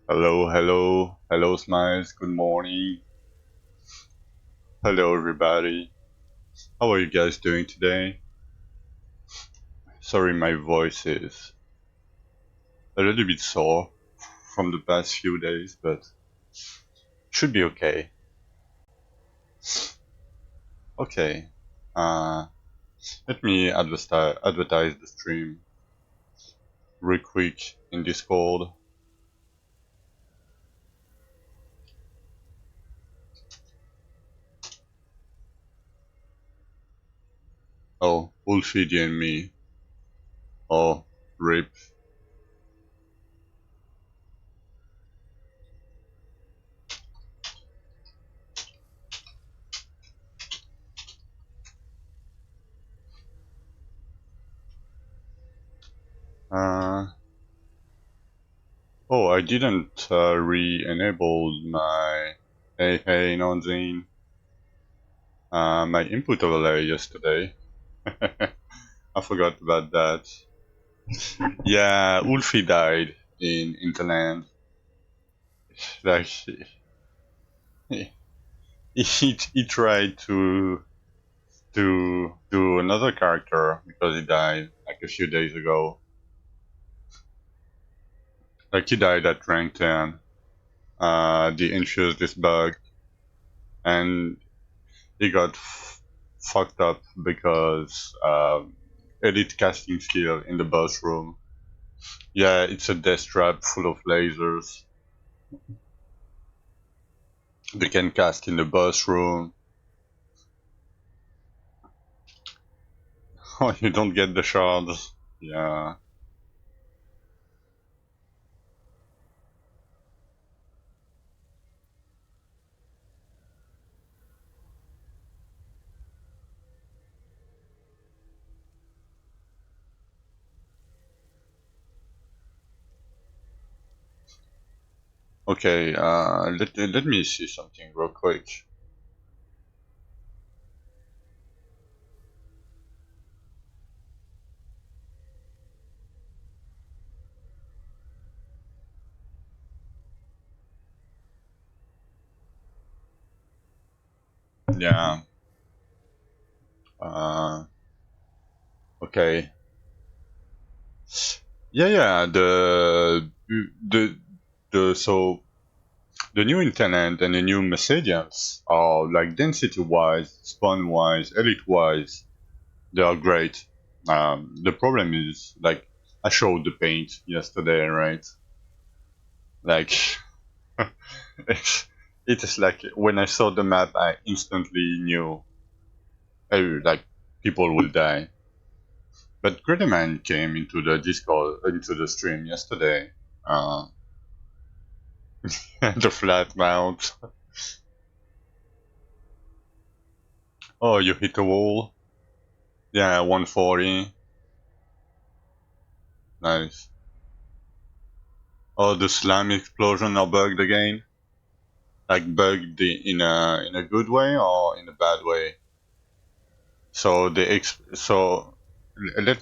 Hello, hello, hello, Smiles. Good morning. Hello, everybody. How are you guys doing today? Sorry, my voice is a little bit sore from the past few days, but should be okay. Okay. Uh, Let me advertise the stream real quick in Discord. Oh, Wolfie and me. Oh, rip. Uh, oh, I didn't re-enable my hey Nonzine. My input overlay yesterday. I forgot about that. Yeah, Ulfi died in Interland. Like he tried to do another character because he died like a few days ago. Like he died at rank 10. They infused this bug and he got fucked up because elite casting skill in the boss room. Yeah, it's a death trap full of lasers. They can cast in the boss room. Oh, you don't get the shards. Yeah. Okay, let me see something real quick. Yeah. Uh, okay. Yeah. So the new internet and the new Mercedes are like density wise, spawn wise, elite wise, they are great. The problem is like I showed the paint yesterday, right? Like it is like when I saw the map, I instantly knew, oh, like people will die. But Gritterman came into the Discord, into the stream yesterday. Uh, the flat mount. Oh, you hit a wall? Yeah, 140. Nice. Oh, the slime explosion are bugged again? Like bugged in a good way or in a bad way? So let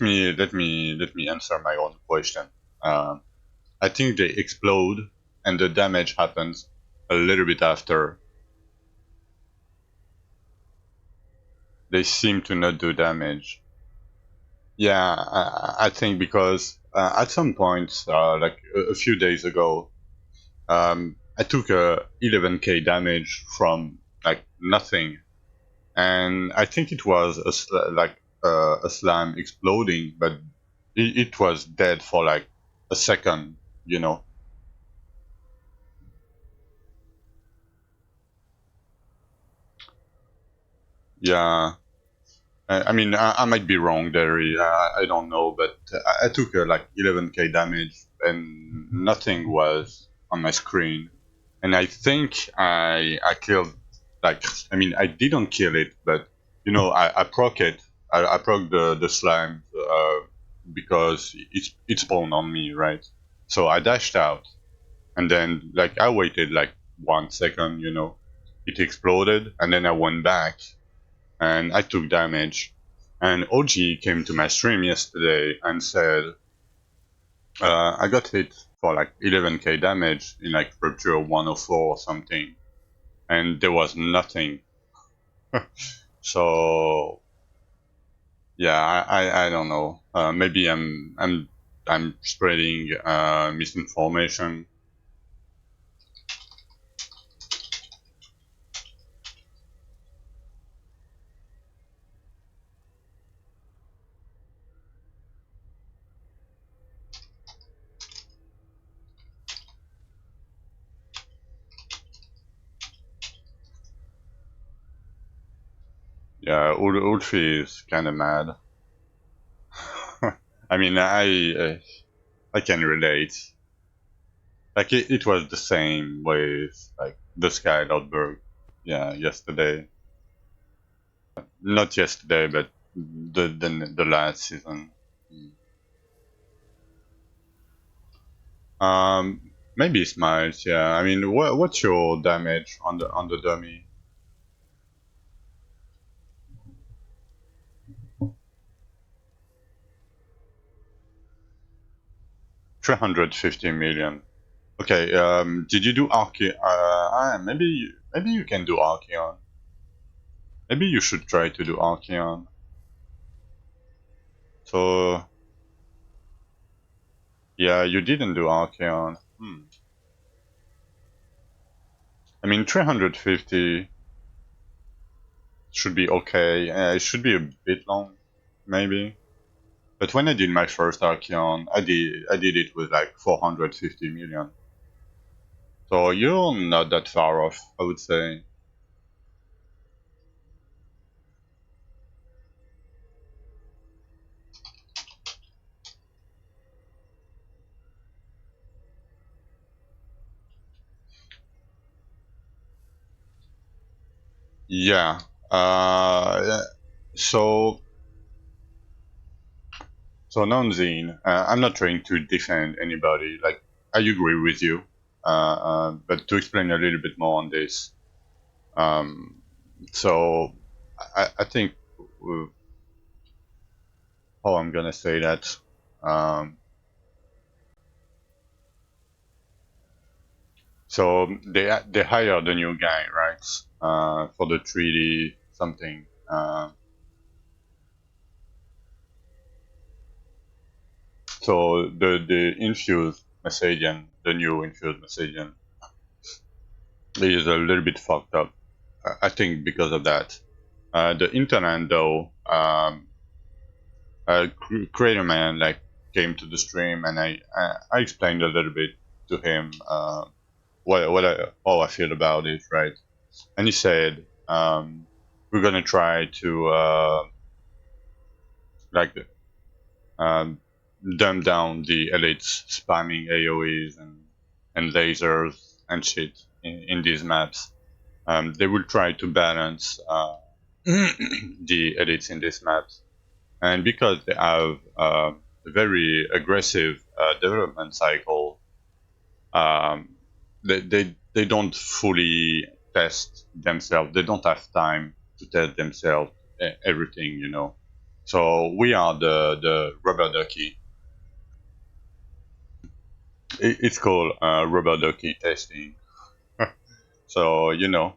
me answer my own question. Uh, I think they explode and the damage happens a little bit after. They seem to not do damage. Yeah, I think because at some point, like a few days ago, I took a 11k damage from like nothing, and I think it was a slime exploding, but it was dead for like a second, you know. Yeah, I mean, I might be wrong there. I don't know, but I took like 11k damage and nothing was on my screen. And I think I killed, like, I mean, I didn't kill it, but, you know, I proc it. I proc the slime because it spawned on me, right? So I dashed out. And then, like, I waited like 1 second, you know. It exploded, and then I went back and I took damage. And OG came to my stream yesterday and said, I got hit for like 11k damage in like Rupture 104 or something, and there was nothing. So yeah, I don't know. Maybe I'm spreading misinformation. Yeah, Ulfi is kind of mad. I mean, I can relate. Like it was the same with like the Sky Lordberg. Yeah, yesterday. Not yesterday, but the last season. Maybe Smiles. Yeah. I mean, what's your damage on the dummy? 350 million. Okay. Did you do Arche? Maybe you can do Archeon. Maybe you should try to do Archeon. So yeah, you didn't do Archeon. I mean, 350 should be okay. It should be a bit long, maybe. But when I did my first Archeon, I did it with like 450 million. So you're not that far off, I would say. Yeah. So Nonzine, I'm not trying to defend anybody. Like I agree with you, but to explain a little bit more on this, um, so I think how I'm gonna say that. Um, so they hired a new guy, right? For the 3D something. So the infused Messadian, the new infused Messadian, is a little bit fucked up. I think because of that. The internet though, Creator Man like came to the stream and I explained a little bit to him how I feel about it, right? And he said we're gonna try to like um, dumb down the elites spamming AoEs and lasers and shit in these maps. They will try to balance the elites in these maps, and because they have a very aggressive development cycle, um, they don't fully test themselves. They don't have time to test themselves everything, you know. So we are the rubber ducky. It's called rubber ducky testing. So you know,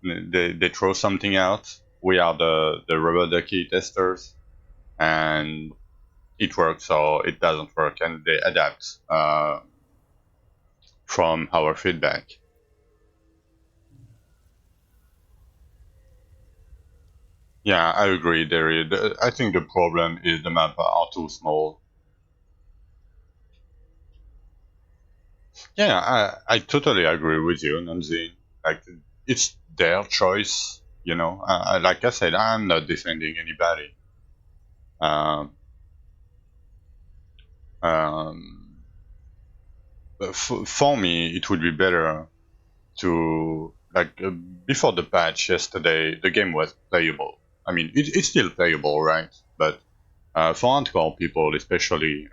they throw something out. We are the rubber ducky testers, and it works or it doesn't work, and they adapt from our feedback. Yeah, I agree. I think the problem is the map are too small. Yeah, I totally agree with you, Nanzi. Like it's their choice, you know. Like I said, I'm not defending anybody. Um, um, but for me, it would be better to like before the patch yesterday, the game was playable. I mean, it's still playable, right? But for hardcore people, especially,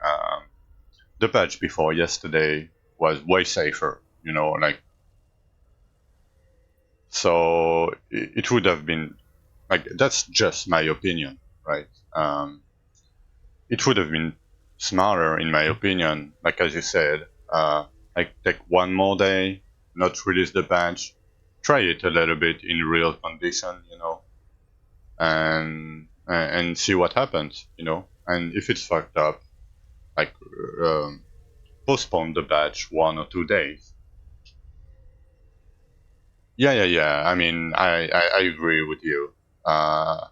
the patch before yesterday was way safer. You know, like so it would have been like that's just my opinion, right? It would have been smarter, in my opinion, like as you said. like take one more day, not release the patch, try it a little bit in real condition, and see what happens, and if it's fucked up, like um, postpone the patch 1 or 2 days. Yeah. I mean, I agree with you. Uh,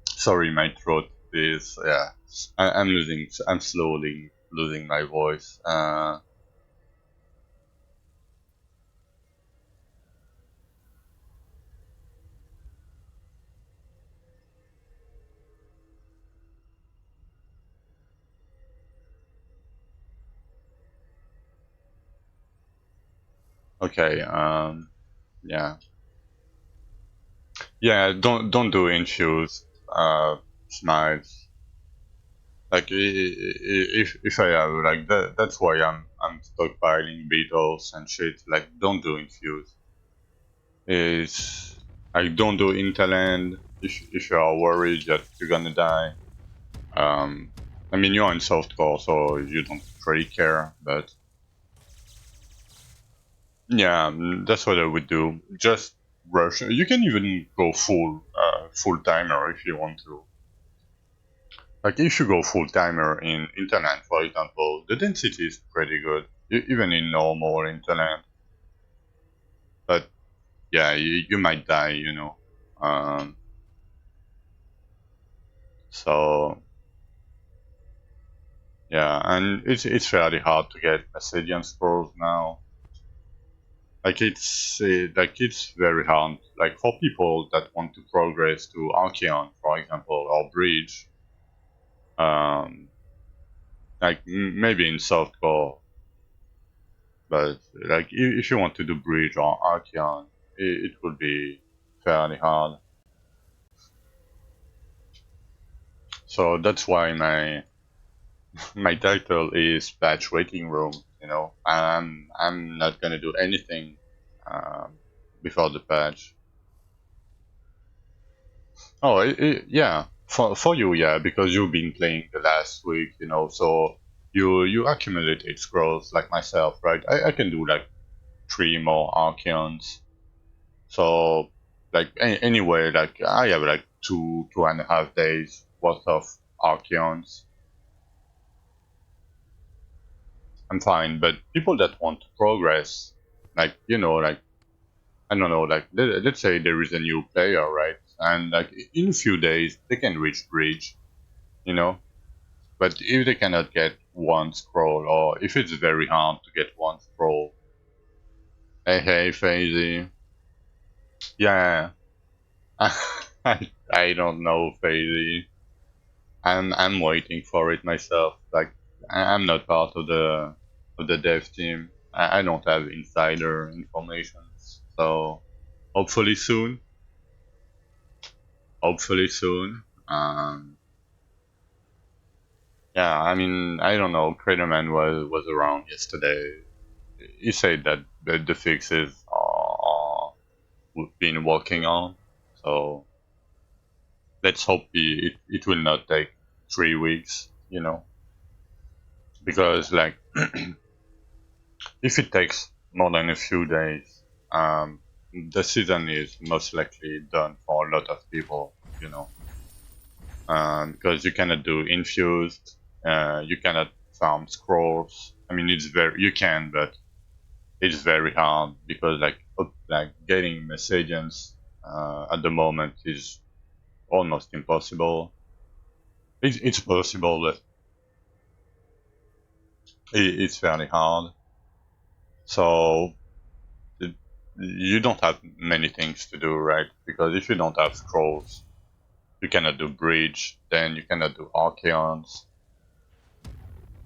Sorry, my throat is, yeah. I'm slowly losing my voice. Okay. Yeah. Yeah. Don't do infused smiles. Like if I have like that's why I'm stockpiling beetles and shit. Like don't do infused. Is like don't do interland if you are worried that you're gonna die. Um, I mean you're in softcore, so you don't really care. But yeah, that's what I would do. Just rush. You can even go full timer if you want to. Like if you go full timer in interland, for example, the density is pretty good, even in normal interland. But yeah, you might die. Um, so yeah, and it's fairly hard to get Ascension scrolls now. Like it's very hard. Like for people that want to progress to Archeon, for example, or Bridge, um, like maybe in softcore, but like if you want to do Bridge or Archeon, it would be fairly hard. So that's why my title is Patch Waiting Room. I'm not gonna do anything um, before the patch. Oh, yeah. For you, yeah, because you've been playing the last week, so you accumulated scrolls like myself, right? I can do like 3 more Archeons. So like anyway, like I have like 2.5 days worth of Archeons. I'm fine, but people that want to progress, like like I don't know, like let's say there is a new player, right? And like in a few days they can reach bridge, you know. But if they cannot get one scroll, or if it's very hard to get one scroll, hey, Fazy, yeah, I don't know, Fazy. I'm waiting for it myself. Like I'm not part of the dev team. I don't have insider information, so hopefully soon. Hopefully soon. Yeah, I mean, I don't know. Craterman was around yesterday. He said that the fixes are been working on. So let's hope it will not take 3 weeks. Because like if it takes more than a few days, the season is most likely done for a lot of people. You know, because you cannot do infused, you cannot farm scrolls. I mean, you can, but it's very hard because like getting messages at the moment is almost impossible. It's possible, but it's fairly hard. So it, you don't have many things to do, right? Because if you don't have scrolls, you cannot do bridge. Then you cannot do archeons.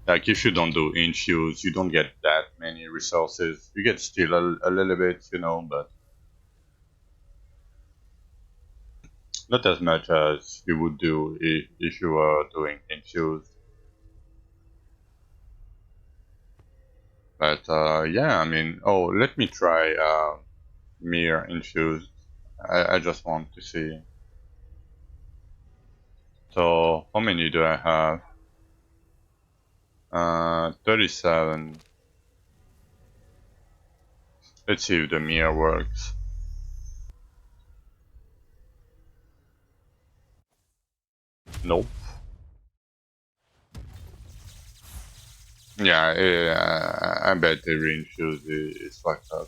Like if you don't do infuse, you don't get that many resources. You get still a little bit, but not as much as you would do if you were doing infuse. But yeah, I mean, oh, let me try mirror infused. I just want to see. So how many do I have? 37. Let's see if the mirror works. Nope. Yeah, I bet the reinfuse is fucked up.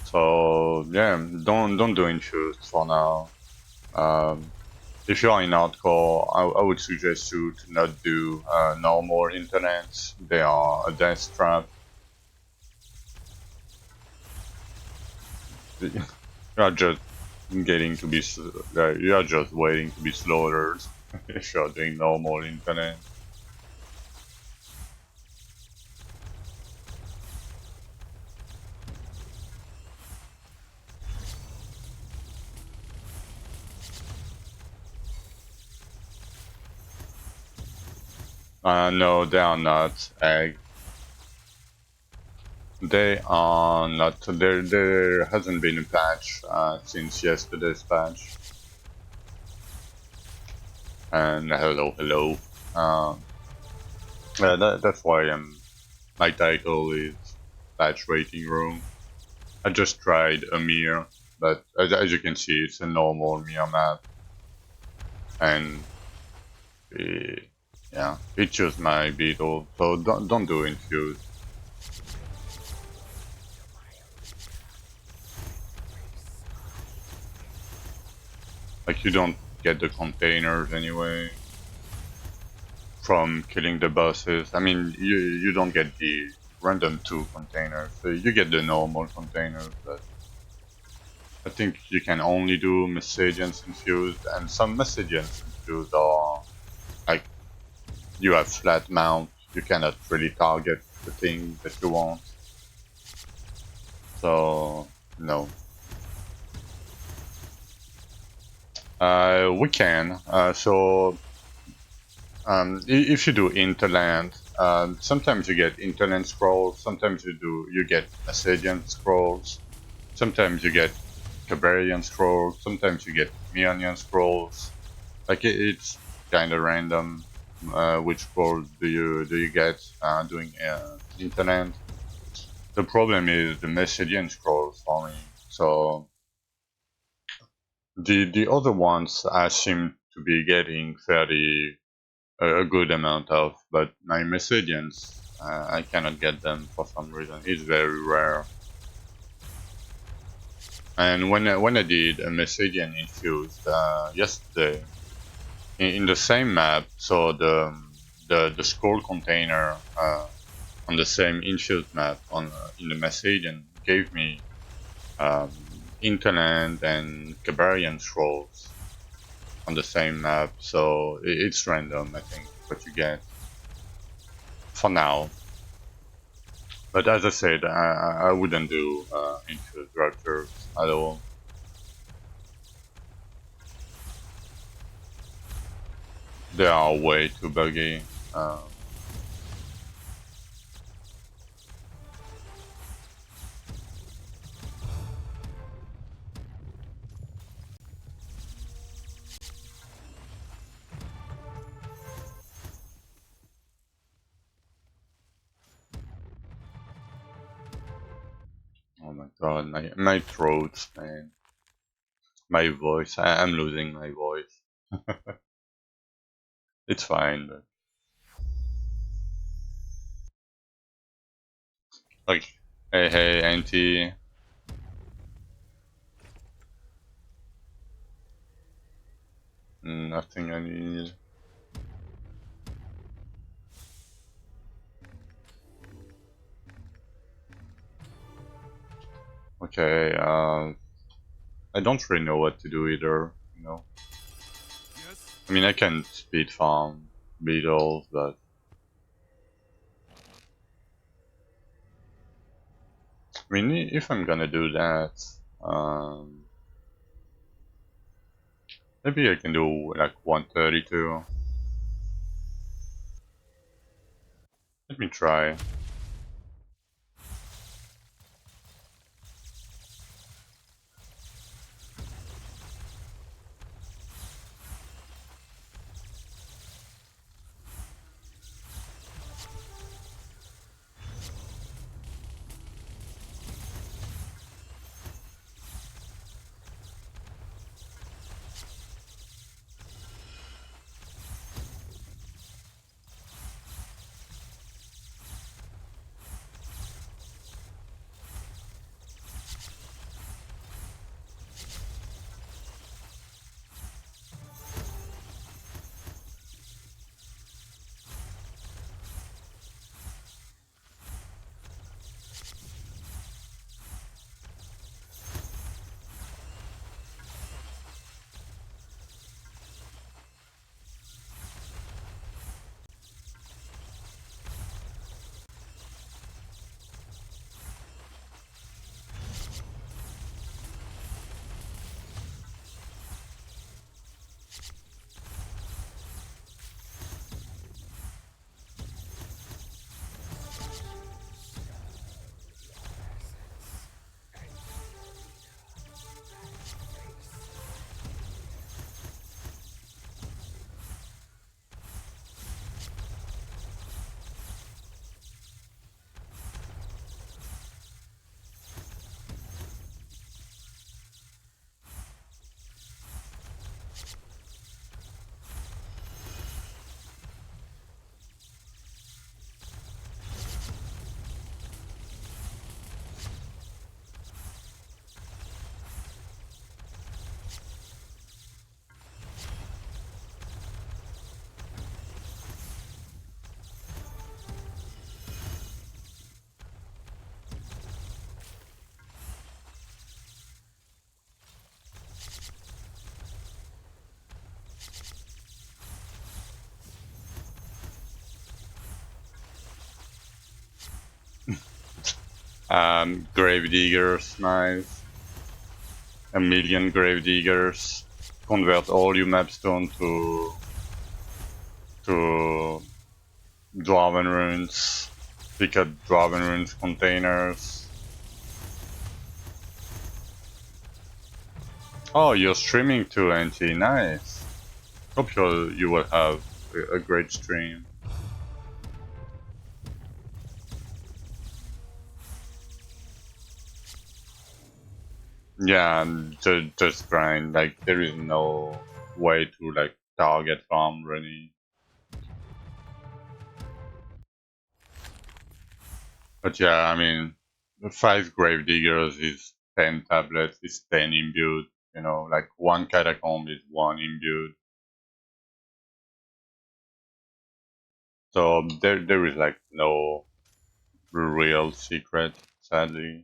So yeah, don't do infused for now. Um, if you are in hardcore, I would suggest you to not do normal internets. They are a death trap. You are just getting to be you are just waiting to be slaughtered if you're doing normal internet. No, they are not egg. They are not. There hasn't been a patch since yesterday's patch. And hello. That's why my title is patch rating room. I just tried a mirror, but as you can see, it's a normal mirror map, and yeah, it chose my beetle. So don't do infuse. Like you don't get the containers anyway from killing the bosses. I mean, you don't get the random 2 containers. So you get the normal containers, but I think you can only do Messagians infused, and some Messagians infused are like you have flat mount. You cannot really target the thing that you want. So no. We can. If you do interland, sometimes you get interland scrolls. Sometimes you get Messagian scrolls. Sometimes you get Cabarian scrolls. Sometimes you get Mionian scrolls. Like it's kind of random. Which scrolls do you get doing interland? The problem is the Messagian scrolls for me. So the other ones I seem to be getting fairly a good amount of, but my Messagians I cannot get them for some reason. It's very rare. And when I did a Messagian infused yesterday in the same map, so the scroll container on the same infused map on in the Messagian gave me um, Interland and Cabarian scrolls on the same map, so it's random, I think, what you get for now. But as I said, I wouldn't do infused raptors at all. They are way too buggy. Oh my god, my throat, man. My voice, I'm losing my voice. It's fine, but like, hey, Auntie, nothing I need. Okay, I don't really know what to do either, you know. I mean, I can speed farm beetles, but I mean, if I'm gonna do that, um, maybe I can do like 132. Let me try. Gravediggers, nice. A million Gravediggers. Convert all your mapstone to Dwarven Runes. Pick up Dwarven Runes containers. Oh, you're streaming too, Auntie. Nice. Hope you will have a great stream. Yeah, and just grind. Like, there is no way to, like, target farm, really. But yeah, I mean, 5 Gravediggers is 10 tablets, is 10 imbued. You know, like, 1 Catacomb is 1 imbued. So there is, like, no real secret, sadly.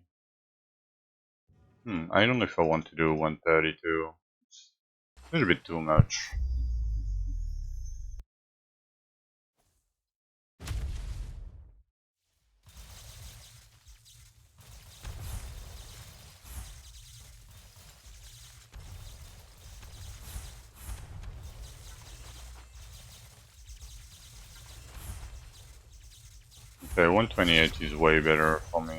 I don't know if I want to do 132. It's a little bit too much. Okay, 128 is way better for me.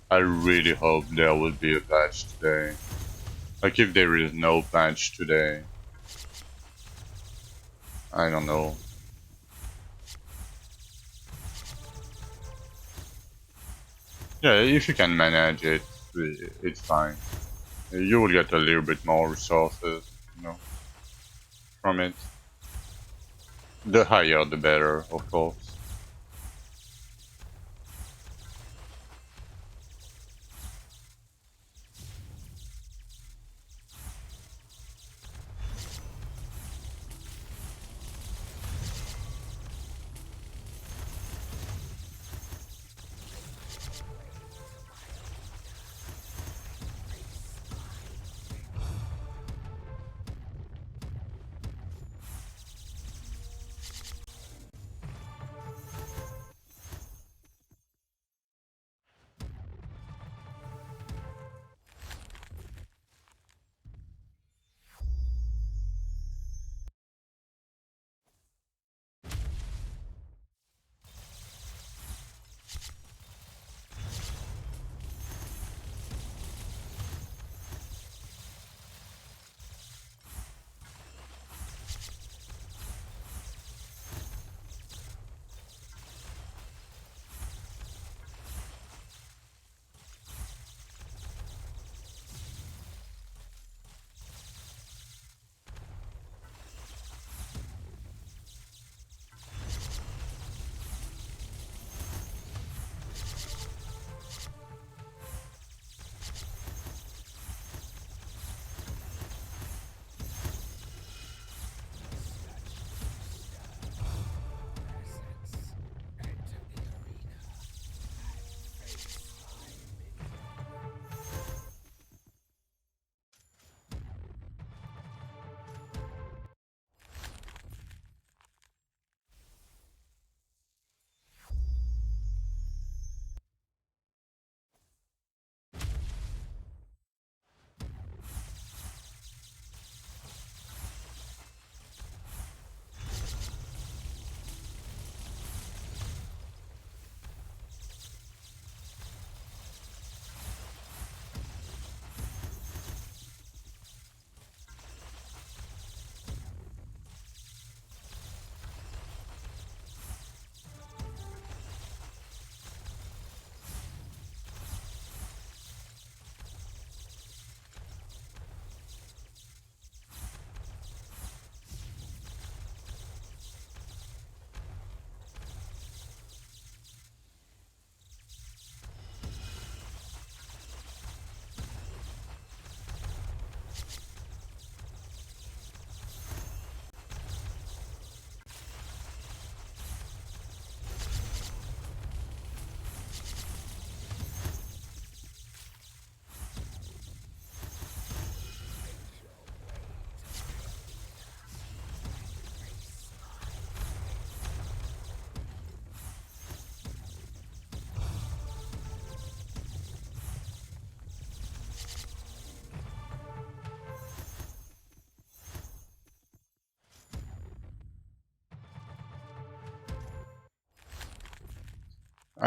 I really hope there will be a patch today. Like, if there is no patch today, I don't know. Yeah, if you can manage it, it's fine. You will get a little bit more resources, you know, from it. The higher the better, of course.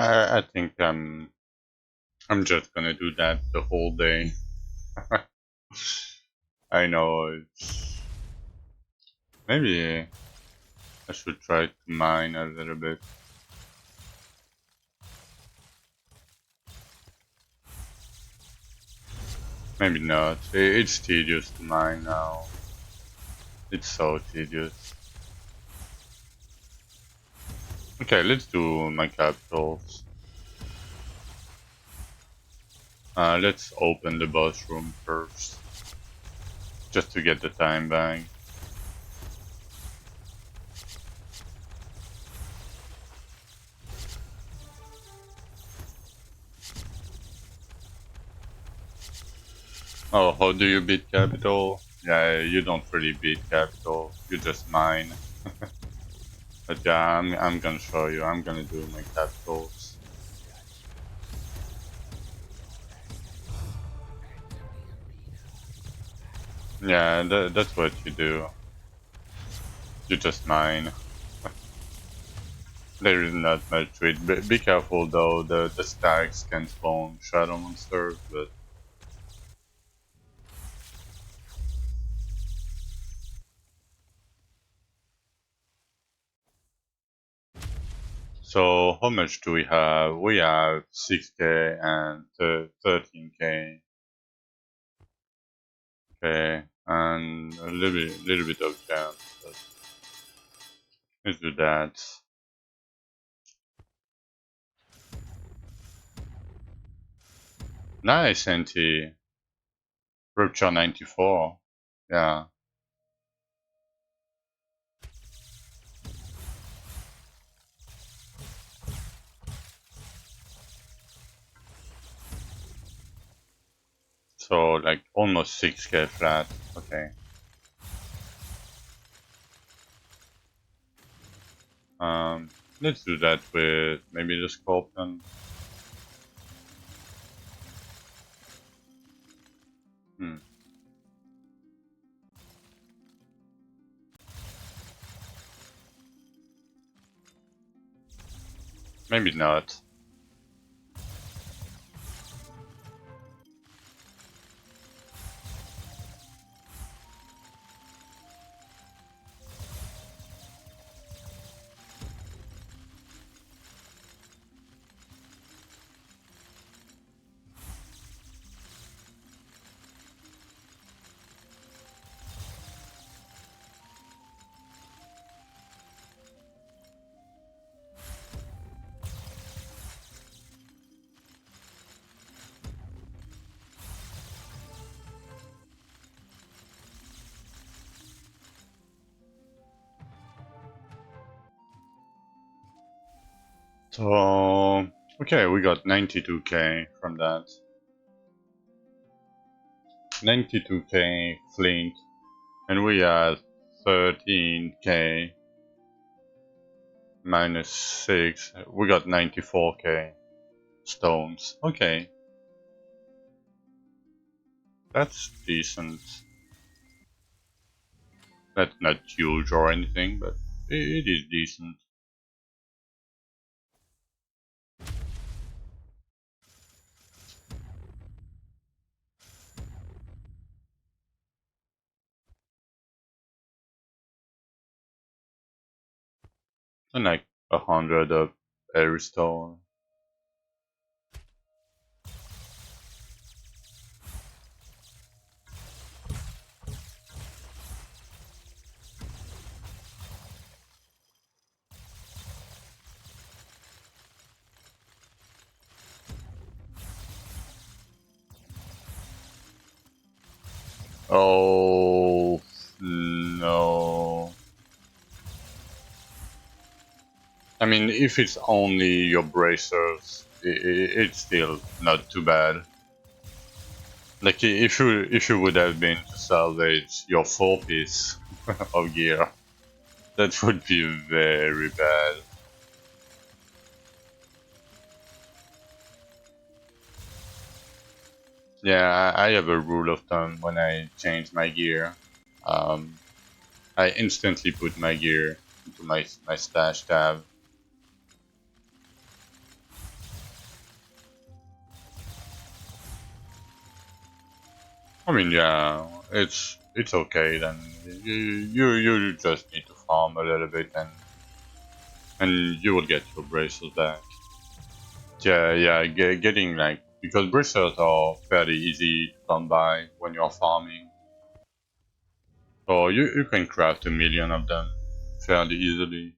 I think I'm just gonna do that the whole day. I know maybe I should try to mine a little bit. Maybe not. It's tedious to mine now. It's so tedious. Okay, let's do my capitals. Let's open the boss room first, just to get the time back. Oh, how do you beat capital? Yeah, you don't really beat capital. You just mine. But yeah, I'm gonna show you. I'm gonna do my capitals. Yeah, that's what you do. You just mine. There is not much to it. Be careful though. The stacks can spawn shadow monsters, but so how much do we have? We have 6k and 13k. Okay, and a little bit of jump. But let's do that. Nice, NT. Rupture 94. Yeah. So like almost 6k flat. Okay. Let's do that with maybe the sculpin. Hmm. Maybe not. So okay, we got 92k from that. 92k flint, and we are 13k minus 6. We got 94k stones. Okay, that's decent. That's not huge or anything, but it is decent. And like 100 of every stone. Oh no. I mean, if it's only your bracers, it's still not too bad. Like if you would have been to salvage your 4-piece of gear, that would be very bad. Yeah, I have a rule of thumb when I change my gear. Um, I instantly put my gear into my stash tab. I mean, yeah, it's okay then. You just need to farm a little bit and you will get your bracers back. Yeah, yeah, getting like because bracers are fairly easy to come by when you're farming, so you can craft 1,000,000 of them fairly easily.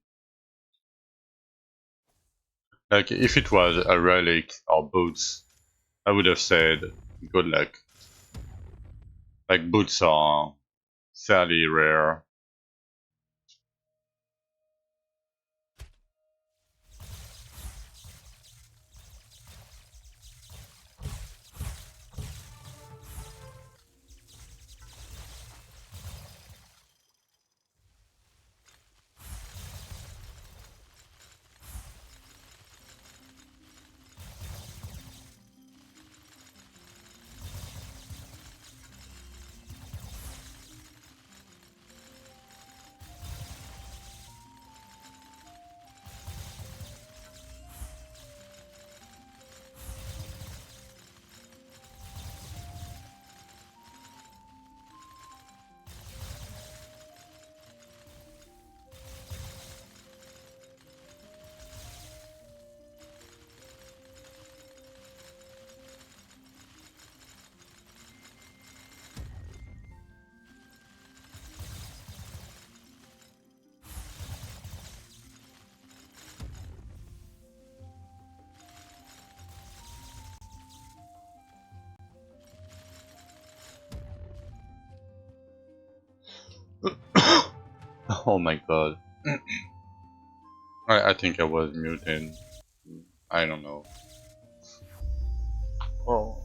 Like if it was a relic or boots, I would have said good luck. Like boots are fairly rare. Oh my god. I think I was muted. I don't know. Oh.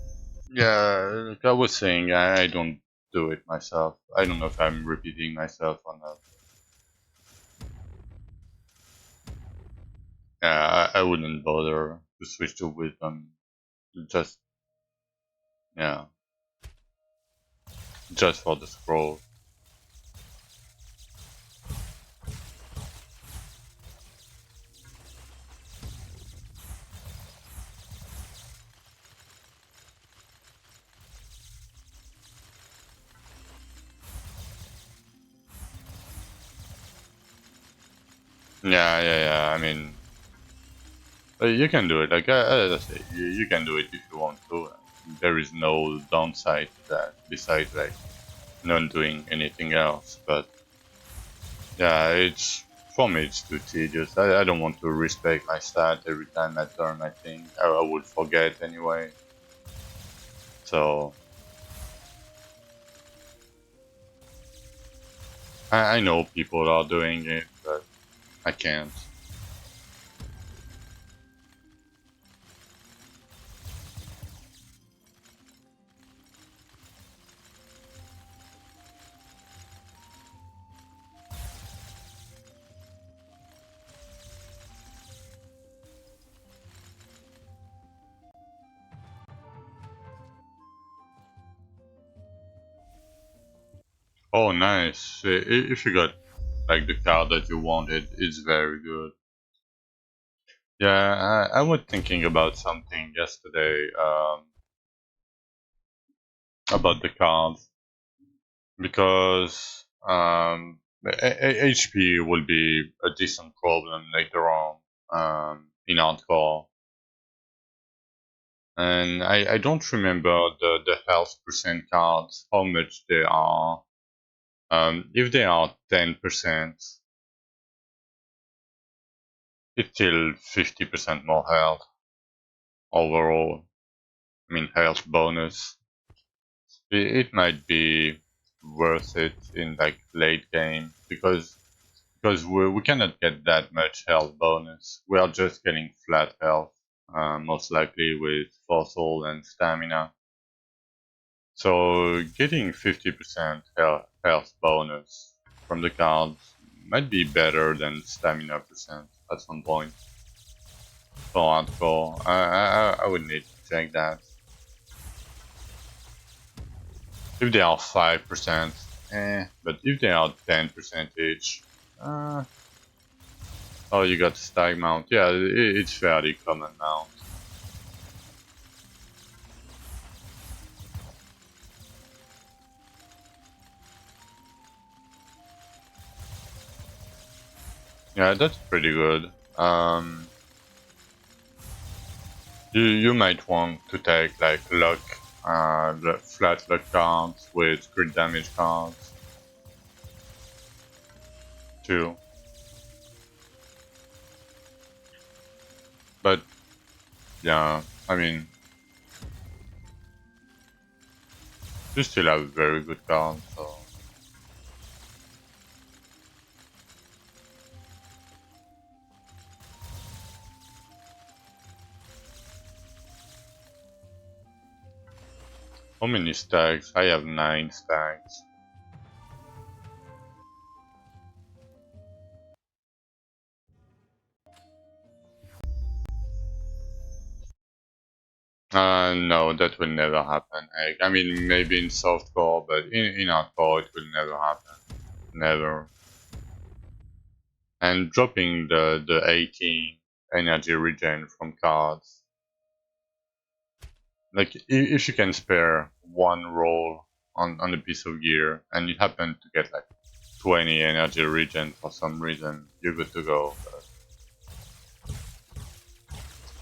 Yeah, like I was saying, I don't do it myself. I don't know if I'm repeating myself or not. Yeah, I wouldn't bother to switch to wisdom. Just, yeah, just for the scroll. Yeah, yeah, yeah. I mean, you can do it. Like as I say, you can do it if you want to. There is no downside to that besides like not doing anything else. But yeah, it's for me it's too tedious. I don't want to respect my stat every time I turn my thing. I would forget anyway. So I know people are doing it, but I can't. Oh, nice. If you got like the card that you wanted, it's very good. Yeah, I was thinking about something yesterday about the cards because HP will be a decent problem later on in hardcore. And I don't remember the health percent cards, how much they are. If they are 10%, it's still 50% more health overall. I mean, health bonus. It might be worth it in like late game because we cannot get that much health bonus. We are just getting flat health, most likely with fossil and stamina. So getting 50% health bonus from the cards might be better than stamina percent at some point. For hardcore, I would need to check that. If they are 5%, but if they are 10% each, oh, you got stag mount. Yeah, it's fairly common now. Yeah, that's pretty good. You might want to take like luck, the flat luck cards with crit damage cards too. But yeah, I mean, you still have very good cards, so. How many stacks? I have 9 stacks. No, that will never happen. I mean, maybe in softcore, but in hardcore it will never happen. Never. And dropping the 18 energy regen from cards. Like, if you can spare one roll on a piece of gear, and you happen to get like 20 energy regen for some reason, you're good to go. But,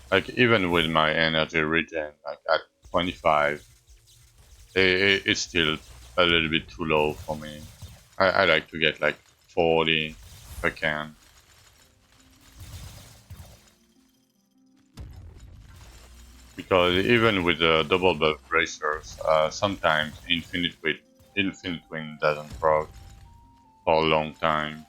like, even with my energy regen, like at 25, it's still a little bit too low for me. I like to get like 40 if I can. Because even with the double buff bracers, sometimes infinite wind doesn't proc for a long time.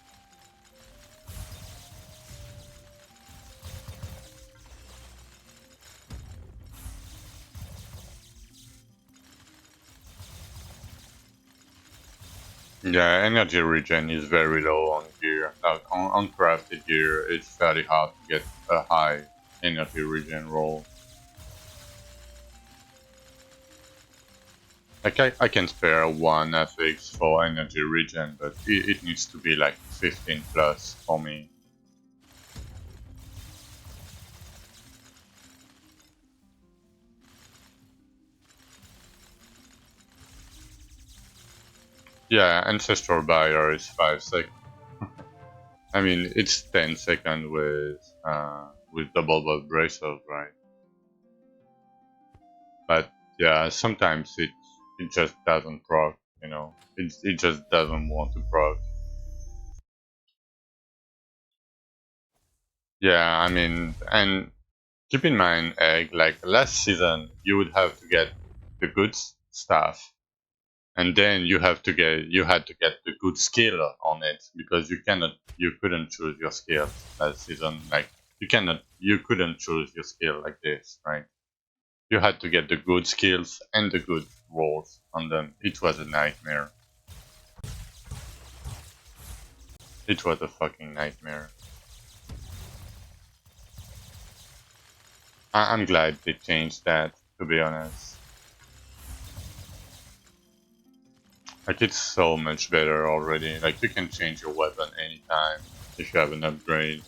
Yeah, energy regen is very low on gear. Like on crafted gear, it's very hard to get a high energy regen roll. Like I can spare one FX for energy regen, but it needs to be like 15 plus for me. Yeah, Ancestral Buyer is 5 seconds. I mean, it's 10 seconds with double buff bracers, right? But yeah, sometimes it just doesn't proc, you know. It just doesn't want to proc. Yeah, I mean, and keep in mind, Egg, like last season, you would have to get the good stuff, and then you had to get the good skill on it because you couldn't choose your skill last season. Like you couldn't choose your skill like this, right? You had to get the good skills and the good rolls on them. It was a nightmare. It was a fucking nightmare. I'm glad they changed that, to be honest. Like, it's so much better already. Like, you can change your weapon anytime if you have an upgrade.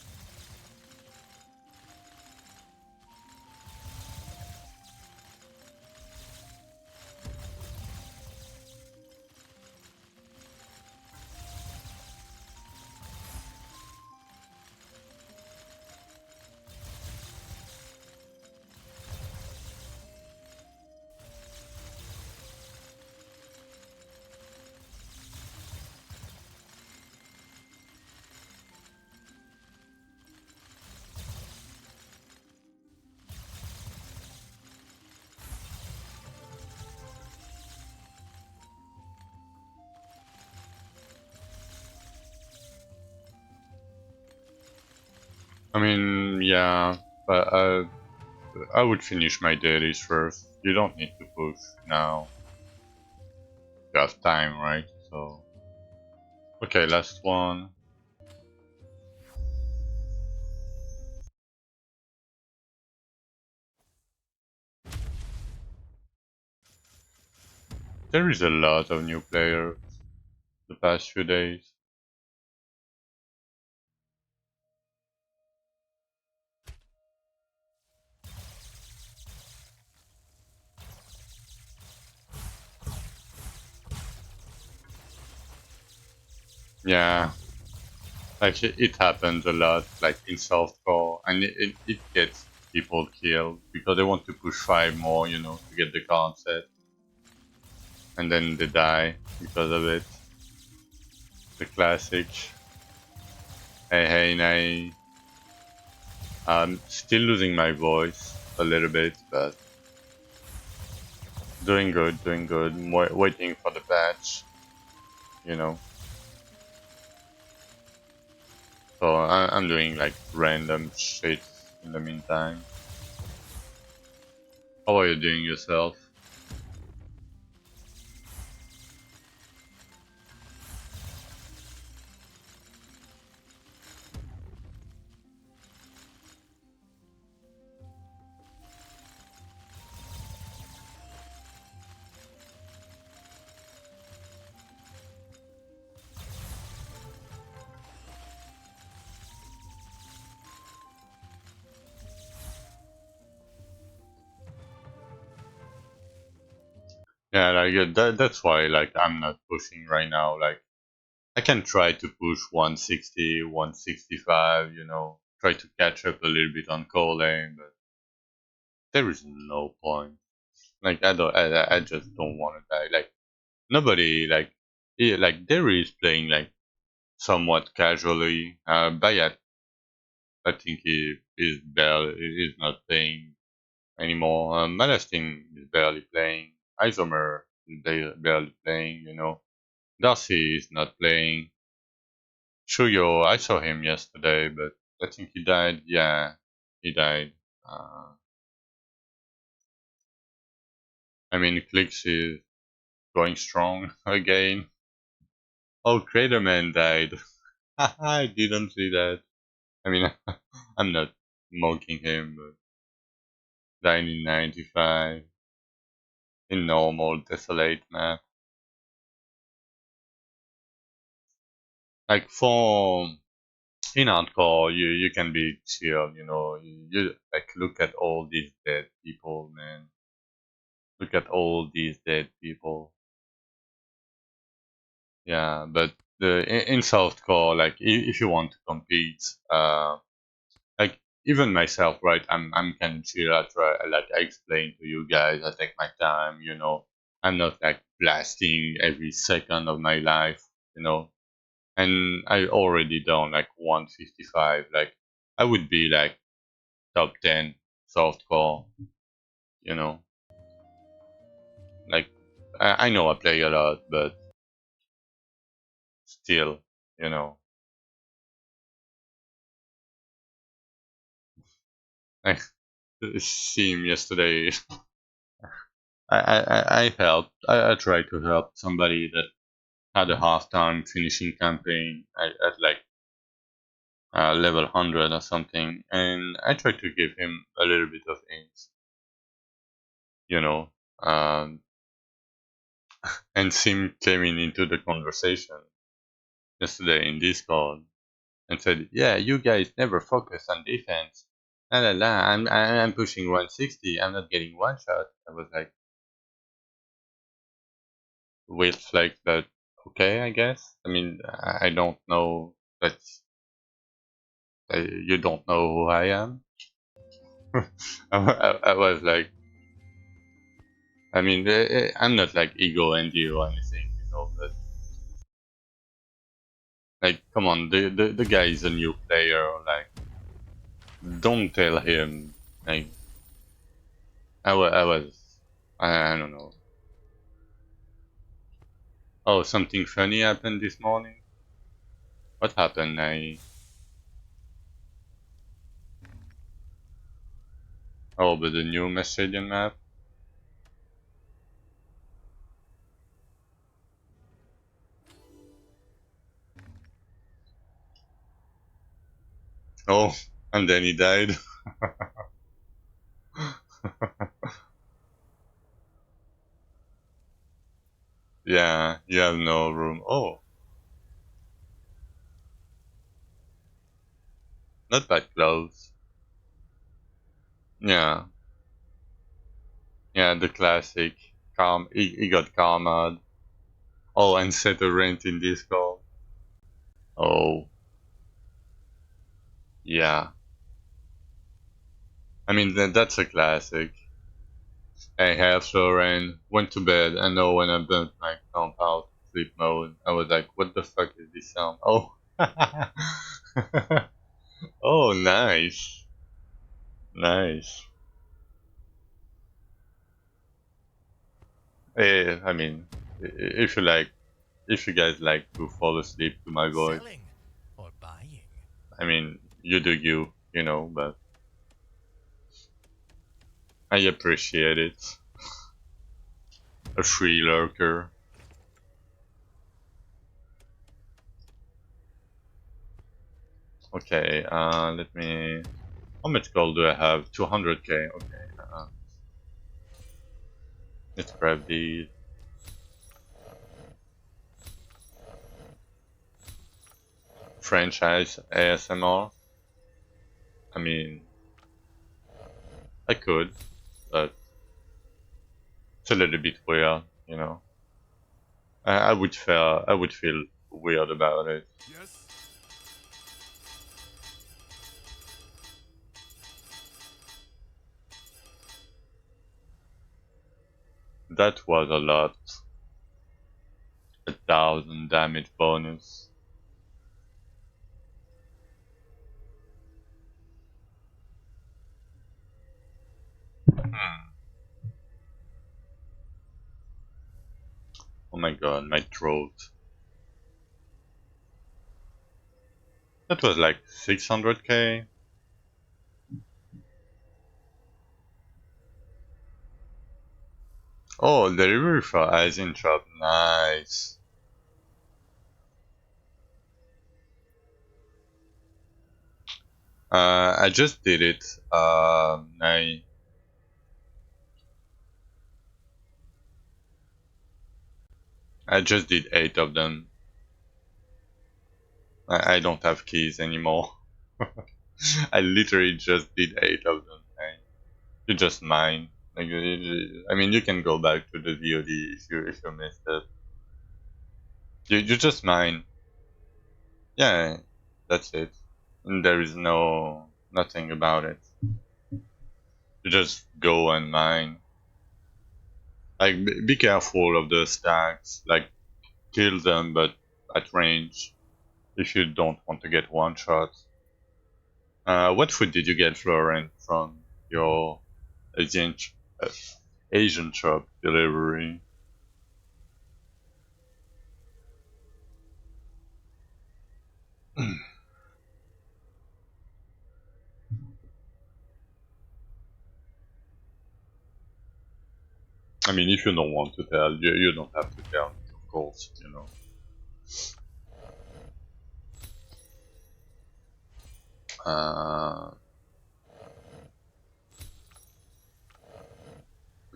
I mean, yeah, but I would finish my dailies first. You don't need to push now. You have time, right? So, okay, last one. There is a lot of new players the past few days. Yeah, Like it happens a lot, like in softcore, and it gets people killed because they want to push 5 more, to get the card set, and then they die because of it. The classic. Hey, hey, nay. I'm still losing my voice a little bit, but doing good, doing good. Waiting for the patch, you know. So I'm doing like random shit in the meantime. How are you doing yourself? Yeah, like that's why like I'm not pushing right now. Like I can try to push 160, 165, try to catch up a little bit on core lane, but there is no point. Like I just don't want to die. Like nobody, like yeah, like there is playing like somewhat casually. Bayat, I think he is barely is not playing anymore. Malestin is barely playing. Isomer is barely playing. Darcy is not playing. Shuyo, I saw him yesterday, but I think he died. Yeah, he died. Uh, I mean, Clicks is going strong again. Oh, Craterman died. I didn't see that. I mean, I'm not mocking him, but died in 95 in normal desolate map. Like for in hardcore, you can be chill. You like look at all these dead people, man. Look at all these dead people. Yeah, but in softcore, like if you want to compete, like even myself, right? I'm kind of chill. I try, like I explain to you guys. I take my time. I'm not like blasting every second of my life. And I already done like 155. Like I would be like top 10 softcore. You know, like I know I play a lot, but still, you know, I see him yesterday. I helped. I tried to help somebody that had a hard time finishing campaign at like level 100 or something, and I tried to give him a little bit of hints, you know. Um, and Sim came into the conversation yesterday in Discord and said, "Yeah, you guys never focus on defense. La la la. I'm pushing 160. I'm not getting one shot." I was like, with like that. Okay, I guess. I mean, I don't know that you don't know who I am. I was like, I mean, I'm not like ego envy or anything, but like, come on, the guy is a new player. Like, don't tell him. Like, I was, I don't know. Oh, something funny happened this morning. What happened? Oh, but the new Messadian map. Oh, and then he died. Yeah, you have no room. Oh, not that close. Yeah, yeah, the classic. He got karma. Oh, and set a rent in Discord. Oh, Yeah. I mean, that's a classic. I have Soren, went to bed, and know when I burnt my comp out sleep mode, I was like, what the fuck is this sound? Oh. Oh, nice. Nice. I mean, if you like, if you guys like to fall asleep to my voice, Selling or buying? I mean, you do you, you know, but I appreciate it. A free lurker. Okay, let me. How much gold do I have? 200k. Okay, let's grab these. Franchise ASMR. I mean, I could, but it's a little bit weird, you know. I would feel weird about it. Yes. That was a lot. 1,000 damage bonus. Hmm. Oh my god, my throat. That was like 600k. Oh, delivery for eyes in shop. Nice. I just did it. I just did 8 of them. I don't have keys anymore. I literally just did 8 of them. You just mine. Like, I mean, you can go back to the VOD if you missed it. You just mine. Yeah, that's it. And there is nothing about it. You just go and mine. Like, be careful of the stacks. Like, kill them, but at range. If you don't want to get one shot. What food did you get, Florent, from your Asian uh, Asian shop delivery? I mean, if you don't want to tell, you don't have to tell me, of course, you know. Uh,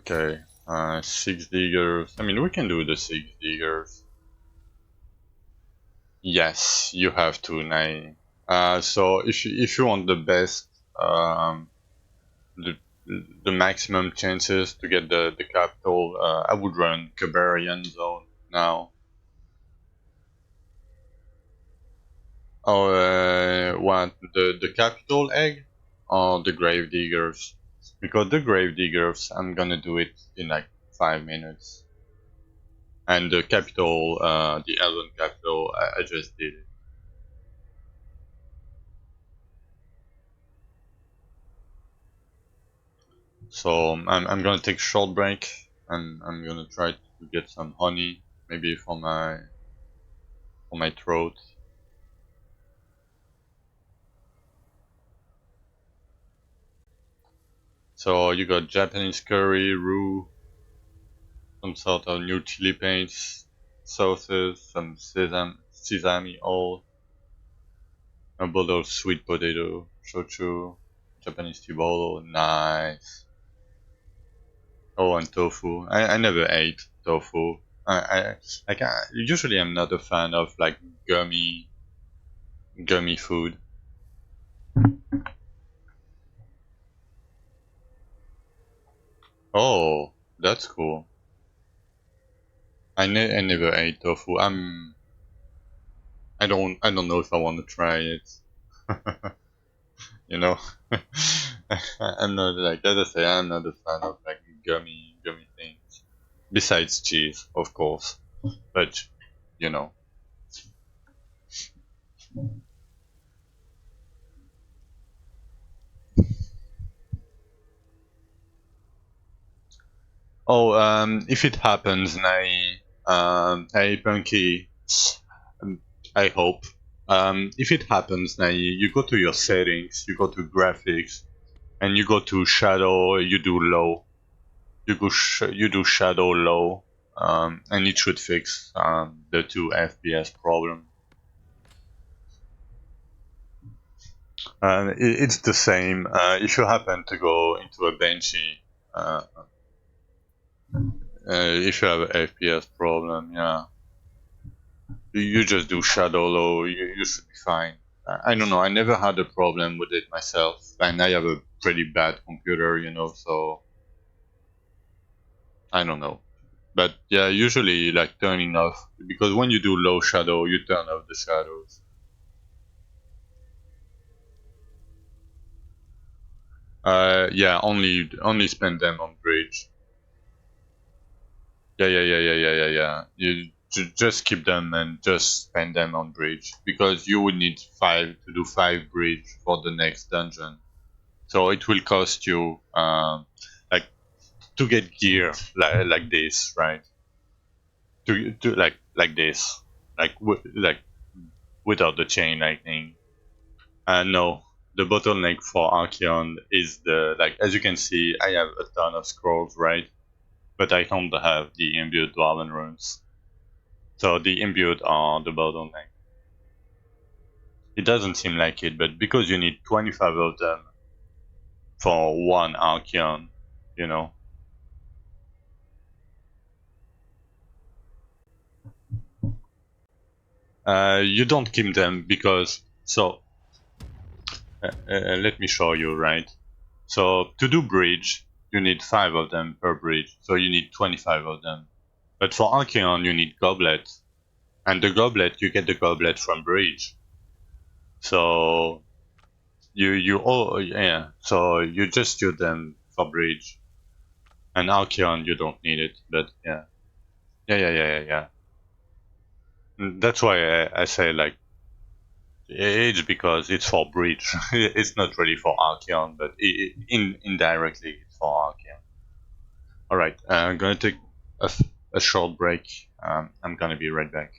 okay, 6 diggers. I mean, we can do the 6 diggers. Yes, you have to, Nai. So if you want the best, the the maximum chances to get the capital, I would run Cabarian Zone now. Or what the capital egg or the grave diggers? Because the grave diggers, I'm gonna do it in like 5 minutes, and the capital, the elven capital, I just did it. So I'm gonna take a short break, and I'm gonna try to get some honey, maybe for my throat. So you got Japanese curry, roux, some sort of new chili paints, sauces, some sesame oil, a bowl of sweet potato, shochu, Japanese tea bowl, nice. Oh, and tofu. I never ate tofu. Usually I'm not a fan of like gummy food. Oh, that's cool. I never ate tofu. I don't know if I want to try it. You know, I'm not like, as I say, I'm not a fan of like gummy things. Besides cheese, of course, but you know. Oh, if it happens, hey Punky, um, I hope. If it happens, now you go to your settings, you go to graphics, and you go to shadow. You do low. You do shadow low, and it should fix the two FPS problem. It's the same. If you happen to go into a Banshee, uh, if you have an FPS problem, yeah, you just do shadow low. You should be fine. I don't know. I never had a problem with it myself, and I have a pretty bad computer, so I don't know. But yeah, usually like turning off because when you do low shadow, you turn off the shadows. Yeah, only spend them on bridge. Yeah. You just keep them and just spend them on bridge because you would need five to do five bridge for the next dungeon. So it will cost you like to get gear like this, right? To like this, like without the chain lightning. No, the bottleneck for Archeon is the like as you can see, I have a ton of scrolls, right? But I don't have the imbued Dwarven runes. So the imbued are the bottleneck. It doesn't seem like it, but because you need 25 of them for one Archeon, you know, you don't keep them because so let me show you, right? So to do bridge, you need 5 of them per bridge, so you need 25 of them. But for Archeon, you need goblet, and the goblet you get the goblet from bridge. So yeah, so you just use them for bridge, and Archeon you don't need it. But yeah. That's why I say like it's because it's for bridge. It's not really for Archeon, but indirectly it's for Archeon. All right, I'm gonna take a short break. I'm gonna be right back.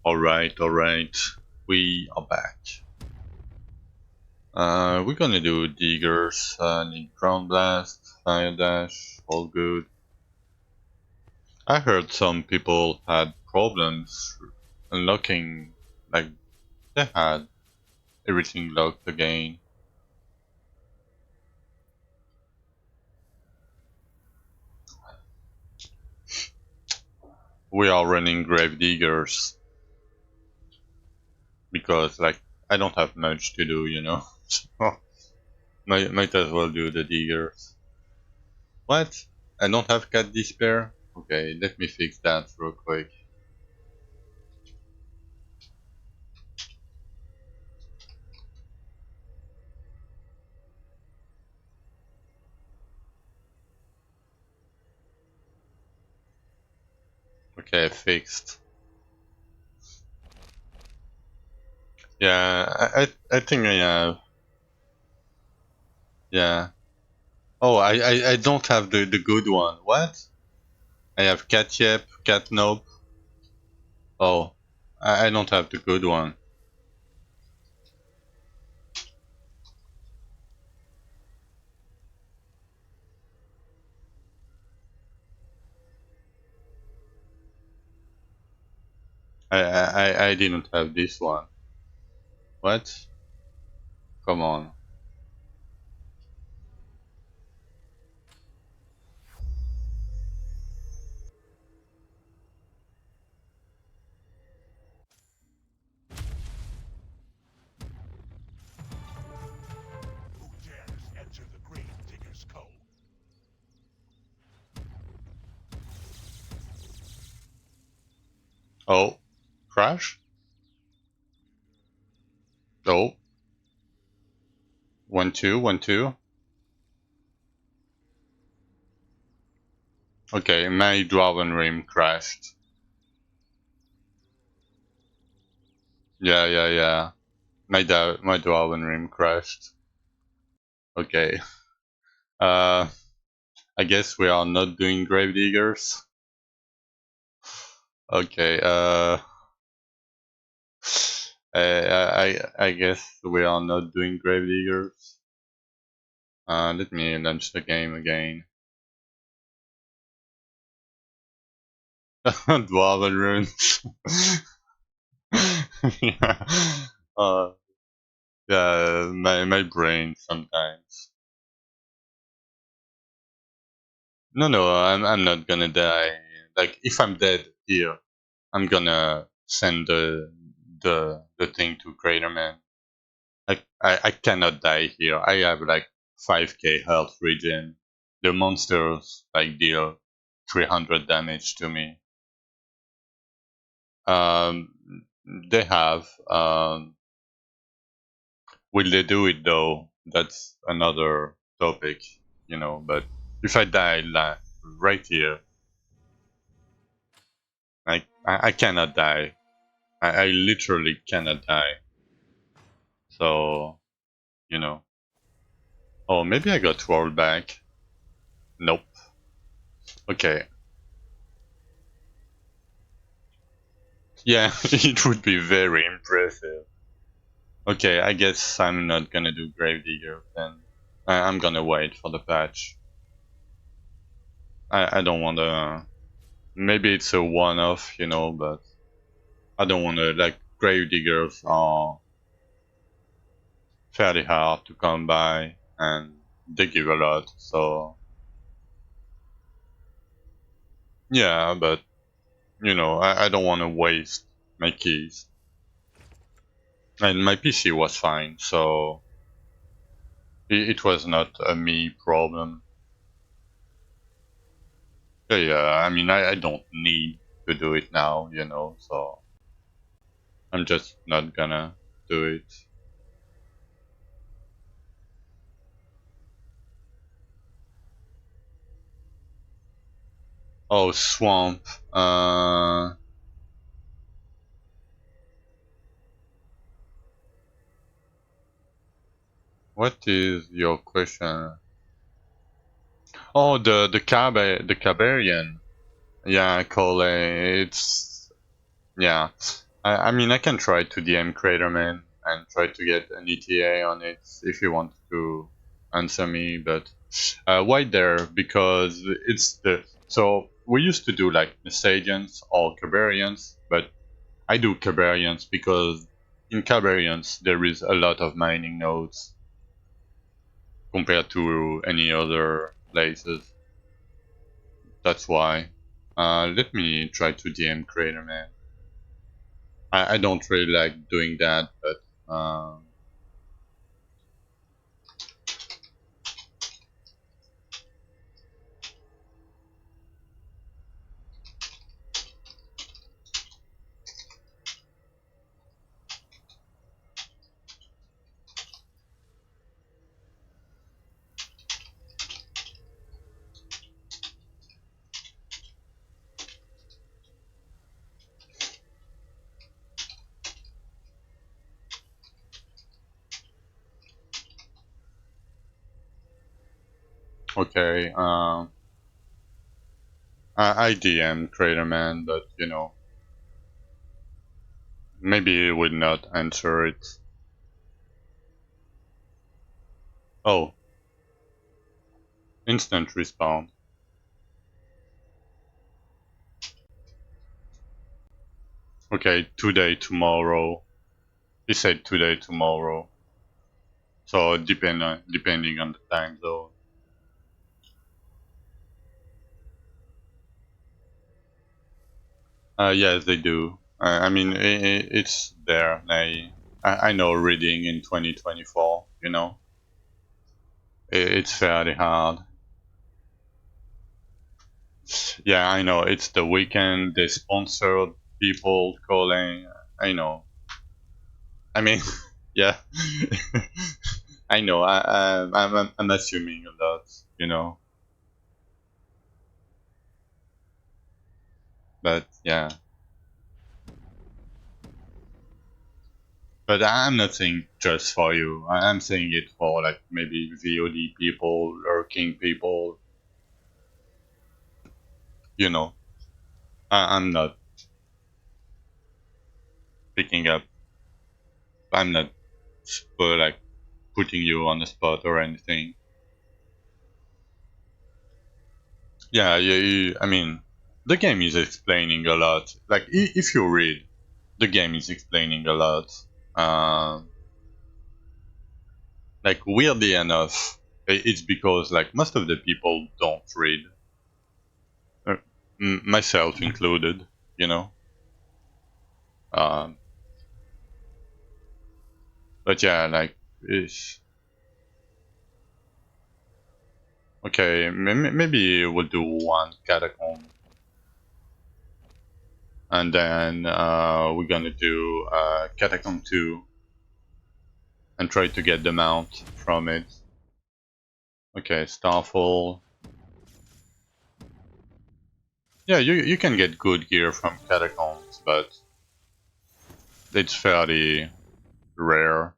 Alright. We are back. We're gonna do diggers, need ground blast, fire dash, all good. I heard some people had problems unlocking, like, they had everything locked again. We are running grave diggers because, like, I don't have much to do, you know. So, might as well do the diggers. What? I don't have cat despair? Okay, let me fix that real quick. Okay, fixed. Yeah, I think I have. Yeah. Oh, I don't have the good one. What? I have Catyep, Catnope. Oh, I don't have the good one. I didn't have this one. What? Come on. Who dares enter the grave digger's cove? Oh, crash? Oh, 1-2, 1-2. Okay, my Dwarven Rim crashed. Yeah. My Dwarven Rim crashed. Okay. Uh, I guess we are not doing grave diggers. Okay. I guess we are not doing grave diggers. Let me launch the game again. Dwarven runes. Yeah. Uh, yeah. My brain sometimes. No. I'm not gonna die. Like if I'm dead here, I'm gonna send the thing to Craterman. Like I cannot die here. I have like 5k health regen. The monsters like deal 300 damage to me. Um, they have. Will they do it though? That's another topic, you know. But if I die like right here, I cannot die. I literally cannot die. So you know. Oh, maybe I got rolled back. Nope. Okay. Yeah, it would be very impressive. Okay, I guess I'm not gonna do Gravedigger then. I'm gonna wait for the patch. I don't wanna. Maybe it's a one-off, you know, but I don't wanna. Like, Gravediggers are fairly hard to come by and they give a lot, so. Yeah, but, you know, I don't wanna waste my keys. And my PC was fine, so. It was not a me problem. Yeah, I mean, I don't need to do it now, you know, so I'm just not gonna do it. Oh, swamp. What is your question? Oh, the Cabarian. Yeah, Cole. It's yeah. I mean, I can try to DM Craterman and try to get an ETA on it if you want to answer me, but why there? Because it's the so we used to do like Messagians or Cabarians, but I do Cabarians because in Cabarians there is a lot of mining nodes compared to any other places. That's why. Let me try to DM Craterman. I don't really like doing that, but okay. I DM Craterman, but maybe he would not answer it. Oh, instant respawn. Okay, today, tomorrow. He said today, tomorrow. So depending on the time zone. Yes, they do. I mean, it's there. I know reading in 2024. It's fairly hard. Yeah, I know. It's the weekend. They sponsored people calling. I know. I mean, yeah. I know. I'm assuming a lot. But yeah. But I'm not saying just for you. I'm saying it for like maybe VOD people, lurking people. You know, I'm not picking up. I'm not like putting you on the spot or anything. Yeah, I mean, the game is explaining a lot. Like, if you read, the game is explaining a lot. Um, like, weirdly enough, it's because like most of the people don't read, uh, myself included. You know. Um, but yeah, like, it's okay. Maybe we'll do one catacomb, and then we're gonna do catacomb 2 and try to get the mount from it. Okay, Starfall. Yeah, you can get good gear from catacombs, but it's fairly rare.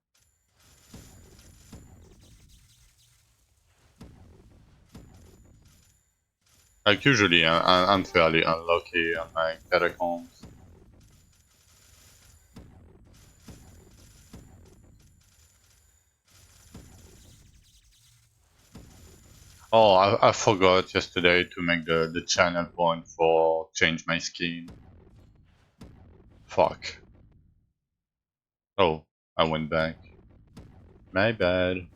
Like usually, I'm fairly unlucky on my catacombs. Oh, I forgot yesterday to make the channel point for change my skin. Fuck. Oh, I went back. My bad.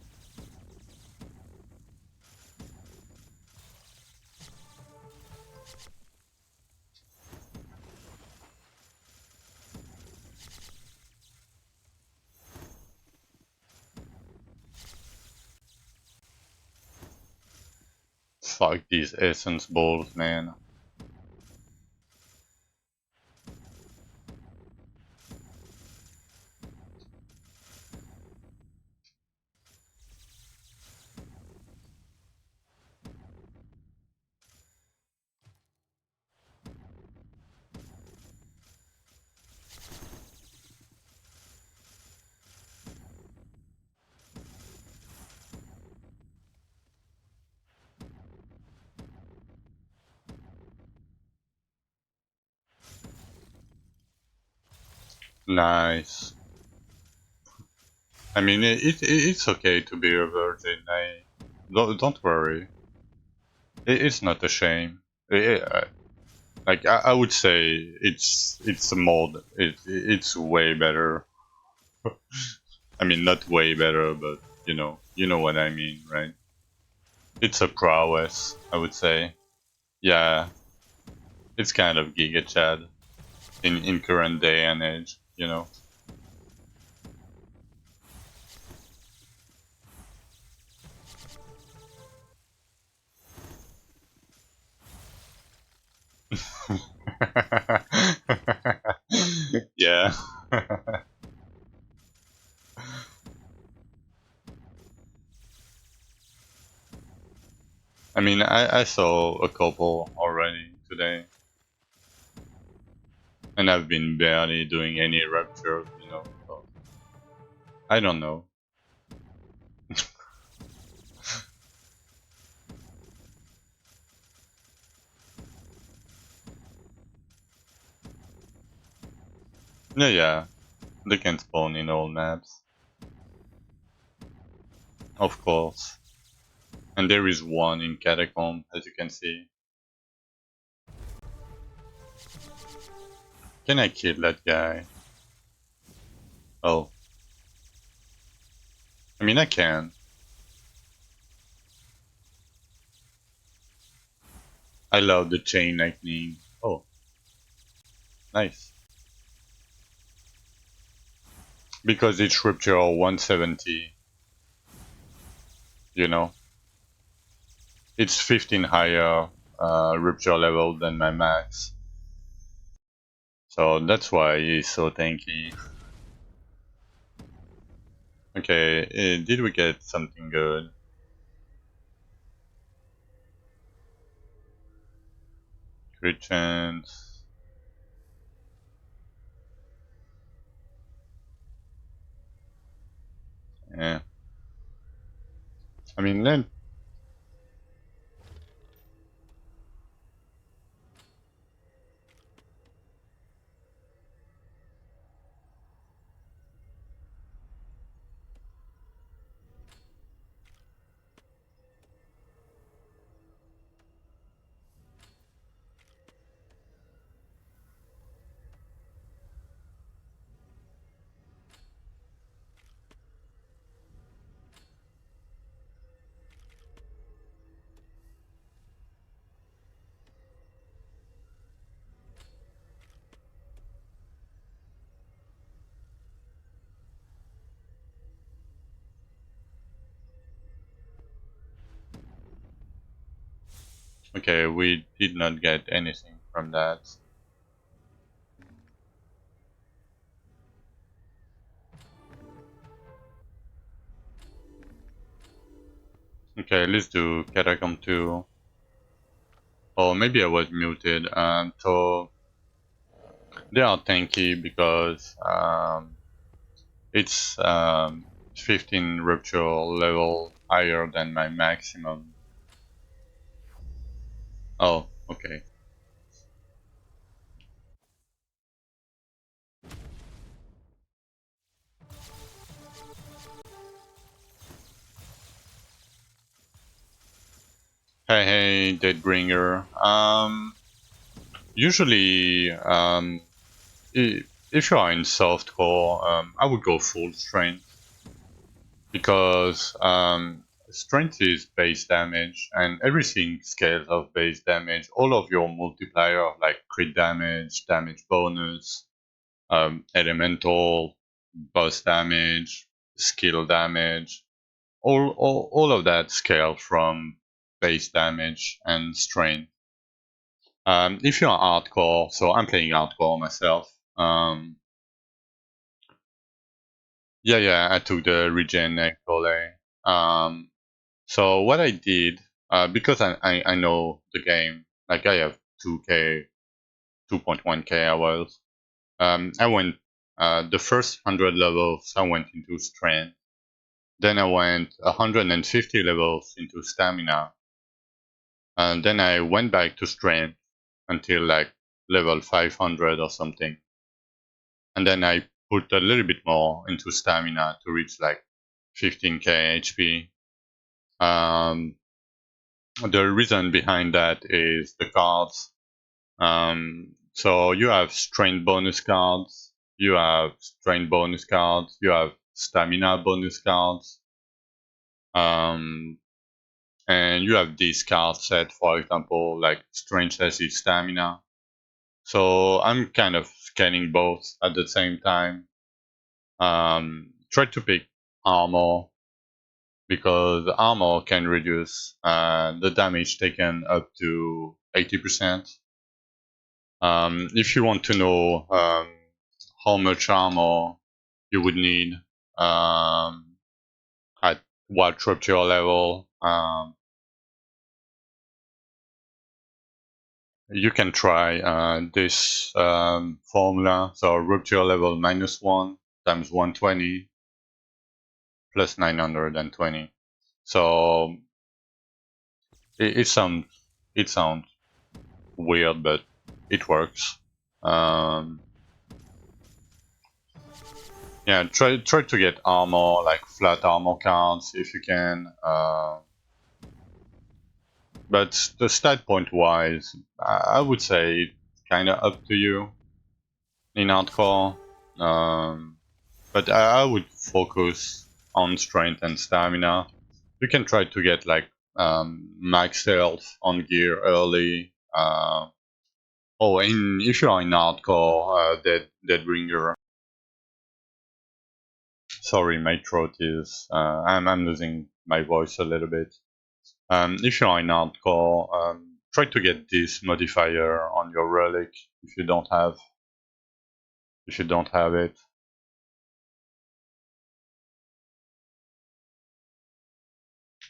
Fuck these essence balls, man. Nice. I mean, it's okay to be a virgin. Don't worry. It's not a shame. Like I would say, it's a mod. It's way better. I mean, not way better, but you know what I mean, right? It's a prowess, I would say. Yeah, it's kind of Giga Chad in current day and age, you know. Yeah. I mean, I saw a couple already today, and I've been barely doing any ruptures, you know. So I don't know. Yeah, yeah, they can spawn in all maps, of course. And there is one in Catacomb, as you can see. Can I kill that guy? Oh, I mean, I can. I love the chain lightning. Oh, nice. Because it's rupture 170, you know. It's 15 higher rupture level than my max. So that's why he's so tanky. Okay, did we get something good? Crit chance. Yeah. I mean, then. Okay, we did not get anything from that. Okay, let's do Catacomb 2. Or maybe I was muted. So they are tanky because it's 15 rupture level higher than my maximum. Oh, okay. Hey, hey, Deadbringer. Usually, if you are in softcore, I would go full strength because strength is base damage and everything scales of base damage. All of your multiplier, like crit damage, damage bonus, elemental, boss damage, skill damage, all of that scale from base damage and strength. If you're hardcore, so I'm playing hardcore myself. Yeah, yeah, I took the regen actually. So what I did, because I know the game, like I have 2k, 2.1k hours. I went the first 100 levels. I went into strength. Then I went 150 levels into stamina, and then I went back to strength until like level 500 or something. And then I put a little bit more into stamina to reach like 15k HP. The reason behind that is the cards. So you have strength bonus cards, you have strength bonus cards, you have stamina bonus cards, and you have this card set, for example, like strength versus stamina. So I'm kind of scanning both at the same time. Try to pick armor because armor can reduce the damage taken up to 80%. If you want to know how much armor you would need at what rupture level, you can try this formula. So rupture level -1 times 120 plus 920. So it sounds weird, but it works. Yeah, try to get armor, like flat armor cards if you can. But the stat point wise, I would say it's kind of up to you in hardcore. But I would focus on strength and stamina. You can try to get like max health on gear early. If you are in hardcore, Deadbringer. Sorry, my throat is. I'm losing my voice a little bit. If you're in hardcore, try to get this modifier on your relic if you don't have it.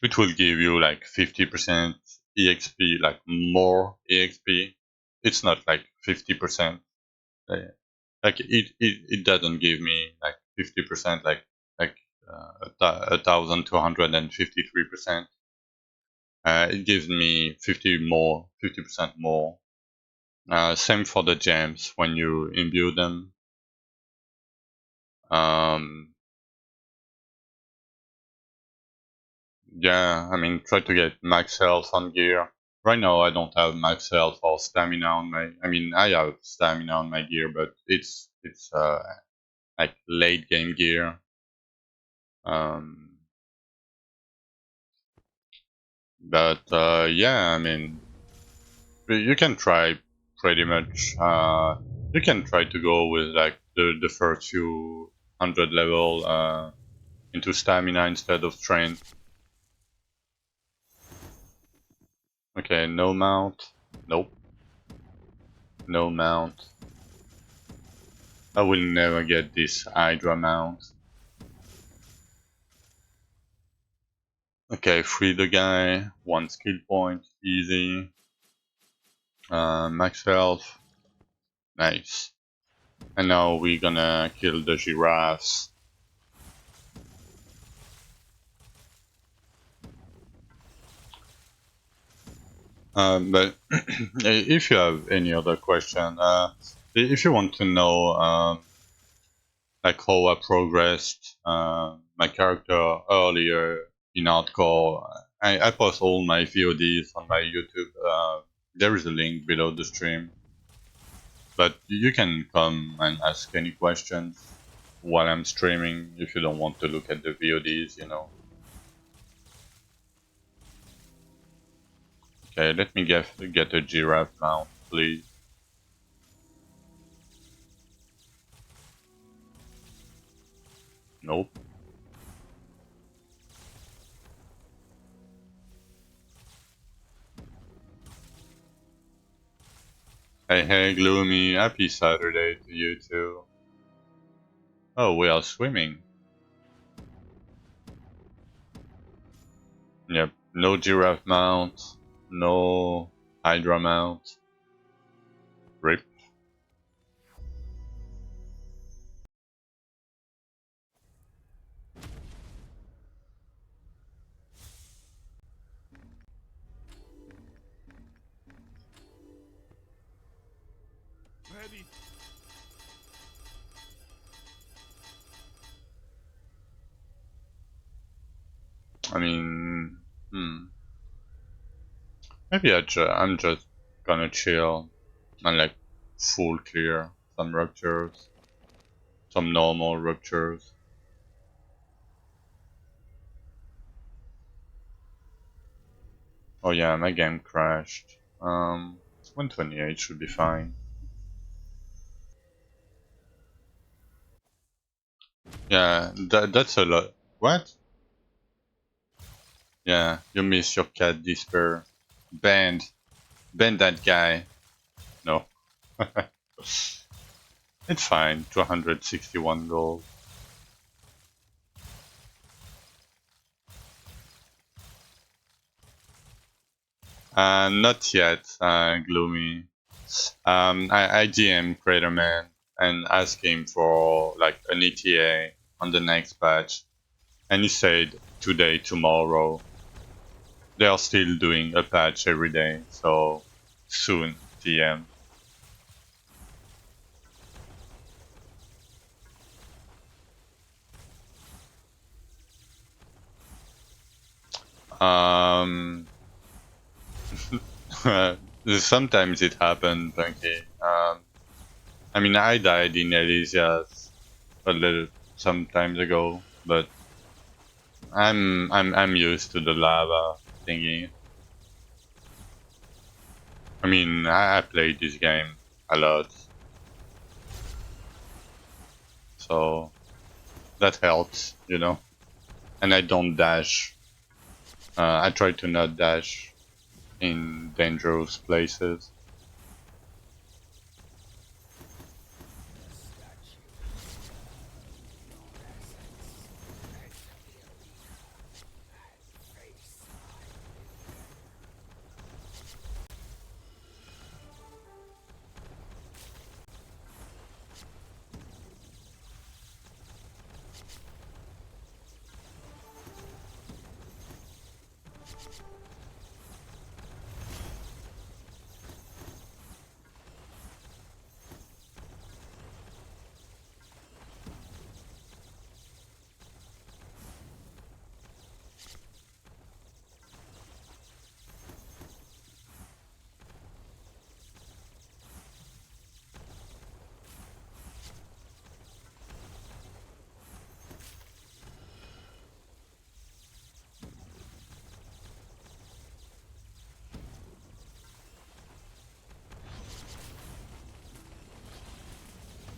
It will give you like 50% EXP, like more EXP. It's not like 50%. Like it doesn't give me like 50%, like 1,253%. It gives me 50% more. Same for the gems when you imbue them. Yeah, I mean, try to get max health on gear. Right now, I don't have max health or stamina on my. I mean, I have stamina on my gear, but it's like late game gear. Um, but yeah, I mean, you can try pretty much. You can try to go with like the first few hundred level into stamina instead of strength. Okay, no mount. Nope. No mount. I will never get this Hydra mount. Okay, free the guy. 1 skill point. Easy. Max health. Nice. And now we're gonna kill the giraffes. But if you have any other question, if you want to know like how I progressed my character earlier in hardcore, I post all my VODs on my YouTube. There is a link below the stream, but you can come and ask any questions while I'm streaming if you don't want to look at the VODs, you know. Okay, let me get a giraffe mount, please. Nope. Hey, Gloomy, happy Saturday to you too. Oh, we are swimming. Yep, no giraffe mount, no hydra mount. Rip. Ready. I mean, hmm, maybe I'm just gonna chill and like full clear some ruptures, some normal ruptures. Oh yeah, my game crashed. 128 should be fine. Yeah, that's a lot. What? Yeah, you miss your cat despair. Banned. Ban that guy. No. It's fine. 261 gold. Not yet, Gloomy. I DM Craterman and asked him for like an ETA on the next patch, and he said today, tomorrow. They are still doing a patch every day, so soon, DM. Um, sometimes it happens, okay. I mean, I died in Elysia's a little some times ago, but I'm used to the lava thingy. I mean, I played this game a lot, so that helps, you know. And I don't dash. I try to not dash in dangerous places.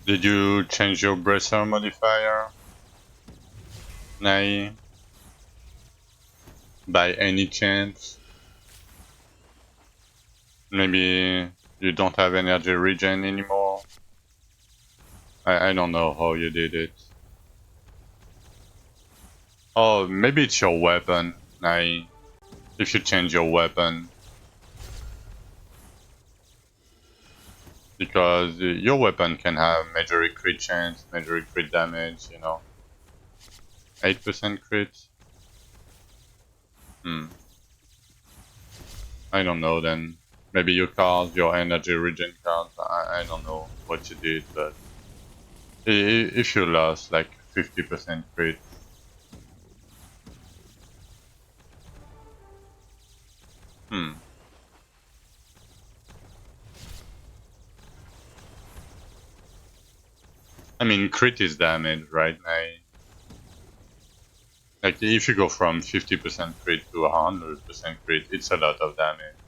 Did you change your bracer modifier, Nai, by any chance? Maybe you don't have energy regen anymore? I don't know how you did it. Oh, maybe it's your weapon, Nai. If you change your weapon, because your weapon can have major crit chance, major crit damage, you know. 8% crit? Hmm, I don't know then. Maybe you card your energy regen card. I don't know what you did, but if you lost like 50% crit, hmm. I mean, crit is damage, right? Like if you go from 50% crit to 100% crit, it's a lot of damage.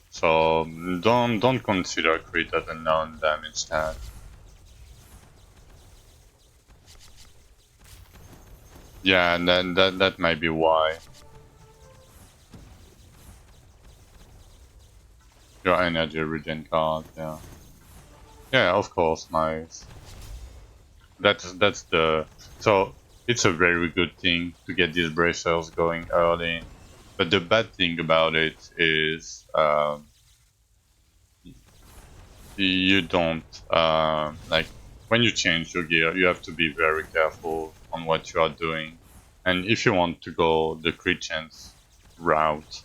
So don't consider crit as a non-damage stat. Yeah, and then that might be why your energy regen card. Yeah, yeah, of course, nice. That's the so it's a very good thing to get these bracers going early. But the bad thing about it is you don't like when you change your gear, you have to be very careful on what you are doing. And if you want to go the crit chance route,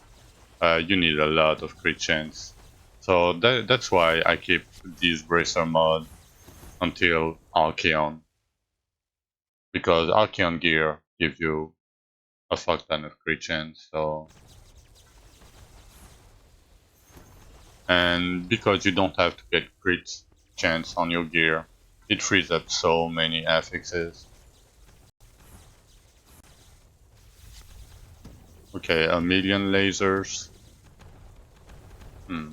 you need a lot of crit chance. So that's why I keep this bracer mod until Archeon. because Archeon gear gives you a fuck ton of crit chance. So, and because you don't have to get crit chance on your gear, it frees up so many affixes. Okay, a million lasers. Hmm.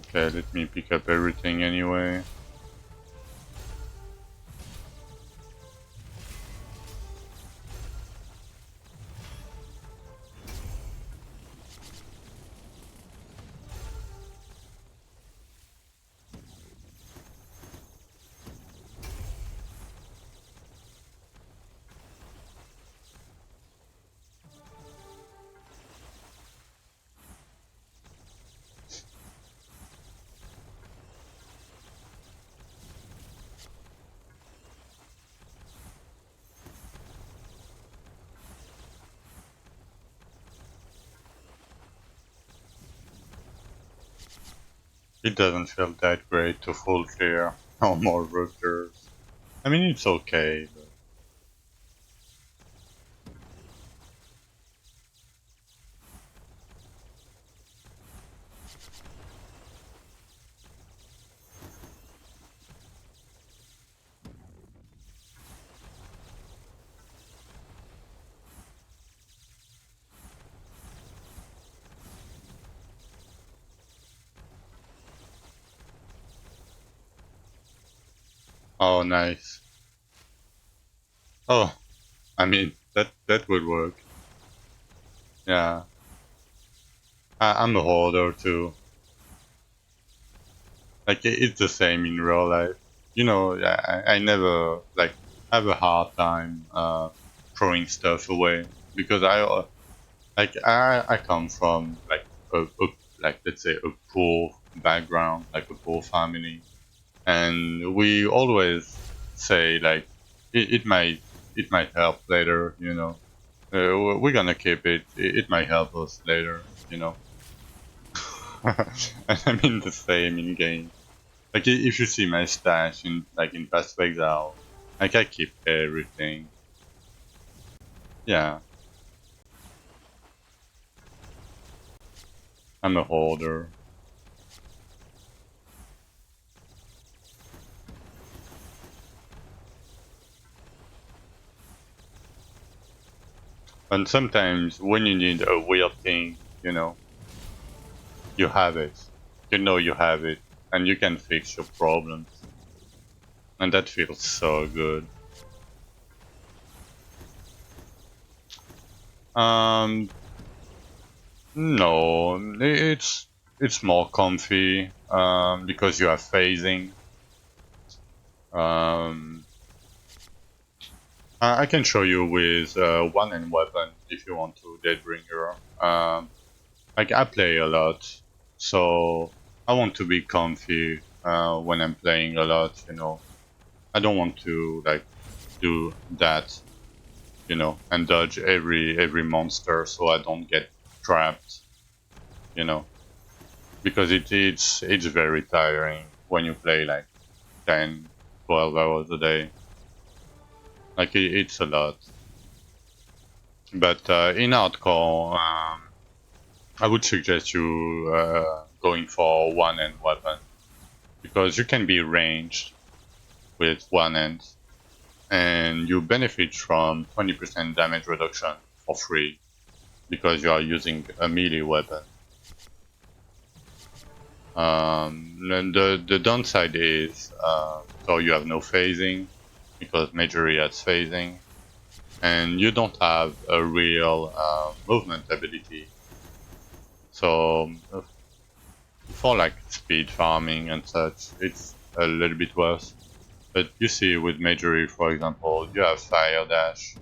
Okay, let me pick up everything anyway. It doesn't feel that great to full clear no more routers. I mean, it's okay, but oh, nice. Oh, I mean, that would work. Yeah, I'm a hoarder too. Like it's the same in real life. You know, I never like have a hard time throwing stuff away because I come from like a like let's say a poor background, like a poor family, and we always say like it might help later, you know. We're gonna keep it. It might help us later, you know. I mean the same in game. Like if you see my stash in like in Path of Exile, like I keep everything. Yeah, I'm a hoarder. And sometimes when you need a weird thing, you know, you have it. You know you have it, and you can fix your problems, and that feels so good. Um, no, it's more comfy. Because you have phasing. Um, I can show you with one end weapon if you want to Deadbringer. Like I play a lot, so I want to be comfy when I'm playing a lot. You know, I don't want to like do that, you know, and dodge every monster so I don't get trapped. You know, because it's very tiring when you play like 10, 12 hours a day. Like it's a lot. But in hardcore, I would suggest you going for one end weapon because you can be ranged with one end and you benefit from 20% damage reduction for free because you are using a melee weapon. And the downside is so you have no phasing because Majory has phasing, and you don't have a real movement ability. So for like speed farming and such, it's a little bit worse. But you see with Majory, for example, you have Fire Dash,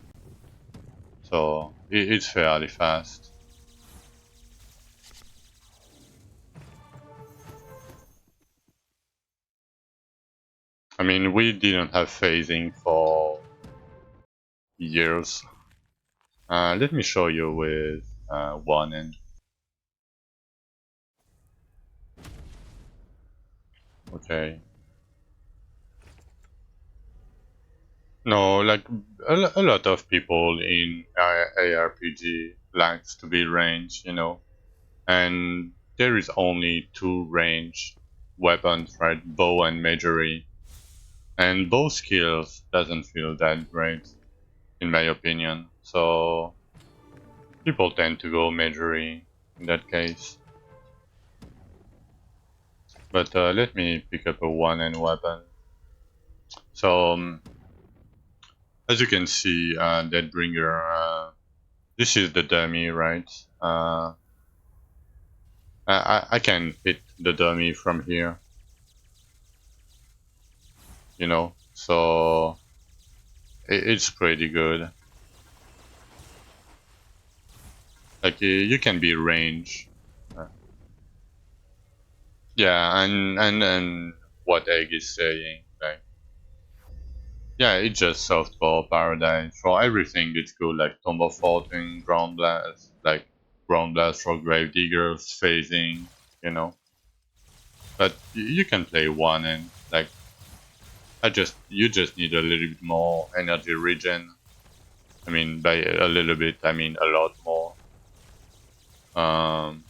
so it's fairly fast. I mean, we didn't have phasing for years. Let me show you with one and okay. No, like a lot of people in ARPG likes to be ranged, you know, and there is only two range weapons, right? Bow and magery, and both skills doesn't feel that great, in my opinion. So people tend to go magery in that case. But let me pick up a one and weapon. So as you can see, Deadbringer, this is the dummy, right? I can hit the dummy from here, you know, so it's pretty good. Like you can be range. Uh, yeah, and what Egg is saying, like yeah, it's just softball paradise for everything. It's good, like Tomb of Fortune, Ground Blast, like Ground Blast for Grave Diggers, phasing, you know. But you can play one and like you just need a little bit more energy regen. I mean, by a little bit, I mean a lot more. Um,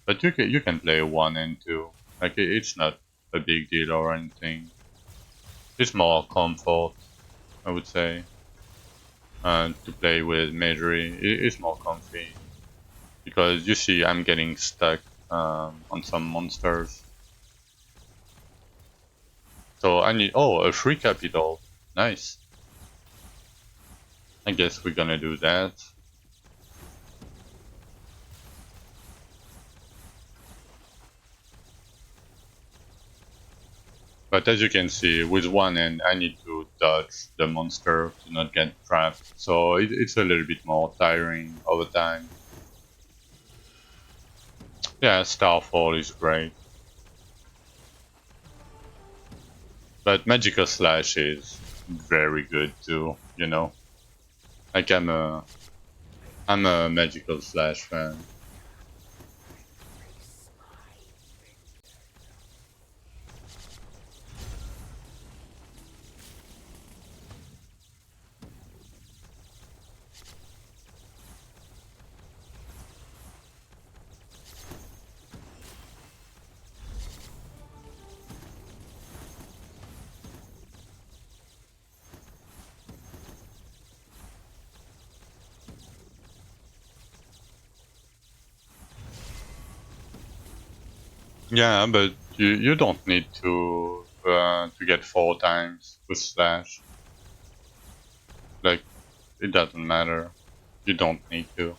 but you can play one and two. Like it's not a big deal or anything. It's more comfort, I would say. To play with Majory, it's more comfy because you see I'm getting stuck on some monsters. So I need a free capital. Nice. I guess we're gonna do that. But as you can see, with one end, I need to dodge the monster to not get trapped. So it's a little bit more tiring over time. Yeah, Starfall is great. But Magical Slash is very good too, you know. Like I'm a Magical Slash fan. Yeah, but you don't need to get 4 times with Slash. Like it doesn't matter. You don't need to.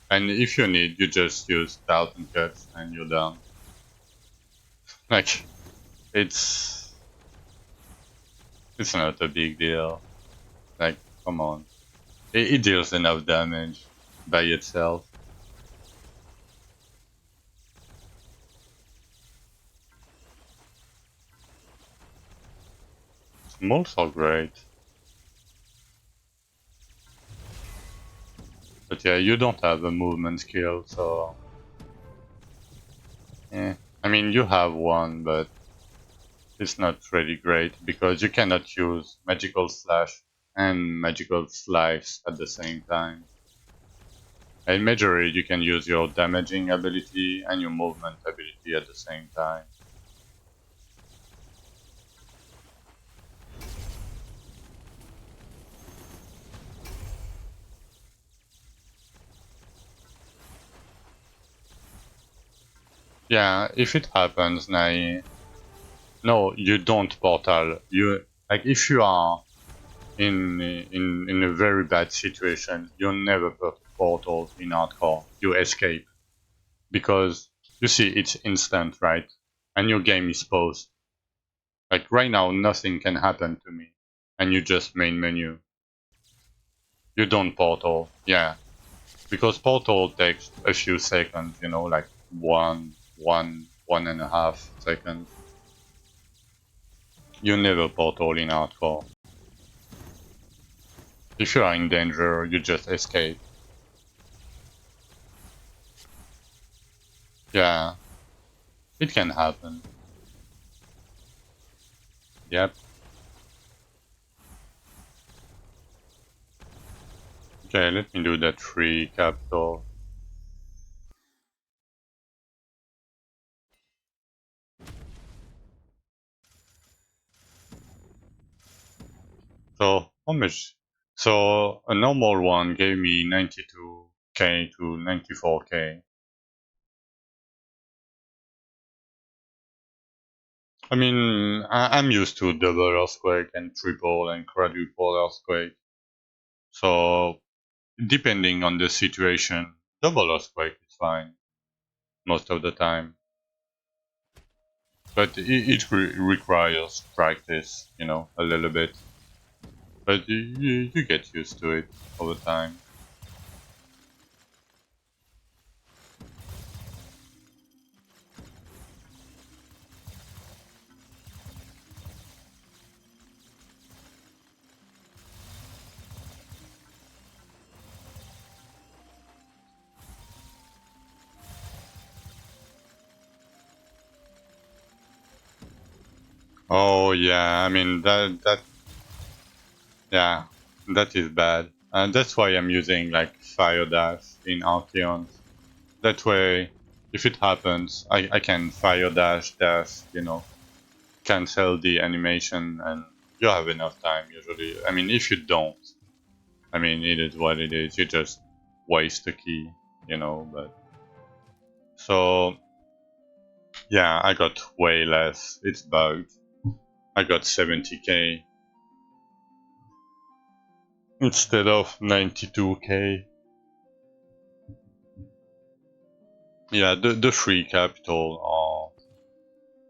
And if you need, you just use 1000 cuts and you're done. Like it's it's not a big deal. Like come on, it deals enough damage by itself. Smolts are great, but yeah, you don't have a movement skill, so yeah. I mean, you have one, but it's not really great because you cannot use magical slash and magical slice at the same time. In Majory, you can use your damaging ability and your movement ability at the same time. Yeah, if it happens, Nai, no, you don't portal. You like if you are in a very bad situation, you never put portal in hardcore. You escape because you see it's instant, right? And your game is paused. Like right now, nothing can happen to me, and you just main menu. You don't portal, yeah, because portal takes a few seconds. You know, like one 1.5 seconds. You never portal in hardcore. If you are in danger, you just escape. Yeah, it can happen. Yep. Okay, let me do that 3 capital. So, how much? So, a normal one gave me 92k to 94k. I mean, I'm used to double earthquake and triple and quadruple earthquake. So, depending on the situation, double earthquake is fine most of the time. But it requires practice, a little bit. But you get used to it over time. Oh yeah, I mean yeah, that is bad. And that's why I'm using like Fire Dash in Archeon. That way, if it happens, I can Fire Dash, cancel the animation, and you have enough time usually. I mean, if you don't, I mean, it is what it is. You just waste the key. But so yeah, I got way less. It's bugged. I got 70k instead of 92k. Yeah, the free capital are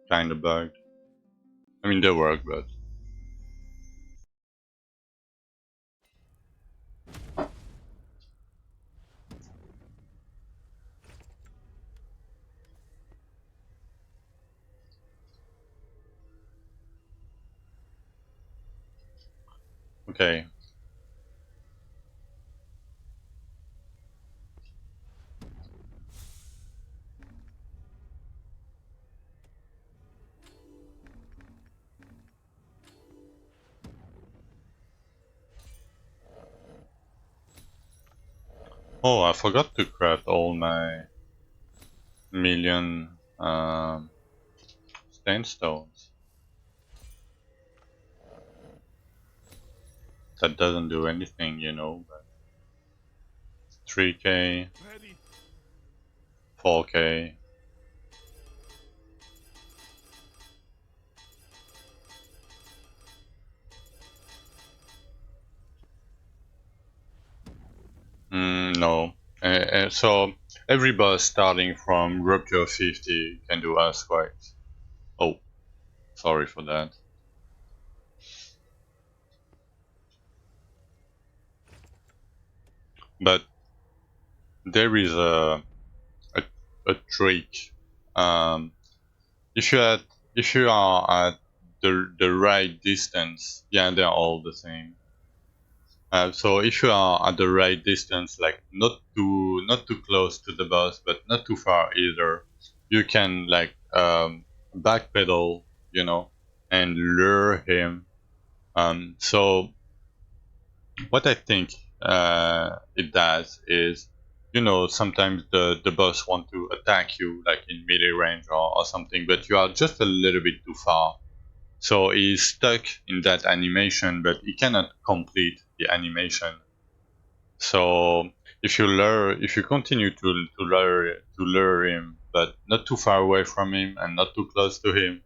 kind of bugged. I mean, they work, but okay. Oh, I forgot to craft all my million sandstones. That doesn't do anything, but 3k, Ready. 4k. No. So every boss starting from Rupture 50 can do earthquakes. Oh, sorry for that. But there is a, a trick. Um, if you at if you are at the right distance, yeah, they're all the same. So if you are at the right distance, like not too close to the boss, but not too far either, you can like backpedal, and lure him. So what I think it does is, sometimes the boss want to attack you like in melee range or something, but you are just a little bit too far. So he's stuck in that animation, but he cannot complete the animation. So if you continue to lure him, but not too far away from him and not too close to him,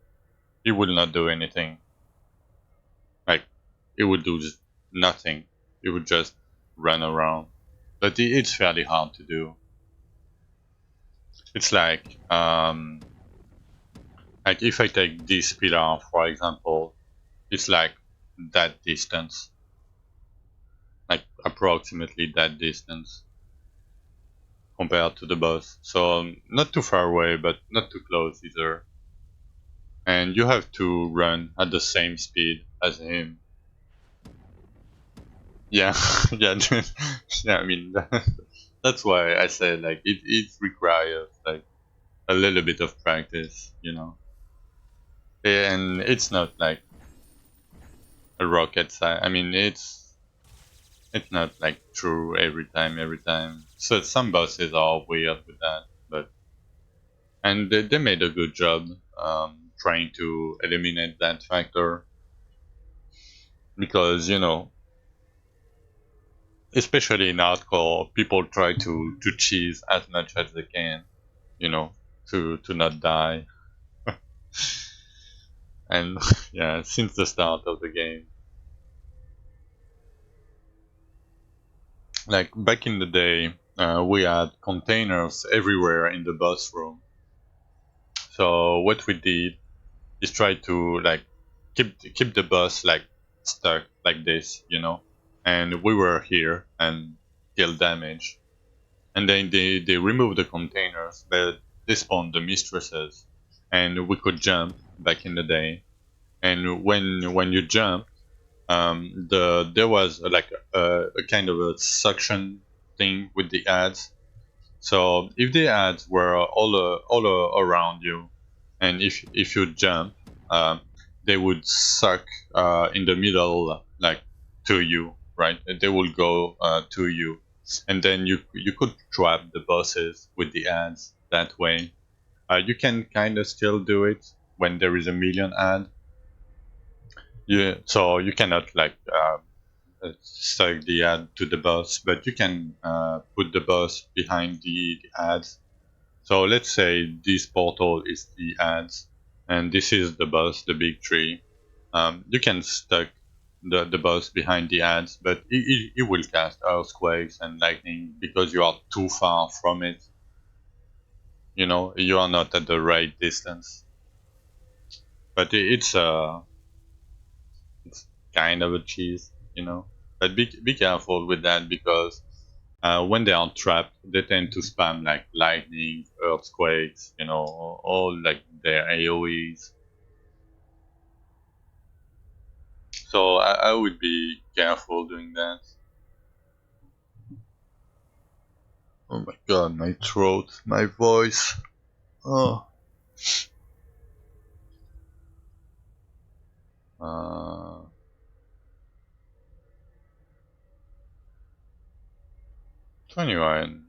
he will not do anything. Like it would do just nothing. It would just run around. But it's fairly hard to do. It's like if I take this pillar for example, it's like that distance, like approximately that distance. compared to the boss. So not too far away, but not too close either. And you have to run at the same speed as him. Yeah, yeah, yeah. I mean, that's why I say like it requires like a little bit of practice, and it's not like a rocket science. I mean, it's not like true every time. So some bosses are weird with that, but and they made a good job trying to eliminate that factor because especially in hardcore, people try to cheese as much as they can, you know, to not die, and yeah, since the start of the game, like back in the day, we had containers everywhere in the boss room. So what we did is try to like keep the bus like stuck like this, and we were here and deal damage. And then they removed the containers, but they spawned the mistresses, and we could jump back in the day. And when you jump, there was like a kind of a suction thing with the ads. So if the ads were around you, and if you jump, um, they would suck in the middle, like to you, right? They will go to you, and then you could trap the bosses with the ads that way. You can kind of still do it when there is a million ad. Yeah, so you cannot like suck the ad to the boss, but you can put the boss behind the ads. So let's say this portal is the ads, and this is the boss, the big tree. You can stuck the boss behind the ads, but it will cast earthquakes and lightning because you are too far from it. You are not at the right distance. But it's kind of a cheese, But be careful with that because when they are trapped, they tend to spam like lightning, earthquakes, all like their AoEs. So I would be careful doing that. Oh my god, my throat, my voice. Oh. 21,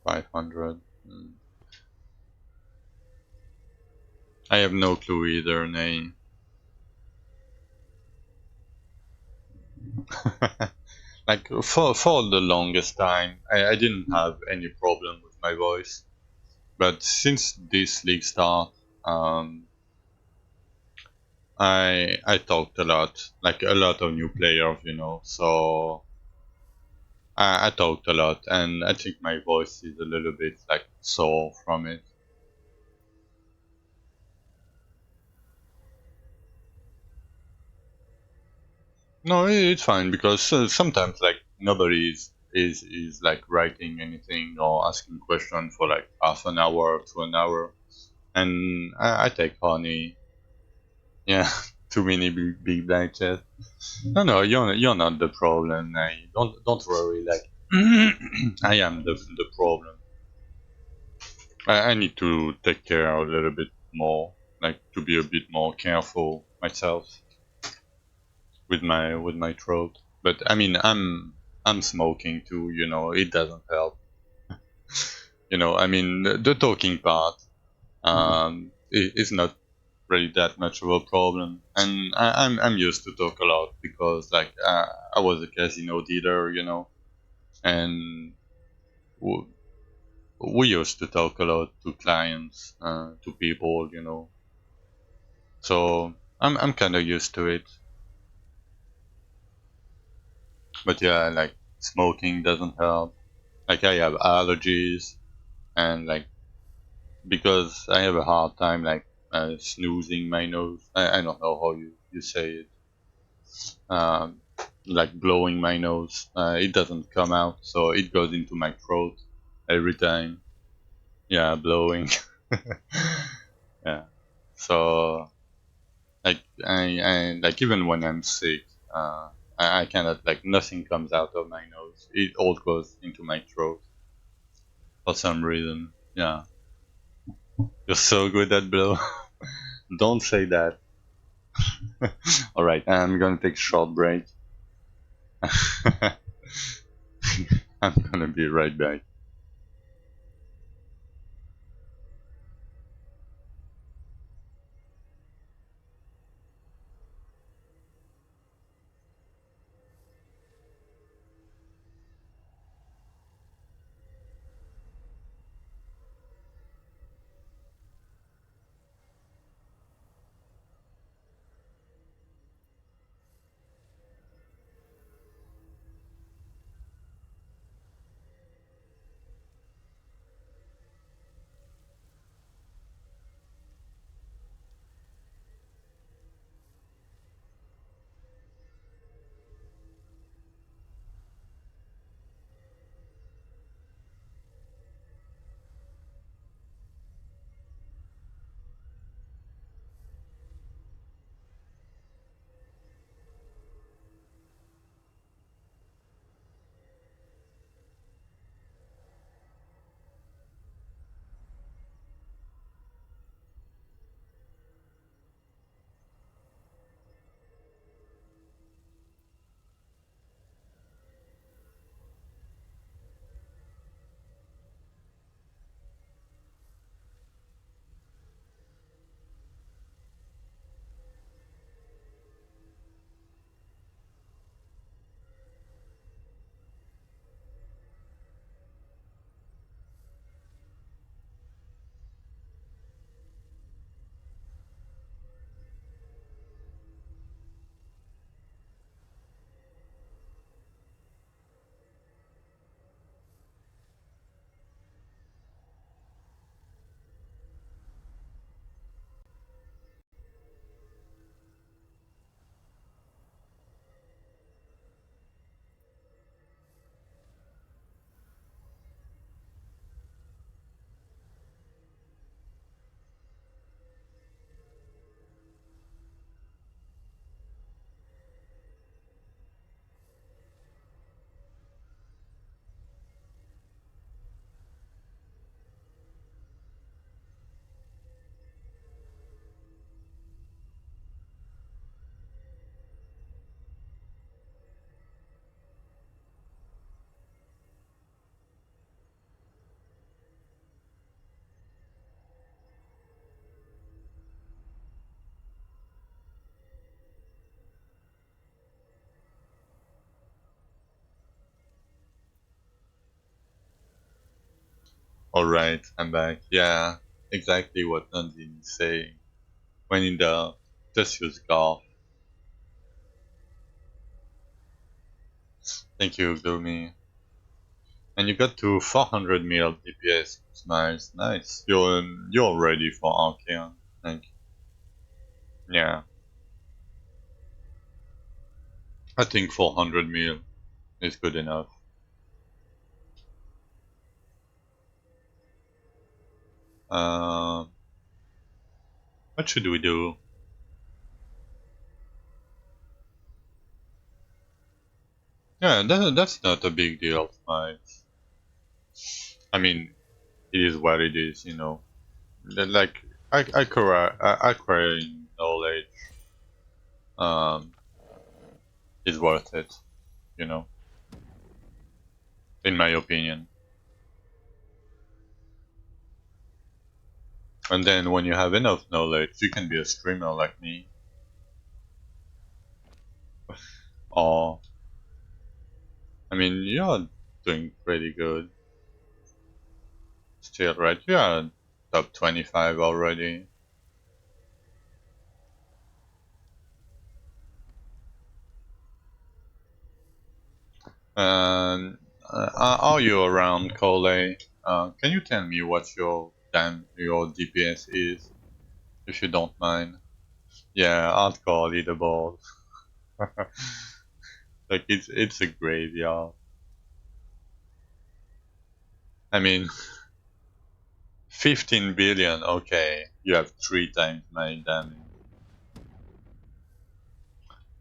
500. I have no clue either, nay. Like for the longest time, I didn't have any problem with my voice. But since this league start, I talked a lot, like a lot of new players, So I talked a lot, and I think my voice is a little bit like sore from it. No, it's fine because sometimes like nobody is like writing anything or asking question for like half an hour to an hour, and I take honey. Yeah, too many big digest. No, you're not the problem. Don't worry. Like I am the problem. I need to take care a little bit more, like to be a bit more careful myself with my throat. But I mean, I'm smoking too. It doesn't help. I mean, the talking part is not really that much of a problem, and I'm used to talk a lot because like I was a casino dealer, and w- we used to talk a lot to clients, to people, So I'm kind of used to it. But yeah, like smoking doesn't help. Like I have allergies, and like because I have a hard time like snoozing my nose. I don't know how you say it. Um, like blowing my nose. It doesn't come out, so it goes into my throat. every time. Yeah, blowing. Yeah. So like even when I'm sick, I cannot like nothing comes out of my nose. It all goes into my throat for some reason. Yeah. You're so good at blow. Don't say that. All right, I'm gonna take a short break. I'm gonna be right back. All right, I'm back. Yeah, exactly what Nandini is saying. When in doubt, just use golf. Thank you, Gloomy. And you got to 400 mil DPS. Nice, nice. You're ready for Archeon. Like, yeah, I think 400 mil is good enough. Uh, what should we do? Yeah, that's not a big deal. I mean, it is what it is, you know. Like, acquiring knowledge um, is worth it, you know, in my opinion. And then when you have enough knowledge, you can be a streamer like me, or I mean, you're doing pretty good still, right? You're top 25 already. And are you around, Cole? Can you tell me what your DPS is, if you don't mind? Yeah, hardcore leaderboard. Like it's a graveyard. I mean, 15 billion. Okay, you have 3 times my damage.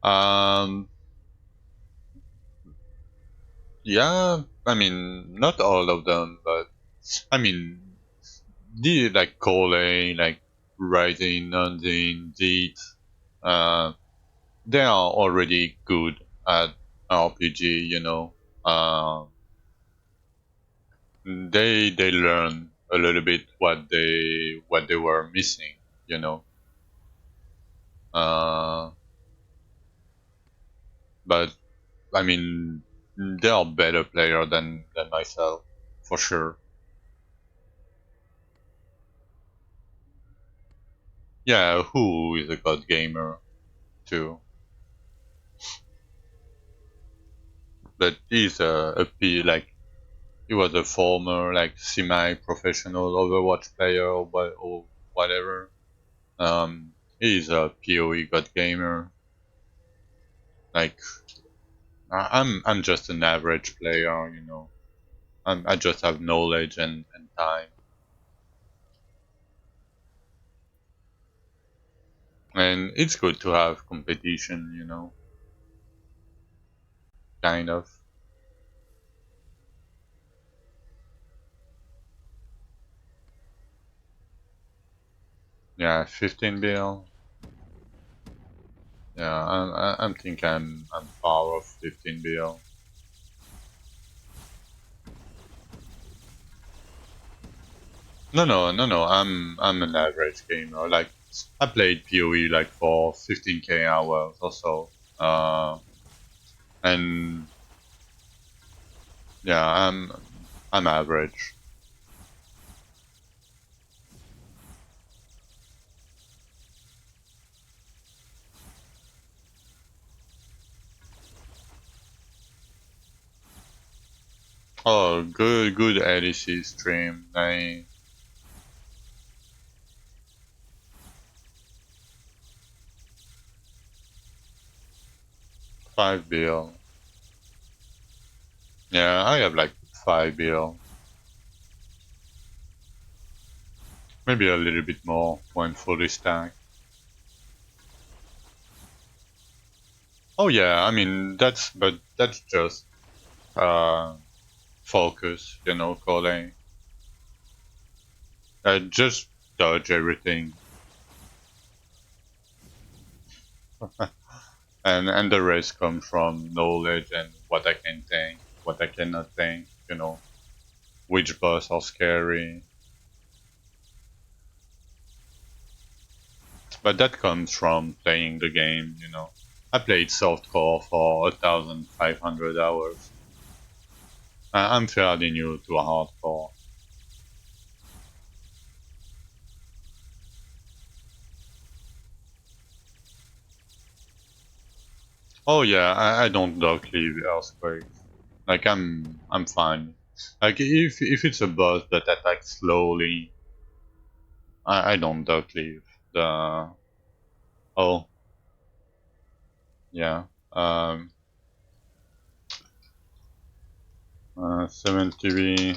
Um, yeah. I mean, not all of them, but I mean, the like Cole, like Rising, Undine, Deed, uh, they are already good at RPG. They learn a little bit what they were missing. You know, uh, but I mean, they are better player than myself for sure. Yeah, who is a god gamer too, but he's like he was a former like semi-professional Overwatch player or whatever. He's a PoE god gamer. Like I'm just an average player. I just have knowledge and time, and it's good to have competition. Kind of. Yeah, 15 bill. Yeah, I'm think I'm far off 15 bill. No, no, no, no. I'm an average gamer. Like I played PoE like for 15k hours or so. And yeah, I'm average. Oh, good ADC stream. 5 bill. Yeah, I have like 5 bill. Maybe a little bit more when fully stacked. Oh yeah, I mean that's just uh focus, calling. Just dodge everything, and the rest comes from knowledge and what I can think, what I cannot think. Which boss are scary, but that comes from playing the game. I played softcore for 1,500 hours. I'm fairly new to a hardcore. Oh yeah, I don't dock leave earthquakes. Like I'm fine. Like if it's a boss that attacks slowly, I don't duck leave. The Oh yeah. 70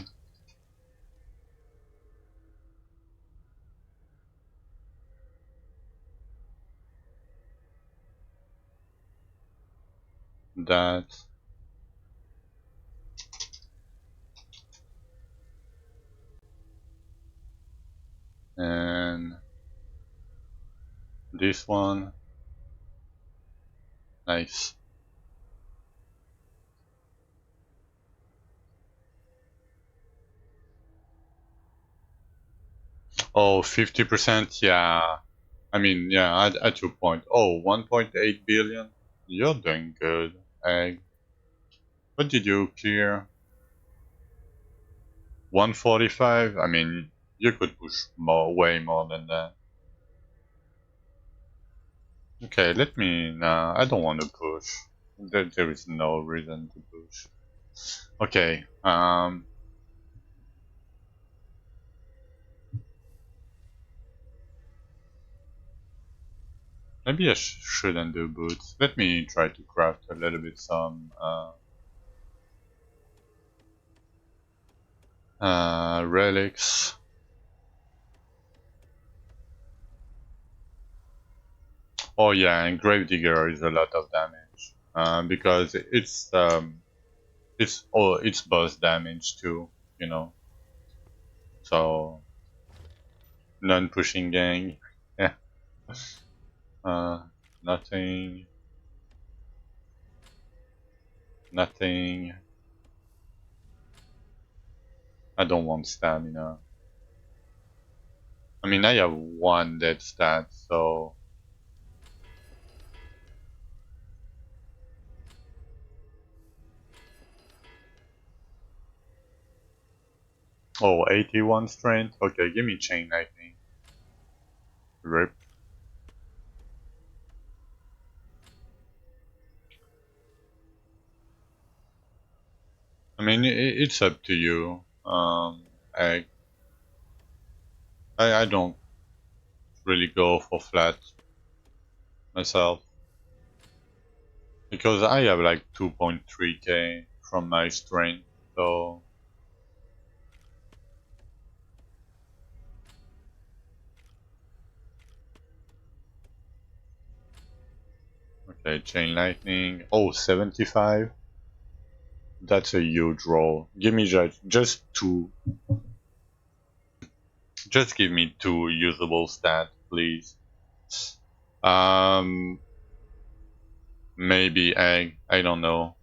that and this one. Nice. Oh, 50%. Yeah. I mean, yeah, at your point. Oh, 1.8 billion. You're doing good. Egg. What did you clear? 145. I mean, you could push more, way more than that. Okay, let me. Nah, I don't want to push. There is no reason to push. Okay. Maybe I shouldn't do boots. Let me try to craft a little bit some. Relics. Oh yeah, and Gravedigger is a lot of damage. Because it's boss damage too, you know. So non-pushing gang. Yeah. Uh, nothing. Nothing. I don't want stamina. I mean, I have one dead stat, so. Oh, 81 strength? Okay, give me chain lightning. Rip. I mean, it's up to you. I, I don't really go for flat myself. Because I have like 2.3k from my strength, so. Okay, chain lightning. Oh, 75? That's a huge roll. Give me just two. Just give me two usable stats, please. Um, maybe egg. I don't know.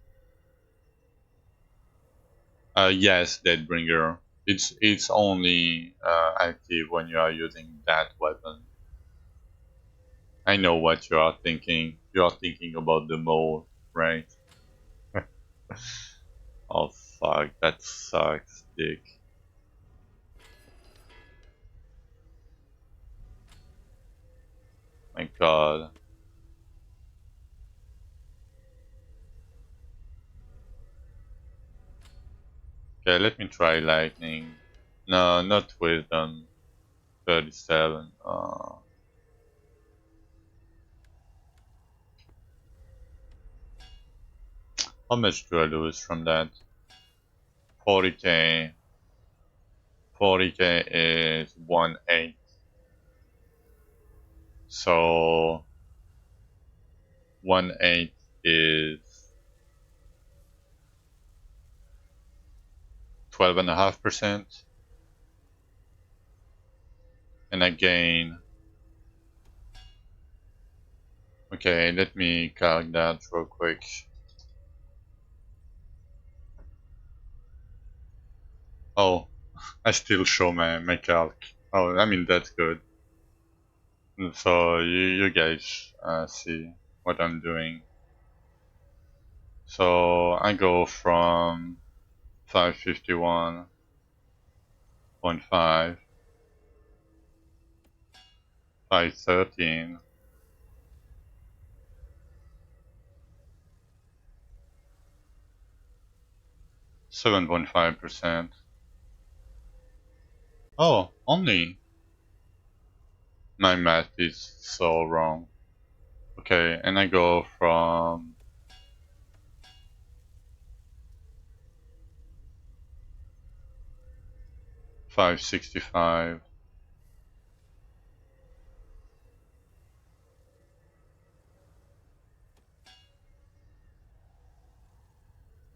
Yes, Deadbringer. It's only active when you are using that weapon. I know what you are thinking. You are thinking about the mole, right? Oh fuck, that sucks, dick. My god. Okay, let me try lightning. No, not wisdom. 37. How much do I lose from that? 40k. 40k is 1/8. So 1/8 is 12.5%. And I gain. Okay, let me calc that real quick. Oh, I still show my calc. Oh, I mean, that's good. So you guys see what I'm doing. So I go from 551.5, 513, 7.5%. Oh, only. My math is so wrong. Okay, and I go from 565,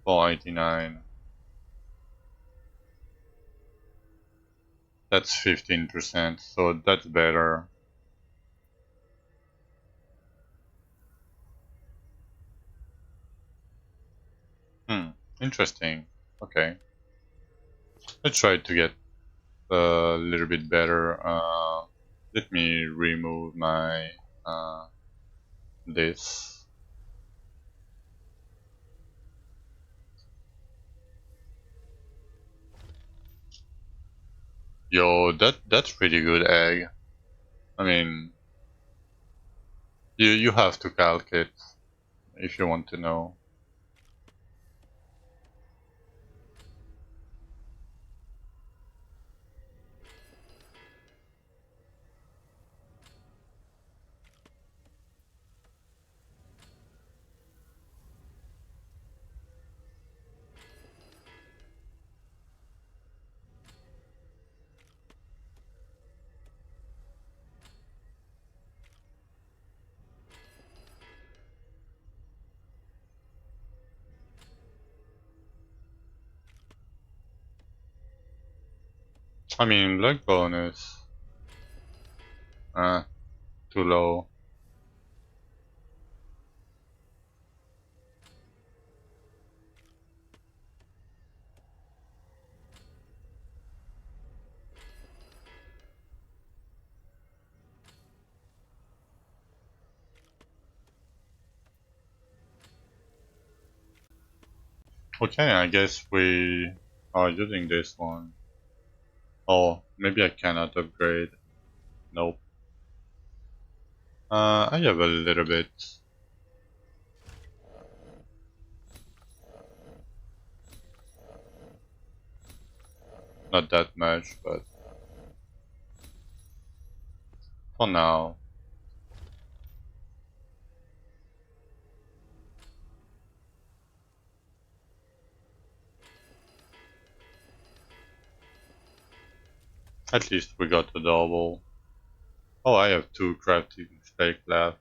489. That's 15%, so that's better. Hmm, interesting. Okay. Let's try to get a little bit better. Let me remove my this. Yo, that's pretty good egg. I mean, you have to calc it if you want to know. I mean, luck bonus. Uh, too low. Okay, I guess we are using this one. Oh, maybe I cannot upgrade. Nope. I have a little bit. Not that much, but for now. At least we got a double. Oh, I have 2 crafting steak left.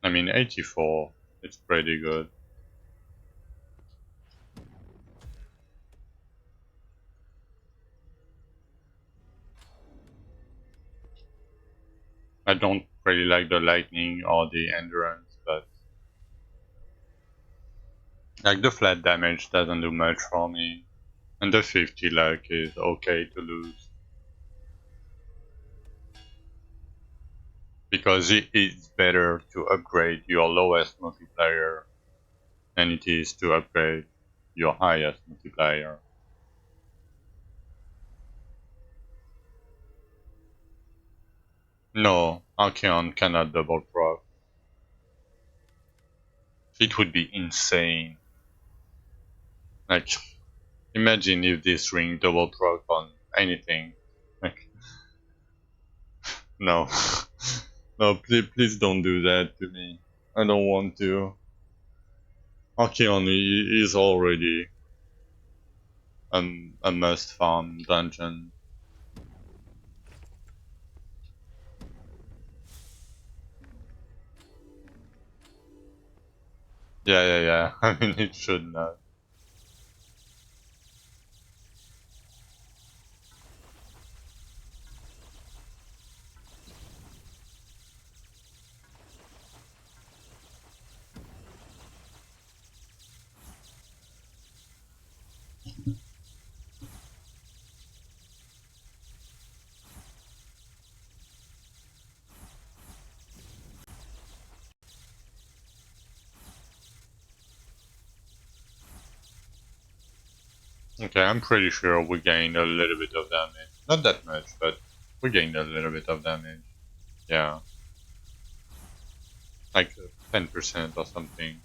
I mean, 84. It's pretty good. I don't really like the lightning or the endurance, but like the flat damage doesn't do much for me. And the 50 luck is okay to lose. Because it is better to upgrade your lowest multiplier than it is to upgrade your highest multiplier. No, Archeon cannot double proc. It would be insane. Like, imagine if this ring double proc on anything. Like, no. No, please don't do that to me. I don't want to. Archeon is already a must farm dungeon. Yeah. I mean, it should not. Okay, I'm pretty sure we gained a little bit of damage. Not that much, but we gained a little bit of damage. Yeah, like 10% or something.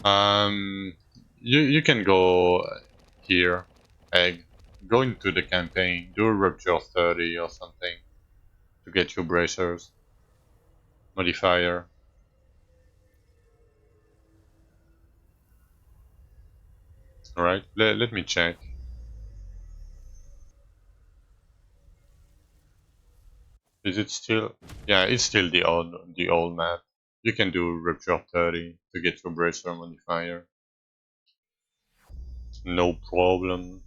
Um, you can go here, egg. Go into the campaign, do a rupture 30 or something to get your bracers modifier. Alright, let me check. Is it still? Yeah, it's still the old map. You can do rupture 30 to get your bracer modifier. No problem.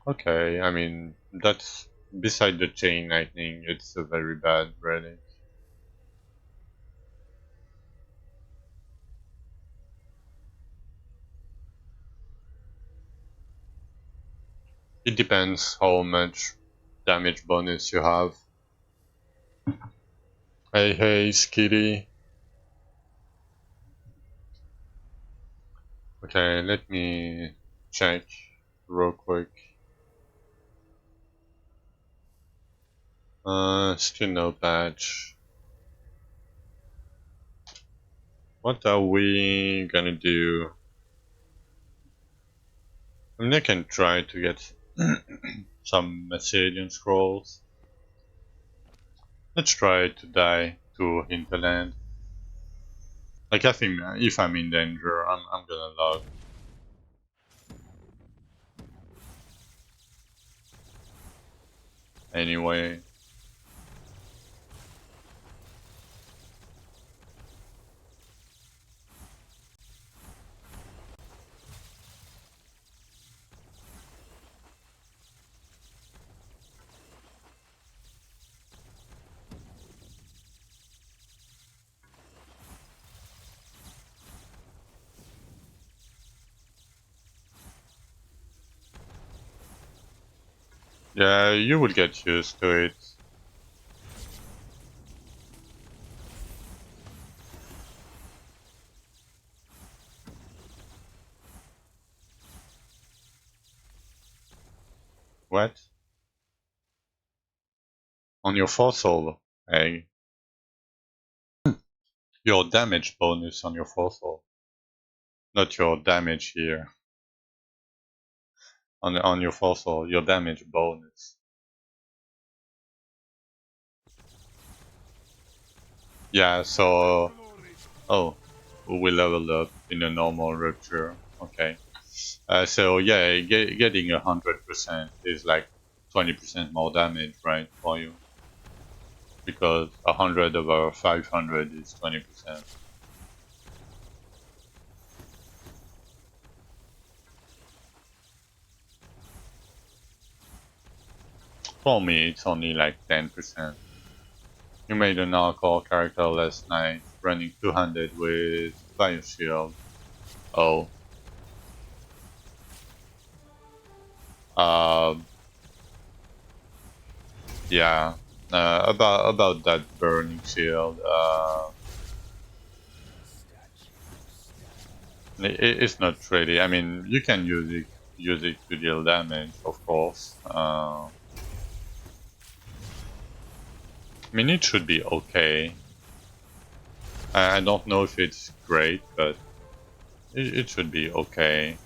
Okay, I mean, that's beside the chain lightning, it's a very bad relic. It depends how much damage bonus you have. Hey, Skitty. Okay, let me check real quick. Still no patch. What are we gonna do? I mean, I can try to get some Macedonian scrolls. Let's try to die to Hinterland. Like, I think if I'm in danger, I'm gonna log. anyway. Yeah, you will get used to it. What? On your fossil egg? Your damage bonus on your fossil. Not your damage here. On your fossil, your damage bonus. Yeah, so... Oh, we leveled up in a normal rupture. Okay. So yeah, getting 100% is like 20% more damage, right, for you? Because 100 over 500 is 20%. For me, it's only like 10%. You made an alcohol character last night, running 200 with Fire Shield. Oh. Um, yeah. About that burning shield, it's not really. I mean, you can use it to deal damage, of course. I mean, it should be okay. I don't know if it's great, but it should be okay.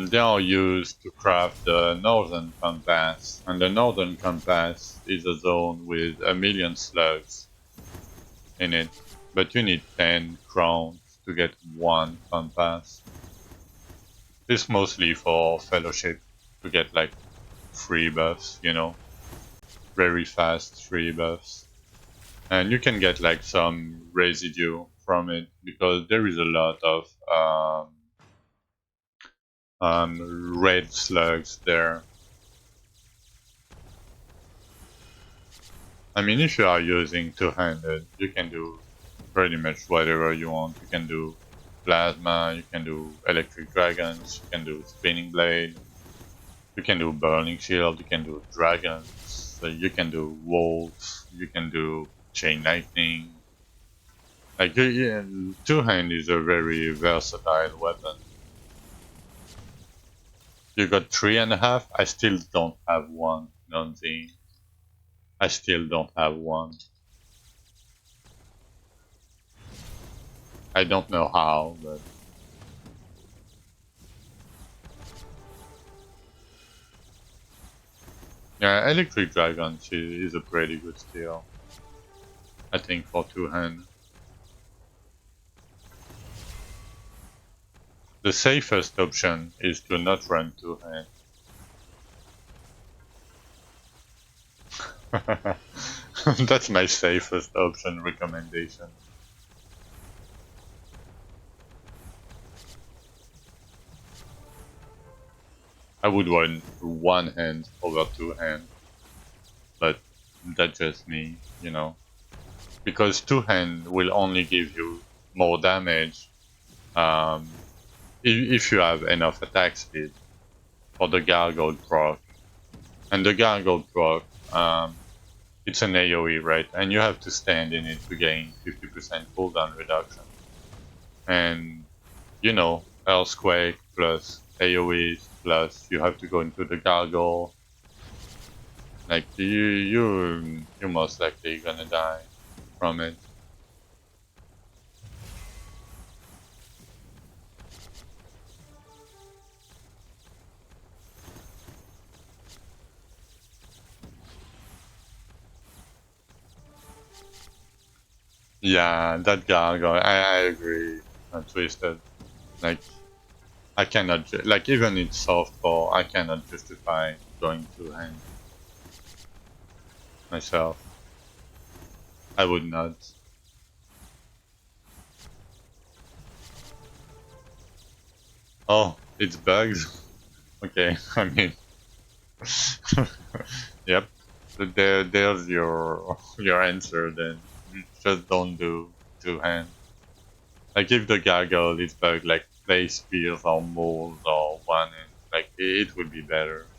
They are used to craft the Northern Compass, and the Northern Compass is a zone with 1,000,000 slugs in it, but you need 10 crowns to get one compass. It's mostly for Fellowship to get like free buffs, you know, very fast free buffs. And you can get like some residue from it because there is a lot of red slugs there. I mean, if you are using two-handed, you can do pretty much whatever you want. You can do plasma, you can do electric dragons, you can do spinning blade, you can do burning shield, you can do dragons, so you can do wolves, you can do chain lightning. Like, yeah, two-hand is a very versatile weapon. You got 3.5? I still don't have one, Nonzi. I still don't have one. I don't know how, but yeah, Electric Dragon is a pretty good skill. I think for two hand. The safest option is to not run two hand. That's my safest option recommendation. I would run one hand over two hand, but that's just me, you know. Because two hand will only give you more damage um, if you have enough attack speed for the Gargoyle proc. And the Gargoyle proc, it's an AoE, right? And you have to stand in it to gain 50% cooldown reduction. And, you know, Earthquake plus AoE plus you have to go into the Gargoyle. Like, you're most likely gonna die from it. Yeah, that Gargoyle, I agree. twisted. Like I cannot like even in softcore, I cannot justify going to hand myself. I would not. Oh, it's bugs. Okay, I mean, yep. There's your answer. Then just don't do two hand. Like if the gaggle is bug like play spears or moles or one hand, like it would be better.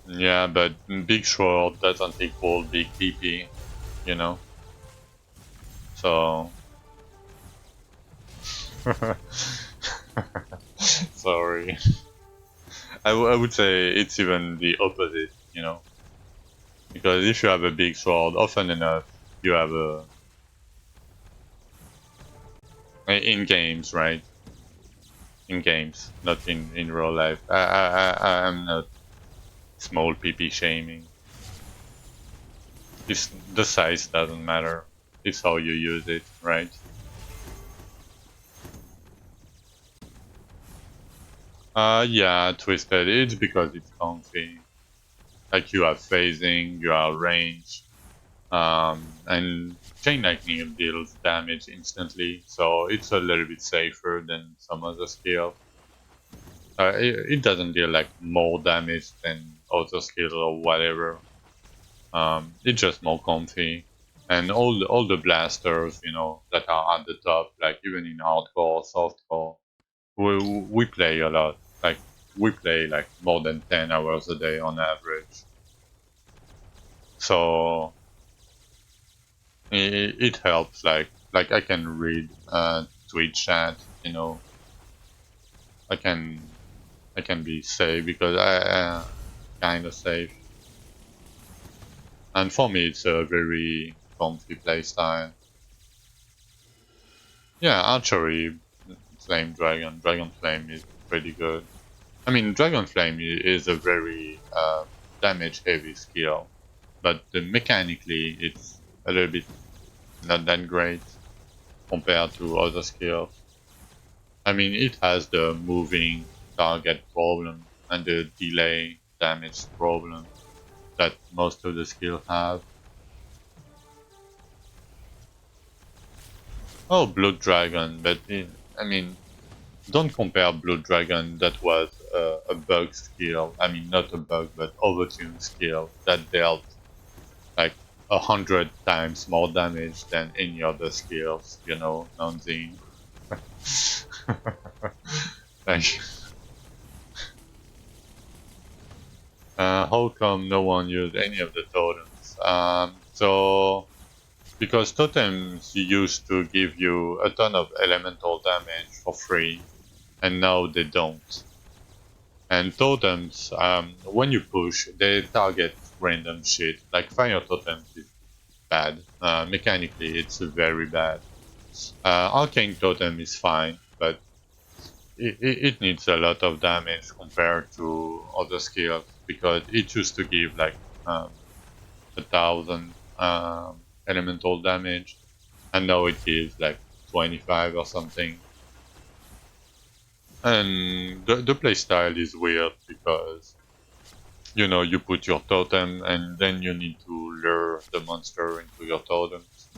Yeah, but big sword doesn't equal big PP, you know. So sorry. I would say it's even the opposite, you know, because if you have a big sword, often enough you have a in games, right? In games, not in real life. I'm not small PP shaming. It's, the size doesn't matter. It's how you use it, right? Yeah, twisted. It's because it's comfy. Like you have phasing, you have range, and chain lightning deals damage instantly, so it's a little bit safer than some other skills. It doesn't deal like more damage than other skills or whatever. It's just more comfy. And all the blasters, you know, that are at the top, like even in hardcore, softcore, we play a lot. Like we play like more than 10 hours a day on average. So it helps. Like I can read tweet chat. You know, I can I can be safe because I kind of safe. And for me, it's a very comfy playstyle. Yeah, archery, flame dragon, dragon flame is pretty good. I mean, dragon flame is a very damage heavy skill, but mechanically it's a little bit not that great compared to other skills. I mean, it has the moving target problem and the delay damage problem that most of the skills have. Oh, Blood Dragon, but I mean, don't compare Blood Dragon that was a bug skill. I mean, not a bug, but overtune skill that dealt like 100 times more damage than any other skills, you know, Nanzine. Like, how come no one used any of the totems? So because totems used to give you a ton of elemental damage for free, and now they don't. And totems, when you push, they target random shit. Like fire totems is bad. Mechanically, it's very bad. Arcane totem is fine, but it needs a lot of damage compared to other skills because it used to give like 1,000 elemental damage, and now it gives like 25 or something. And the playstyle is weird because you know you put your totem and then you need to lure the monster into your totems.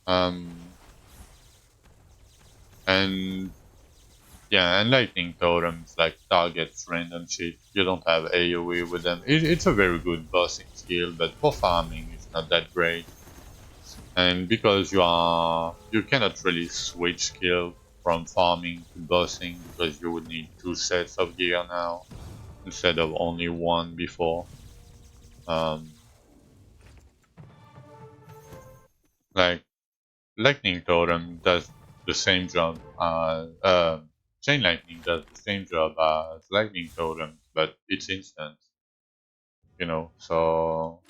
Um, and yeah, and lightning totems like targets random shit. You don't have AoE with them. It's a very good bossing skill, but for farming it's not that great. And because you cannot really switch skill from farming to bossing because you would need two sets of gear now instead of only one before. Um, like lightning totem does the same job. Chain lightning does the same job as lightning totem, but it's instant. You know, so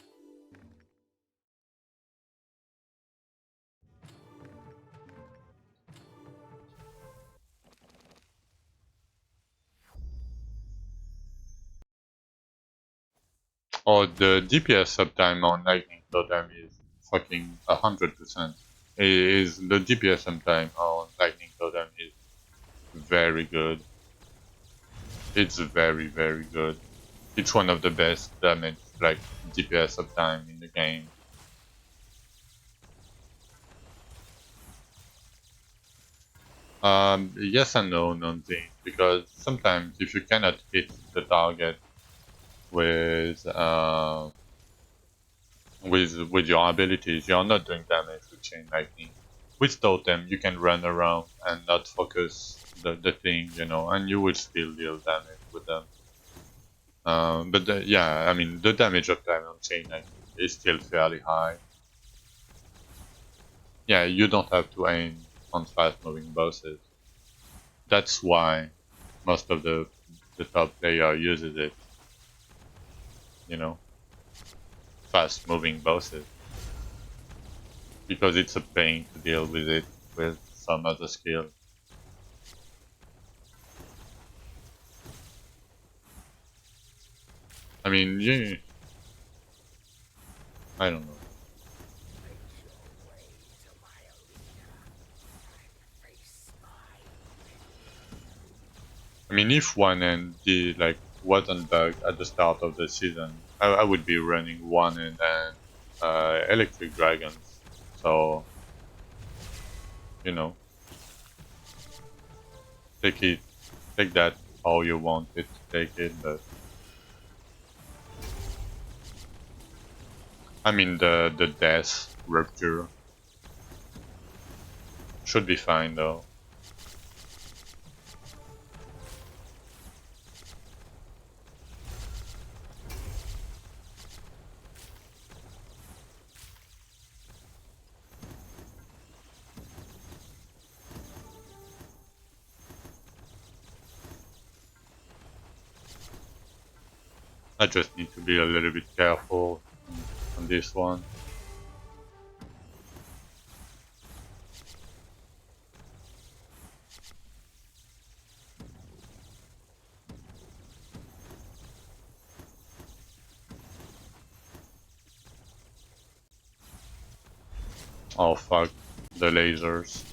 Oh, the DPS uptime on Lightning Totem is fucking 100%. Is the DPS uptime on Lightning Totem is very good. It's very, very good. It's one of the best damage, like DPS uptime in the game. Yes and no, non things, because sometimes if you cannot hit the target with with your abilities, you're not doing damage with chain lightning. With totem, you can run around and not focus the thing, and you will still deal damage with them. Yeah, I mean the damage uptime on chain lightning is still fairly high. Yeah, you don't have to aim on fast moving bosses. That's why most of the top player uses it. You know, fast moving bosses because it's a pain to deal with it with some other skill. I mean, yeah, I don't know. I mean, if one end the like wasn't bugged at the start of the season, I would be running one end and electric dragons. So you know, take it, take that how you want it to take it. But I mean, the death rupture should be fine though. I just need to be a little bit careful on this one. Oh fuck, the lasers.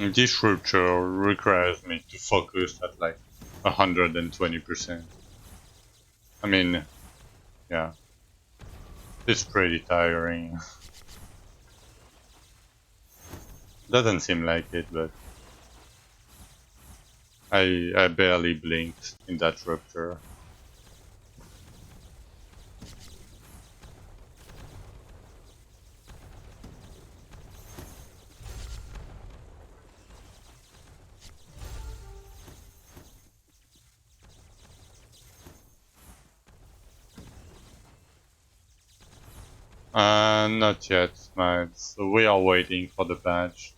This rupture requires me to focus at like 120%. I mean, yeah, it's pretty tiring. Doesn't seem like it, but I barely blinked in that rupture. Not yet, man. So we are waiting for the patch.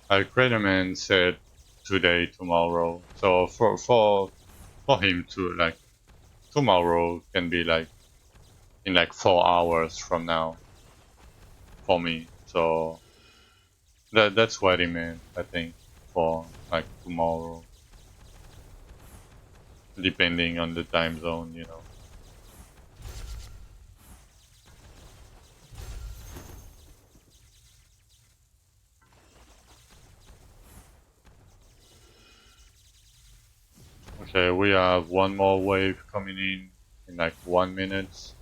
Craterman said today, tomorrow. So for him to like tomorrow can be like in like 4 hours from now for me. So that's what he meant, I think, for like tomorrow, depending on the time zone, you know. Okay, we have one more wave coming in like 1 minute.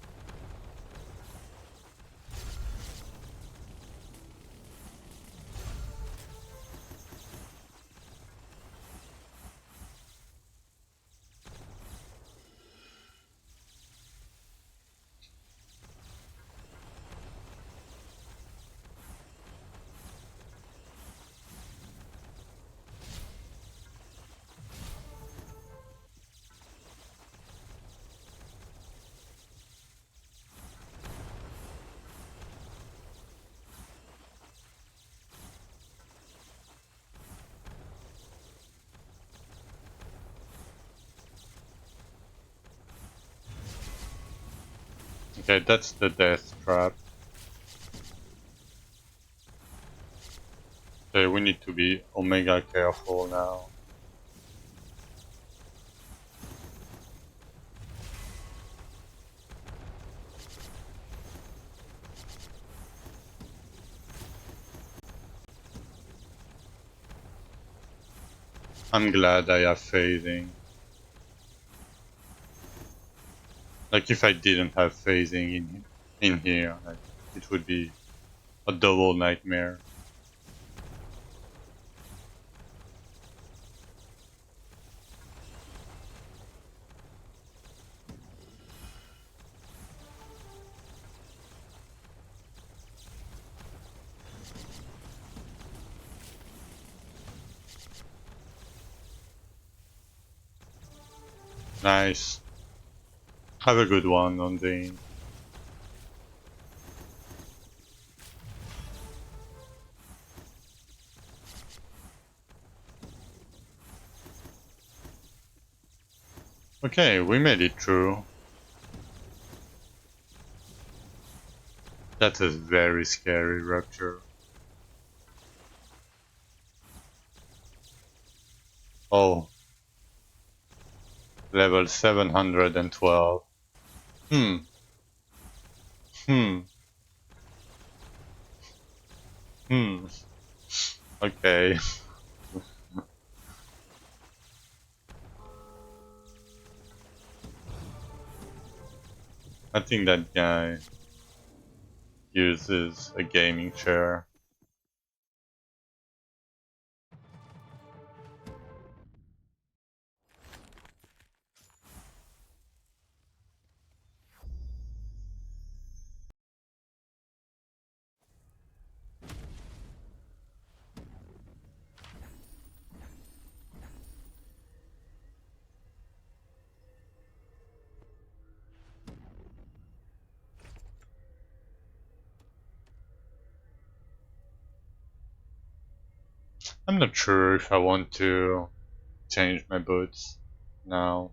Okay, that's the death trap. Okay, we need to be omega careful now. I'm glad I have phasing. Like if I didn't have phasing in here, like it would be a double nightmare. Nice. Have a good one on Dane. Okay, we made it through. That's a very scary rupture. Oh, level 712. Hmm, hmm, hmm. Okay. I think that guy uses a gaming chair. I'm not sure if I want to change my boots now.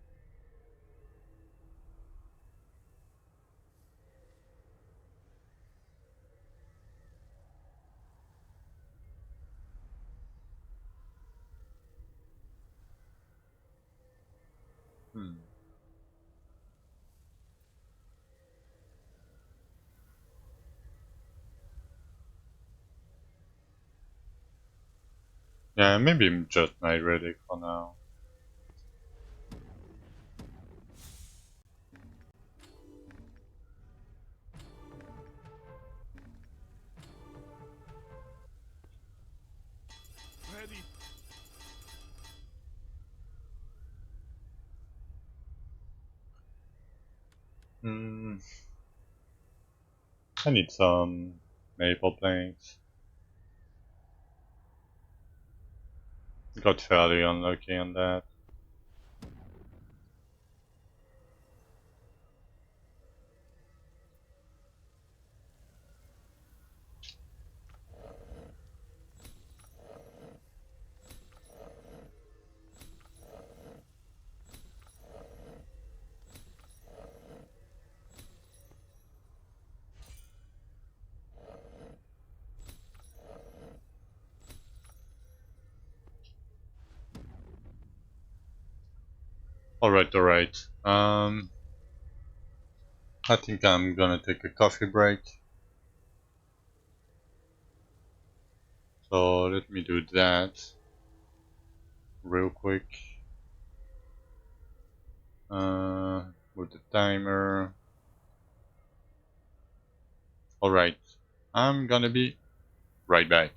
Hmm. Yeah, maybe just my Riddick for now. Ready. Hmm, I need some maple planks. Got fairly unlucky on that. Alright, alright. I think I'm gonna take a coffee break. So let me do that real quick. With the timer. Alright, I'm gonna be right back.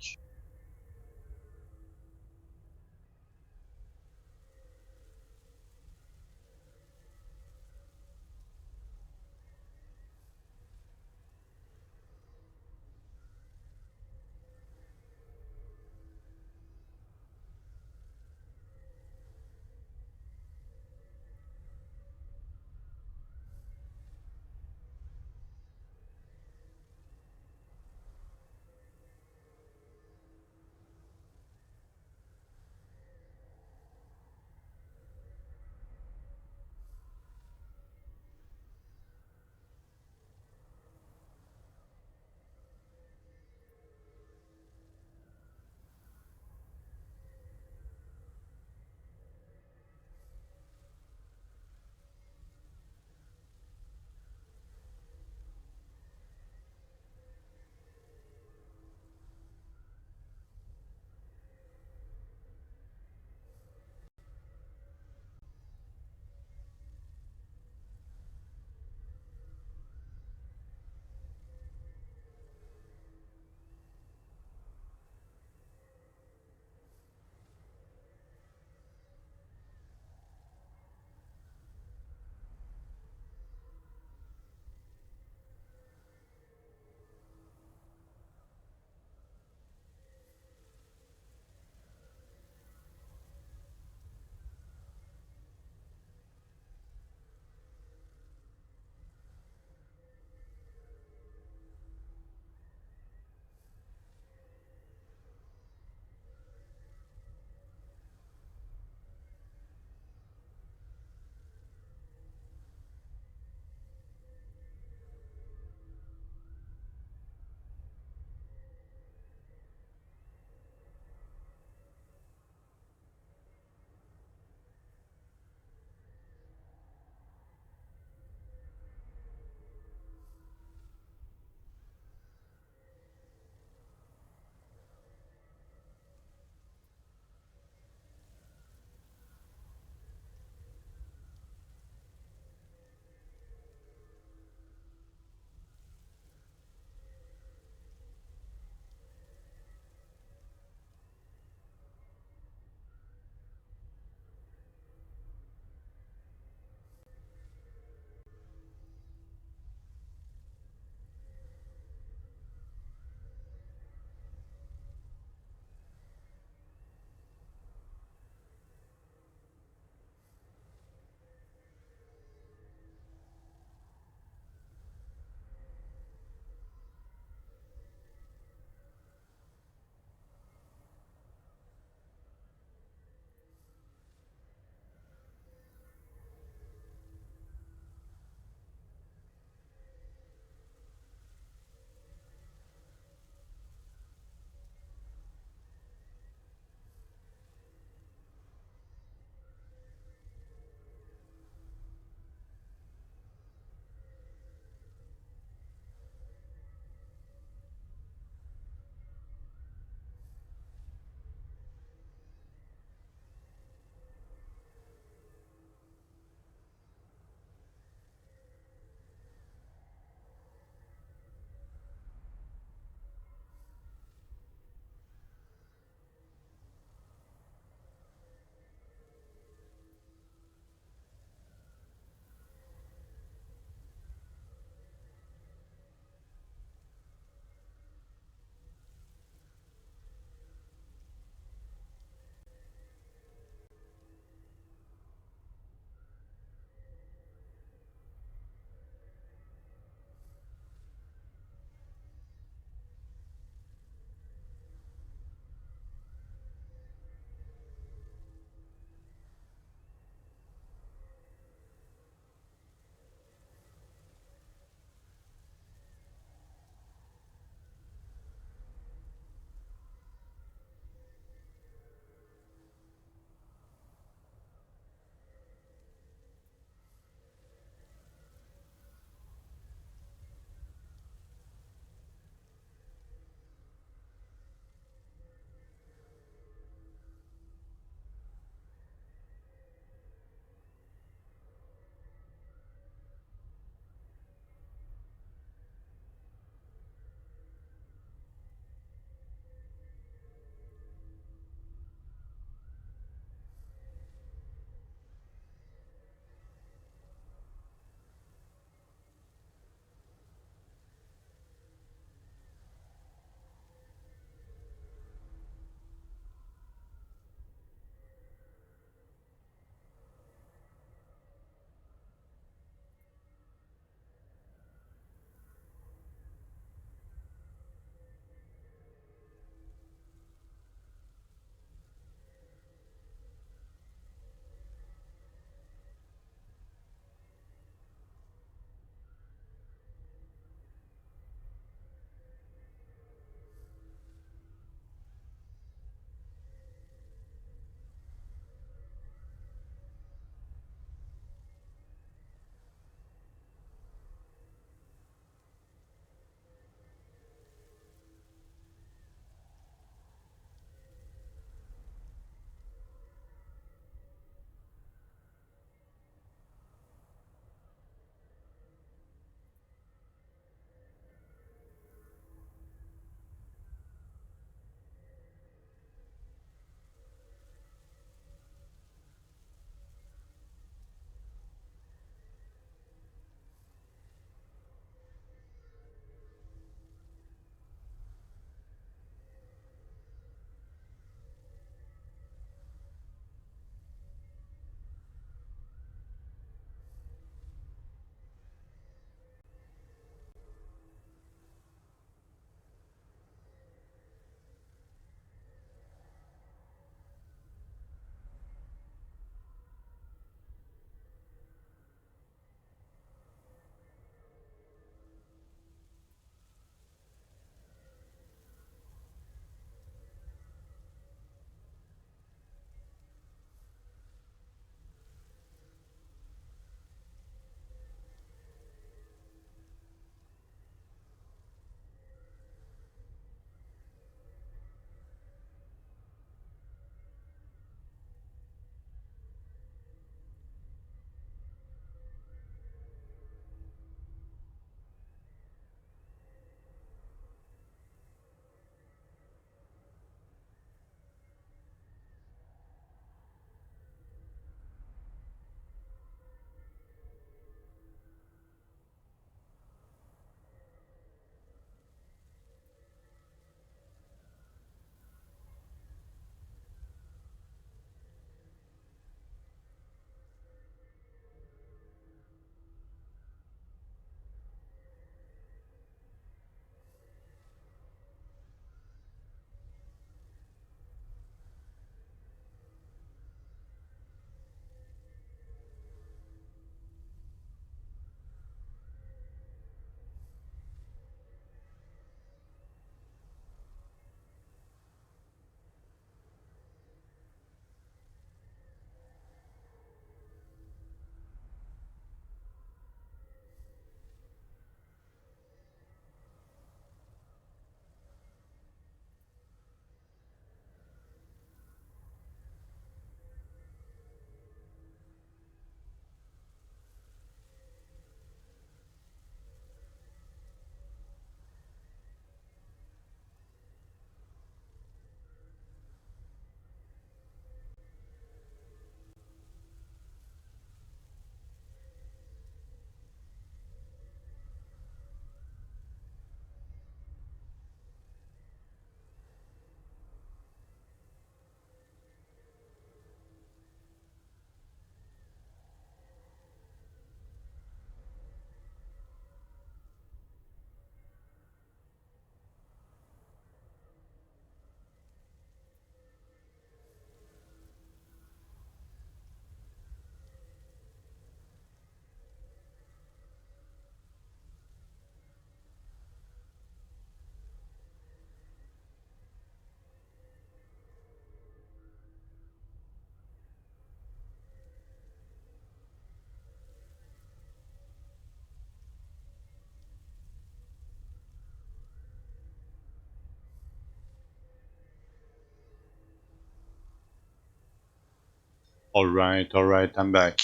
Alright, I'm back.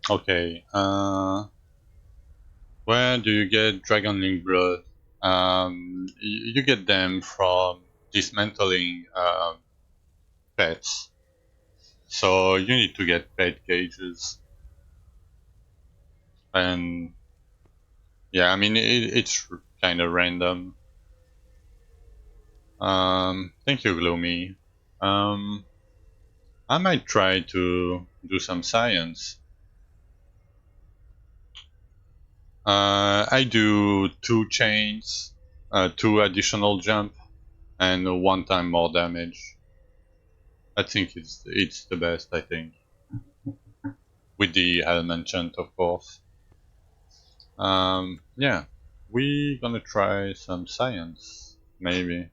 Okay, where do you get Dragonling blood? You get them from dismantling pets. So you need to get pet cages. And yeah, I mean, it's kind of random. Thank you, Gloomy. Um, I might try to do some science. I do 2 chains, 2 additional jump, and 1 time more damage. I think it's the best. I think with the helm enchant, of course. Yeah, we gonna try some science, maybe.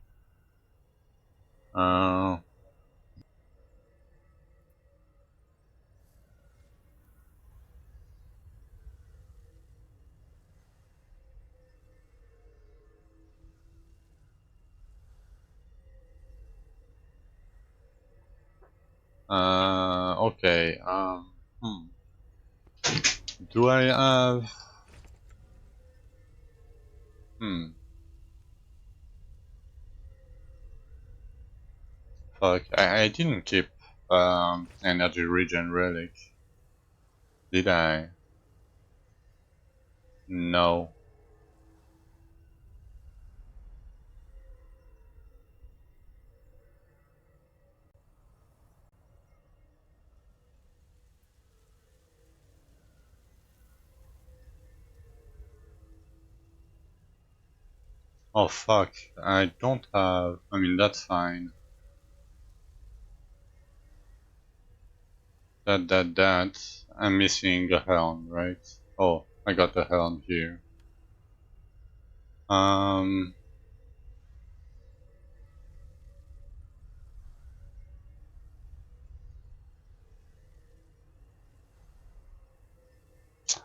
Uh, okay. Do I have? Hmm. Fuck. I didn't keep energy regen relic, did I? No. Oh fuck. I don't have. I mean, that's fine. That. I'm missing a helm, right? Oh, I got the helm here. Um,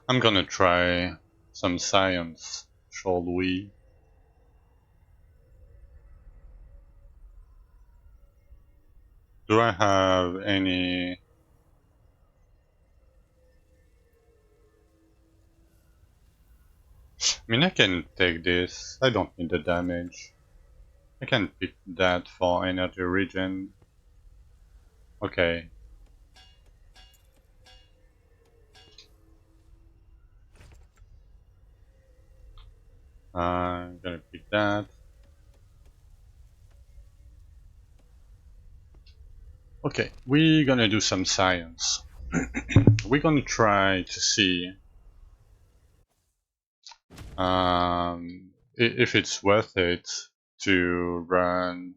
I'm gonna try some science, shall we? Do I have any? I mean, I can take this. I don't need the damage. I can pick that for energy regen. Okay. I'm gonna pick that. Okay, we're gonna do some science. We're gonna try to see if it's worth it to run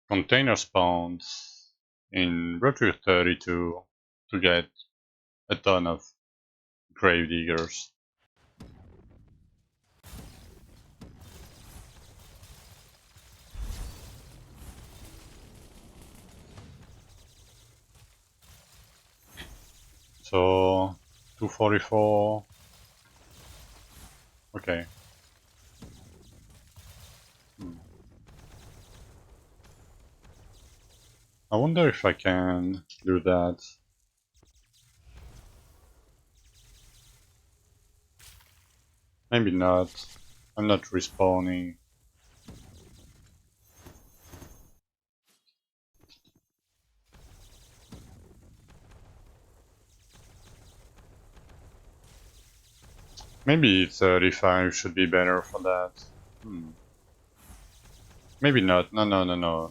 container spawns in Roger 32 to get a ton of grave diggers. So 244. Okay. Hmm. I wonder if I can do that. Maybe not. I'm not respawning. Maybe 35 should be better for that. Hmm. Maybe not. No.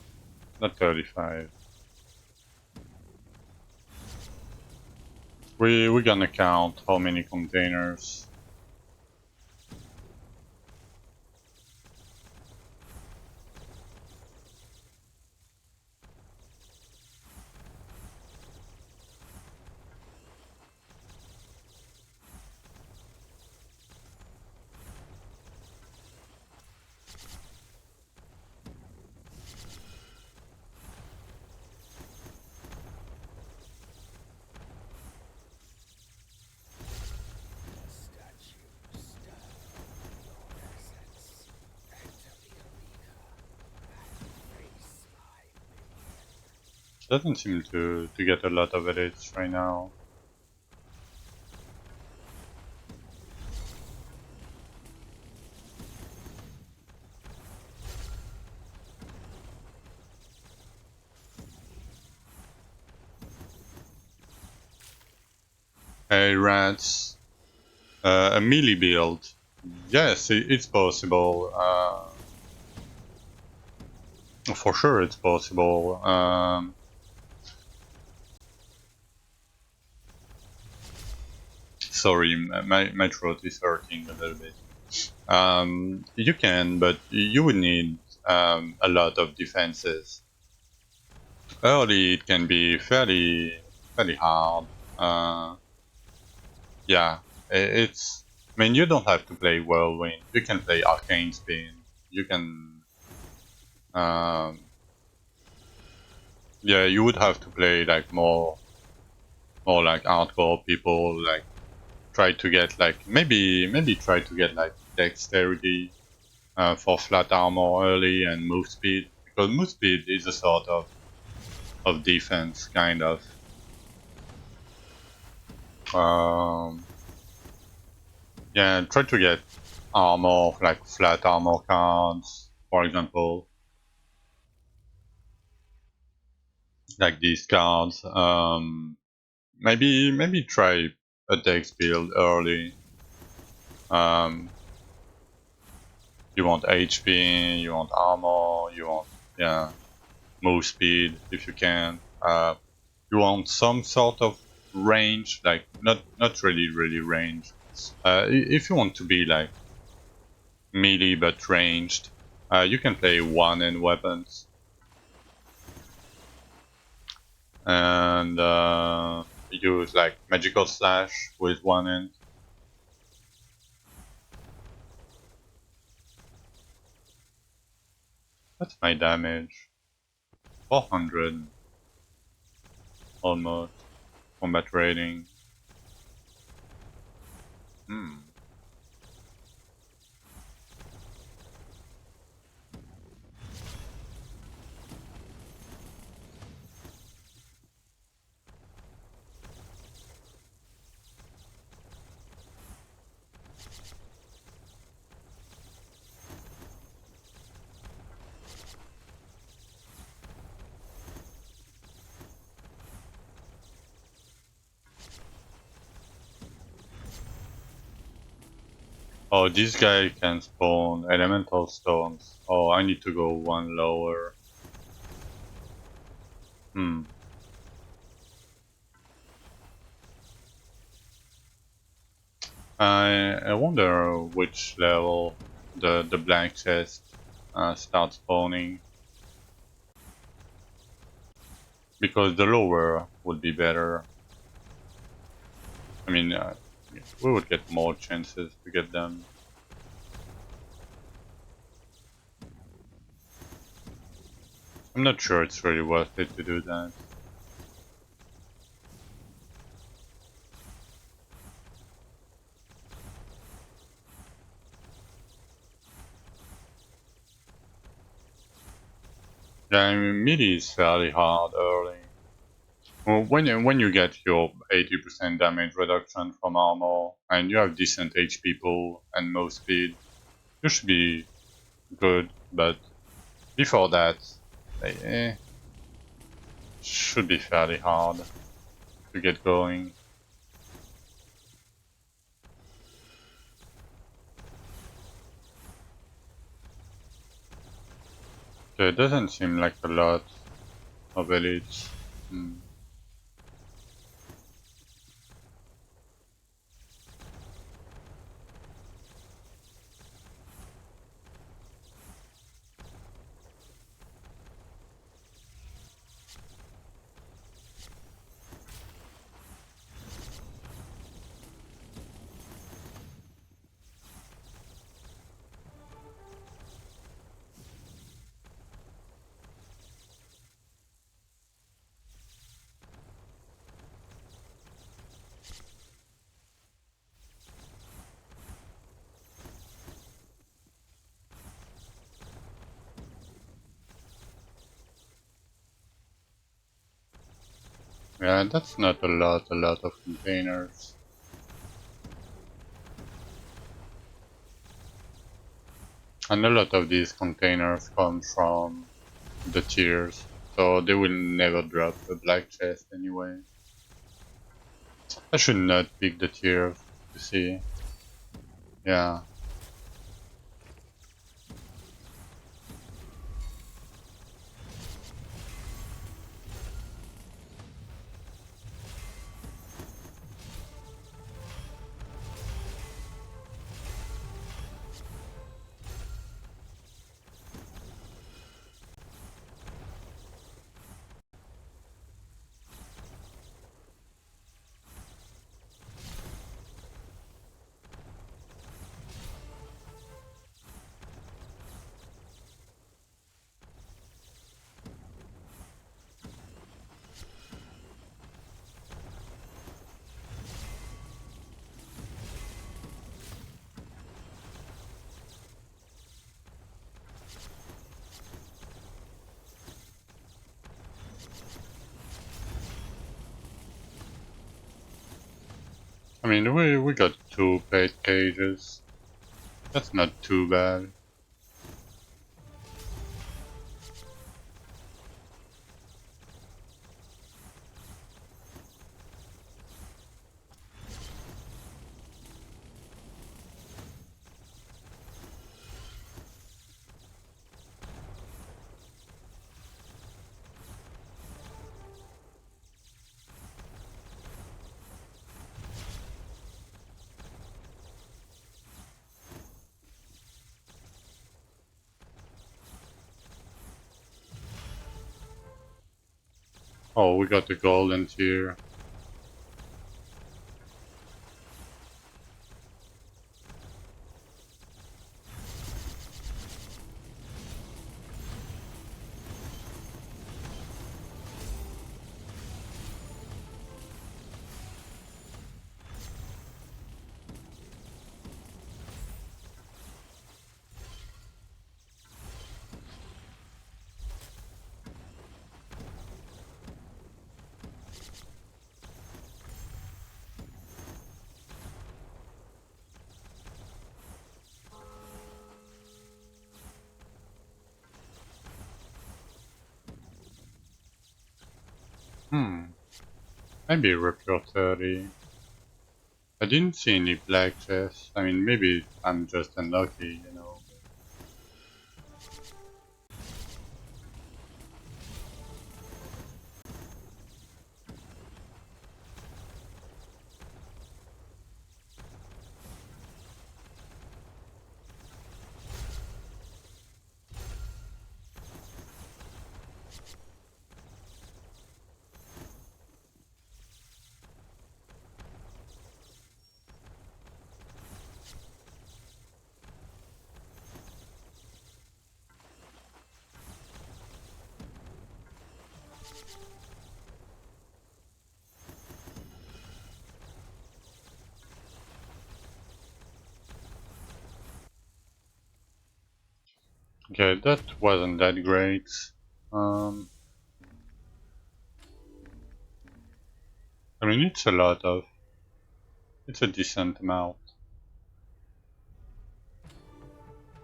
Not 35. We're gonna count how many containers. Doesn't seem to get a lot of edits right now. Hey rats, a melee build. Yes, it's possible. For sure, it's possible. Sorry, my throat is hurting a little bit. You can, but you would need a lot of defenses. Early, it can be fairly hard. Uh, yeah, it's. I mean, you don't have to play Whirlwind. You can play Arcane Spin. You can. Um, yeah, you would have to play like more like hardcore people. Like try to get like maybe try to get like dexterity for flat armor early and move speed, because move speed is a sort of defense kind of. Um, yeah, try to get armor like flat armor cards, for example, like these cards. Maybe try a dex build early. Um, you want HP, you want armor, you want yeah move speed if you can. You want some sort of range, like not really range. If you want to be like melee but ranged, you can play one in weapons and use like magical slash with one in. What's my damage? 400 almost. Combat rating. Hmm. Oh, this guy can spawn elemental stones. Oh, I need to go one lower. Hmm. I wonder which level the blank chest starts spawning, because the lower would be better. I mean, we would get more chances to get them. I'm not sure it's really worth it to do that. Yeah, I mean, melee is fairly hard early. Well, when you get your 80% damage reduction from armor and you have decent HP pool and move speed, you should be good. But before that, eh, should be fairly hard to get going. There doesn't seem like a lot of elites. Hmm. Yeah, that's not a lot of containers. And a lot of these containers come from the tiers, so they will never drop a black chest anyway. I should not pick the tiers, you see. Yeah. I mean, we got two paid cages. That's not too bad. Oh, we got the golden tier. Hmm. Maybe Repair 30. I didn't see any black chests. I mean, maybe I'm just unlucky, you know. Okay, that wasn't that great. Um, I mean, it's a decent amount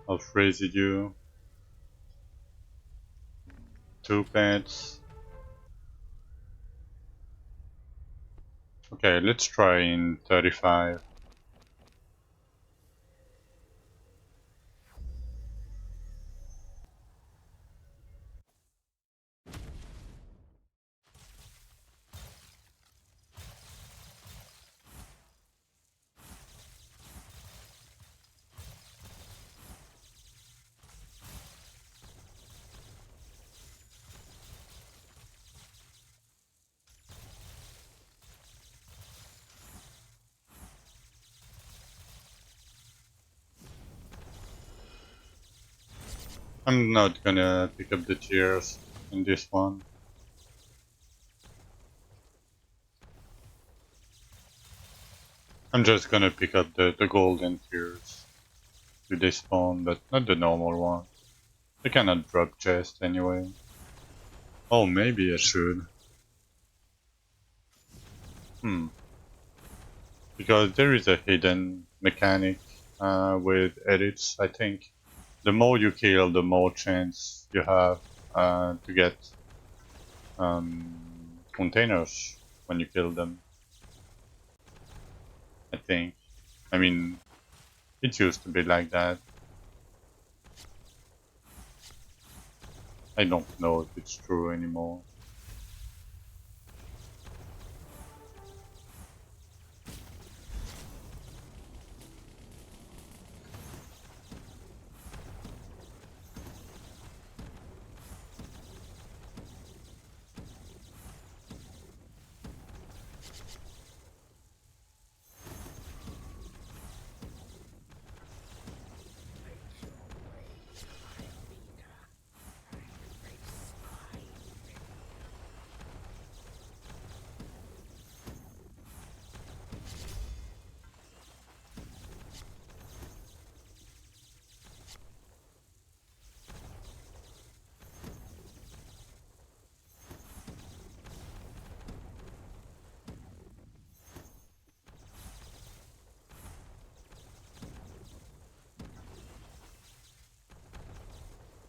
of residue. Two pets. Okay, let's try in 35. I'm not gonna pick up the tiers in this one. I'm just gonna pick up the golden tiers. Do they spawn, but not the normal one. They cannot drop chest anyway. Oh, maybe I should. Hmm. Because there is a hidden mechanic with edits, I think. The more you kill, the more chance you have to get containers when you kill them, I think. I mean, it used to be like that. I don't know if it's true anymore.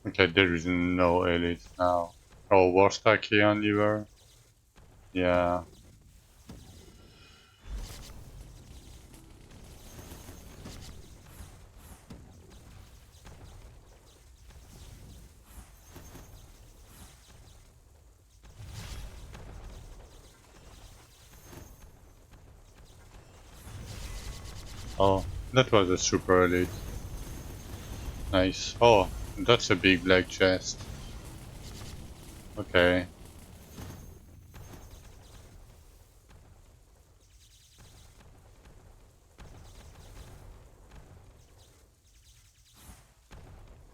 Okay, there is no elite now. Oh, Warstaki on liver? Yeah. Oh, that was a super elite. Nice. Oh, that's a big black chest. Okay.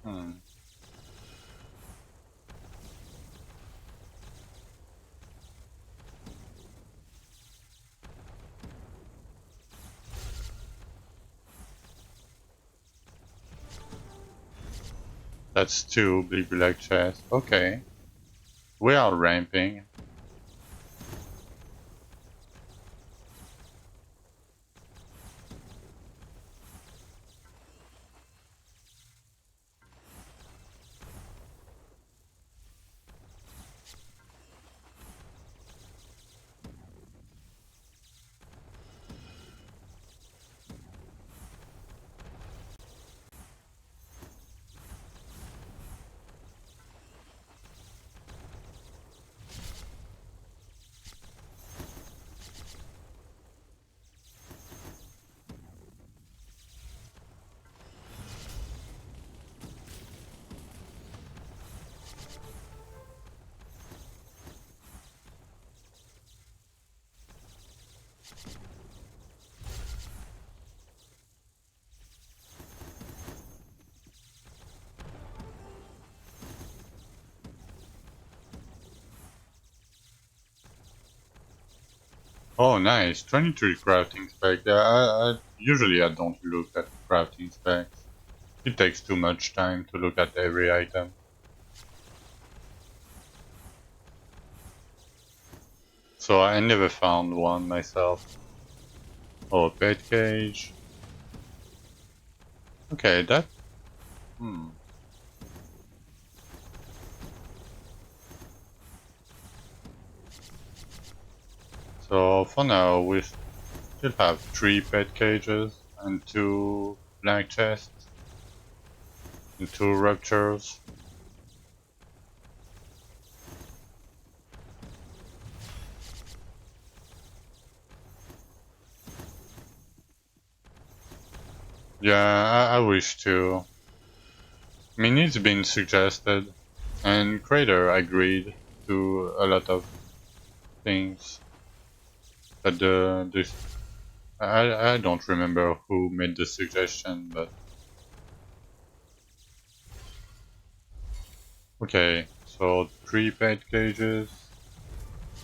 Hmm. That's two big black chests. Okay. We are ramping. Oh, nice. 23 crafting specs. Yeah, usually I don't look at crafting specs. It takes too much time to look at every item. So I never found one myself. Oh, pet cage. Okay, that. Hmm. So for now, we still have three pet cages and two blank chests and two ruptures. Yeah, I wish to. I mean, it's been suggested, and Crater agreed to a lot of things. But I don't remember who made the suggestion, but okay. So three pet cages,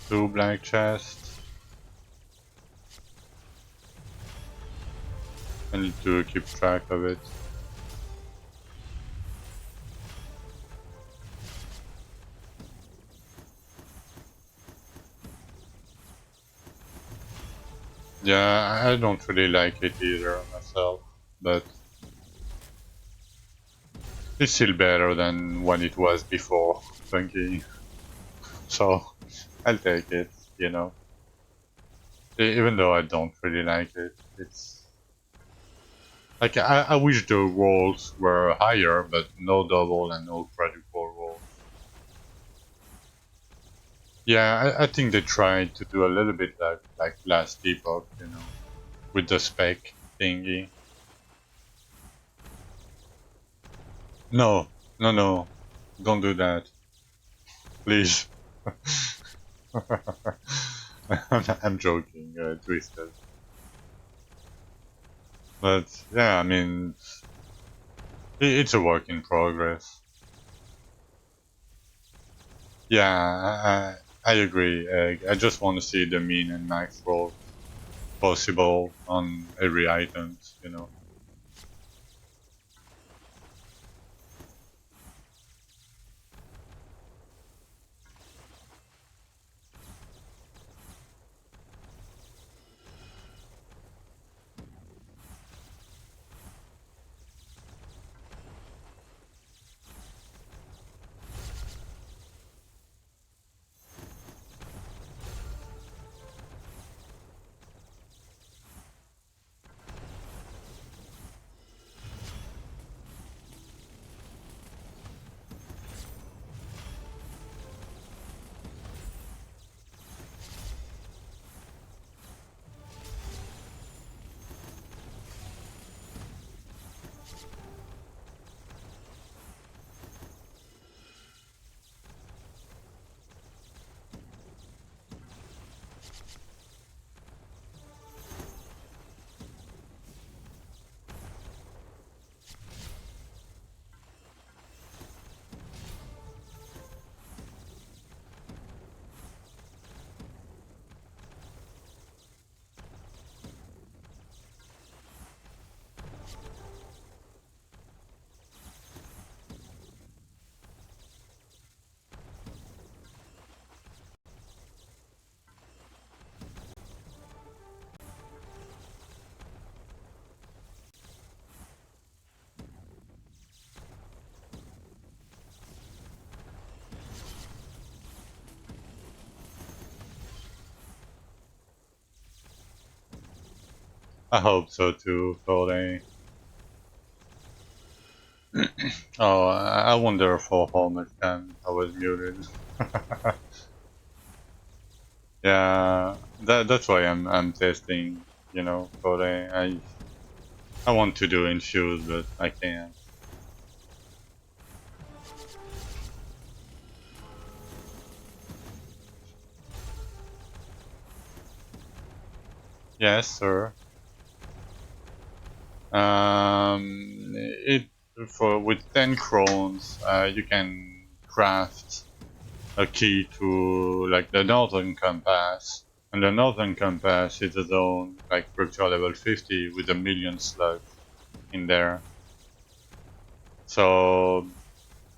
two blank chests. I need to keep track of it. Yeah, I don't really like it either myself, but it's still better than what it was before Funky. So I'll take it, you know. Even though I don't really like it, it's like I wish the rolls were higher, but no double and no quadruple rolls. Yeah, I think they tried to do a little bit like last epoch, you know, with the spec thingy. No, no, no, don't do that, please. I'm joking, Twisted. But yeah, I mean, it's a work in progress. Yeah, I agree. I just want to see the min and max rolls possible on every item, you know. I hope so too, Cody. Oh, I wonder for how much time I was muted. Yeah, that's why I'm testing, you know, Cody. I want to do infuse, but I can't. Yes, sir. It for with 10 crowns, you can craft a key to like the northern compass, and the northern compass is a zone like structure level 50 with a million slugs in there. So,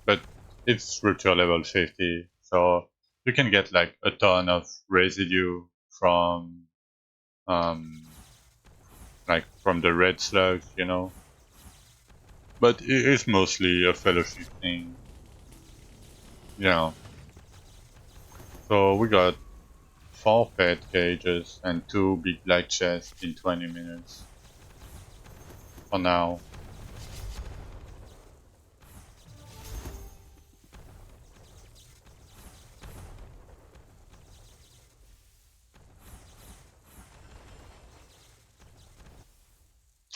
but it's structure level 50, so you can get like a ton of residue from like from the red slugs, you know. But it is mostly a fellowship thing, you know. So we got 4 pet cages and 2 big black chests in 20 minutes for now.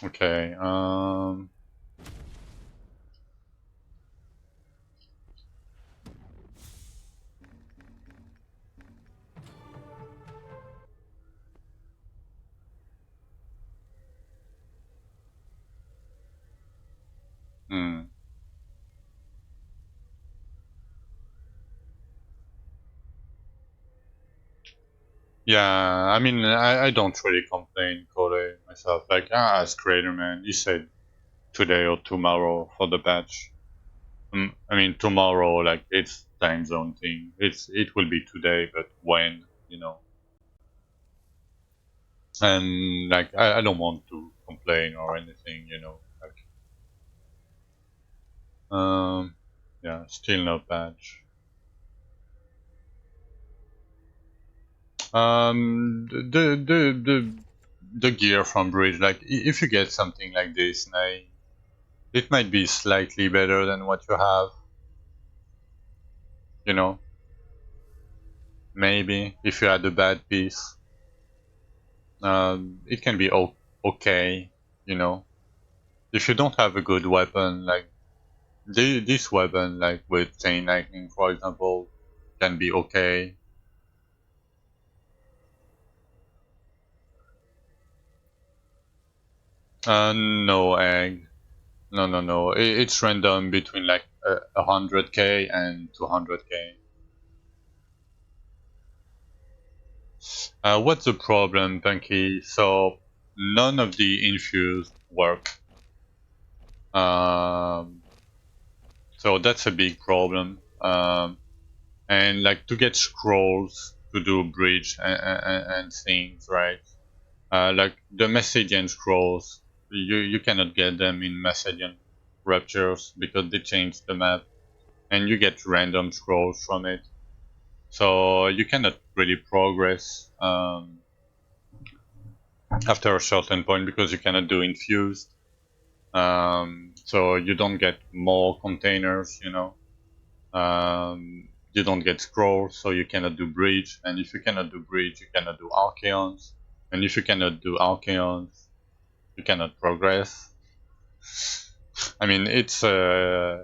Okay, hmm. Yeah, I mean, I don't really complain, Cole, myself. Like, I asked Creator Man, he said today or tomorrow for the patch. I mean, tomorrow, like, it's time zone thing. It will be today, but when, you know. And like I don't want to complain or anything, you know. Like yeah, still no patch. The gear from Bridge, like if you get something like this, like, it might be slightly better than what you have, you know. Maybe if you had a bad piece, it can be okay, you know. If you don't have a good weapon, like this weapon, like with chain lightning, for example, can be okay. No egg. No, no, no. It's random between like 100k and 200k. What's the problem, Punky? So none of the infused work. Um, so that's a big problem. And like to get scrolls to do bridge and things, right? Like the Messagian scrolls, you cannot get them in Messagian Ruptures because they changed the map, and you get random scrolls from it. So you cannot really progress after a certain point because you cannot do infused. So you don't get more containers, you know. You don't get scrolls, so you cannot do bridge. And if you cannot do bridge, you cannot do Archeons. And if you cannot do Archeons, you cannot progress. I mean, it's I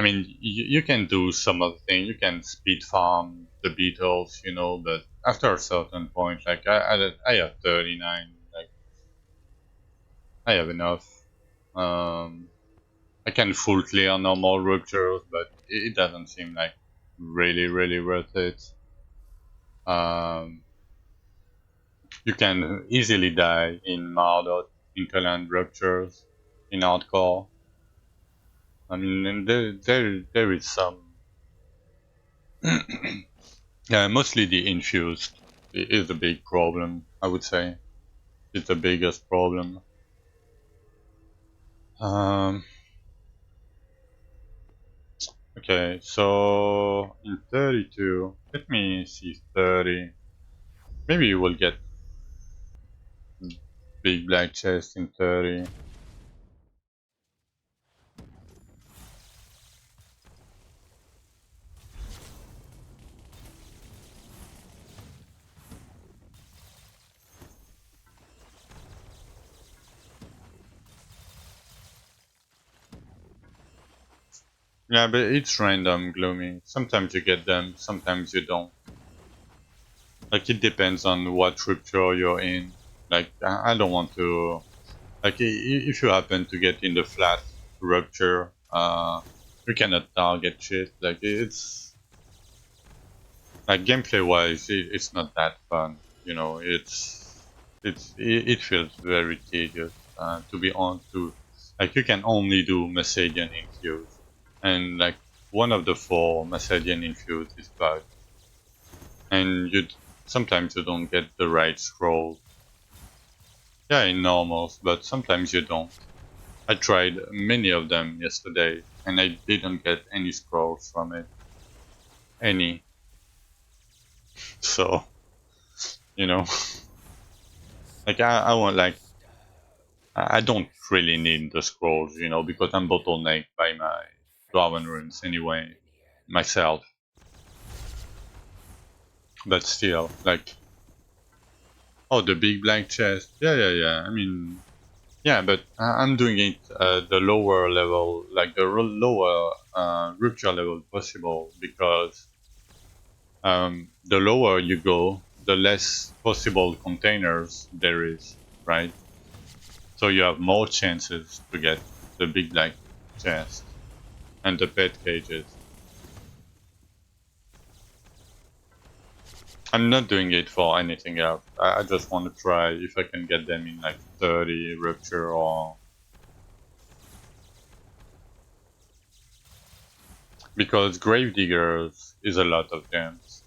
mean, you can do some of the things. You can speed farm the beetles, you know, but after a certain point, like I have 39, like I have enough. Um, I can full clear normal ruptures, but it doesn't seem like really worth it. Um, you can easily die in Mardot, Interland ruptures, in hardcore. I mean, and there is some. Yeah, mostly the infused is a big problem. I would say it's the biggest problem. Um, okay, so in 32, let me see 30. Maybe you will get big black chest in 30. Yeah, but it's random, Gloomy. Sometimes you get them, sometimes you don't. Like it depends on what rupture you're in. Like I don't want to. Like if you happen to get in the flat rupture, you cannot target shit. Like it's like gameplay wise, it's not that fun. You know, it feels very tedious. To be on to, like you can only do Messagian infuse, and like one of the four Messagian infuse is bugged, and sometimes you don't get the right scroll. Yeah, in normals, but sometimes you don't. I tried many of them yesterday, and I didn't get any scrolls from it. Any. So, you know, like I want like I don't really need the scrolls, you know, because I'm bottlenecked by my Dwarven runes anyway, myself. But still, like, oh, the big blank chest. Yeah, yeah, yeah. I mean, yeah, but I'm doing it the lower level, like the lower rupture level possible, because the lower you go, the less possible containers there is, right? So you have more chances to get the big black chest and the pet cages. I'm not doing it for anything else. I just want to try if I can get them in like 30 rupture or because grave diggers is a lot of gems.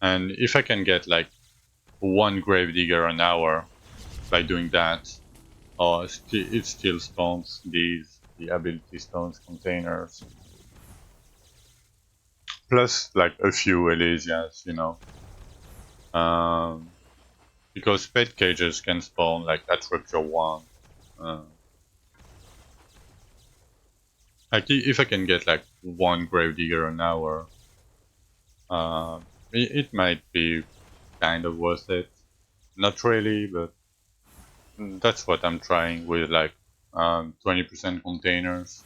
And if I can get like one gravedigger an hour by doing that. It still spawns the ability stones containers. Plus, like a few Elysias, you know. Um, because pet cages can spawn like at Rupture 1. Uh, like if I can get like one gravedigger an hour, uh, it might be kind of worth it. Not really, but that's what I'm trying with like 20% containers.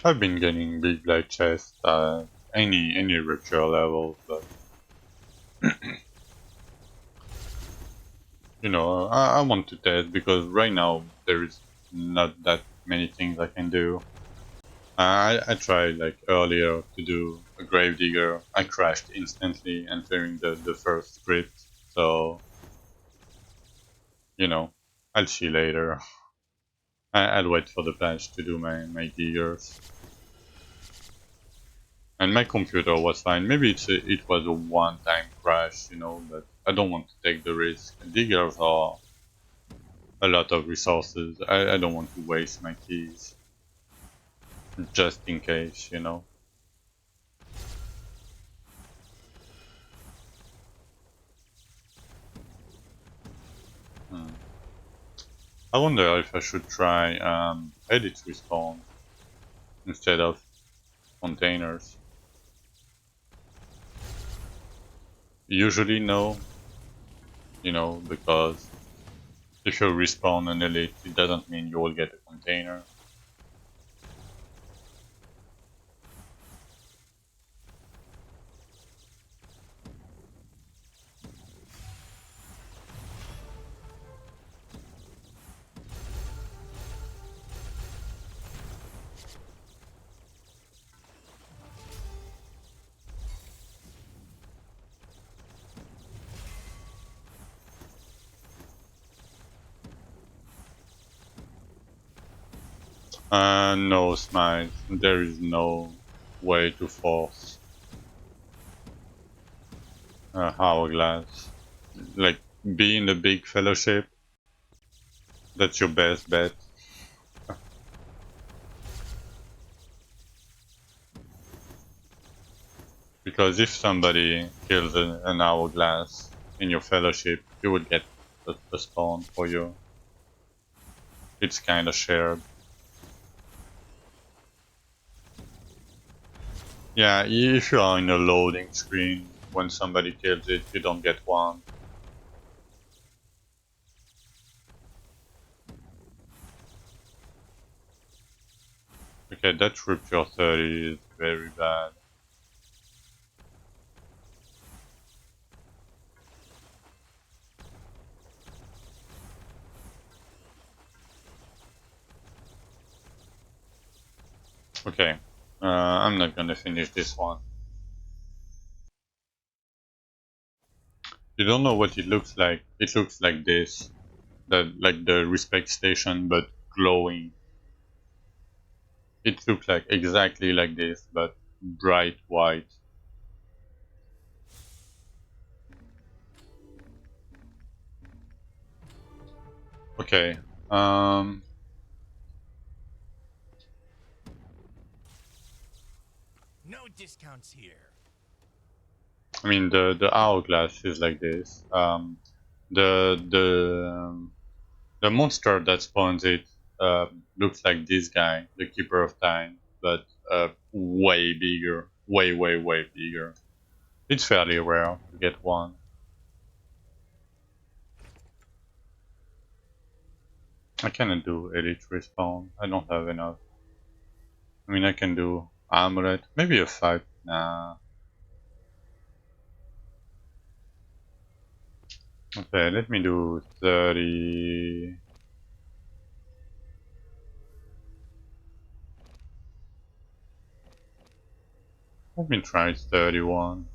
I've been getting big light chests at any ritual level, but you know, I want to test because right now there is not that many things I can do. I tried like earlier to do a gravedigger. I crashed instantly entering the first script, so you know, I'll see later. I'll wait for the patch to do my diggers. And my computer was fine. Maybe it was a one-time crash, you know, but I don't want to take the risk. Diggers are a lot of resources. I don't want to waste my keys just in case, you know. Hmm. I wonder if I should try edit respawn instead of containers. Usually no, you know, because if you respawn an elite, it doesn't mean you will get a container. No, Smite. There is no way to force Hourglass. Like, be in the big fellowship, that's your best bet. Because if somebody kills an Hourglass in your fellowship, you would get the spawn for you. It's kinda shared. Yeah, if you are in a loading screen, when somebody kills it, you don't get one. Okay, that Rupture 30 is very bad. Okay, I'm not gonna finish this one. You don't know what it looks like. It looks like this. Like the respect station, but glowing. It looks like exactly like this, but bright white. Okay. Um, No discounts here. I mean the hourglass is like this. The the monster that spawns it looks like this guy, the Keeper of Time, but way bigger, way bigger. It's fairly rare to get one. I cannot do elite respawn. I don't have enough. I mean, I can do amulet, maybe a 5. Nah. Okay, let me do 30. Let me try 31.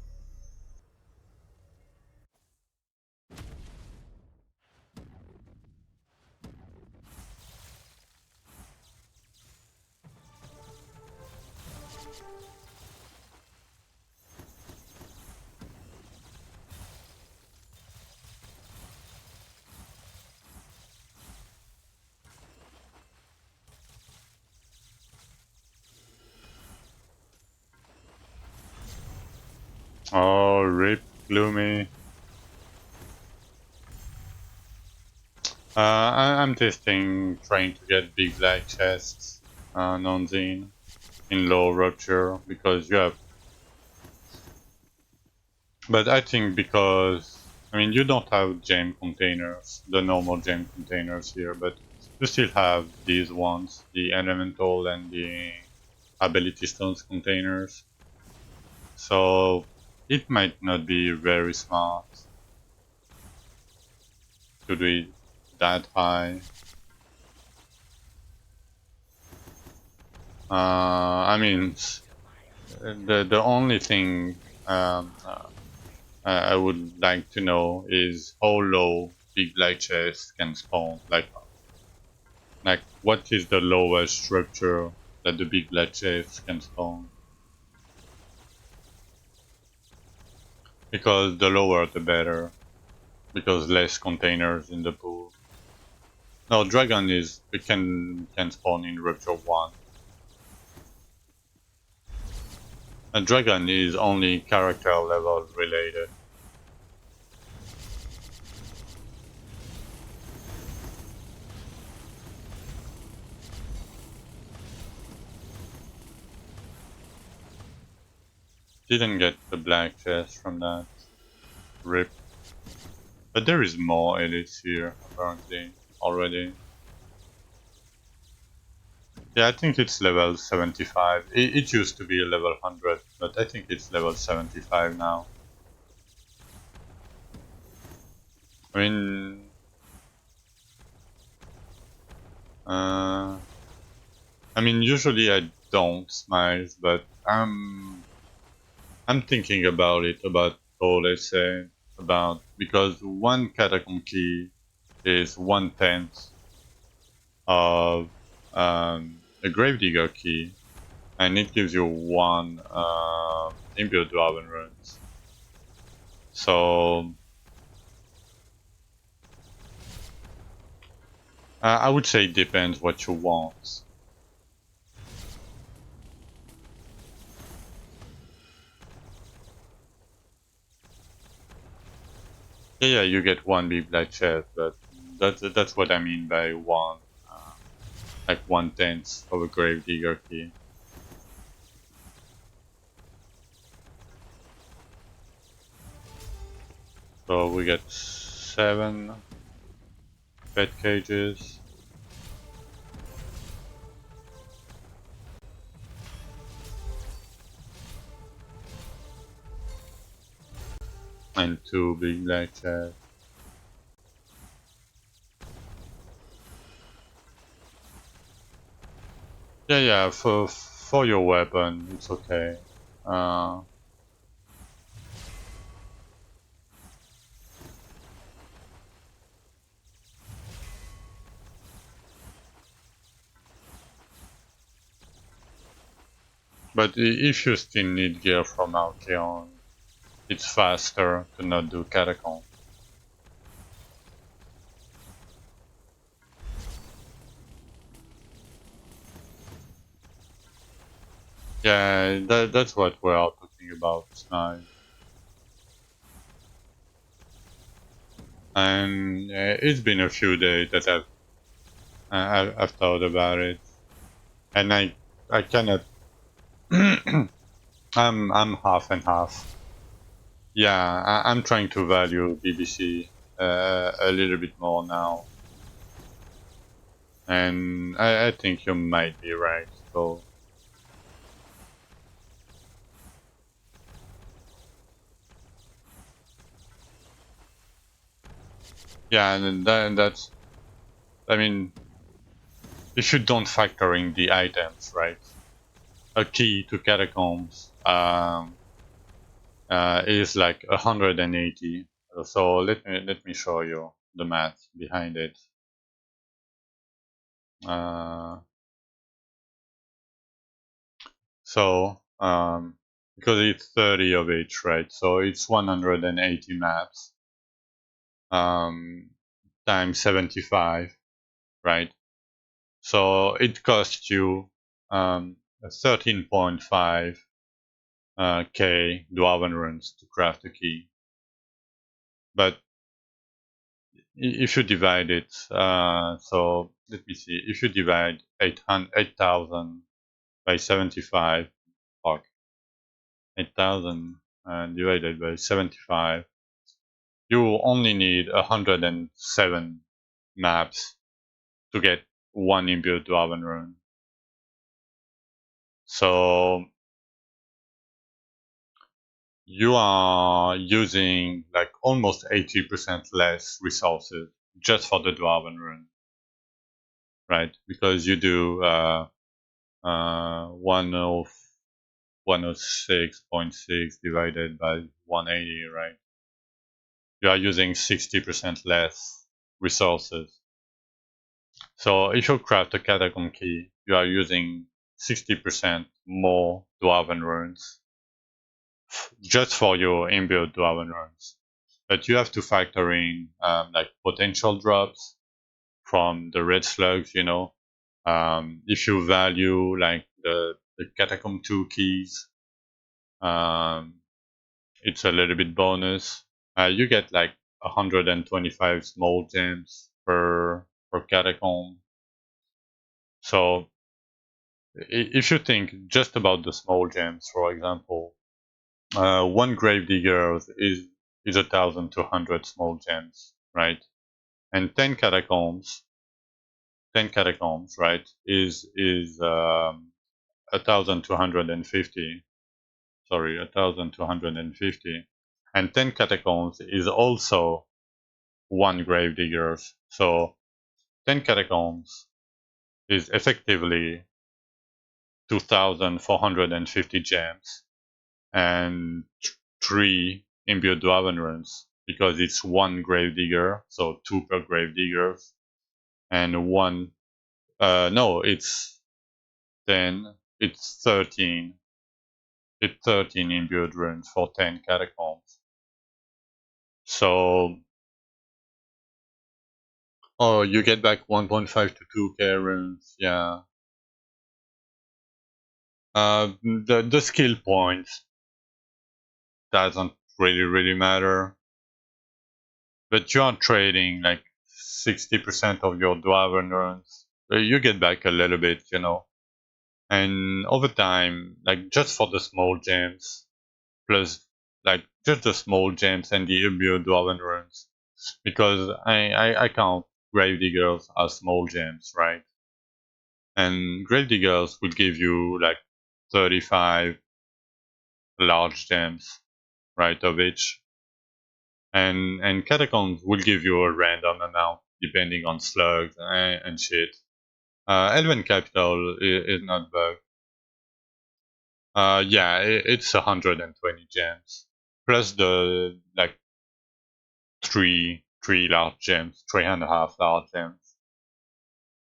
Oh, rip, gloomy. I'm testing, trying to get big black chests, non-zine, in low rupture, because you have. But I think because, I mean, you don't have gem containers, the normal gem containers here, but you still have these ones, the elemental and the ability stones containers. So it might not be very smart to do it that high. I mean, the only thing I would like to know is how low big black chests can spawn. Like what is the lowest structure that the big black chests can spawn? Because the lower the better. Because less containers in the pool. No, dragon is it can spawn in rupture 1. A dragon is only character level related. Didn't get the black chest from that. Rip. But there is more elites here, apparently, already. Yeah, I think it's level 75. It used to be level 100, but I think it's level 75 now. I mean, uh, usually I don't smash, but I'm thinking about it, about, oh, let's say, about, because one catacomb key is 1/10 of a gravedigger key, and it gives you one imbued Dwarven runes. So I would say it depends what you want. Yeah, you get one big black chest, but that's what I mean by one, like 1/10 of a gravedigger key. So we get 7 bed cages. And 2 big black chests. Yeah, for your weapon, it's okay. Uh, but if you still need gear from Archeon, it's faster to not do Catacomb. Yeah, that's what we're all talking about tonight. And it's been a few days that I've thought about it, and I cannot. I'm half and half. Yeah, I'm trying to value BBC a little bit more now, and I think you might be right. So yeah, and that's, I mean, if you don't factor in the items, right? A key to catacombs is like 180. So let me show you the math behind it. Uh, so because it's 30 of each, right? So it's 180 maps um, times 75, right? So it costs you 13.5 K Dwarven runes to craft a key. But if you divide it, so let me see, if you divide 8,000 by 75, fuck, 8,000 divided by 75, you only need 107 maps to get one imbued Dwarven rune. So you are using like almost 80% less resources just for the Dwarven rune, right? Because you do 106.6 divided by 180, right? You are using 60% less resources. So if you craft a catacomb key, you are using 60% more Dwarven runes just for your inbuilt Dwarven runes. But you have to factor in like potential drops from the red slugs, you know. If you value like the catacomb 2 keys, um, it's a little bit bonus. You get like 125 small gems per catacomb. So if you think just about the small gems, for example, one gravedigger is 1,200 small gems, right? And 10 catacombs, right, is 1,250. Sorry, 1,250. And 10 catacombs is also one gravediggers. So 10 catacombs is effectively 2,450 gems and 3 imbued dwarven runes because it's one gravedigger, so 2 per gravedigger, and one. No, it's 10. It's 13. It's 13 imbued runes for 10 catacombs. So, oh, you get back 1.5 to 2k runes. Yeah. The skill points doesn't really matter, but you are trading like 60% of your dwarven runes. You get back a little bit, you know. And over time, like just for the small gems, plus like just the small gems and the imbued dwarven runes, because I count gravediggers as small gems, right? And gravediggers will give you like 35 large gems, right, of each. And catacombs will give you a random amount depending on slugs and shit. Elven Capital is not bugged. Yeah, it's 120 gems plus the like three large gems, 3.5 large gems,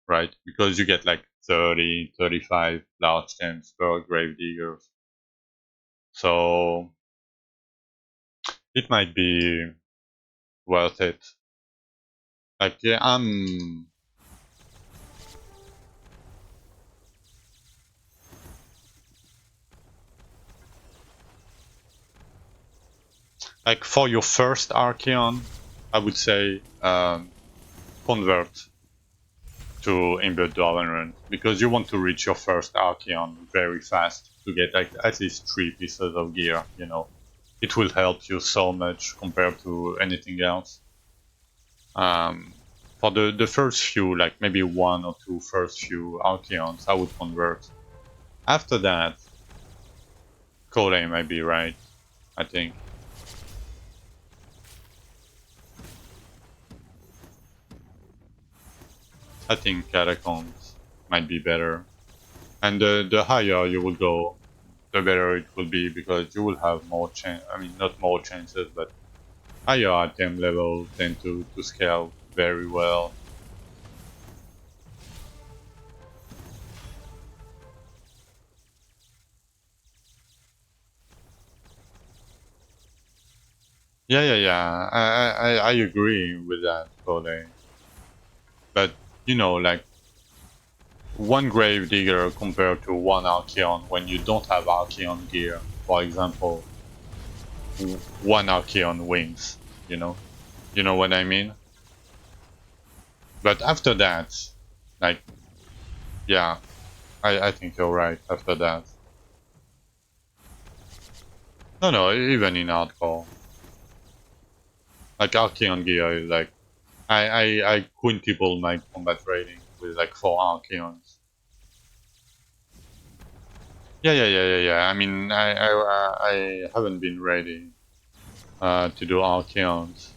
right? Because you get like 30, 35 large gems per gravedigger. So it might be worth it. Like yeah, like for your first Archeon, I would say convert to Imbued Dwarven Rune because you want to reach your first Archeon very fast to get like at least 3 pieces of gear, you know. It will help you so much compared to anything else. For the first few, like maybe one or two first few Archeons, I would convert. After that, Kole might be right, I think. I think Catacombs might be better. And the higher you will go, the better it will be, because you will have more chance. I mean, not more chances, but higher item level tend to scale very well. Yeah. I agree with that, Cole. But like one grave digger compared to one Archeon when you don't have Archeon gear. For example, one Archeon wings. You know what I mean? But after that, like, yeah, I think you're right. After that, no, even in hardcore, like Archeon gear is like I quintuple my combat rating with like 4 Archeons. Yeah. I mean, I haven't been ready to do Archeons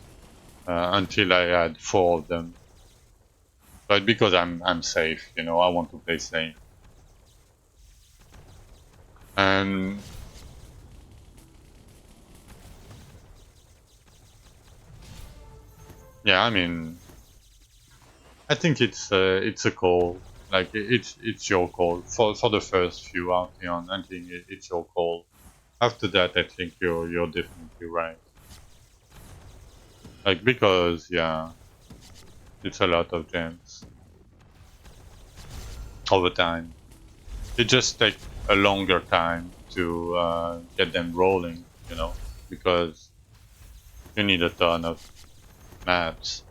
until I had 4 of them. But because I'm safe, I want to play safe. And yeah, I mean, I think it's a call. Like it's your call for the first few Archeon. I think it's your call. After that, I think you're definitely right. Like, because yeah, it's a lot of gems over time. It just take a longer time to get them rolling, because you need a ton of maps.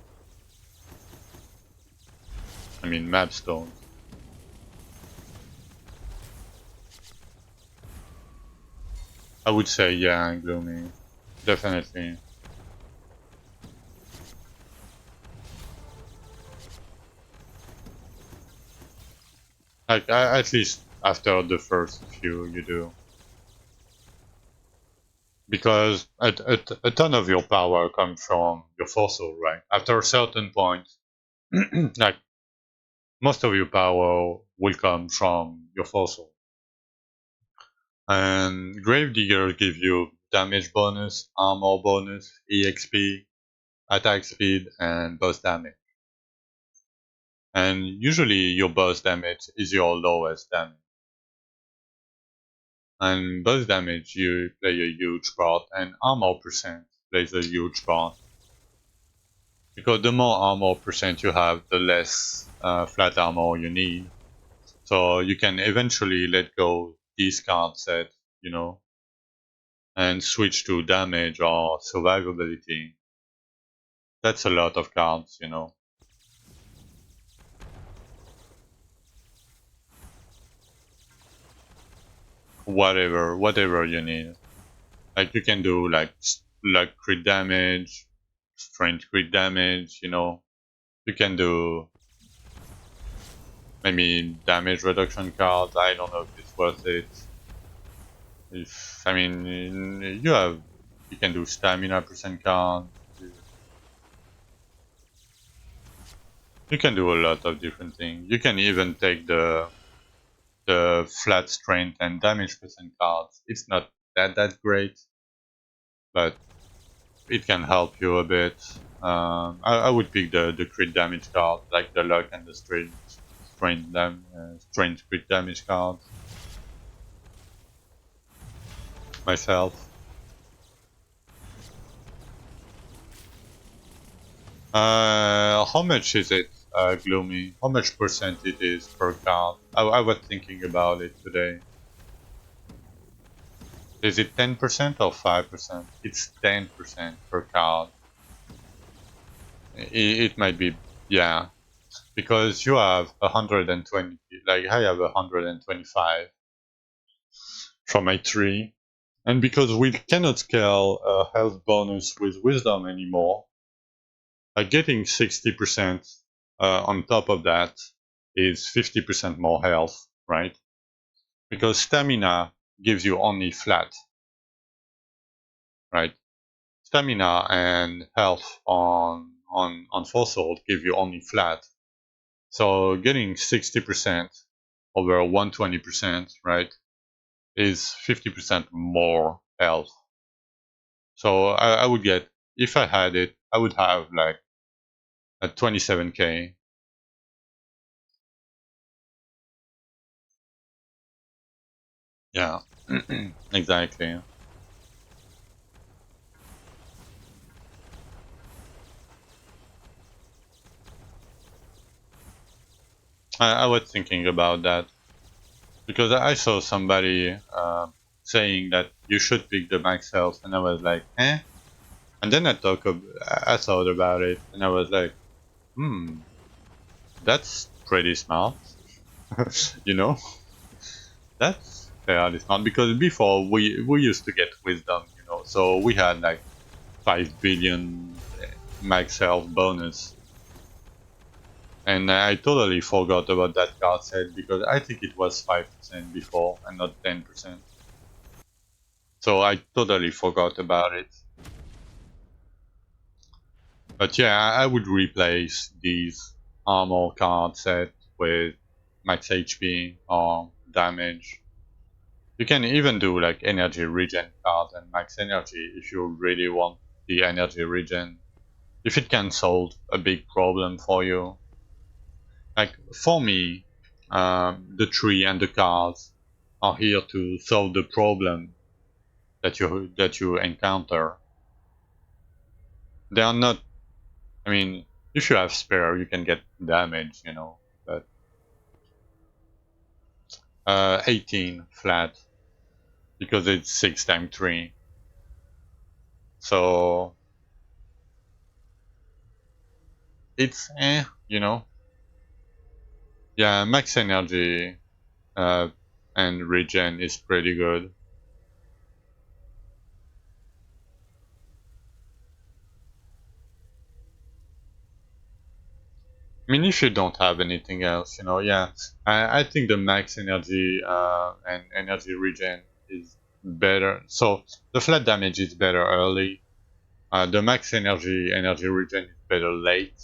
I mean, map stones. I would say yeah, gloomy, definitely. Like at least after the first few, you do, because a ton of your power comes from your fossil, right? After a certain point, like most of your power will come from your fossil. And Gravedigger give you damage bonus, armor bonus, EXP, attack speed, and burst damage. And usually your burst damage is your lowest damage. And burst damage you play a huge part, and armor percent plays a huge part. Because the more armor percent you have, the less flat armor you need. So you can eventually let go these card set, and switch to damage or survivability. That's a lot of cards. Whatever you need. Like you can do like crit damage, strength crit damage. You can do maybe damage reduction cards. I don't know if it's worth it. If I mean you can do stamina percent cards. You can do a lot of different things. You can even take the flat strength and damage percent cards. It's not that great, but it can help you a bit. I would pick the crit damage card, like the luck and the strength crit damage card myself. How much is it, Gloomy? How much percent it is per card? I was thinking about it today. Is it 10% or 5%? It's 10% per card. It might be, yeah, because you have 120, like I have 125 from my tree. And because we cannot scale a health bonus with wisdom anymore, getting 60% on top of that is 50% more health, right? Because stamina gives you only flat, right? Stamina and health on fossil give you only flat. So getting 60% over 120%, right? is 50% more health. So I would get, if I had it, I would have like a 27k. Yeah, exactly. I was thinking about that because I saw somebody saying that you should pick the max health, and I was like, eh. And then I thought about it, and I was like, hmm, that's pretty smart. you know, that's fairly smart because before we used to get wisdom, so we had like 5 billion max health bonus, and I totally forgot about that card set because I think it was 5% before and not 10%. So I totally forgot about it. But yeah, I would replace these armor card set with max HP or damage. You can even do like energy regen card and max energy if you really want the energy regen. If it can solve a big problem for you. Like for me, the tree and the cards are here to solve the problem that you encounter. They are not. I mean, if you have spare, you can get damage, but 18 flat because it's 6 times 3. So it's yeah, max energy uh, and regen is pretty good. I mean, if you don't have anything else, yeah, I think the max energy and energy regen is better. So the flat damage is better early. The max energy regen is better late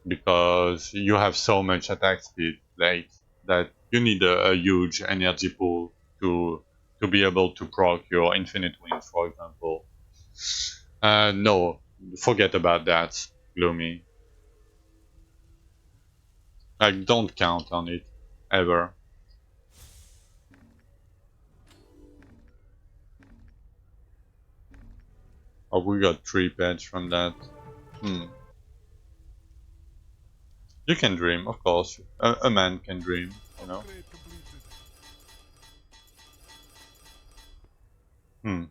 because you have so much attack speed late that you need a huge energy pool to be able to proc your infinite wings, for example. No, forget about that, Gloomy. Like, don't count on it ever. Oh, we got 3 pets from that. Hmm. You can dream, of course. A man can dream. Upgrade completed. Hmm.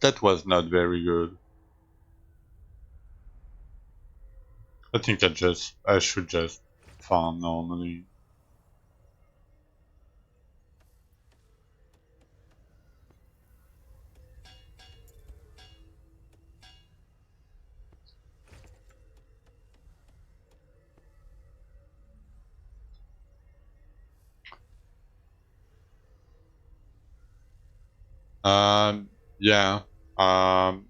That was not very good. I should just farm normally. Yeah. Um,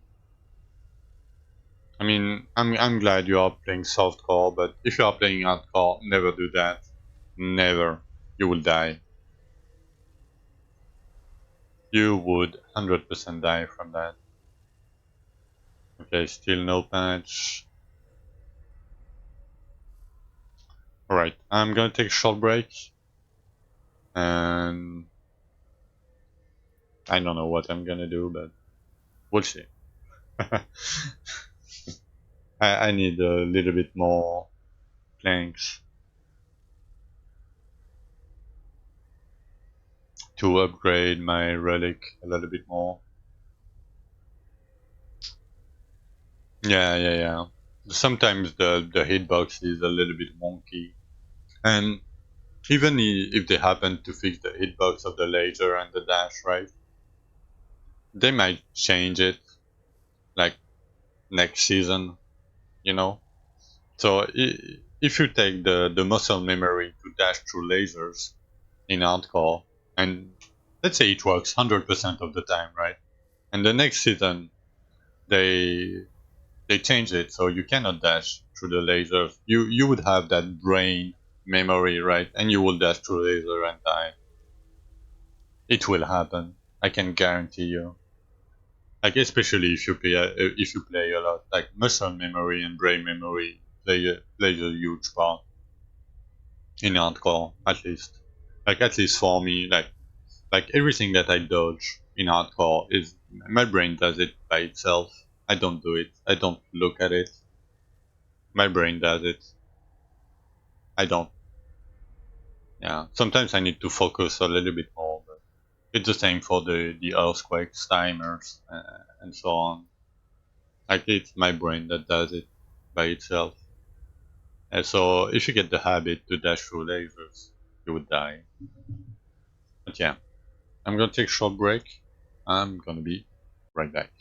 I mean, I'm glad you are playing softcore, but if you are playing hardcore, never do that. Never. You will die. You would 100% die from that. Okay, still no patch. Alright, I'm gonna take a short break, and I don't know what I'm gonna do, but we'll see. I need a little bit more planks to upgrade my relic a little bit more. Yeah. Sometimes the hitbox is a little bit wonky, and even if they happen to fix the hitbox of the laser and the dash, right, they might change it like next season, you know. So if you take the muscle memory to dash through lasers in hardcore, and let's say it works 100% of the time, right, and the next season they they change it so you cannot dash through the lasers. You would have that brain memory, right? And you will dash through laser and die. It will happen. I can guarantee you. Like especially if you play a lot, like muscle memory and brain memory plays a huge part in hardcore, at least. Like at least for me, like everything that I dodge in hardcore is my brain does it by itself. I don't do it. I don't look at it. My brain does it. I don't. Yeah. Sometimes I need to focus a little bit more, but it's the same for the earthquakes, timers, and so on. Like it's my brain that does it by itself. And so if you get the habit to dash through lasers, you would die. But yeah, I'm gonna take a short break. I'm gonna be right back.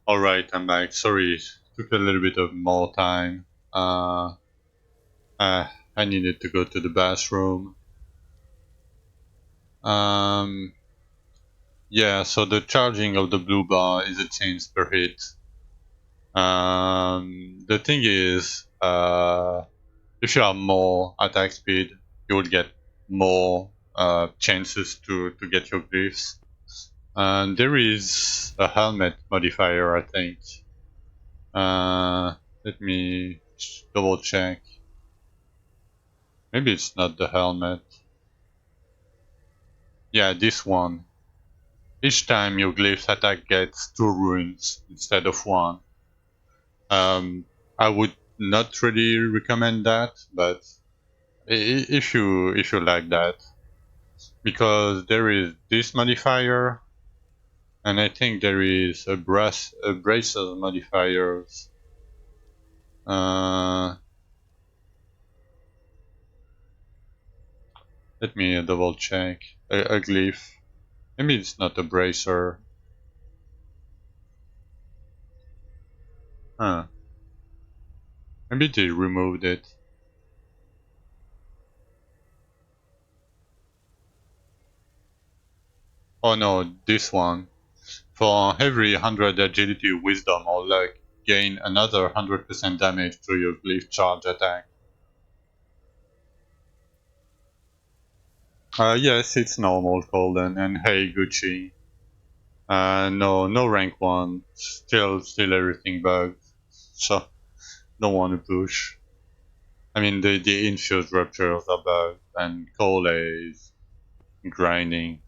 Alright, I'm back. Sorry, it took a little bit of more time. Uh, I needed to go to the bathroom. Um, yeah, so the charging of the blue bar is a chance per hit. The thing is, if you have more attack speed, you will get more chances to get your glyphs. And there is a helmet modifier, I think. Let me double check. Maybe it's not the helmet. Yeah, this one. Each time your glyph's attack gets 2 runes instead of 1. Um, I would not really recommend that, but if you like that, because there is this modifier, and I think there is a braces modifiers. Uh, Let me double check. A glyph. Maybe it's not a bracer. Huh. Maybe they removed it. Oh no, this one. For every 100 agility, wisdom, or luck, gain another 100% damage to your glyph charge attack. Yes, it's normal, Colden, and hey, Gucci. No rank 1. Still everything bugged. So, don't want to push. I mean, the infused ruptures are bugged, and Cole is grinding.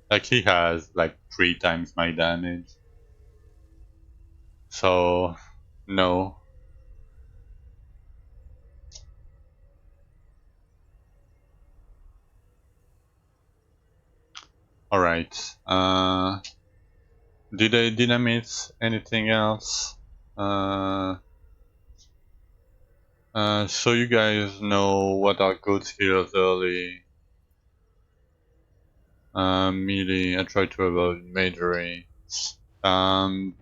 Like, he has, like, 3 times my damage. So, no. Alright. Did I miss anything else? Uh, so you guys know what are good skills early. Melee, I try to avoid majoring. Um,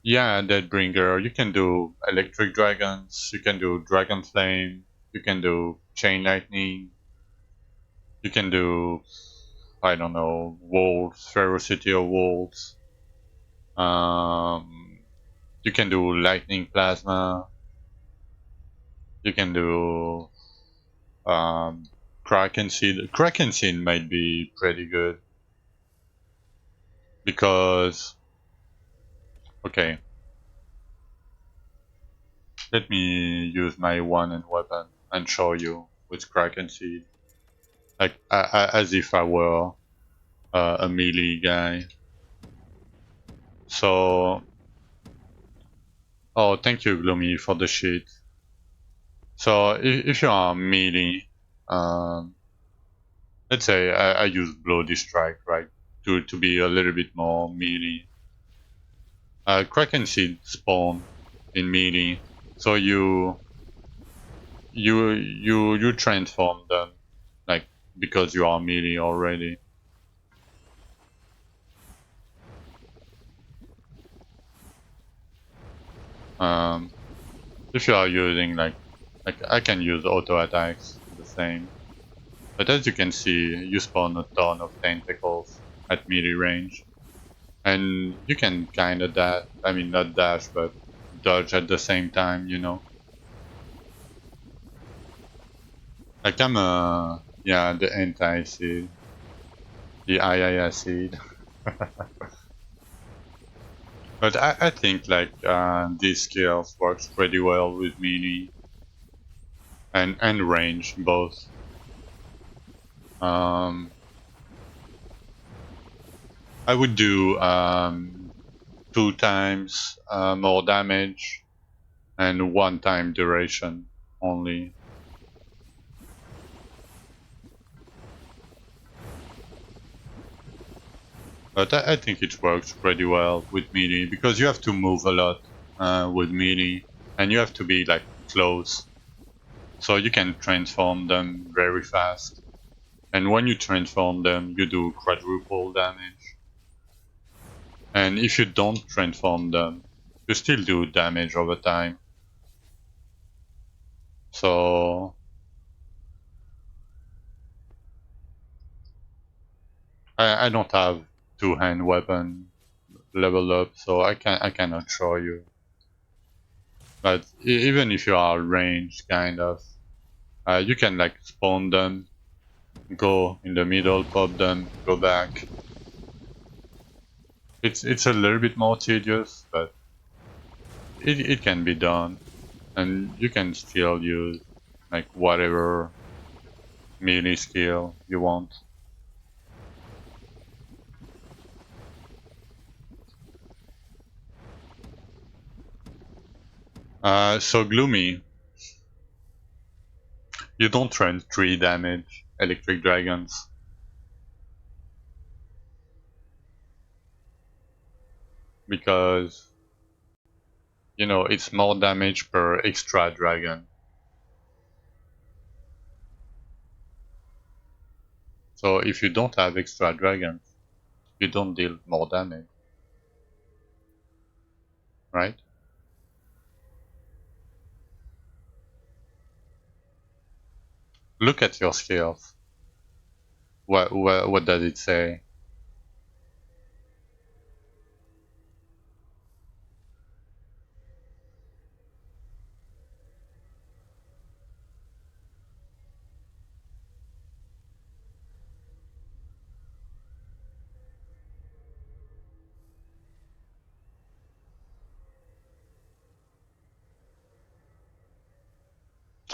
yeah, Deadbringer. You can do electric dragons. You can do dragon flame. You can do chain lightning. You can do, I don't know, wolves, ferocity of wolves. Um, you can do lightning plasma. You can do Kraken Seed. Kraken Seed might be pretty good because, okay, let me use my one and weapon and show you with Kraken Seed, like as if I were a melee guy. So, oh, thank you, Gloomy, for the sheet. So if you are melee, um, let's say I use Bloody Strike, right, to be a little bit more melee. Kraken Seed spawn in melee, so you transform them, like, because you are melee already. Um, if you are using like I can use auto attacks the same, but as you can see, you spawn a ton of tentacles at melee range, and you can kind of dash. I mean, not dash, but dodge at the same time. You know, like I'm a yeah the anti seed, the II acid. But I think like these skills works pretty well with melee and range both. Um, I would do 2 times more damage and 1 time duration only. But I think it works pretty well with melee because you have to move a lot with melee and you have to be like close, so you can transform them very fast. And when you transform them, you do quadruple damage. And if you don't transform them, you still do damage over time. So I don't have two-hand weapon level up, so I cannot show you. But even if you are ranged, kind of, you can like spawn them, go in the middle, pop them, go back. It's a little bit more tedious, but it can be done, and you can still use like whatever melee skill you want. So Gloomy, you don't run 3 damage electric dragons. Because, you know, it's more damage per extra dragon. So if you don't have extra dragons, you don't deal more damage. Right? Look at your skills. What does it say?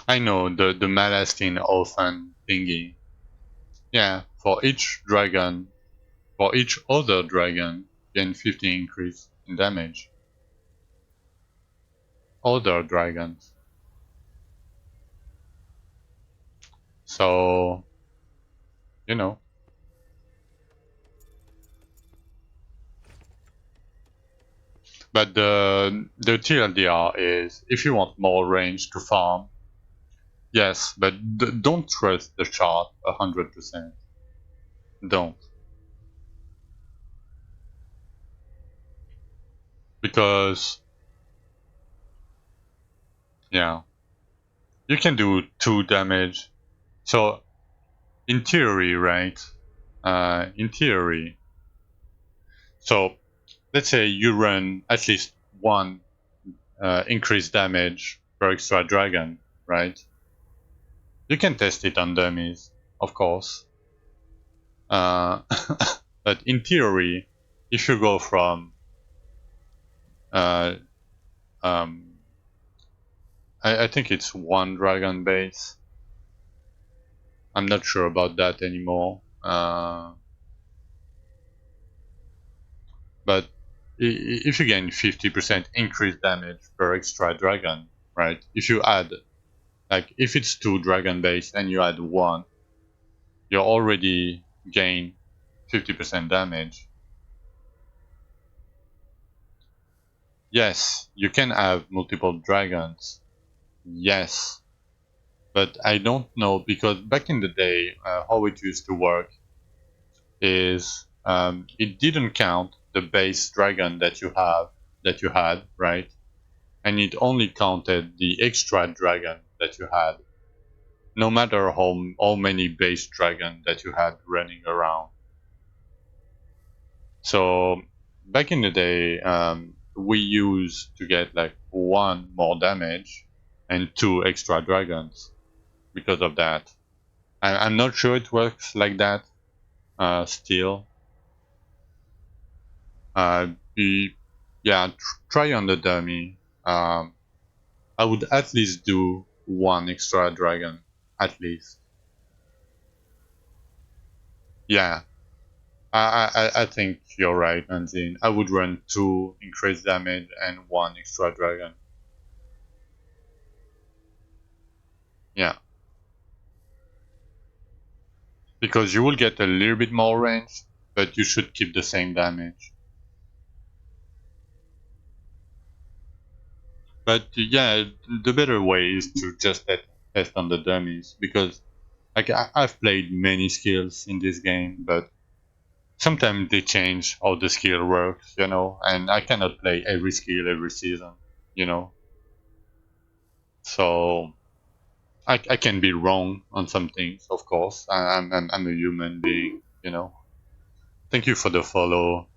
I know, the Malastine Orphan thingy. Yeah, for each other dragon, gain 50 increase in damage. Other dragons. So, you know. But the TLDR is, if you want more range to farm, yes, but don't trust the chart 100%. Don't. Because, yeah, you can do 2 damage. So, in theory, right? In theory, so let's say you run at least 1 increased damage per extra dragon, right? You can test it on dummies, of course. Uh, but in theory, if you go from uh, um, I think it's 1 dragon base. I'm not sure about that anymore. But if you gain 50% increased damage per extra dragon, right? If you add, like, if it's 2 dragon base and you add 1, you already gain 50% damage. Yes, you can have multiple dragons. Yes, but I don't know, because back in the day, how it used to work is it didn't count the base dragon that you had, right? And it only counted the extra dragon that you had, no matter how many base dragon that you had running around. So back in the day, we used to get like 1 more damage and 2 extra dragons because of that. I'm not sure it works like that still. Be, yeah, try on the dummy. I would at least do 1 extra dragon, at least. Yeah, I think you're right, Anzin. I would run 2 increased damage and 1 extra dragon. Yeah, because you will get a little bit more range, but you should keep the same damage. But yeah, the better way is to just test on the dummies, because like I've played many skills in this game, but sometimes they change how the skill works, you know, and I cannot play every skill every season, you know. So I can be wrong on some things, of course. I'm a human being, you know. Thank you for the follow,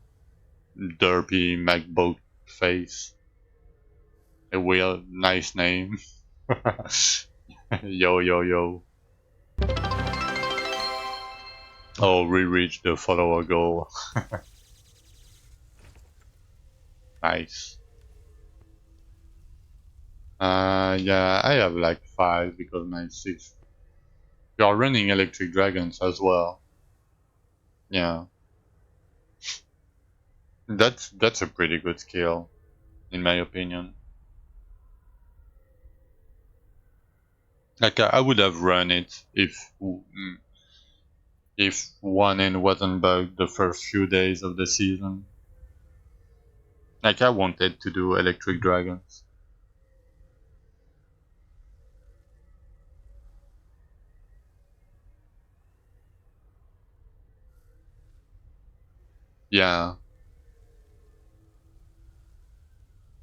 Derpy MacBook Face. A real nice name. Yo yo yo. Oh, we reached the follower goal. Nice. Yeah, I have like 5 because my 6. You are running electric dragons as well. Yeah, that's a pretty good skill, in my opinion. Like I would have run it if one end wasn't bugged the first few days of the season. Like I wanted to do electric dragons. Yeah.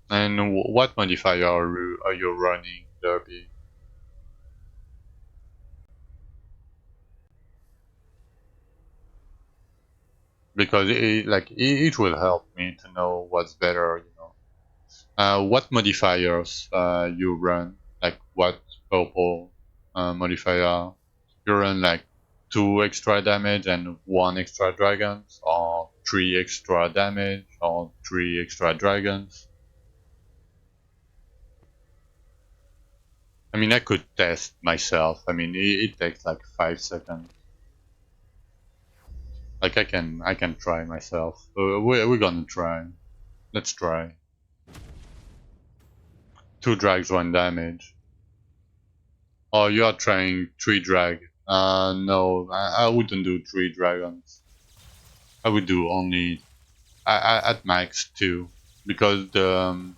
And what modifier are you running, Derby? Because it will help me to know what's better, you know. What modifiers you run? Like what purple modifier? You run like 2 extra damage and 1 extra dragons, or 3 extra damage, or 3 extra dragons. I mean, I could test myself. I mean, it takes like 5 seconds. Like I can try myself. We're gonna try. Let's try. 2 drags, 1 damage. Oh, you are trying 3 drag. No, I wouldn't do 3 dragons. I would do only at max 2, because the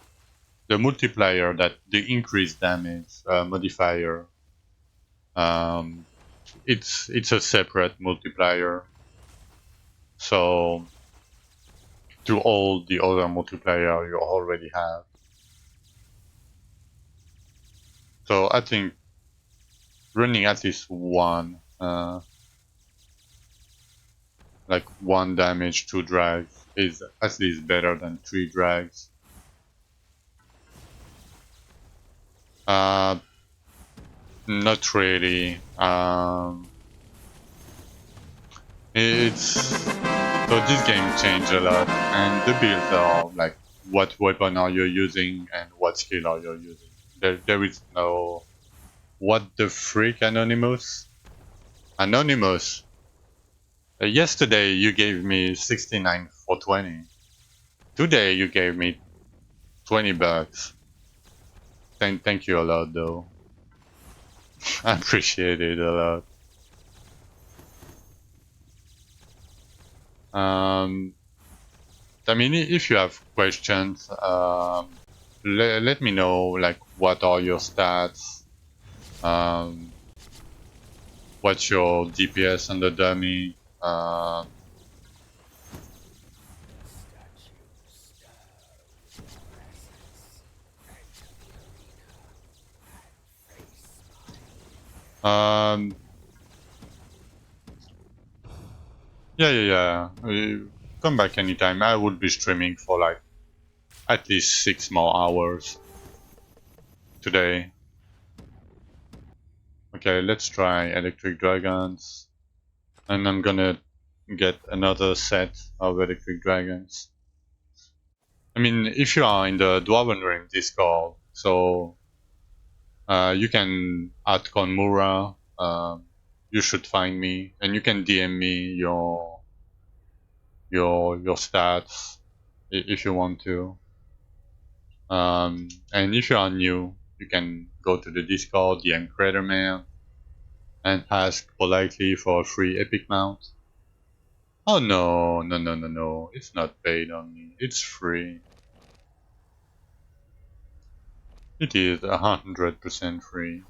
multiplier, that the increased damage modifier, um, it's a separate multiplier. So to all the other multiplier you already have. So I think running at least one, like 1 damage, 2 drags, is at least better than 3 drags. Uh, Not really. It's so this game changed a lot, and the builds are like what weapon are you using and what skill are you using. There is no what the freak, Anonymous. Anonymous. Yesterday you gave me 69 for 20. Today you gave me $20. Thank you a lot though. I appreciate it a lot. Um, I mean, if you have questions, let me know. Like, what are your stats? Um, what's your DPS on the dummy? Um, yeah, yeah, yeah. Come back anytime. I will be streaming for like at least 6 more hours today. Okay, let's try Electric Dragons. And I'm gonna get another set of Electric Dragons. I mean, if you are in the Dwarven Realms Discord, so you can add Konmura. You should find me, and you can DM me your stats if you want to. And if you are new, you can go to the Discord, DM Craterman, and ask politely for a free epic mount. Oh no, no, no, no, no! It's not paid on me. It's free. It is 100% free.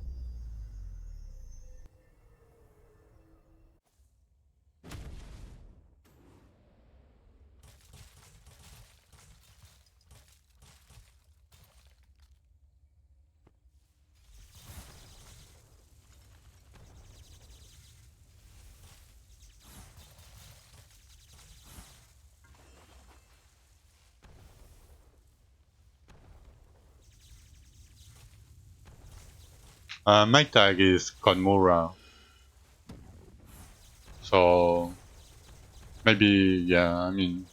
My tag is Konmura, so maybe, yeah, I mean,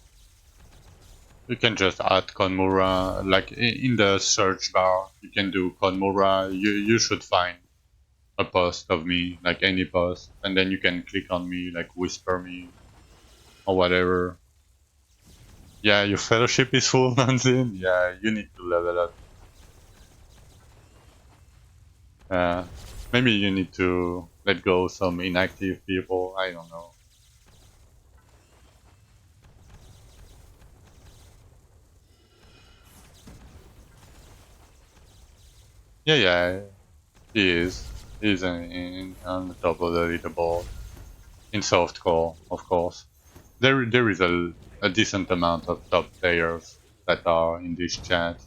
you can just add Konmura, like in the search bar, you can do Konmura, you should find a post of me, like any post, and then you can click on me, like whisper me, or whatever. Yeah, your fellowship is full, Manzin. Yeah, you need to level up. Uh, Maybe you need to let go some inactive people. I don't know. Yeah, yeah, he is. He's on the top of the leaderboard in softcore, of course. There is a decent amount of top players that are in this chat.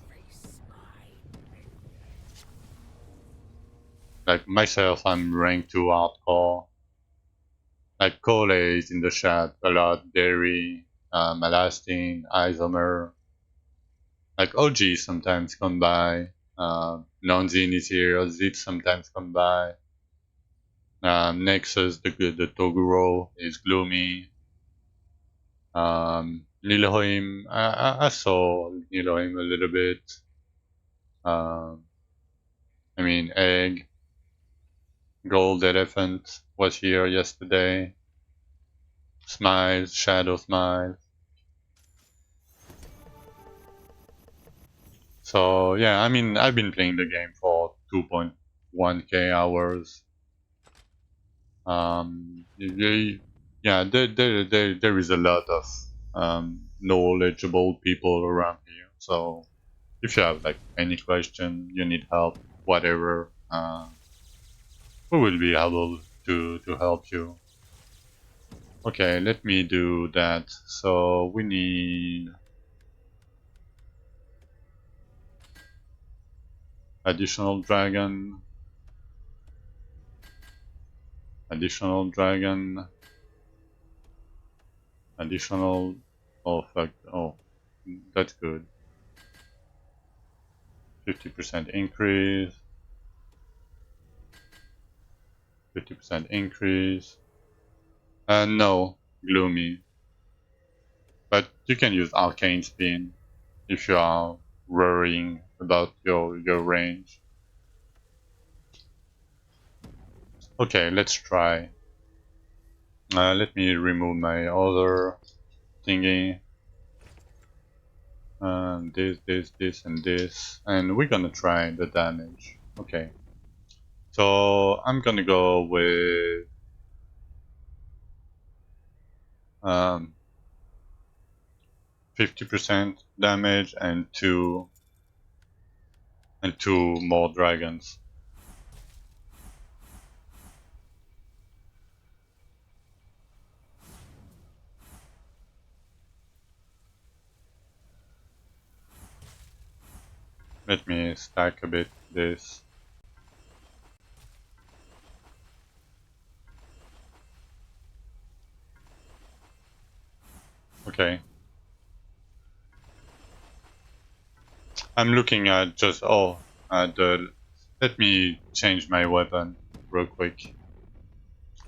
Like myself, I'm ranked 2 hardcore. Like Cole is in the chat a lot. Derry, Malastin, Isomer. Like OG sometimes come by. Nonzin is here. Zip sometimes come by. Nexus, the Toguro is gloomy. Nilhoim, I saw Nilhoim a little bit. Um, I mean, Egg, Gold Elephant was here yesterday. Smiles, Shadow Smiles. So yeah, I mean, I've been playing the game for 2.1k hours. Yeah, there is a lot of knowledgeable people around here. So if you have like any question, you need help, whatever, we will be able to help you. Okay, let me do that. So we need additional dragon, additional dragon, additional. Oh fuck! Oh, that's good. 50% increase. 50% increase. No, gloomy. But you can use arcane spin if you are worrying about your range. Okay, let's try. Let me remove my other thingy. This, and this. And we're gonna try the damage. Okay. So I'm gonna go with 50% damage and two more dragons. Let me stack a bit this. Okay. I'm looking at just the. Let me change my weapon real quick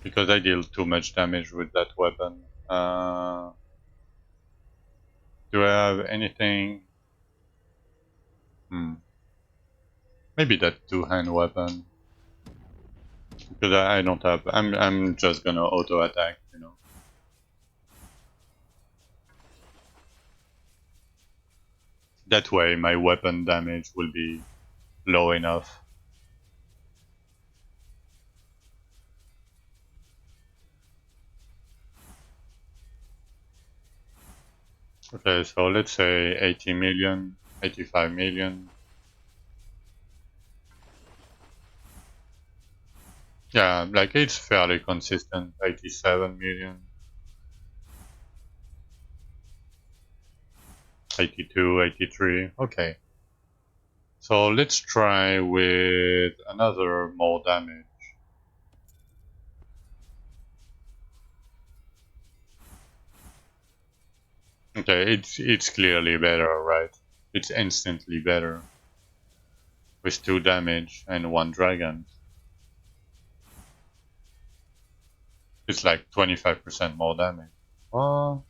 because I deal too much damage with that weapon. Do I have anything? Hmm. Maybe that two-hand weapon because I don't have. I'm just gonna auto attack. You know. That way my weapon damage will be low enough. Okay, so let's say 80 million, 85 million. Yeah, like it's fairly consistent. 87 million, 82, 83. Okay. So let's try with another more damage. Okay, it's clearly better, right? It's instantly better with 2 damage and 1 dragon. It's like 25% more damage. Oh,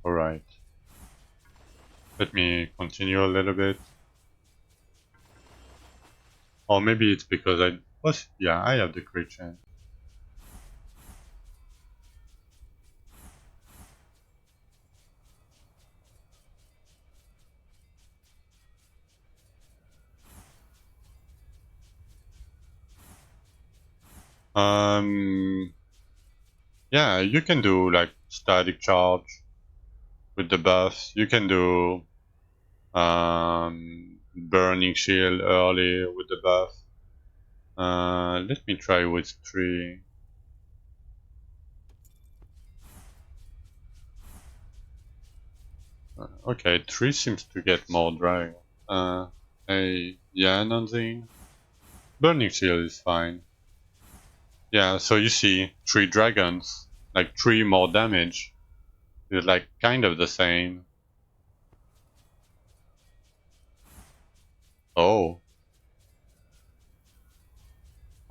alright. Let me continue a little bit. Or maybe it's because I was, yeah, I have the crit chance. Um, yeah, you can do like static charge with the buffs. You can do burning shield early with the buff. Let me try with 3. Okay, 3 seems to get more drag. Yeah, nothing. Burning shield is fine. Yeah, so you see 3 dragons, like 3 more damage. It's like kind of the same. Oh.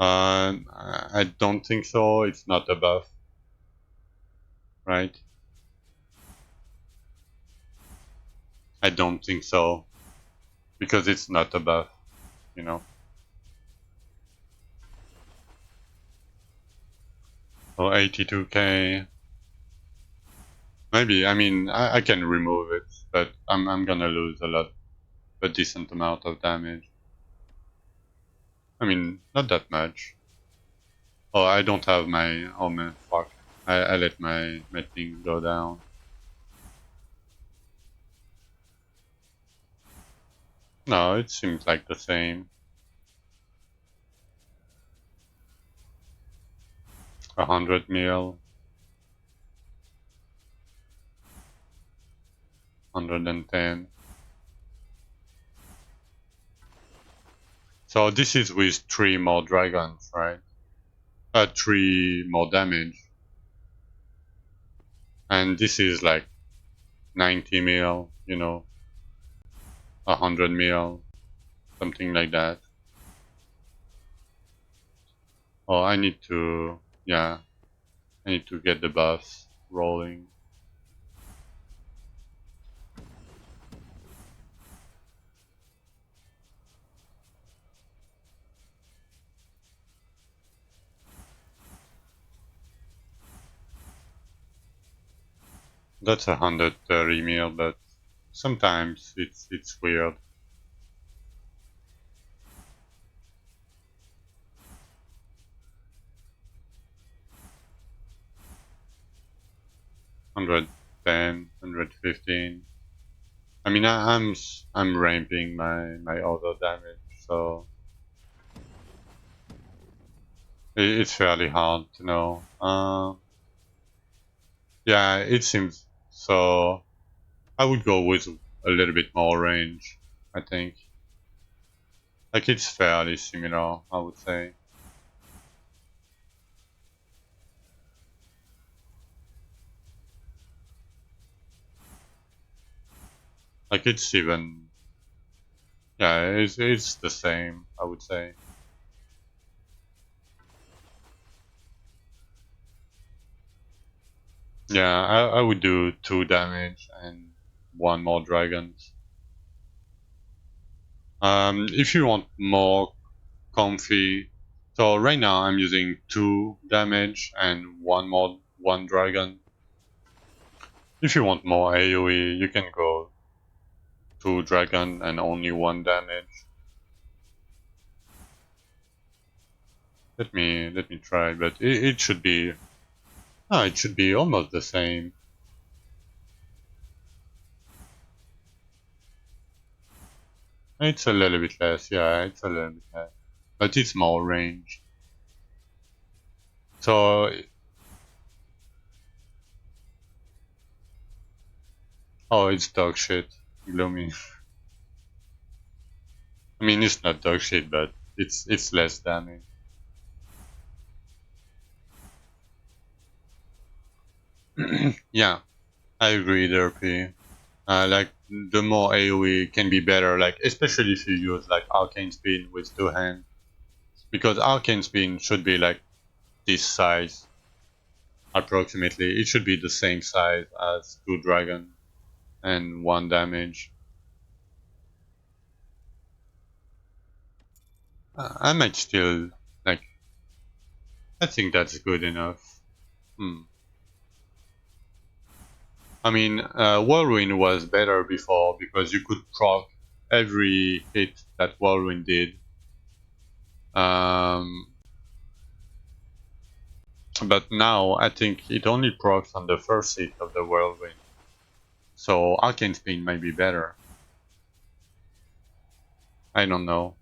I don't think so. It's not a buff, right? I don't think so. Because it's not a buff, you know. Oh, 82k. Maybe, I mean, I can remove it, but I'm gonna lose a decent amount of damage. I mean, not that much. Oh, I don't have my, oh man, fuck. I let my thing go down. No, it seems like the same. 100 mil, 110. So this is with 3 more dragons, right? 3 more damage. And this is like 90 mil, 100 mil, something like that. Oh, yeah, I need to get the buffs rolling. That's 130 mil, but sometimes it's weird. Hundred 115. I mean, I'm ramping my auto damage, so it's fairly hard to know. Yeah, it seems so. I would go with a little bit more range, I think. Like it's fairly similar, I would say. Like it's even, yeah, it's the same, I would say. Yeah, I would do 2 damage and 1 more dragons. If you want more comfy, so right now I'm using 2 damage and 1 dragon. If you want more AoE, you can go 2 dragon and only 1 damage. Let me try, but it should be, it should be almost the same. It's a little bit less, yeah, it's a little bit less, but it's more range. So, oh, it's dog shit, gloomy. I mean, it's not dog shit, but it's less damage. Yeah, I agree there, P. Like the more AoE can be better, like especially if you use like arcane spin with two hands, because arcane spin should be like this size approximately. It should be the same size as two dragon and one damage. I might still like. I think that's good enough. Hmm. I mean, Whirlwind was better before because you could proc every hit that Whirlwind did. Um, but now I think it only procs on the first hit of the Whirlwind. So Arcane Spin might be better. I don't know.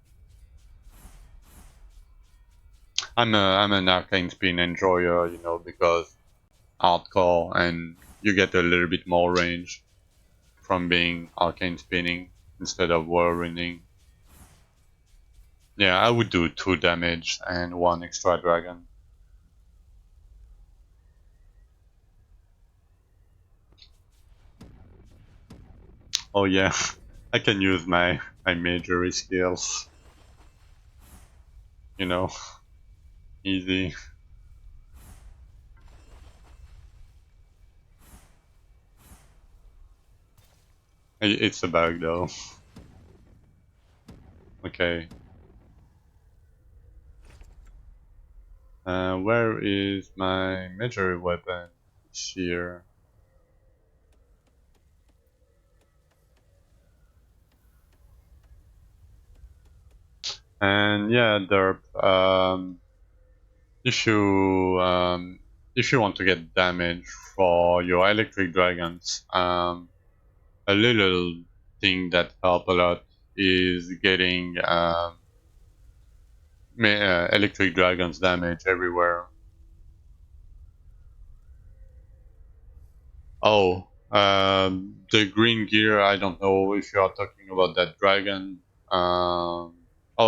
I'm an Arcane Spin enjoyer, because hardcore and you get a little bit more range from being Arcane Spinning instead of Whirlwinding. Yeah, I would do 2 damage and 1 extra dragon. Oh yeah, I can use my majory skills. You know, easy. It's a bug though. Okay. Where is my majory weapon? It's here. And yeah, derp. If you um, if you want to get damage for your electric dragons, a little thing that help a lot is getting electric dragons damage everywhere. Oh, the green gear. I don't know if you are talking about that dragon. Oh,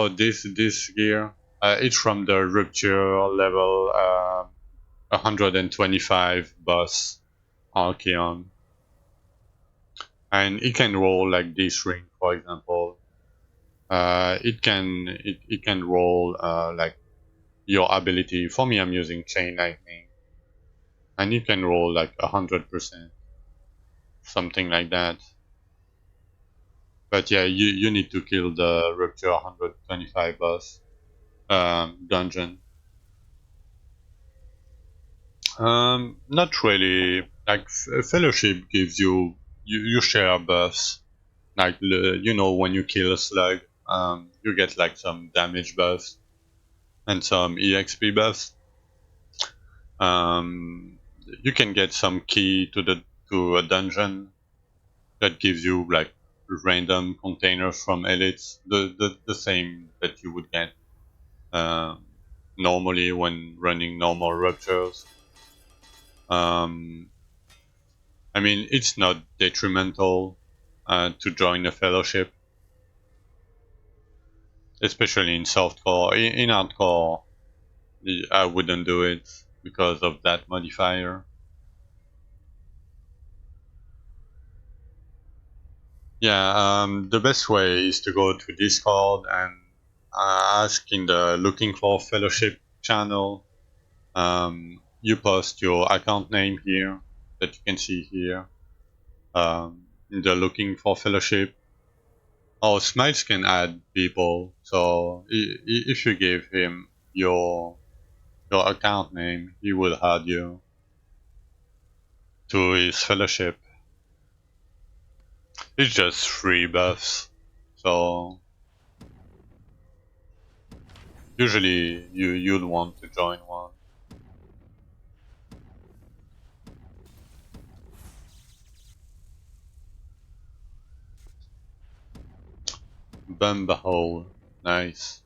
this gear. It's from the rupture level 125 boss Archeon, and it can roll like this ring, for example. It can roll like your ability. For me, I'm using chain lightning, and it can roll like 100%, something like that. But yeah, you need to kill the Rupture 125 boss dungeon. Not really. Like Fellowship gives you share buffs. Like when you kill a slug, you get like some damage buffs and some EXP buffs. Um, you can get some key to a dungeon that gives you like random containers from elites, the same that you would get um, normally when running normal ruptures. Um, I mean, it's not detrimental to join a fellowship, especially in softcore. In hardcore, I wouldn't do it because of that modifier. Yeah, the best way is to go to Discord and ask in the looking for fellowship channel. You post your account name here that you can see here. In the looking for fellowship. Oh, Smites can add people. So if you give him your account name, he will add you to his fellowship. It's just free buffs. So usually you'd want to join one. Bamba hole. Nice.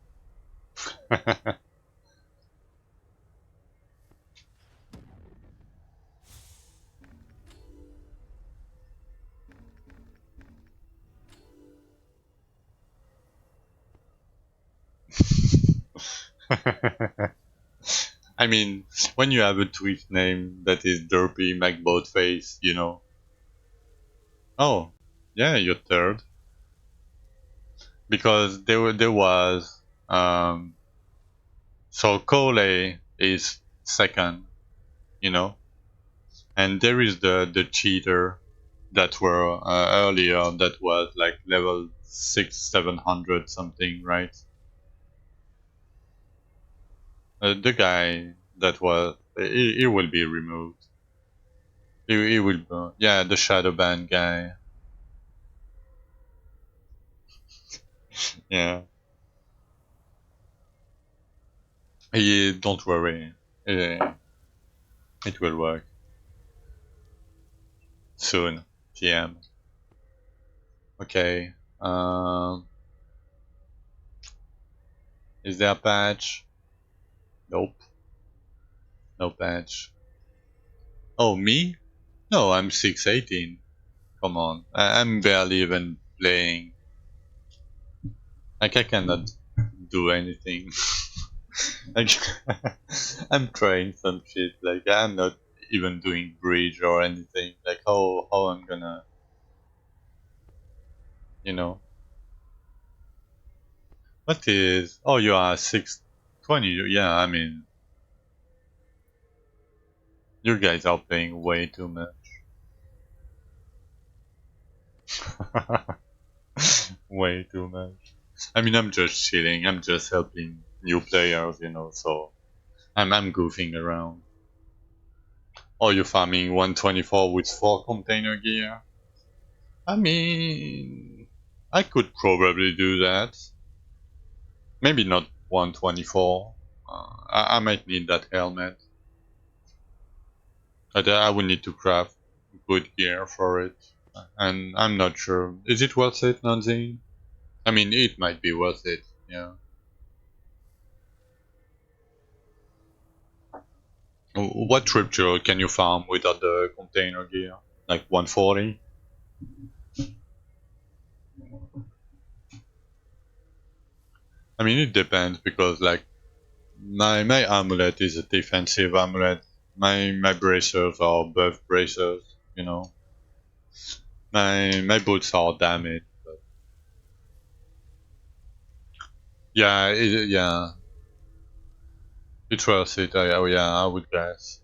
I mean, when you have a Twitch name that is Derpy McBoatface, you know. Oh, yeah, you're third because there was so Cole is second, you know, and there is the cheater that were earlier that was like level 600-700 something, right? The guy that was he will be removed. He will yeah, the shadow ban guy. Yeah, don't worry, uh, it will work soon. TM. Okay. Is there a patch? Nope, no patch. Oh, me? No, I'm 618. Come on, I'm barely even playing. Like I cannot do anything. Like I'm trying some shit. Like I'm not even doing bridge or anything. Like how I'm gonna, you know? What is? Oh, you are 620. Yeah, I mean, you guys are paying way too much. Way too much. I mean, I'm just chilling. I'm just helping new players, you know. So I'm goofing around. Oh, you farming 124 with 4 container gear? I mean, I could probably do that. Maybe not 124. I might need that helmet. But I would need to craft good gear for it. And I'm not sure. Is it worth it, Nanzine? I mean, it might be worth it, yeah. What scripture can you farm without the container gear? Like 140? I mean, it depends because, like, my amulet is a defensive amulet. My bracers are buff bracers, you know. My boots are damaged. But yeah, yeah, it's worth it. Oh yeah, I would guess.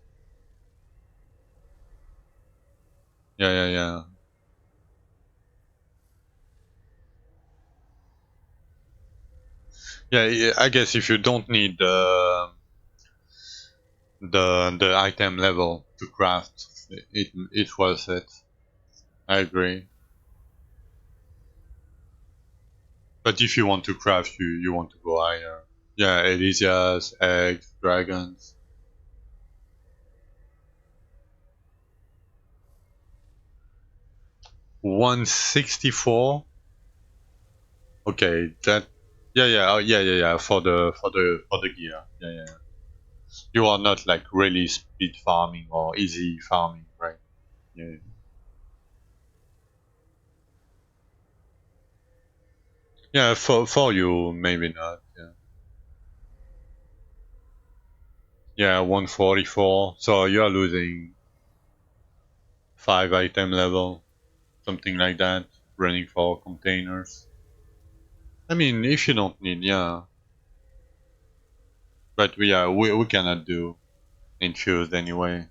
Yeah, yeah, yeah. Yeah, I guess if you don't need the item level to craft, it's worth it. I agree. But if you want to craft, you want to go higher. Yeah, Elysias, eggs, dragons. 164. Okay, that. Yeah, yeah, oh, yeah, yeah, yeah. For the gear. Yeah, yeah. You are not like really speed farming or easy farming, right? Yeah. Yeah, for you maybe not. Yeah. Yeah, 144. So you are losing 5 item level, something like that, running for containers. I mean, if you don't need, yeah. But yeah, we cannot do infused anyway.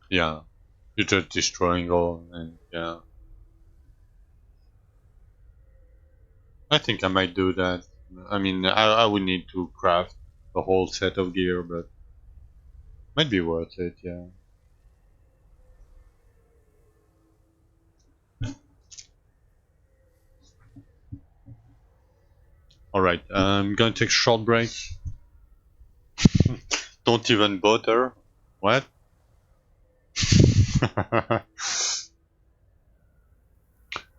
Yeah, you're just destroying all, and yeah. I think I might do that. I mean, I would need to craft a whole set of gear, but might be worth it, yeah. Alright, I'm gonna take a short break. Don't even bother. What?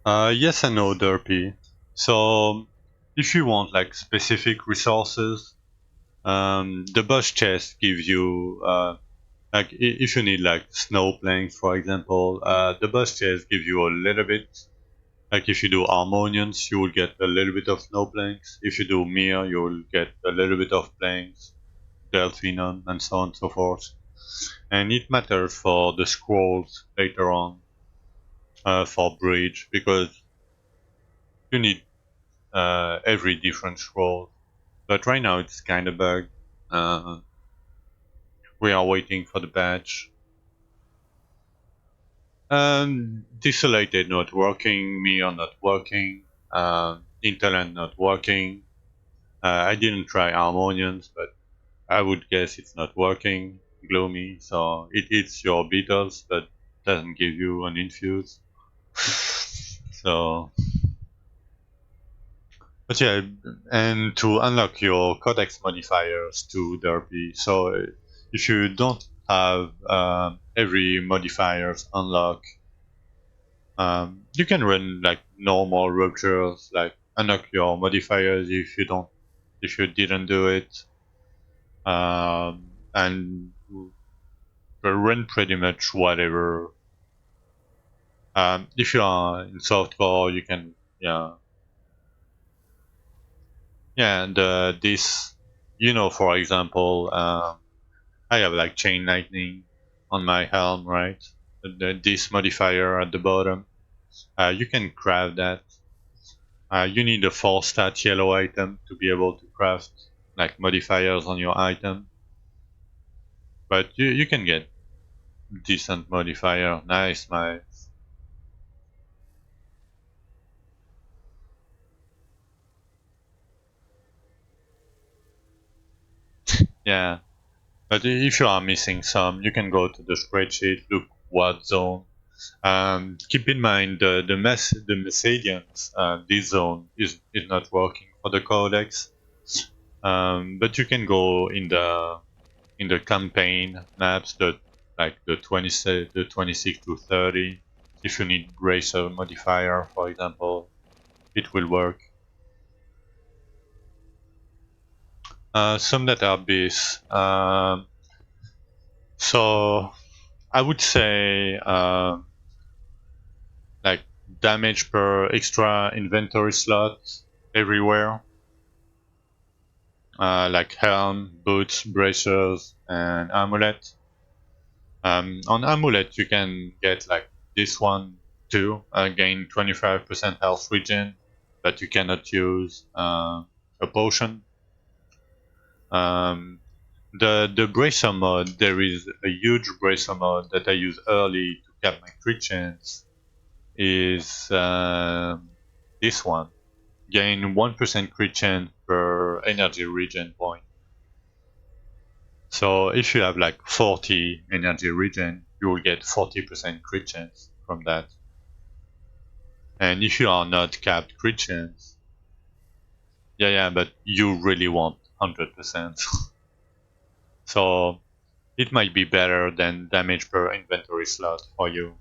Yes and no, Derpy. So, if you want like specific resources, the boss chest gives you like if you need like snow planks, for example, the boss chest gives you a little bit. Like if you do Harmonians, you will get a little bit of snow planks. If you do Mir, you will get a little bit of planks, Delphinon, and so on and so forth. And it matters for the scrolls later on, for Bridge, because you need every different scroll. But right now it's kind of bug. Uh, we are waiting for the patch. Desolated not working, Mir not working, Interland not working. I didn't try Harmonians, but I would guess it's not working. Gloomy, so it eats your beetles, but doesn't give you an infuse. So, but yeah, and to unlock your codex modifiers to Derpy, so if you don't have every modifiers unlock, you can run like normal ruptures, like unlock your modifiers if you didn't do it, and run pretty much whatever. If you are in softcore, you can, yeah, yeah, and this, for example, I have like chain lightning on my helm, right? This modifier at the bottom, you can craft that. You need a 4-stat yellow item to be able to craft like modifiers on your item, but you can get decent modifier. Nice, my yeah. But if you are missing some, you can go to the spreadsheet, look what zone. Keep in mind the Messadians. This zone is not working for the codex, but you can go in the campaign maps, like the 26 to 30. If you need bracer modifier, for example, it will work. Some database. So I would say like damage per extra inventory slot everywhere, like helm, boots, bracers, and amulet. On amulet, you can get like this one too, gain 25% health regen, but you cannot use a potion. Um, the bracer mod, there is a huge bracer mod that I use early to cap my crit chance. Is this one. Gain 1% crit chance per energy regen point. So if you have like 40 energy regen, you will get 40% crit chance from that. And if you are not capped crit chance, yeah, but you really want 100%. So it might be better than damage per inventory slot for you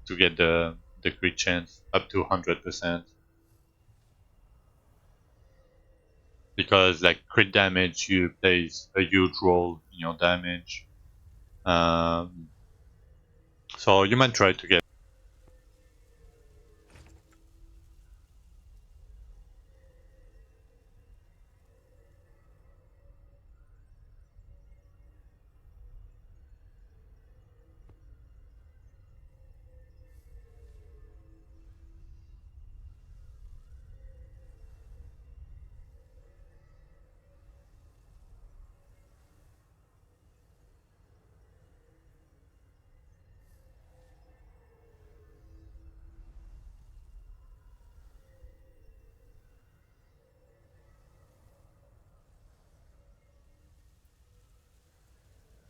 to get the crit chance up to 100%. Because like crit damage, you plays a huge role in your damage. Um, so you might try to get.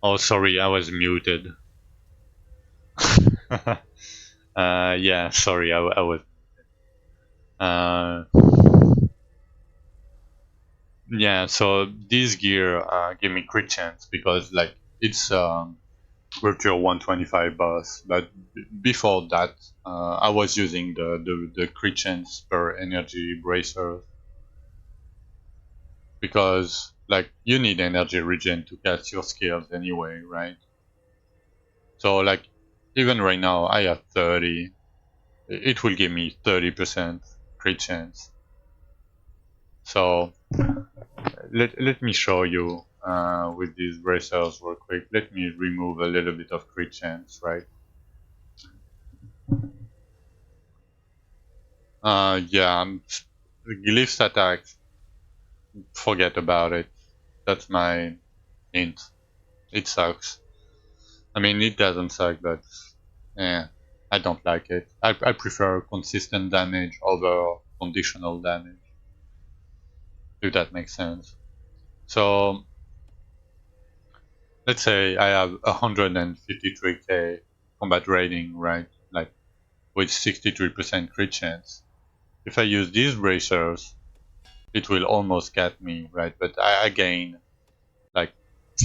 Oh, sorry, I was muted. Yeah, sorry, I was. Uh, yeah, so this gear gave me crit chance because like it's virtual 125 boss, but before that, I was using the crit chance per energy bracer because like you need energy regen to cast your skills anyway, right? So like even right now I have 30. it will give me 30% crit chance. So let me show you with these bracers real quick. Let me remove a little bit of crit chance, right? Yeah, glyphs attack, forget about it. That's my hint. It sucks. I mean, it doesn't suck, but yeah, I don't like it. I prefer consistent damage over conditional damage, if that makes sense. So let's say I have 153k combat rating, right? Like with 63% crit chance. If I use these bracers, it will almost get me, right? But I gain like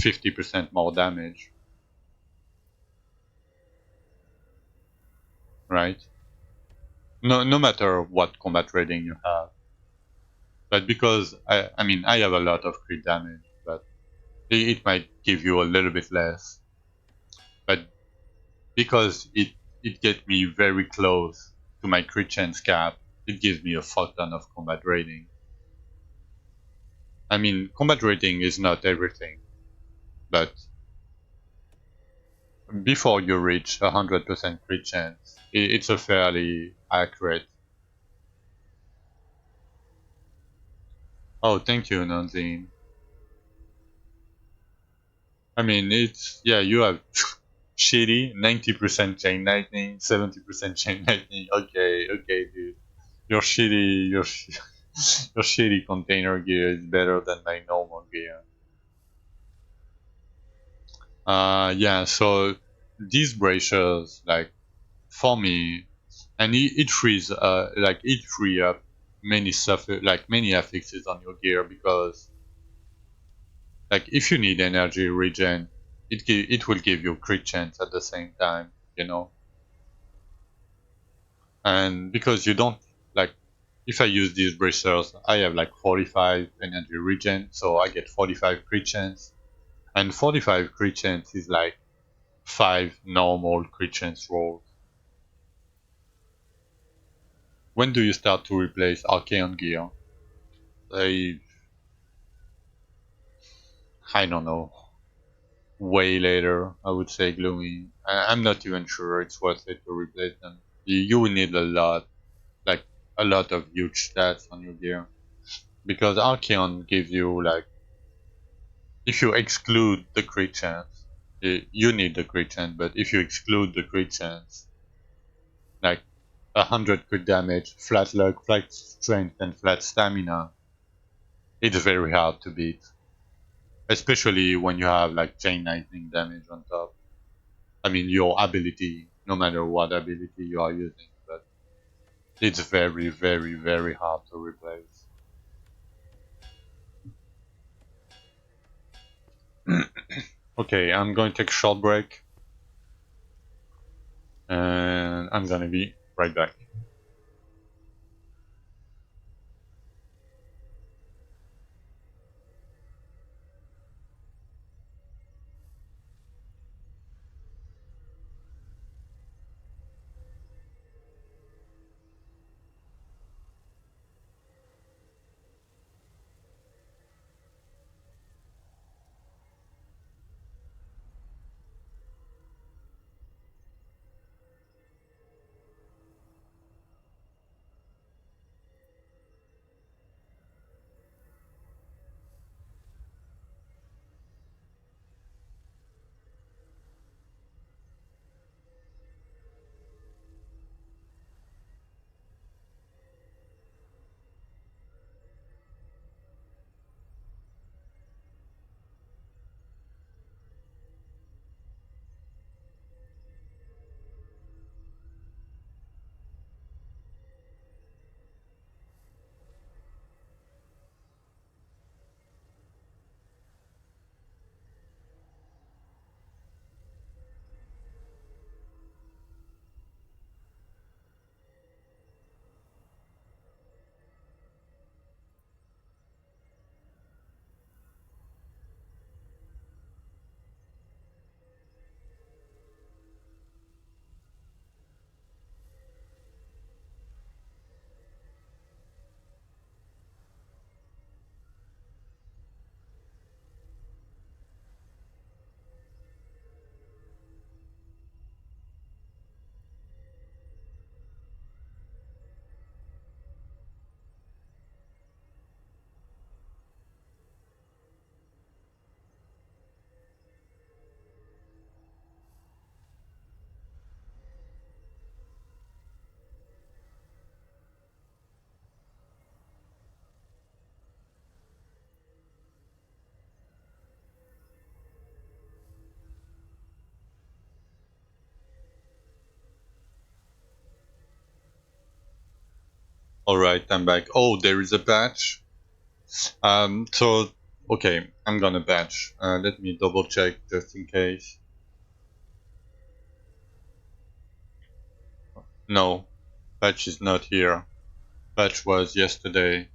50% more damage, right? No matter what combat rating you have. But because I mean, I have a lot of crit damage, but it might give you a little bit less. But because it gets me very close to my crit chance cap, it gives me a fuck ton of combat rating. I mean, combat rating is not everything, but before you reach 100% crit chance, it's a fairly accurate. Oh, thank you, Nanzine. I mean, it's yeah, you have shitty 90% chain lightning, 70% chain lightning. Okay, dude, your shitty, your shitty container gear is better than my normal gear. Yeah. So these bracers, like for me, and it frees, like it free up many suffer, like many affixes on your gear because, like, if you need energy regen, it will give you crit chance at the same time, you know. And because you don't like, if I use these bracers, I have like 45 energy regen, so I get 45 crit chance, and 45 crit chance is like 5 normal crit chance rolls. When do you start to replace Archeon gear? I I don't know. Way later, I would say Gloomy. I'm not even sure it's worth it to replace them. You will need a lot, like a lot of huge stats on your gear. Because Archeon gives you like, if you exclude the crit chance, you need the crit chance, but if you exclude the crit chance, like 100 crit damage, flat luck, flat strength, and flat stamina, it's very hard to beat. Especially when you have like chain lightning damage on top. I mean, your ability, no matter what ability you are using, but it's very, very, very hard to replace. Okay, I'm going to take a short break, and I'm gonna be right back. Alright, I'm back. Oh, there is a patch. So, okay, I'm gonna patch. Let me double check just in case. No, patch is not here. Patch was yesterday.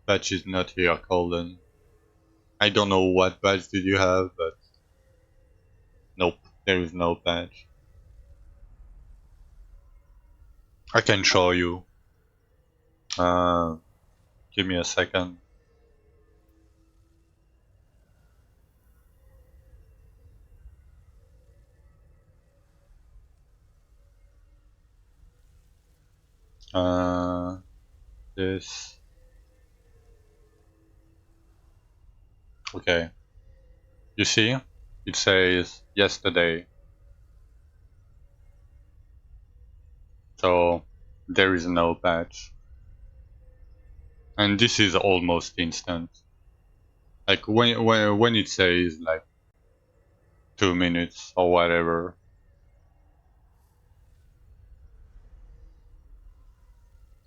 Patch is not here, Colin. I don't know what patch did you have, but nope, there is no patch. I can show you. Uh, Give me a second. Uh, this. Okay. You see? It says yesterday. So there is no patch. And this is almost instant. Like when it says like 2 minutes or whatever.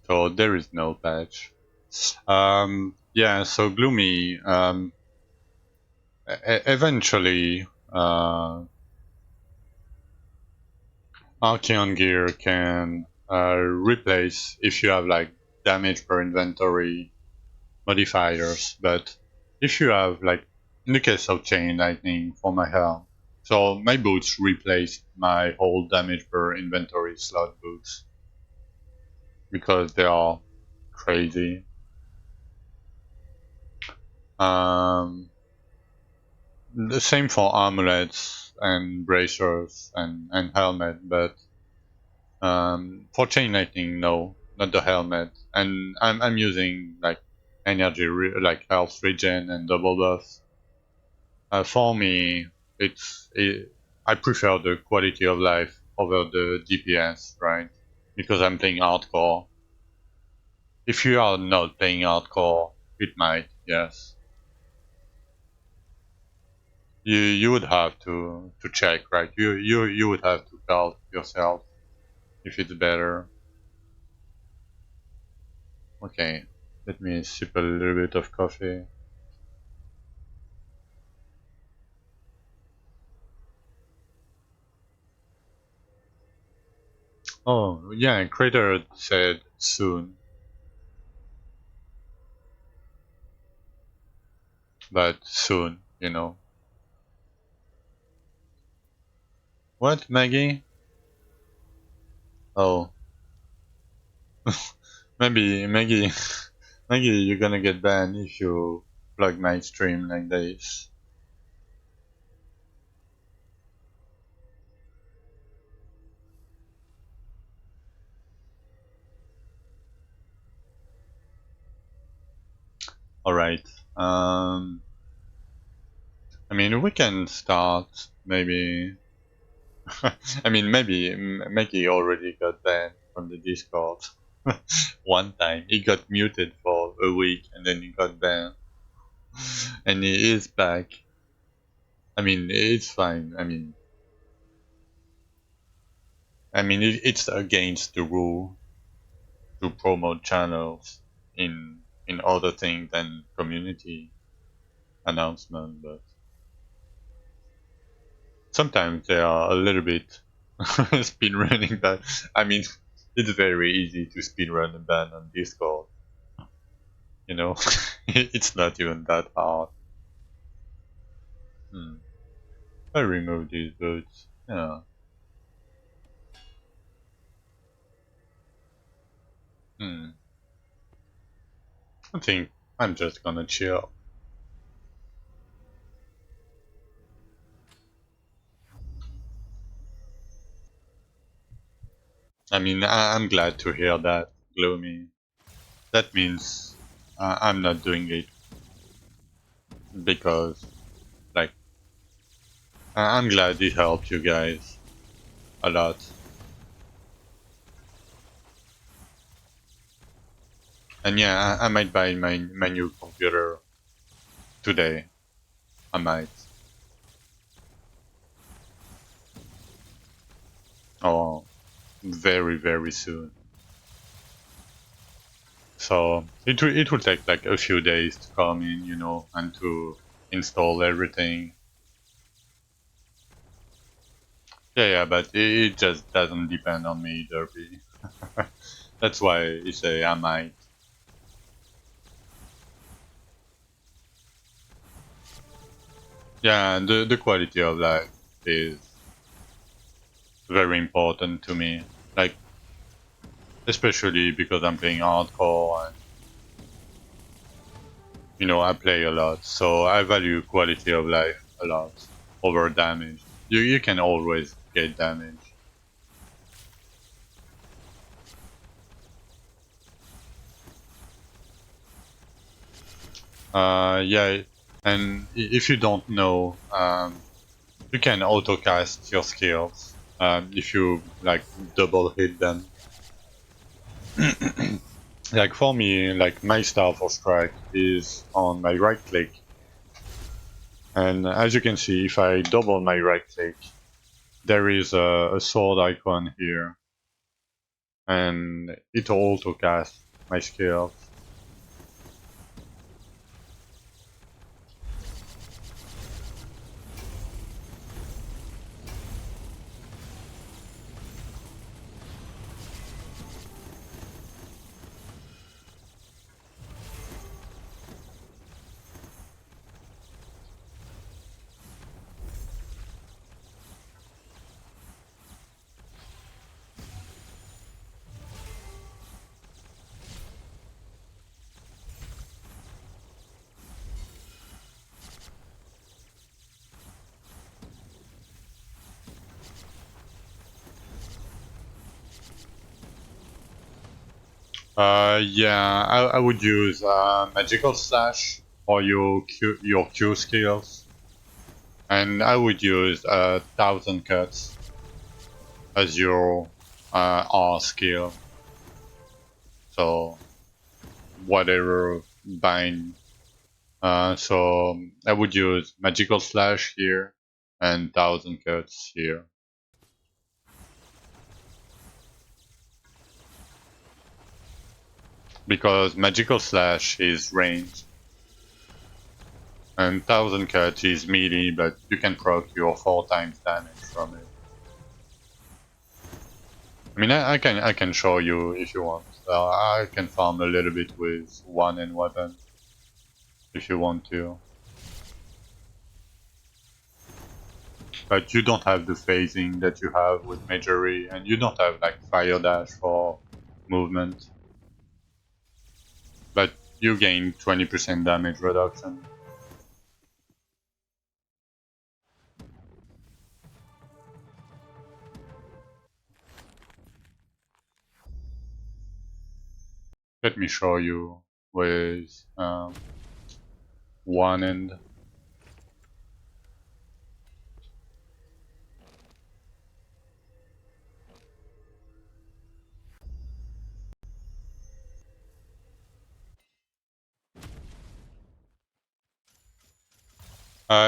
So there is no patch. Yeah, so Gloomy eventually Archeon gear can replace if you have like damage per inventory modifiers, but if you have like in the case of chain lightning for my helm, so my boots replace my whole damage per inventory slot boots because they are crazy. Um, the same for amulets and bracers and helmet, but for chain lightning, no, not the helmet. And I'm using like like health regen and double buffs. For me, I prefer the quality of life over the DPS, right? Because I'm playing hardcore. If you are not playing hardcore, it might, yes. You would have to check, right? You would have to tell yourself if it's better. Okay, let me sip a little bit of coffee. Oh, yeah, Crater said soon, but soon, you know. What, Maggie? Oh, maybe, Maggie, Maggie, you're gonna get banned if you plug my stream like this. Alright, I mean, we can start, maybe. I mean, maybe Maggie already got banned from the Discord. One time. He got muted for a week and then he got banned. And he is back. I mean, it's fine. It's against the rule to promote channels in other things than community announcement, but sometimes they are a little bit speed running. But I mean, it's very easy to speed run a ban on Discord. You know, it's not even that hard. Hmm. I remove these boots. Yeah. Hmm. I think I'm just gonna chill. I mean, I'm glad to hear that, Gloomy. That means I'm not doing it because, like, I'm glad it helped you guys a lot. And yeah, I might buy my new computer today. I might. Oh, very, very soon. So it will take like a few days to come in, you know, and to install everything. Yeah, but it just doesn't depend on me, Derby. That's why I say I might. Yeah, and the quality of life is very important to me. Like, especially because I'm playing hardcore and, you know, I play a lot. So I value quality of life a lot over damage. You can always get damage. Yeah, and if you don't know, you can auto cast your skills. If you like double hit them. Like for me, like my style for strike is on my right click, and as you can see, if I double my right click, there is a sword icon here, and it auto casts my skills. Yeah, I would use magical slash for your Q skills, and I would use thousand cuts as your R skill. So whatever bind. So I would use magical slash here and thousand cuts here because magical slash is range and thousand cuts is melee, but you can proc your 4 times damage from it. I mean, I can show you if you want. I can farm a little bit with one and weapon if you want to, but you don't have the phasing that you have with Majory, and you don't have like fire dash for movement. But you gain 20% damage reduction. Let me show you with one end.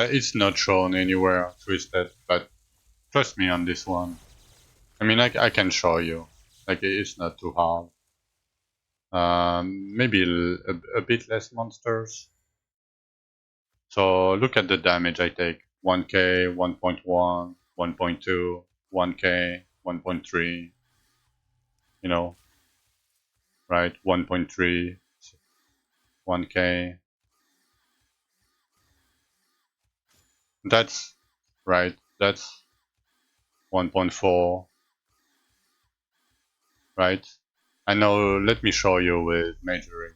It's not shown anywhere twisted, but trust me on this one. I mean, I can show you. Like, it's not too hard. Maybe a bit less monsters. So look at the damage I take. 1k, 1.1, 1.2, 1k, 1.3, you know, right? 1.3, 1k. That's right. That's 1.4, right? I know, let me show you with measuring.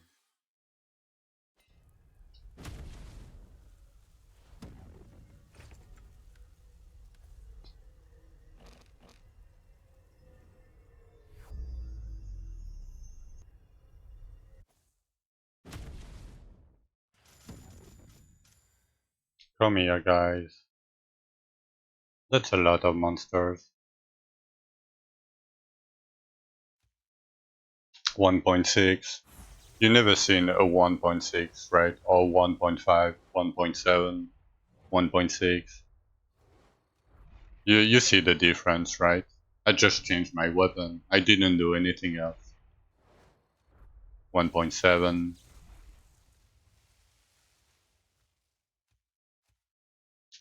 Come here, guys. That's a lot of monsters. 1.6. You never seen a 1.6, right? Or 1.5, 1.7, 1.6. You see the difference, right? I just changed my weapon. I didn't do anything else. 1.7.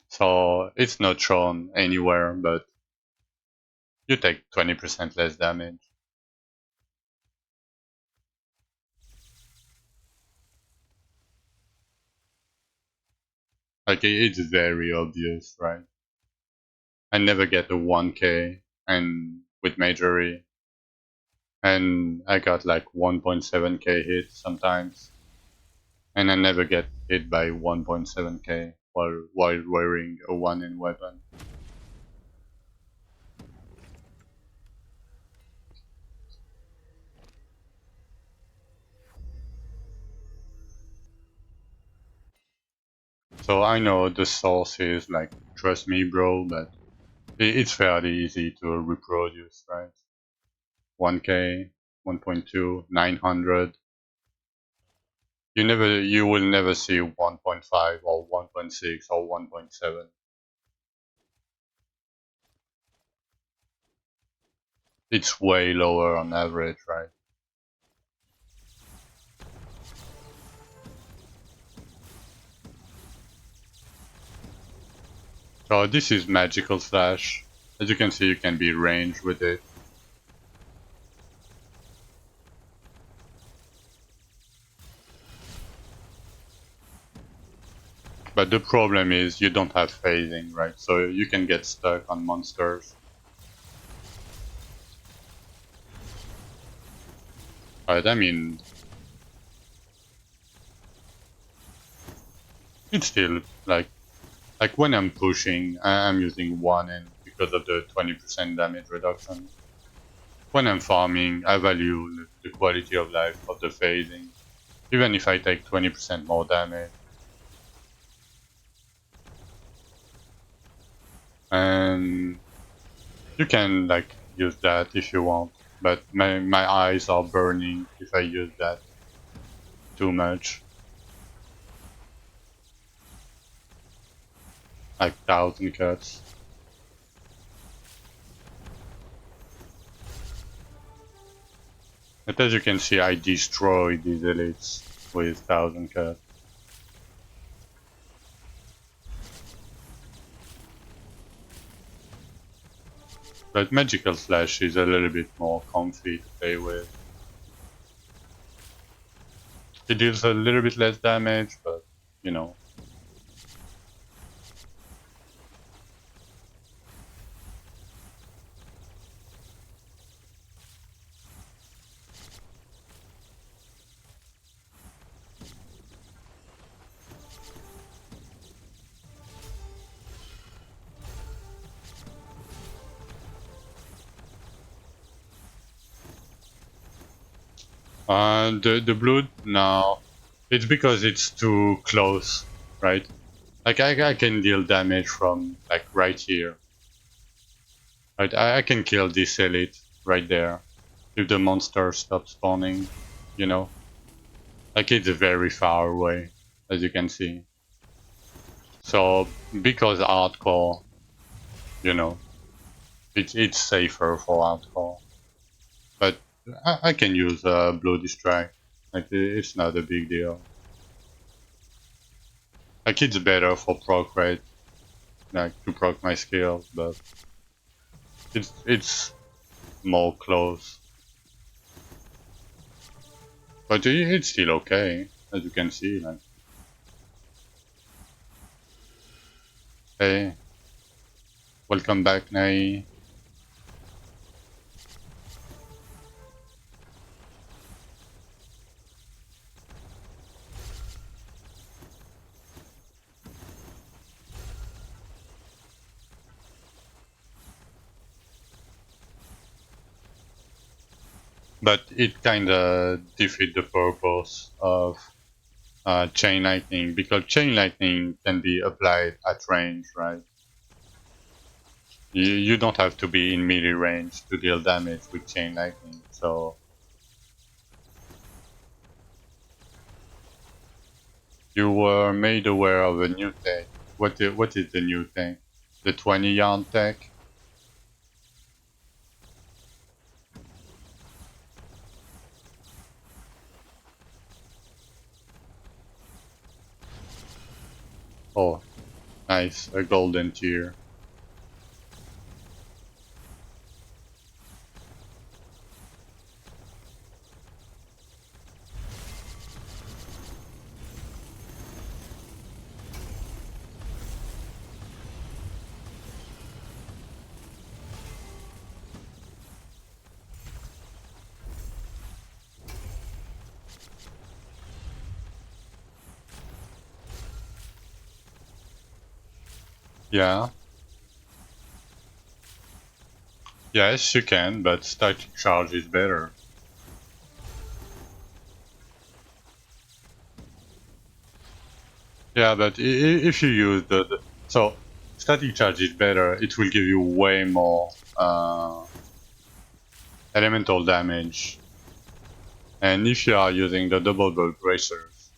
So it's not shown anywhere, but you take 20% less damage. Like it's very obvious, right? I never get a 1k and with majory, and I got like 1.7k hit sometimes, and I never get hit by 1.7k while wearing a 1 in weapon. So I know the source is like, trust me bro, but it's fairly easy to reproduce, right? 1k, 1.2, 900. You will never see 1.5 or 1.6 or 1.7. It's way lower on average, right? So this is magical slash. As you can see, you can be ranged with it. But the problem is you don't have phasing, right? So you can get stuck on monsters. Right, I mean, it's still like when I'm pushing, I'm using 1 in because of the 20% damage reduction. When I'm farming, I value the quality of life of the phasing, even if I take 20% more damage. And you can like use that if you want, but my eyes are burning if I use that too much. Like 1,000 cuts. But as you can see, I destroy these elites with 1,000 cuts. But Magical Slash is a little bit more comfy to play with. It deals a little bit less damage, but you know. The blood, no. It's because it's too close, right? Like I can deal damage from like right here. Right, I can kill this elite right there if the monster stops spawning, you know? Like it's very far away, as you can see. So because hardcore, you know, it's safer for hardcore. But I can use Bloody Strike. Like it's not a big deal. Like it's better for proc rate, like to proc my skills, but it's more close. But it's still okay, as you can see. Like, hey, welcome back, Nai. But it kind of defeat the purpose of chain lightning because chain lightning can be applied at range, right? You don't have to be in melee range to deal damage with chain lightning. So you were made aware of a new tech. What is the new tech? The 20 yarn tech? Oh, nice, a golden tier. Yeah, yes, you can, but static charge is better. Yeah, but if you use so static charge is better, it will give you way more elemental damage. And if you are using the double bolt bracers,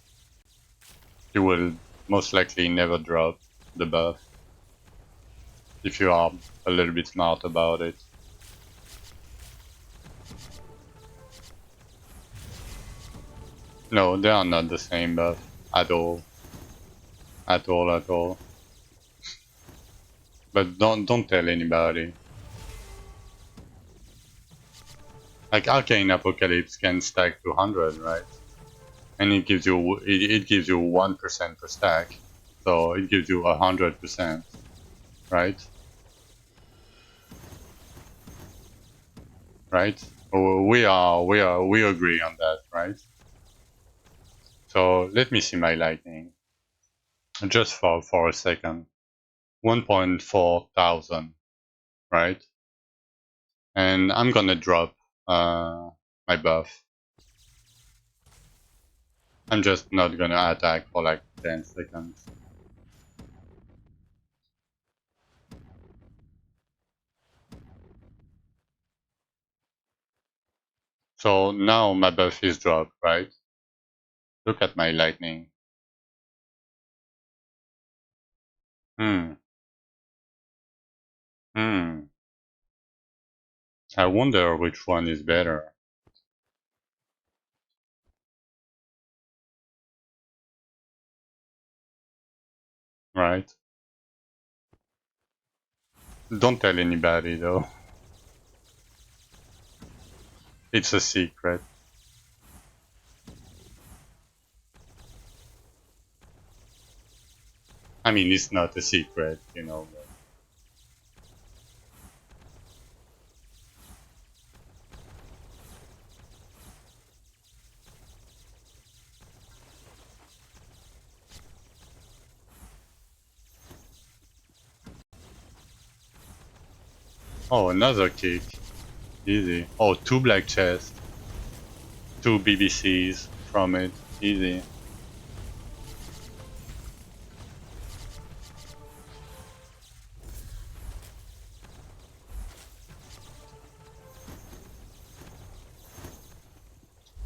you will most likely never drop the buff if you are a little bit smart about it. No, they are not the same buff at all, at all, at all. But don't tell anybody. Like Arcane Apocalypse can stack to 100, right? And it gives you 1% per stack, so it gives you 100%, right? Right? We agree on that, right? So let me see my lightning just for a second. 1.4 thousand, right? And I'm gonna drop my buff. I'm just not gonna attack for like 10 seconds. So now my buff is dropped, right? Look at my lightning. Hmm. Hmm. I wonder which one is better, right? Don't tell anybody though. It's a secret. I mean, it's not a secret, you know. But... Oh, another kick. Easy. Oh, two black chests. Two BBCs from it. Easy.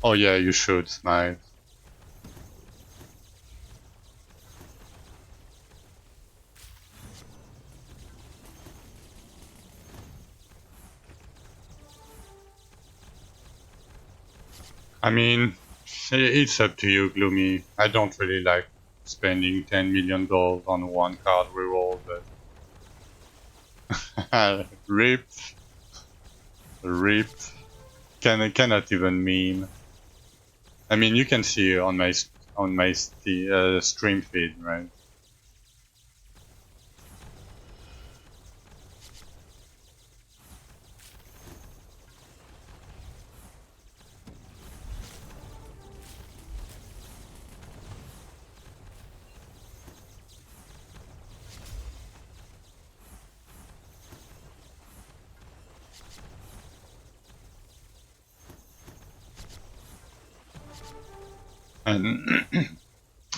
Oh yeah, you should smile. I mean, it's up to you, Gloomy. I don't really like spending 10 million gold on one card reroll, but rip, rip. Cannot even meme. I mean, you can see on my stream feed, right?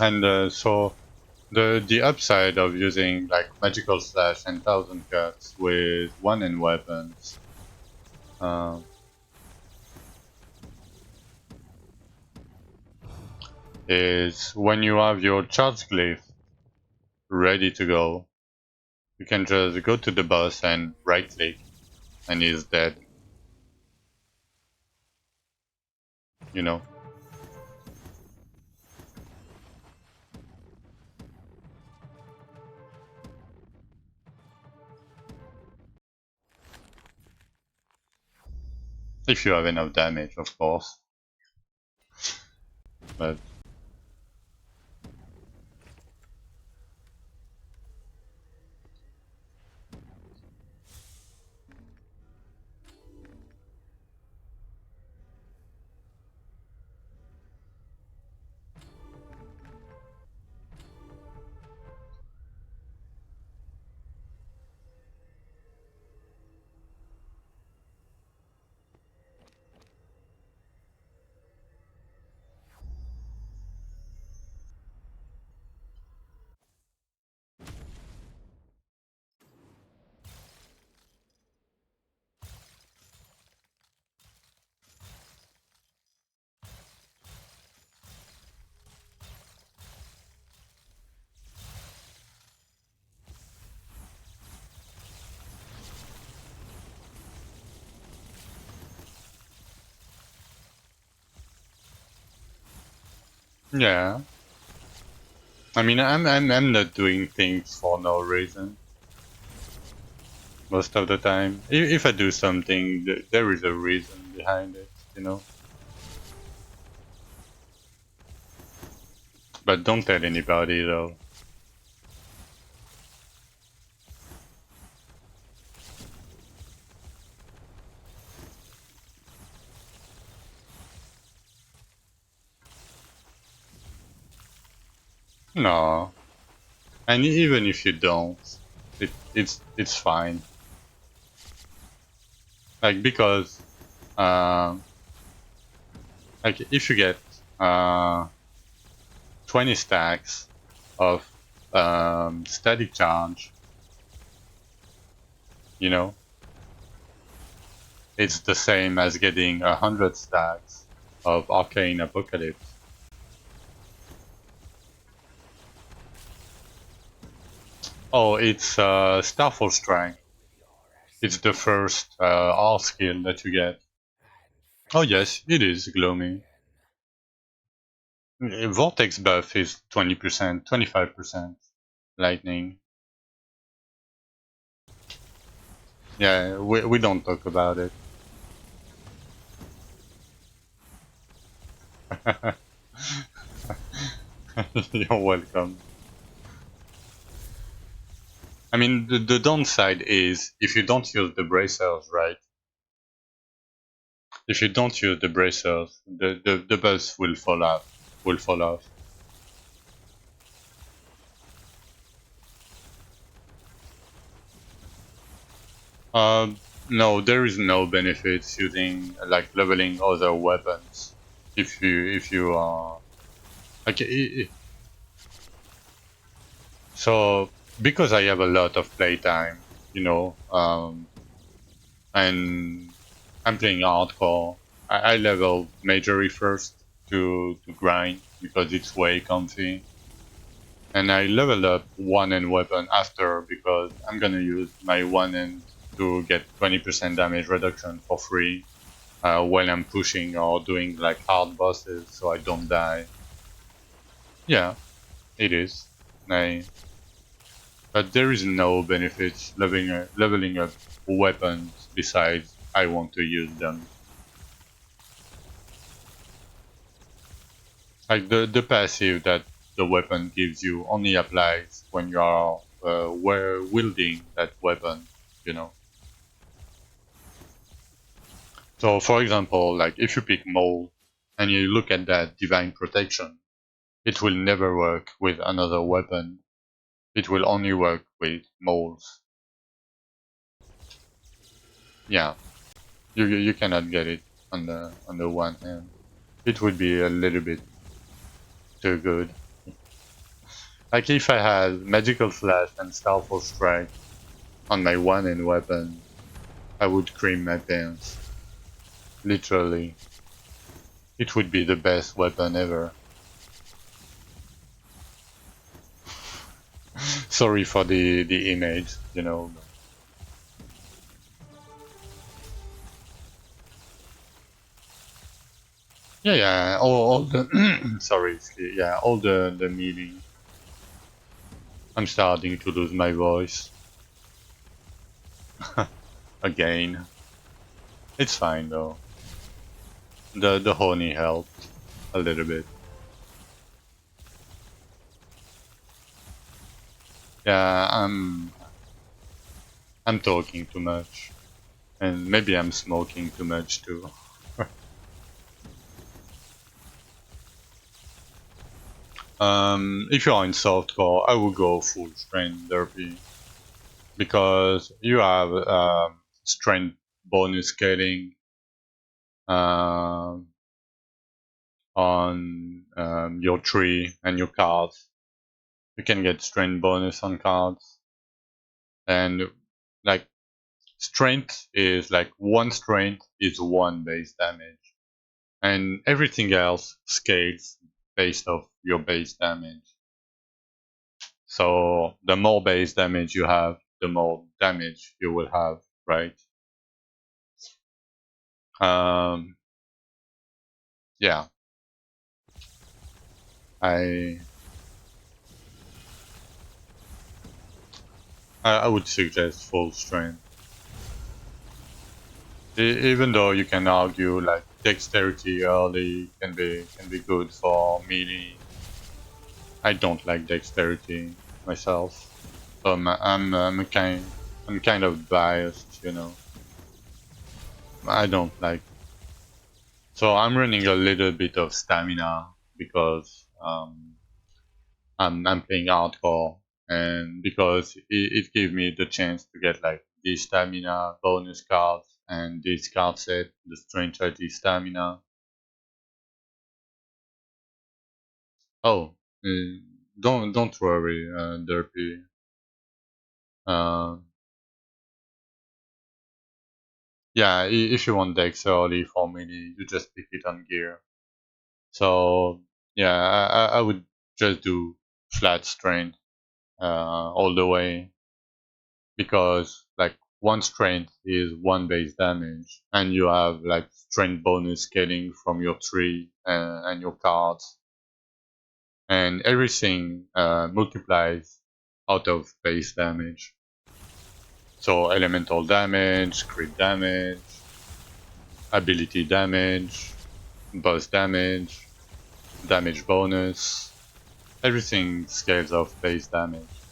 And so the upside of using like magical slash and thousand cuts with one in weapons uh, is when you have your charge glyph ready to go, you can just go to the boss and right click, and he's dead. You know. If you have enough damage, of course. But yeah, I mean, I'm not doing things for no reason most of the time. If I do something, there is a reason behind it, you know. But don't tell anybody though. No, and even if you don't, it's fine. Like because um, like if you get uh 20 stacks of static charge, you know, it's the same as getting 100 stacks of arcane apocalypse. Oh, it's Starfall Strength. It's the first R skill that you get. Oh yes, it is gloomy. Vortex buff is 20%, 25% lightning. Yeah, we don't talk about it. You're welcome. I mean, the downside is if you don't use the bracers, right? If you don't use the bracers, the buzz will fall off. Will fall off. No, there is no benefits using like leveling other weapons. If you are like so because I have a lot of playtime, you know, and I'm playing hardcore. I level majory first to grind because it's way comfy, and I level up one end weapon after because I'm gonna use my one end to get 20% damage reduction for free while I'm pushing or doing like hard bosses, so I don't die. Yeah, it is. I, but there is no benefit leveling up weapons besides I want to use them. Like the passive that the weapon gives you only applies when you are wielding that weapon, you know. So for example, like if you pick Mole and you look at that divine protection, it will never work with another weapon. It will only work with moles. Yeah, you cannot get it on the one hand. It would be a little bit too good. Like if I had magical flash and starfall strike on my one hand weapon, I would cream my pants. Literally, it would be the best weapon ever. Sorry for the image, you know. Yeah, yeah. All the sorry, yeah, all the meaning. I'm starting to lose my voice again. It's fine though. The honey helped a little bit. Yeah, I'm talking too much, and maybe I'm smoking too much too. If you're in softcore, I would go full strength derpy because you have strength bonus scaling um on your tree and your cards. You can get strength bonus on cards, and like strength is like one strength is one base damage, and everything else scales based off your base damage. So the more base damage you have, the more damage you will have, right? Um, yeah, I I would suggest full strength. Even though you can argue like dexterity early can be good for melee. I don't like dexterity myself, so I'm kind of biased, you know. I don't like. So I'm running a little bit of stamina because I'm playing hardcore, and because it gave me the chance to get like the stamina bonus cards and this card set, the Strange ID stamina. Oh, uh, don't worry, Derpy. Uh, yeah, if you want Dex early for melee, you just pick it on gear. So yeah, I would just do flat strength all the way because like one strength is one base damage, and you have like strength bonus scaling from your tree and your cards, and everything multiplies out of base damage. So elemental damage, crit damage, ability damage, boss damage, damage bonus, everything scales off base damage.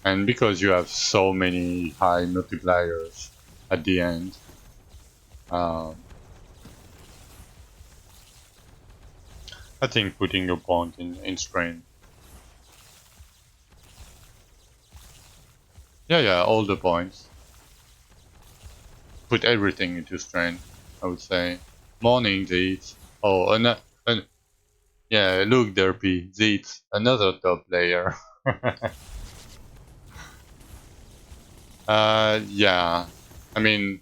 And because you have so many high multipliers at the end, um, I think putting your point in strain. Yeah, yeah, all the points. Put everything into strain, I would say. Morning, Zeet. Oh, yeah, look, Derpy. Zeet, another top player. Yeah. I mean,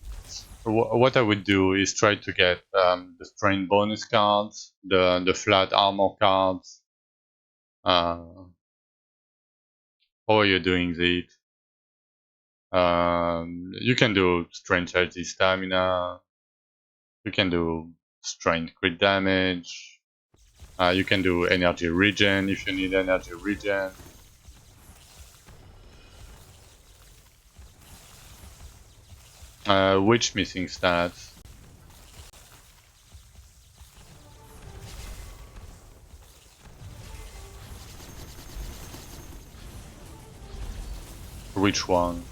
what I would do is try to get the strain bonus cards, the flat armor cards. How are you doing, Zeet? You can do strength charge stamina. You can do strength crit damage. You can do energy regen if you need energy regen. Which missing stats? Which one?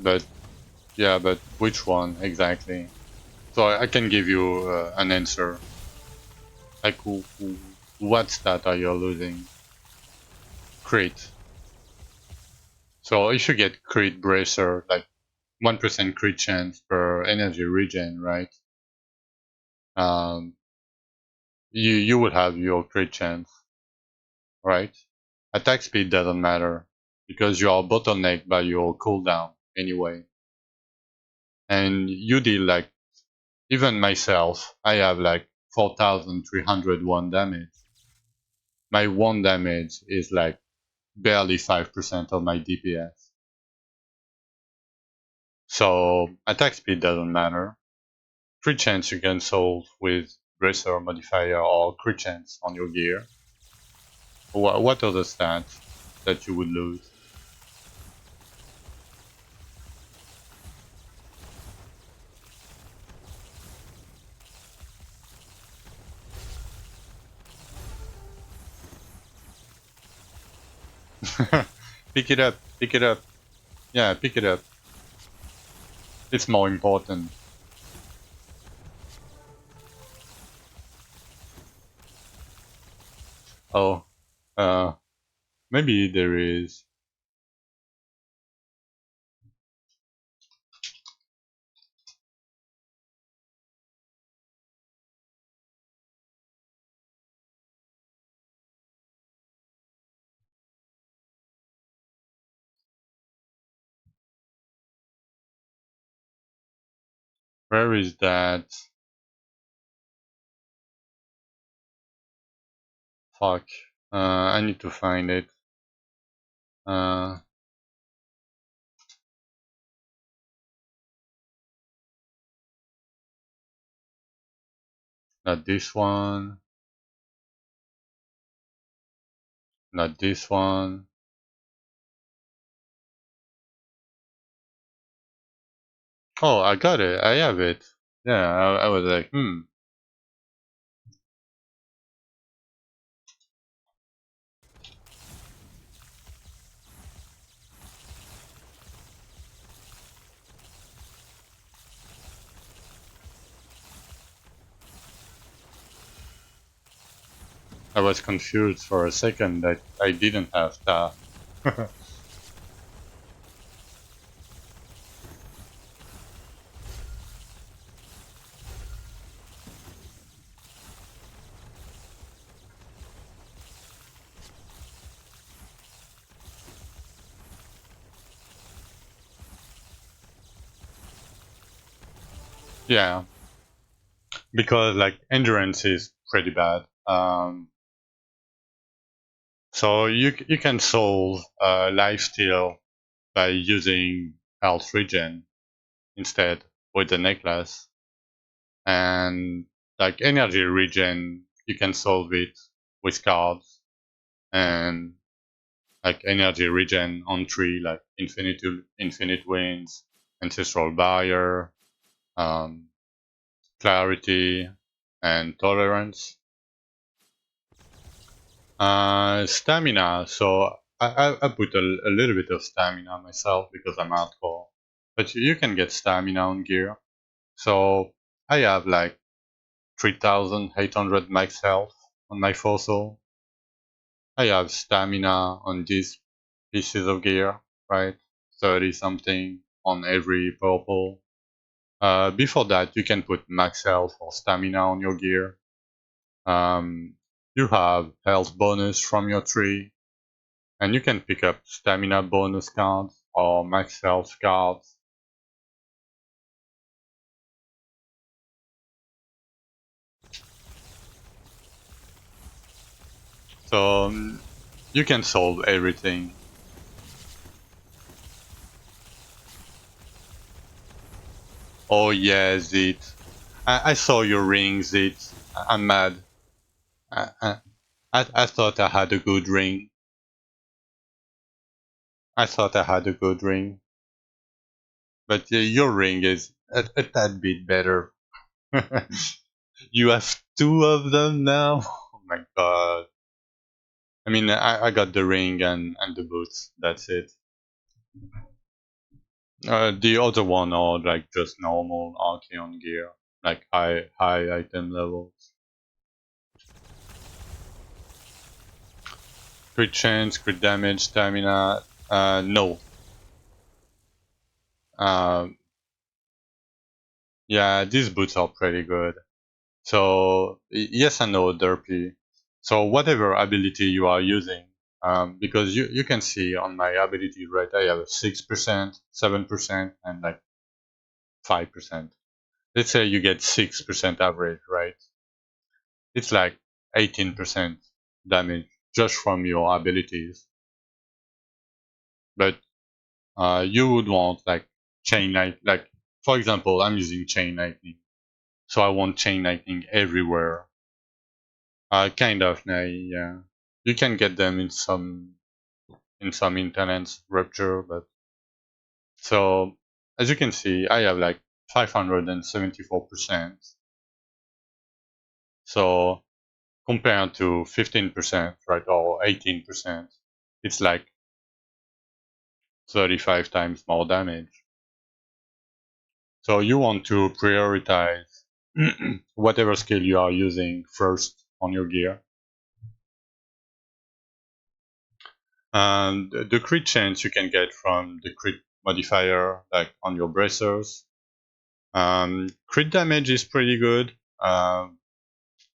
But yeah, but which one exactly? So I can give you an answer. Like, what stat are you losing? Crit. So if you get crit bracer, like 1% crit chance per energy regen, right? Um, you would have your crit chance, right? Attack speed doesn't matter because you are bottlenecked by your cooldown anyway. And you deal like, even myself, I have like 4,301 damage. My 1 damage is like barely 5% of my DPS. So attack speed doesn't matter. Crit chance you can solve with bracer modifier or crit chance on your gear. What are the stats that you would lose? Pick it up. Pick it up. Yeah, pick it up. It's more important. Oh, uh, maybe there is. Where is that? Fuck. I need to find it. Uh, not this one. Not this one. Oh, I got it. I have it. Yeah, I was like, hmm. I was confused for a second that I didn't have that. Yeah, because like endurance is pretty bad. So you can solve lifesteal by using health regen instead with the necklace, and like energy regen you can solve it with cards, and like energy regen on tree like infinite winds, ancestral barrier, um, clarity, and tolerance. Stamina. So I put a little bit of stamina myself because I'm hardcore. But you can get stamina on gear. So I have like 3,800 max health on my fossil. I have stamina on these pieces of gear, right? 30 something on every purple. Before that, you can put max health or stamina on your gear. Um, you have health bonus from your tree. And you can pick up stamina bonus cards or max health cards. So you can solve everything. Oh yeah, Zit. I saw your ring, Zit. I'm mad. I thought I had a good ring. I thought I had a good ring. But your ring is a tad bit better. You have two of them now? Oh my god. I mean, I got the ring and the boots. That's it. The other one are like just normal Archeon gear, like high item levels. Crit chance, crit damage, stamina. No. Um, yeah, these boots are pretty good. So yes and no, derpy. So whatever ability you are using, because you can see on my ability, right? I have 6%, 7%, and like 5%. Let's say you get 6% average, right? It's like 18% damage just from your abilities. But you would want like chain light, like for example, I'm using chain lightning, so I want chain lightning everywhere. Kind of, yeah. You can get them in some internet's rupture, but so as you can see, I have like 574%. So compared to 15%, right, or 18%, it's like 35 times more damage. So you want to prioritize whatever skill you are using first on your gear. And the crit chance you can get from the crit modifier, like on your bracers. Crit damage is pretty good.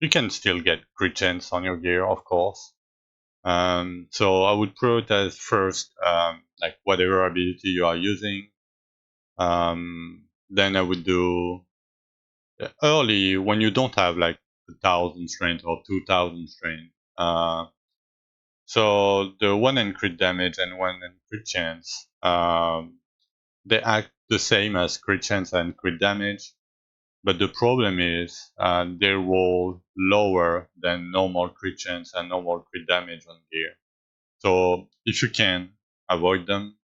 You can still get crit chance on your gear, of course. So I would prioritize first, like whatever ability you are using. Then I would do early when you don't have like 1,000 strength or 2,000 strength. So the one in crit damage and one in crit chance, they act the same as crit chance and crit damage, but the problem is they roll lower than normal crit chance and normal crit damage on gear. So if you can, avoid them.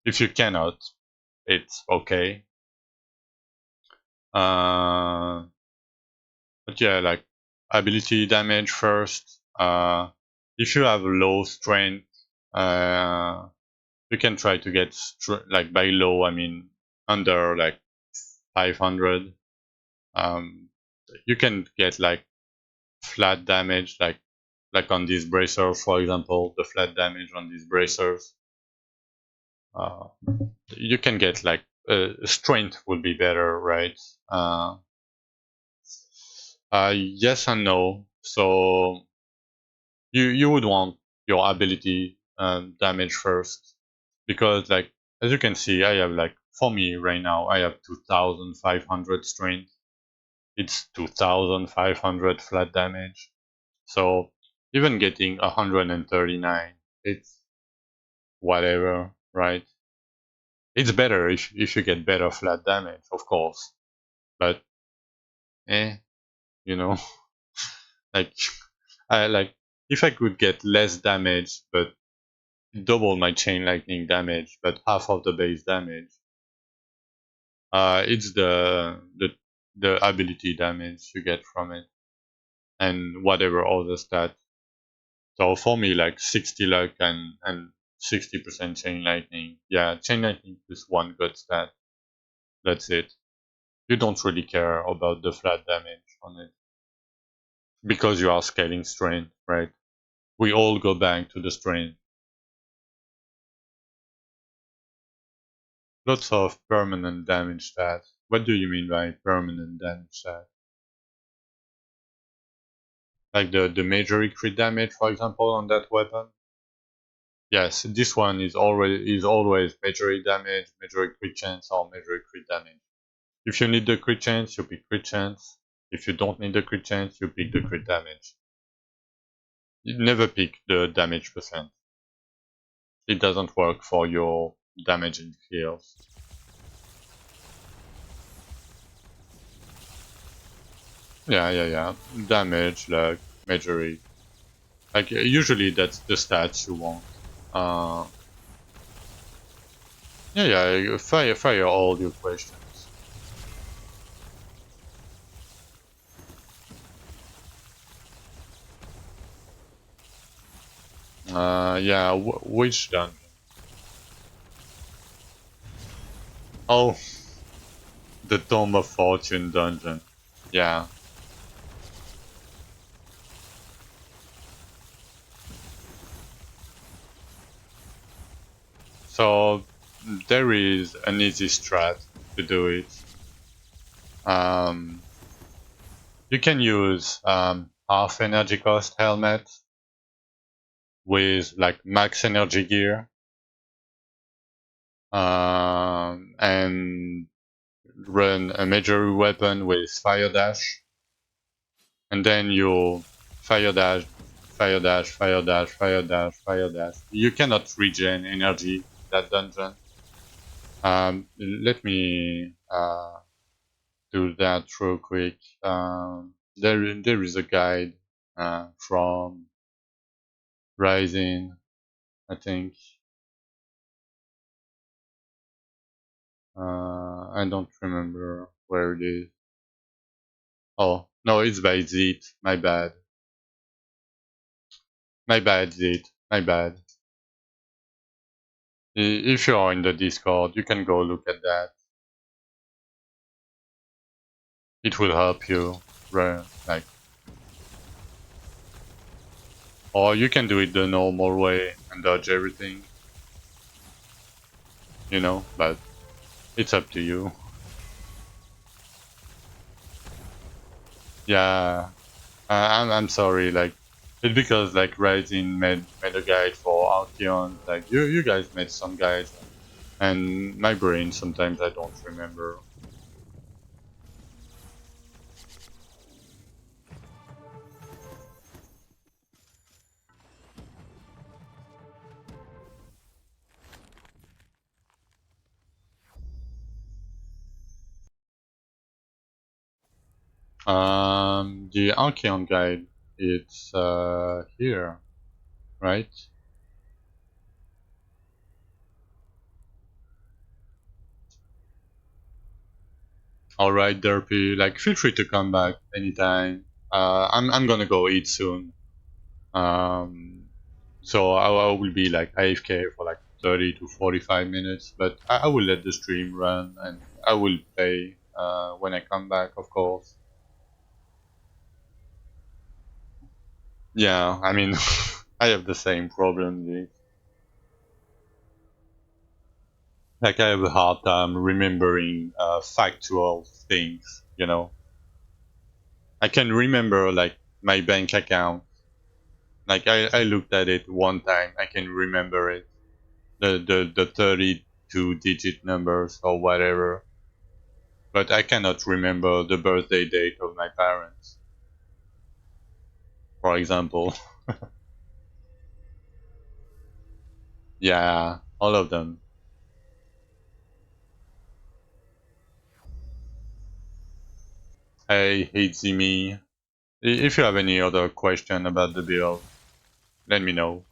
If you cannot, it's okay. Uh, but yeah, like ability damage first. If you have low strength, uh, you can try to get like by low. I mean under like 500. Um, you can get like flat damage, like on these bracers, for example, the flat damage on these bracers. Uh, you can get like strength would be better, right? Yes and no. So you would want your ability damage first because like as you can see, I have like for me right now I have 2,500 strength. It's 2,500 flat damage. So even getting 139, it's whatever, right? It's better if you get better flat damage, of course. But eh, you know, like I like if I could get less damage but double my chain lightning damage but half of the base damage, it's the ability damage you get from it and whatever other stat. So for me, like 60 luck and 60% chain lightning. Yeah, chain lightning plus one good stat. That's it. You don't really care about the flat damage on it because you are scaling strength, right? We all go back to the strength. Lots of permanent damage stats. What do you mean by permanent damage stats? Like the major crit damage, for example, on that weapon? Yes, this one is always major damage, major crit chance, or major crit damage. If you need the crit chance, you pick crit chance. If you don't need the crit chance, you pick the crit damage. You never pick the damage percent. It doesn't work for your damage in heals. Yeah. Damage, like major. Like usually that's the stats you want. Uh, yeah. Fire all your questions. Yeah. Which dungeon? Oh, the Tome of Fortune dungeon. Yeah. So there is an easy strat to do it. Um, you can use half energy cost helmet with like max energy gear, and run a major weapon with fire dash, and then you fire dash, fire dash, fire dash, fire dash, fire dash. You cannot regen energy that dungeon. Let me do that real quick. There is a guide from Rising, I think. I don't remember where it is. Oh no, it's by Zit. My bad. My bad, Zit. My bad. If you are in the Discord, you can go look at that. It will help you, like, or you can do it the normal way and dodge everything, but it's up to you. Yeah, I'm sorry, like, it's because like Rising made a guide for Archeon, like you guys made some guides, and my brain sometimes I don't remember. The Archeon guide, it's here, right? All right, Derpy. Like, feel free to come back anytime. I'm gonna go eat soon. Um, so I will be like AFK for like 30 to 45 minutes, but I will let the stream run and I will play when I come back, of course. Yeah, I mean, I have the same problem. Like, I have a hard time remembering factual things. I can remember like my bank account. Like, I looked at it one time, I can remember it. The 32 digit numbers or whatever. But I cannot remember the birthday date of my parents, for example. Yeah, all of them. Hey, Hitsumi. If you have any other question about the build, let me know.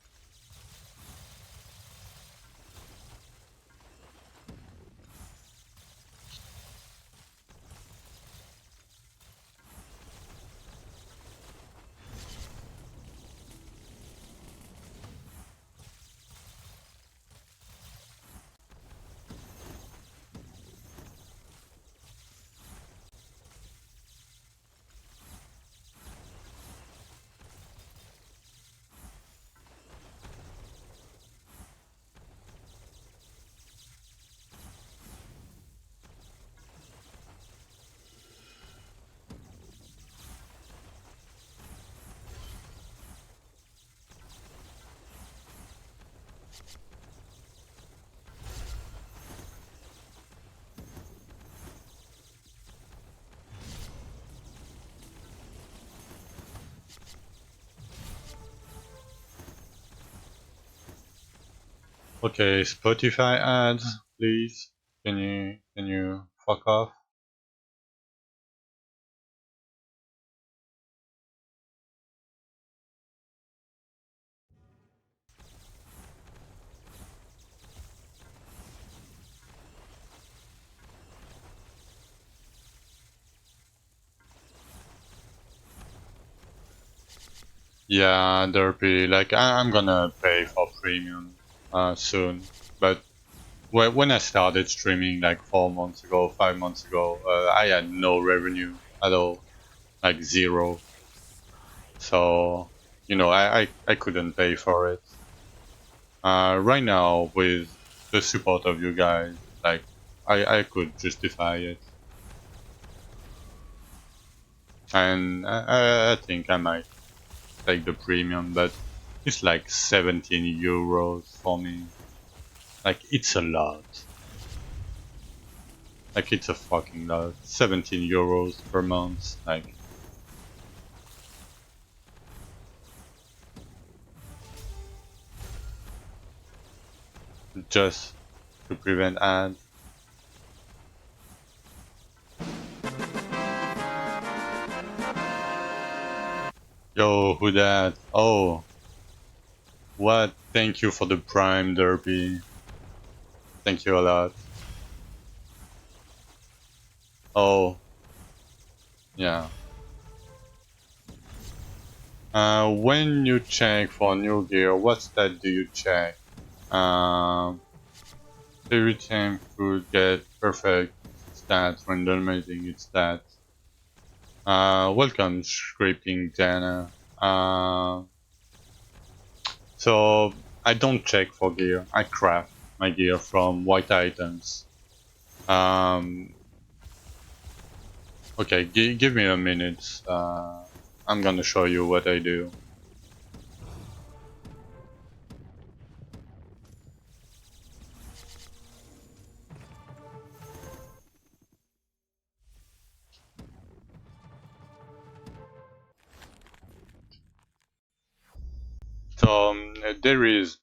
Okay, Spotify ads, please. Can you fuck off? Yeah, Derpy, like I'm gonna pay for premium soon. But when I started streaming like 4 months ago, 5 months ago, I had no revenue at all, like zero. So I couldn't pay for it. Right now with the support of you guys, like I could justify it, and I think I might take the premium, but it's like 17 euros for me. Like, it's a lot. Like, it's a fucking lot. 17 euros per month. Like, just to prevent ads. Yo, who that? Oh, what? Thank you for the Prime Derby. Thank you a lot. Oh, yeah. When you check for new gear, what stat do you check? Um, Every team could get perfect stats randomizing its stats. Welcome, Scraping Dana. So I don't check for gear. I craft my gear from white items. Um, okay, give me a minute. I'm gonna show you what I do. So there is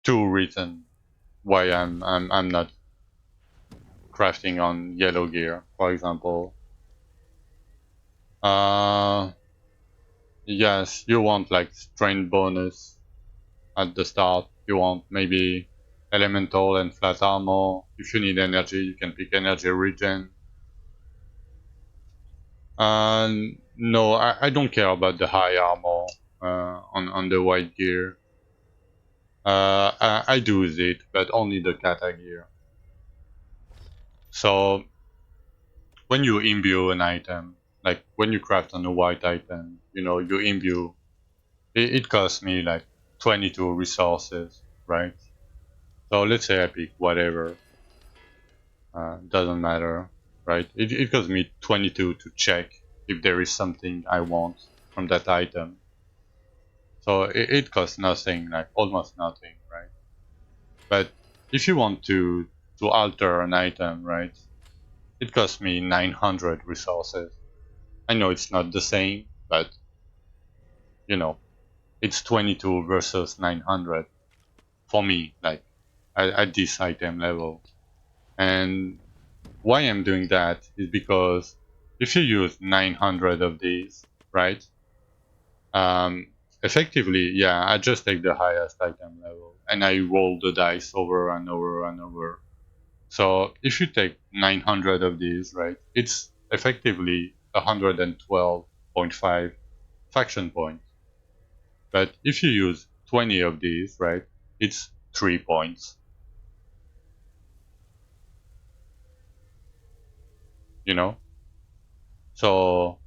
two reasons why I'm not crafting on yellow gear, for example. Uh, yes, you want like strength bonus at the start. You want maybe elemental and flat armor. If you need energy, you can pick energy regen. No, I don't care about the high armor on the white gear. I do with it, but only the kata gear. So when you imbue an item, like when you craft on a white item, you imbue. It costs me like 22 resources, right? So let's say I pick whatever, doesn't matter, right? It costs me 22 to check if there is something I want from that item. So it costs nothing, like almost nothing, right? But if you want to alter an item, right, it costs me 900 resources. I know it's not the same, but you know, it's 22 versus 900 for me, like at this item level. And why I'm doing that is because if you use 900 of these, right? Um, Effectively, yeah, I just take the highest item level and I roll the dice over and over and over. So if you take 900 of these, right, it's effectively 112.5 faction points. But if you use 20 of these, right, it's 3 points, you know? So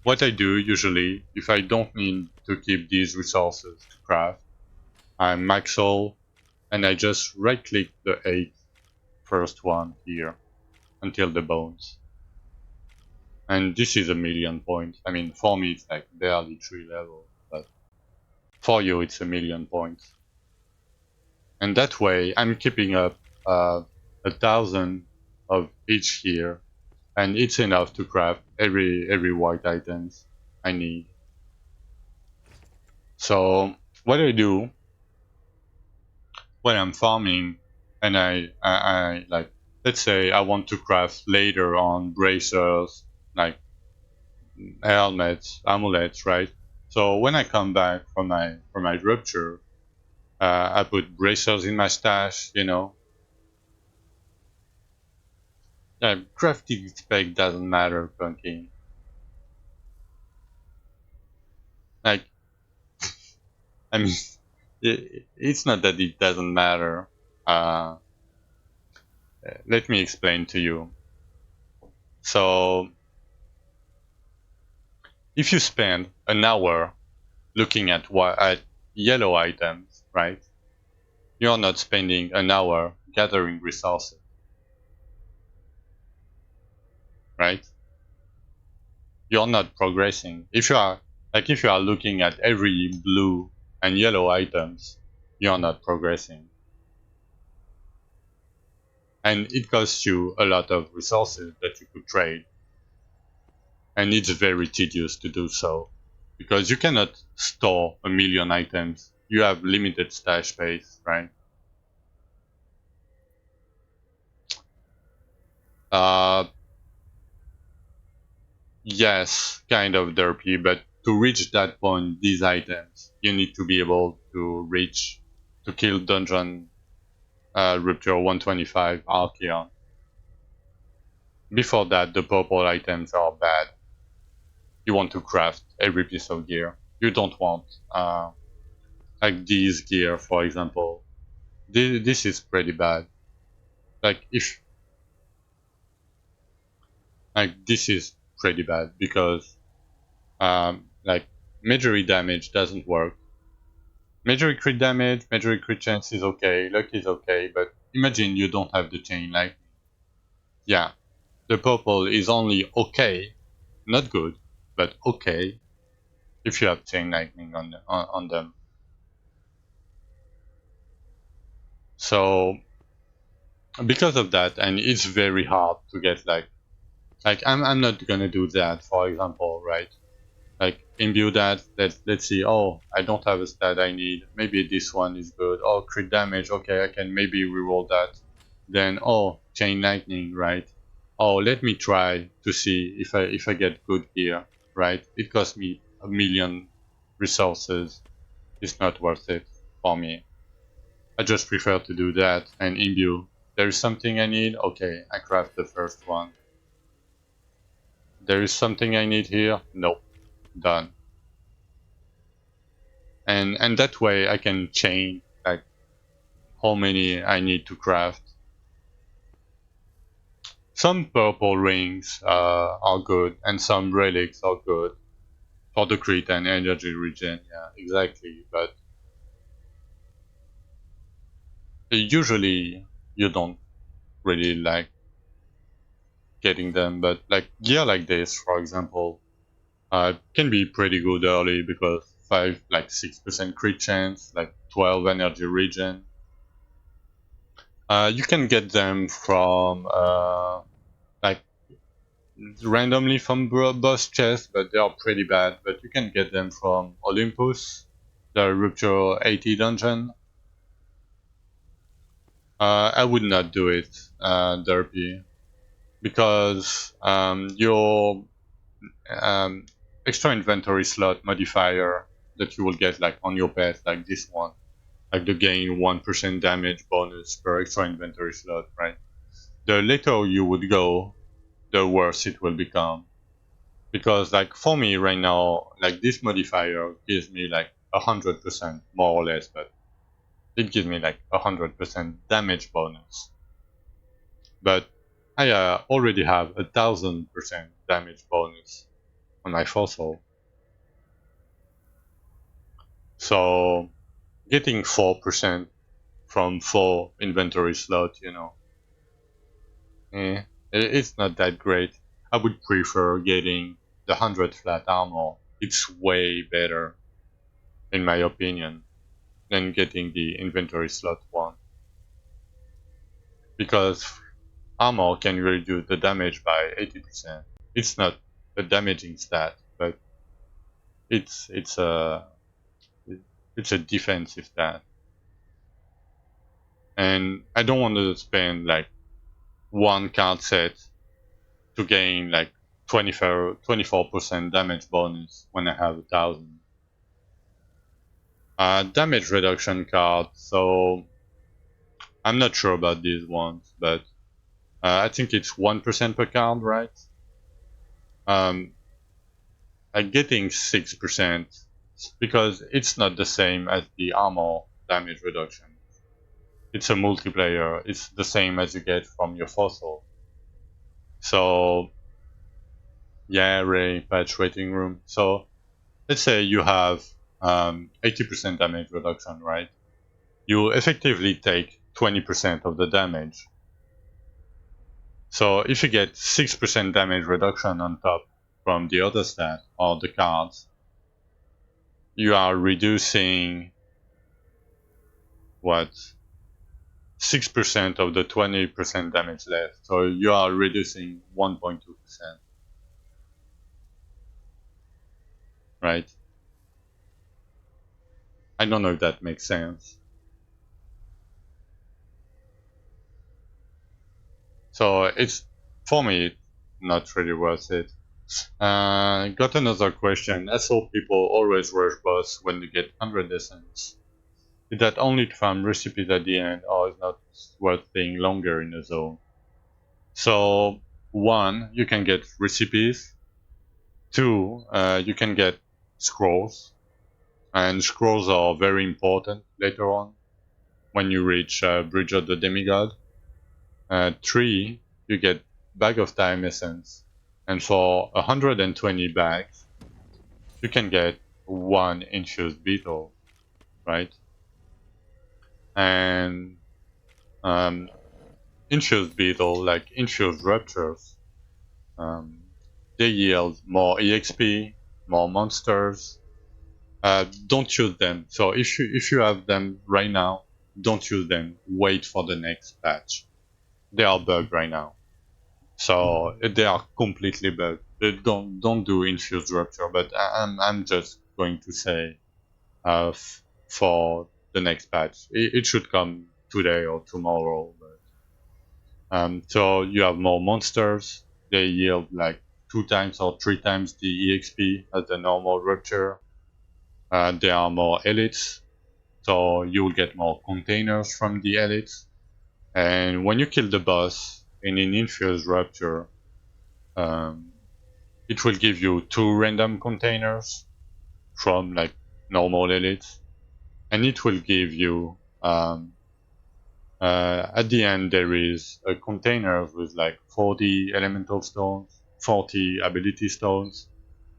what I do usually, if I don't need to keep these resources to craft, I max all and I just right click the first one here until the bones. And this is a million points. I mean, for me, it's like barely 3 levels, but for you, it's a million points. And that way, I'm keeping up 1,000 of each here, and it's enough to craft every white items I need. So what I do when I'm farming, and I like, let's say I want to craft later on bracers, like helmets, amulets, right? So when I come back from my rupture, I put bracers in my stash. Yeah, crafting spec doesn't matter, Punky. Like, I mean, it's not that it doesn't matter. Uh, Let me explain to you. So, if you spend an hour looking at yellow items, right? You're not spending an hour gathering resources, right? You're not progressing. If you are looking at every blue and yellow items, you're not progressing. And it costs you a lot of resources that you could trade. And it's very tedious to do so. Because you cannot store a million items. You have limited stash space, right? Uh, yes, kind of derpy, but to reach that point, these items, you need to be able to kill dungeon Rupture 125 Archeon. Before that, the purple items are bad. You want to craft every piece of gear. You don't want, like these gear, for example. this is pretty bad. Like if like this is pretty bad because like major damage doesn't work. Major crit damage, major crit chance is okay, luck is okay, but imagine you don't have the chain lightning. Yeah, the purple is only okay, not good, but okay if you have chain lightning on them. So because of that, and it's very hard to get like I'm not gonna do that, for example, right? Like imbue that, let's see, oh, I don't have a stat I need, maybe this one is good. Oh, crit damage, okay, I can maybe reroll that. Then oh, chain lightning, right? Oh, let me try to see if I get good here, right? It costs me a million resources. It's not worth it for me. I just prefer to do that and imbue. There is something I need, okay, I craft the first one. There is something I need here, nope, done. And that way I can chain like how many I need to craft. Some purple rings are good, and some relics are good for the crit and energy regen. Yeah, exactly. But usually you don't really like getting them. But like gear like this, for example, can be pretty good early because 6% crit chance, like 12 energy regen. You can get them from like randomly from boss chests, but they are pretty bad. But you can get them from Olympus, the Rupture 80 dungeon. I would not do it, Derpy, because your um, extra inventory slot modifier that you will get like on your pet, like this one, like the gain 1% damage bonus per extra inventory slot, right? The later you would go, the worse it will become. Because like for me right now, like this modifier gives me like 100% more or less, but it gives me like 100% damage bonus. But I already have 1,000% damage bonus on my fossil, so getting 4% from 4 inventory slots, it's not that great. I would prefer getting the 100 flat armor. It's way better, in my opinion, than getting the inventory slot one. Because armor can reduce the damage by 80%. It's not a damaging stat, but it's a it's a defensive stat. And I don't want to spend like one card set to gain like 24% damage bonus when I have 1,000. Damage reduction card, so I'm not sure about these ones, but I think it's 1% per card, right? Um, I'm getting 6% because it's not the same as the armor damage reduction. It's a multiplayer. It's the same as you get from your fossil. So yeah, Ray, patch waiting room. So let's say you have 80% damage reduction, right? You effectively take 20% of the damage. So if you get 6% damage reduction on top from the other stat or the cards, you are reducing what 6% of the 20% damage left. So you are reducing 1.2%, right? I don't know if that makes sense. So it's, for me, not really worth it. Got another question. I saw people always rush boss when they get 100 essence. Is that only to farm recipes at the end, or is not worth staying longer in the zone? So, one, you can get recipes. Two, you can get scrolls, and scrolls are very important later on. when you reach Bridge of the Demigod. 3, you get Bag of Time Essence. And for 120 bags, you can get 1 Infused Beetle, right? And um, Infused Beetle, like Infused Ruptures, um, they yield more EXP, more monsters. Don't use them. So if you have them right now, don't use them. Wait for the next patch. They are bugged right now. So they are completely bugged. They don't do infused rupture, but I'm just going to say for the next patch, it should come today or tomorrow. But, so you have more monsters. They yield like 2 times or 3 times the EXP as the normal rupture. There are more elites, so you will get more containers from the elites. And when you kill the boss in an infused rupture, um, it will give you 2 random containers from like normal elites, and it will give you at the end there is a container with like 40 elemental stones, 40 ability stones,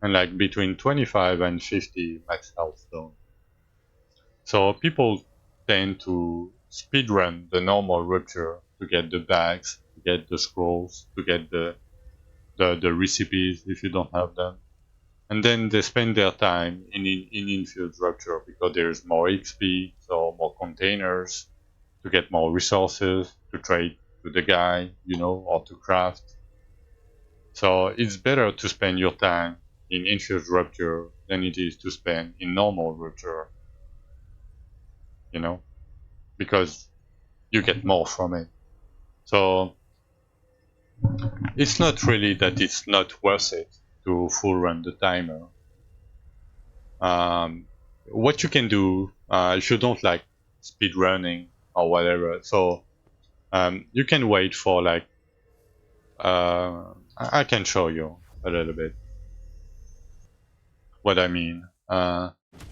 and like between 25 and 50 max health stones. So people tend to speedrun the normal rupture to get the bags, to get the scrolls, to get the recipes if you don't have them. And then they spend their time in infused rupture because there's more XP, so more containers to get more resources to trade to the guy, or to craft. So it's better to spend your time in infused rupture than it is to spend in normal rupture, you know, because you get more from it. So it's not really that it's not worth it to full run the timer. Um, what you can do if you don't like speed running or whatever, so you can wait for like I can show you a little bit what I mean.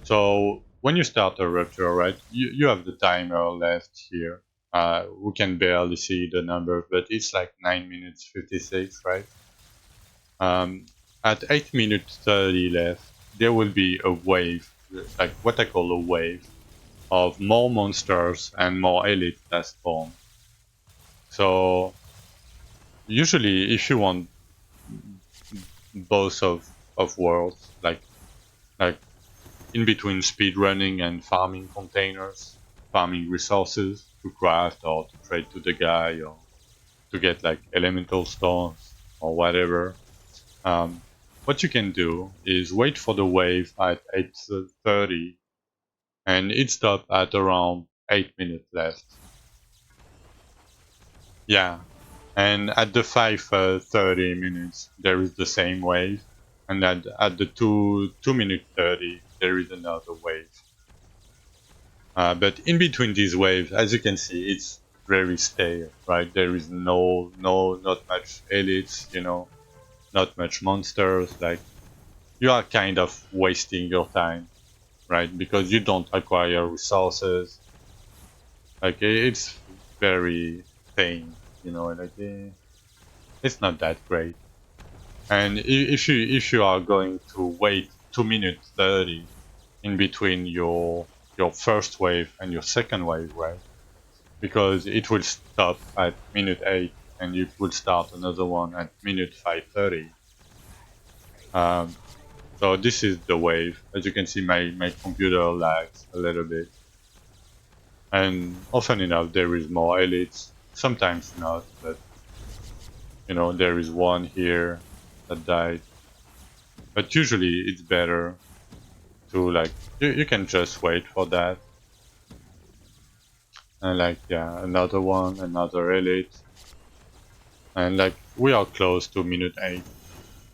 So when you start a rupture, right, you have the timer left here. We can barely see the number, but it's like 9 minutes 56, right? At 8 minutes 30 left, there will be a wave, like what I call a wave, of more monsters and more elites that spawn. So usually, if you want both of worlds, like in between speedrunning and farming containers, farming resources to craft or to trade to the guy or to get like elemental stones or whatever, what you can do is wait for the wave at 8:30 and it stops at around 8 minutes left. Yeah, and at the 5:30 minutes there is the same wave, and at the 2 minute 30 there is another wave. But in between these waves, as you can see, it's very stale, right? There is not much elites, not much monsters. Like you are kind of wasting your time, right? Because you don't acquire resources. Like it's very tame, like it's not that great. And if you are going to wait 2 minutes 30 in between your first wave and your second wave, right? Because it will stop at minute 8 and it will start another one at minute 5:30. Um, so this is the wave. As you can see, my computer lags a little bit, and often enough there is more elites. Sometimes not, but there is one here that died. But usually it's better to like you can just wait for that, and like yeah, another one, another elite, and like we are close to minute 8.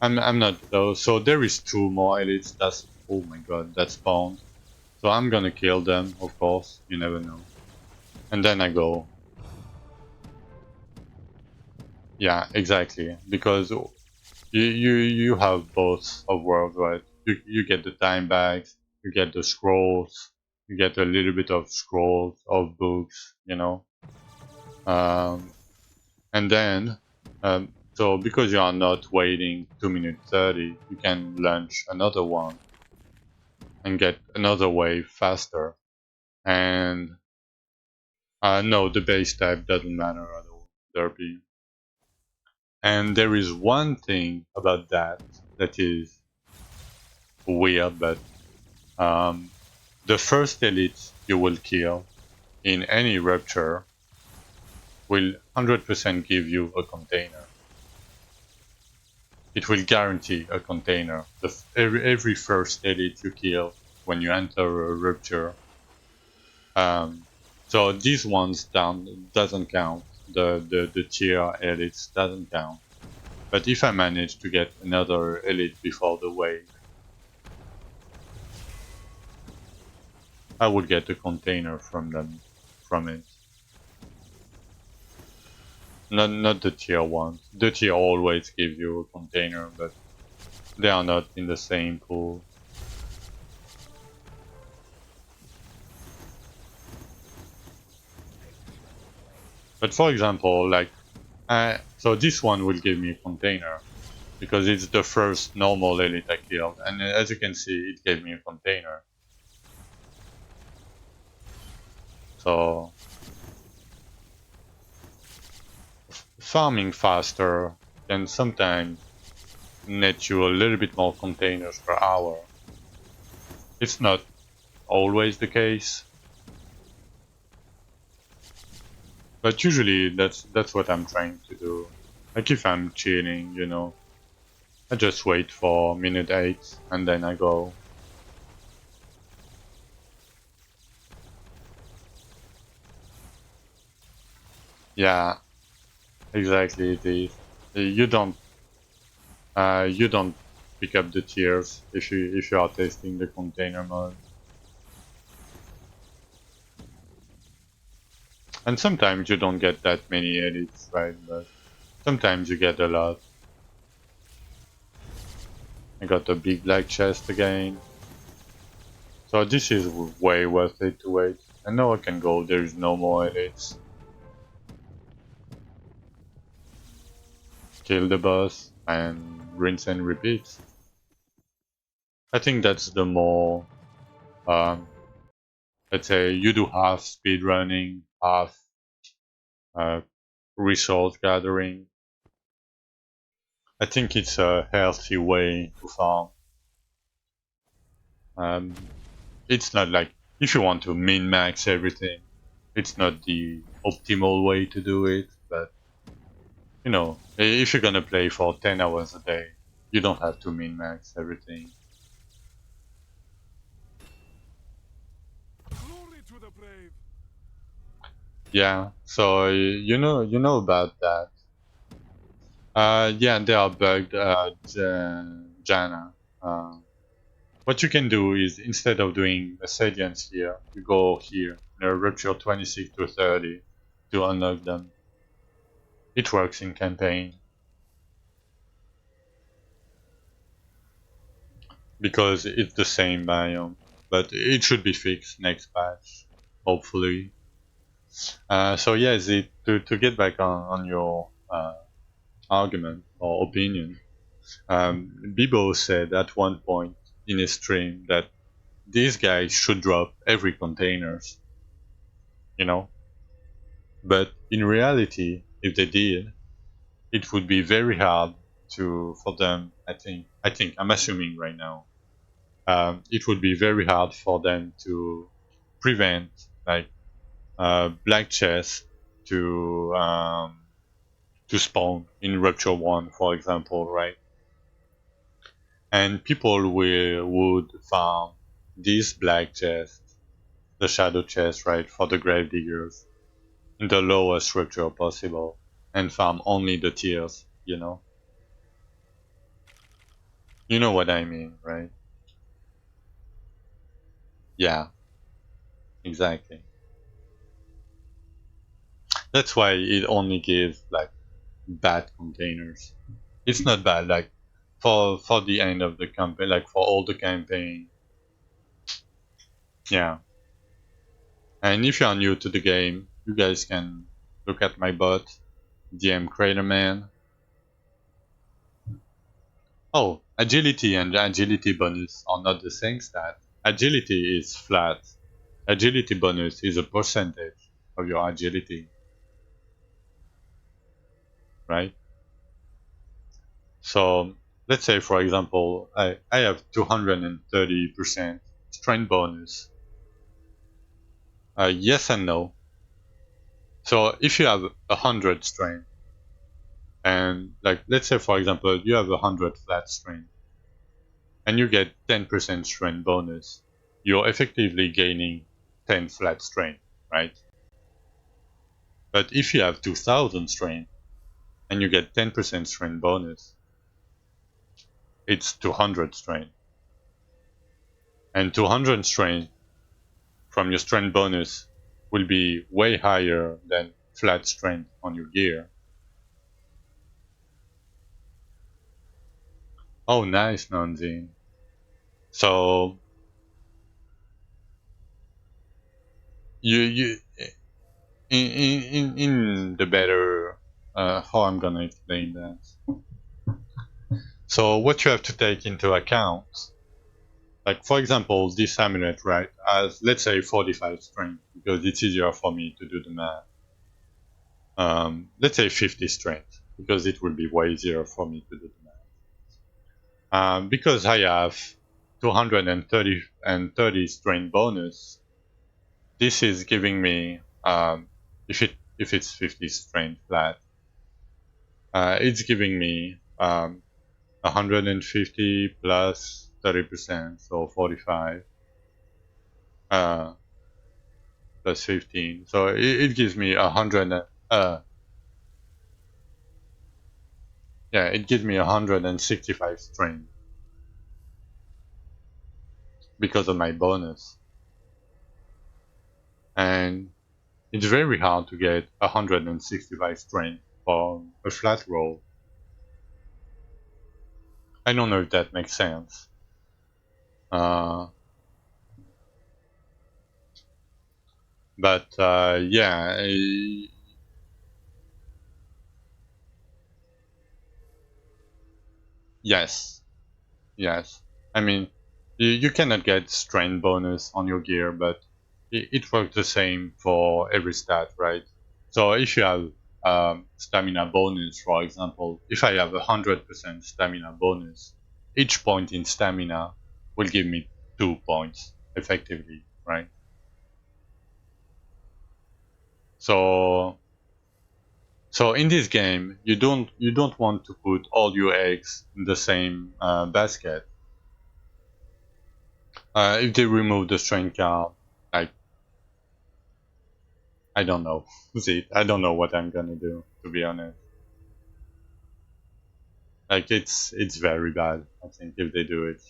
I'm not though, so there is 2 more elites. That's oh my god, that spawned. So I'm gonna kill them, of course. You never know. And then I go. Yeah, exactly. Because you have both of worlds, right? You get the time bags, you get the scrolls, You get a little bit of scrolls, of books, Um, and then, so because you are not waiting 2 minutes 30, you can launch another one and get another wave faster. And no, the base type doesn't matter at all, Derpy. And there is one thing about that is weird, but um, the first elite you will kill in any rupture will 100% give you a container. It will guarantee a container. Every first elite you kill when you enter a rupture. So these ones doesn't count. The tier elites doesn't count. But if I manage to get another elite before the wave, I will get a container from it. Not the tier ones. The tier always give you a container, but they are not in the same pool. But for example, like, so this one will give me a container because it's the first normal elite I killed, and as you can see, it gave me a container. So farming faster can sometimes net you a little bit more containers per hour. It's not always the case, but usually that's what I'm trying to do. Like if I'm chilling, I just wait for minute 8 and then I go. Yeah, exactly it is. You don't pick up the tiers if you are testing the container mode. And sometimes you don't get that many edits, right? But sometimes you get a lot. I got a big black chest again. So this is way worth it to wait. And now I can go, there's no more edits. Kill the boss and rinse and repeat. I think that's the more, um, let's say you do half speed running, half uh, resource gathering. I think it's a healthy way to farm. Um, it's not like if you want to min max everything, it's not the optimal way to do it. But if you're gonna play for 10 hours a day, you don't have to min max everything. Glory to the brave. Yeah, so you know about that. Yeah, they are bugged, Jana. Uh, what you can do is instead of doing Ascedians here, you go here, Rupture 26 to 30 to unlock them. It works in campaign because it's the same biome, but it should be fixed next patch, hopefully. So yeah, to get back on your argument or opinion, Bibo said at one point in his stream that these guys should drop every containers, you know. But in reality, if they did, it would be very hard for them. I think I'm assuming right now. It would be very hard for them to prevent like black chest to spawn in Rupture One, for example, right? And people would farm this black chest, the shadow chest, right, for the grave diggers in the lowest structure possible, and farm only the tiers. You know what I mean, right? Yeah, exactly. That's why it only gives like bad containers. It's not bad, like for the end of the campaign, like for all the campaign. Yeah. And if you are new to the game, you guys can look at my bot, DM Craterman. Oh, agility and agility bonus are not the same stat. Agility is flat. Agility bonus is a percentage of your agility, right? So let's say, for example, I have 230% strength bonus. Yes and no. So if you have 100 strength, and like let's say for example you have 100 flat strength, and you get 10% strength bonus, you're effectively gaining 10 flat strength, right? But if you have 2000 strength and you get 10% strength bonus, it's 200 strength. And 200 strength from your strength bonus will be way higher than flat strength on your gear. Oh, nice, Nonzine. So you in the better how I'm gonna explain that. So what you have to take into account, like for example, this amulet, right, has let's say 45 strength because it's easier for me to do the math. Let's say 50 strength because it will be way easier for me to do the math. Because I have 230 and 30 strength bonus, this is giving me if it's 50 strength flat, it's giving me 150 plus 30%, so 45 uh, plus 15. So it gives me 100. Yeah, it gives me 165 strength because of my bonus, and it's very hard to get 165 strength for a flat roll. I don't know if that makes sense. But yeah, yes, yes. I mean, you cannot get strength bonus on your gear, but it works the same for every stat, right? So if you have stamina bonus, for example, if I have 100% stamina bonus, each point in stamina will give me 2 points effectively, right? So so in this game, you don't want to put all your eggs in the same basket. If they remove the strength card, like I don't know. See, I don't know what I'm gonna do, to be honest. Like it's very bad. I think if they do it,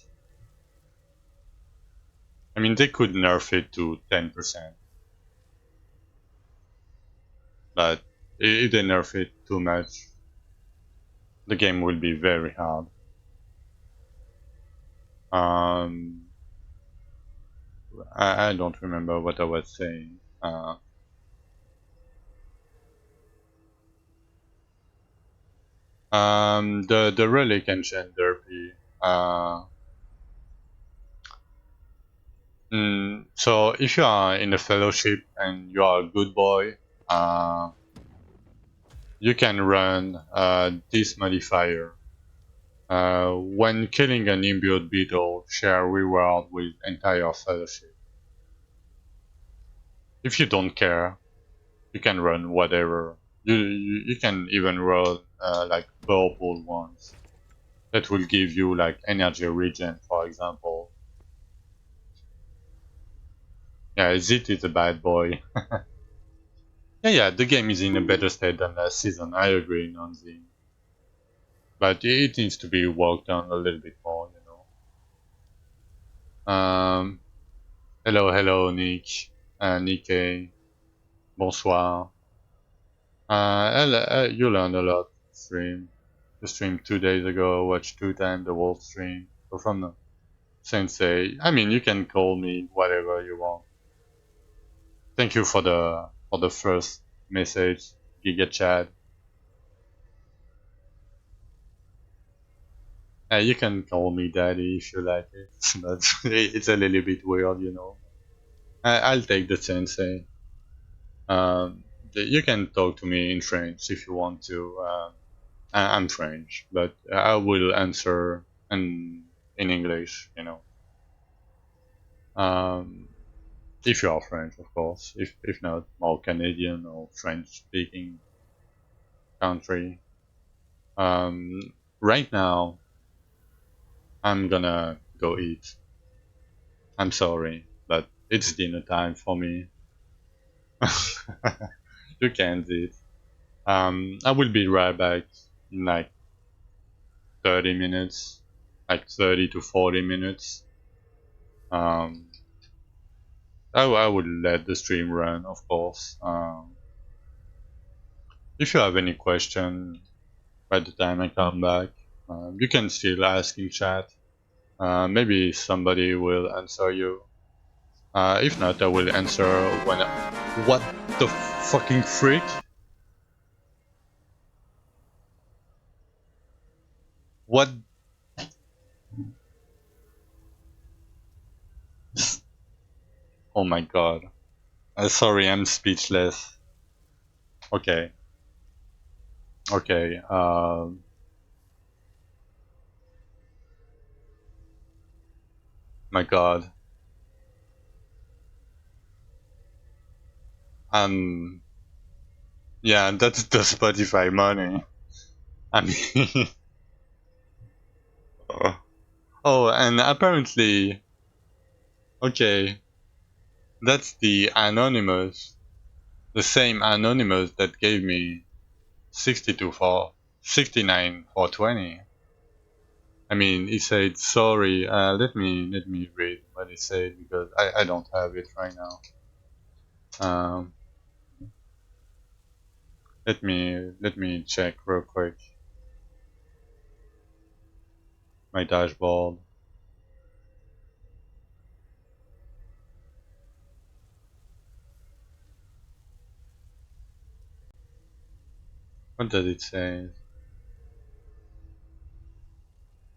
I mean they could nerf it to 10%, but if they nerf it too much, the game will be very hard. Um, I don't remember what I was saying. The relic ancient derpy. So if you are in the fellowship and you are a good boy, uh, you can run this modifier. When killing an imbued beetle, share reward with entire fellowship. If you don't care, you can run whatever. You can even run like purple ones that will give you like energy regen, for example. Yeah, Zit is a bad boy. Yeah, the game is in a better state than last season. I agree, Nonzi. But it needs to be worked on a little bit more, you know. Hello, Nick, Nikkei, bonsoir. You learned a lot. Stream. You streamed 2 days ago. Watched 2 times the wolf stream. So from the sensei. I mean, you can call me whatever you want. Thank you for the first message, Giga Chat. You can call me Daddy if you like it, but it's a little bit weird, you know. I'll take the sensei. You can talk to me in French if you want to. I'm French, but I will answer in English, you know. Um, if you are French, of course. If not, more Canadian or French-speaking country. Um, right now, I'm gonna go eat. I'm sorry, but it's dinner time for me. You can't eat. I will be right back in like 30 minutes, like 30 to 40 minutes. Um, I would let the stream run, of course. If you have any question by the time I come back, you can still ask in chat. Maybe somebody will answer you. If not, I will answer when. What the fucking freak? What? Oh my god. Sorry, I'm speechless. Okay. Okay. My god. Um. Yeah, that's the Spotify money. I mean. Oh, and apparently, okay, that's the anonymous, the same anonymous that gave me 62 for 69 for 20. I mean, he said sorry. Let me read what he said because I don't have it right now. Um, let me check real quick my dashboard. What does it say?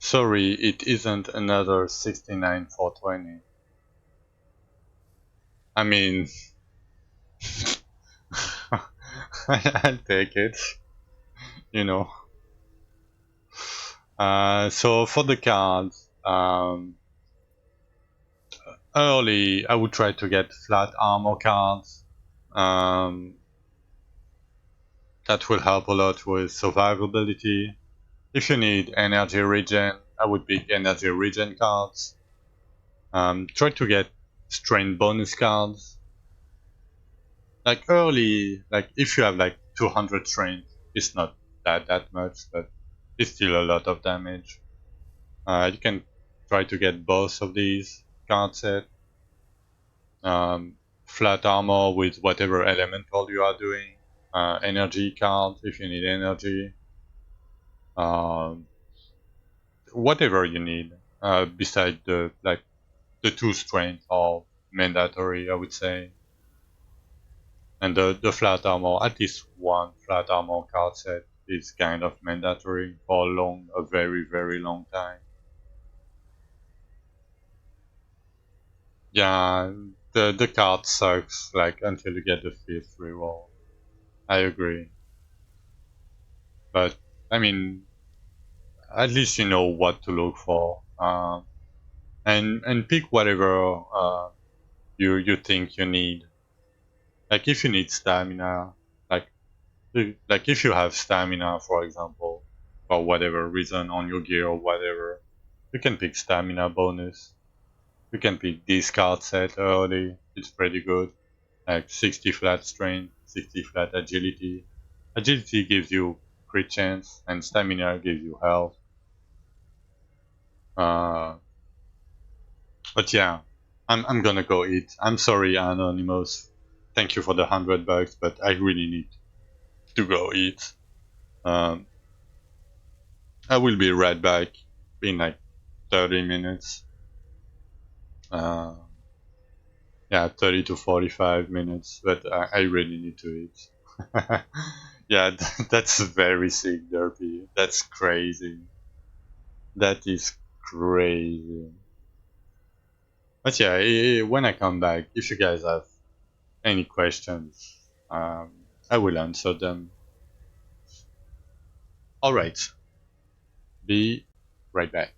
Sorry, it isn't another 69 for 20. I mean, I'll take it. You know. So for the cards, early I would try to get flat armor cards. Um, that will help a lot with survivability. If you need energy regen, I would pick energy regen cards. Try to get strength bonus cards. Like early, like if you have like 200 strength, it's not that much, but it's still a lot of damage. You can try to get both of these card set. Flat armor with whatever elemental you are doing. Energy card if you need energy. Um, whatever you need. Beside the two strength are mandatory, I would say. And the flat armor, at least one flat armor card set is kind of mandatory for a very, very long time. Yeah, the card sucks, like, until you get the fifth reroll. I agree. But, I mean, at least you know what to look for. And pick whatever you think you need. Like, if you need stamina, like, like if you have stamina, for example, for whatever reason on your gear or whatever, you can pick stamina bonus. You can pick this card set early. It's pretty good. Like 60 flat strength, 60 flat agility. Agility gives you crit chance, and stamina gives you health. Uh, but yeah, I'm gonna go eat. I'm sorry, Anonymous. Thank you for the $100, but I really need to go eat. Um, I will be right back in like 30 minutes. Uh, Yeah, 30 to 45 minutes, but I really need to eat. Yeah, that's very sick, Derpy. That's crazy. That is crazy. But yeah, when I come back, if you guys have any questions, I will answer them. All right, be right back.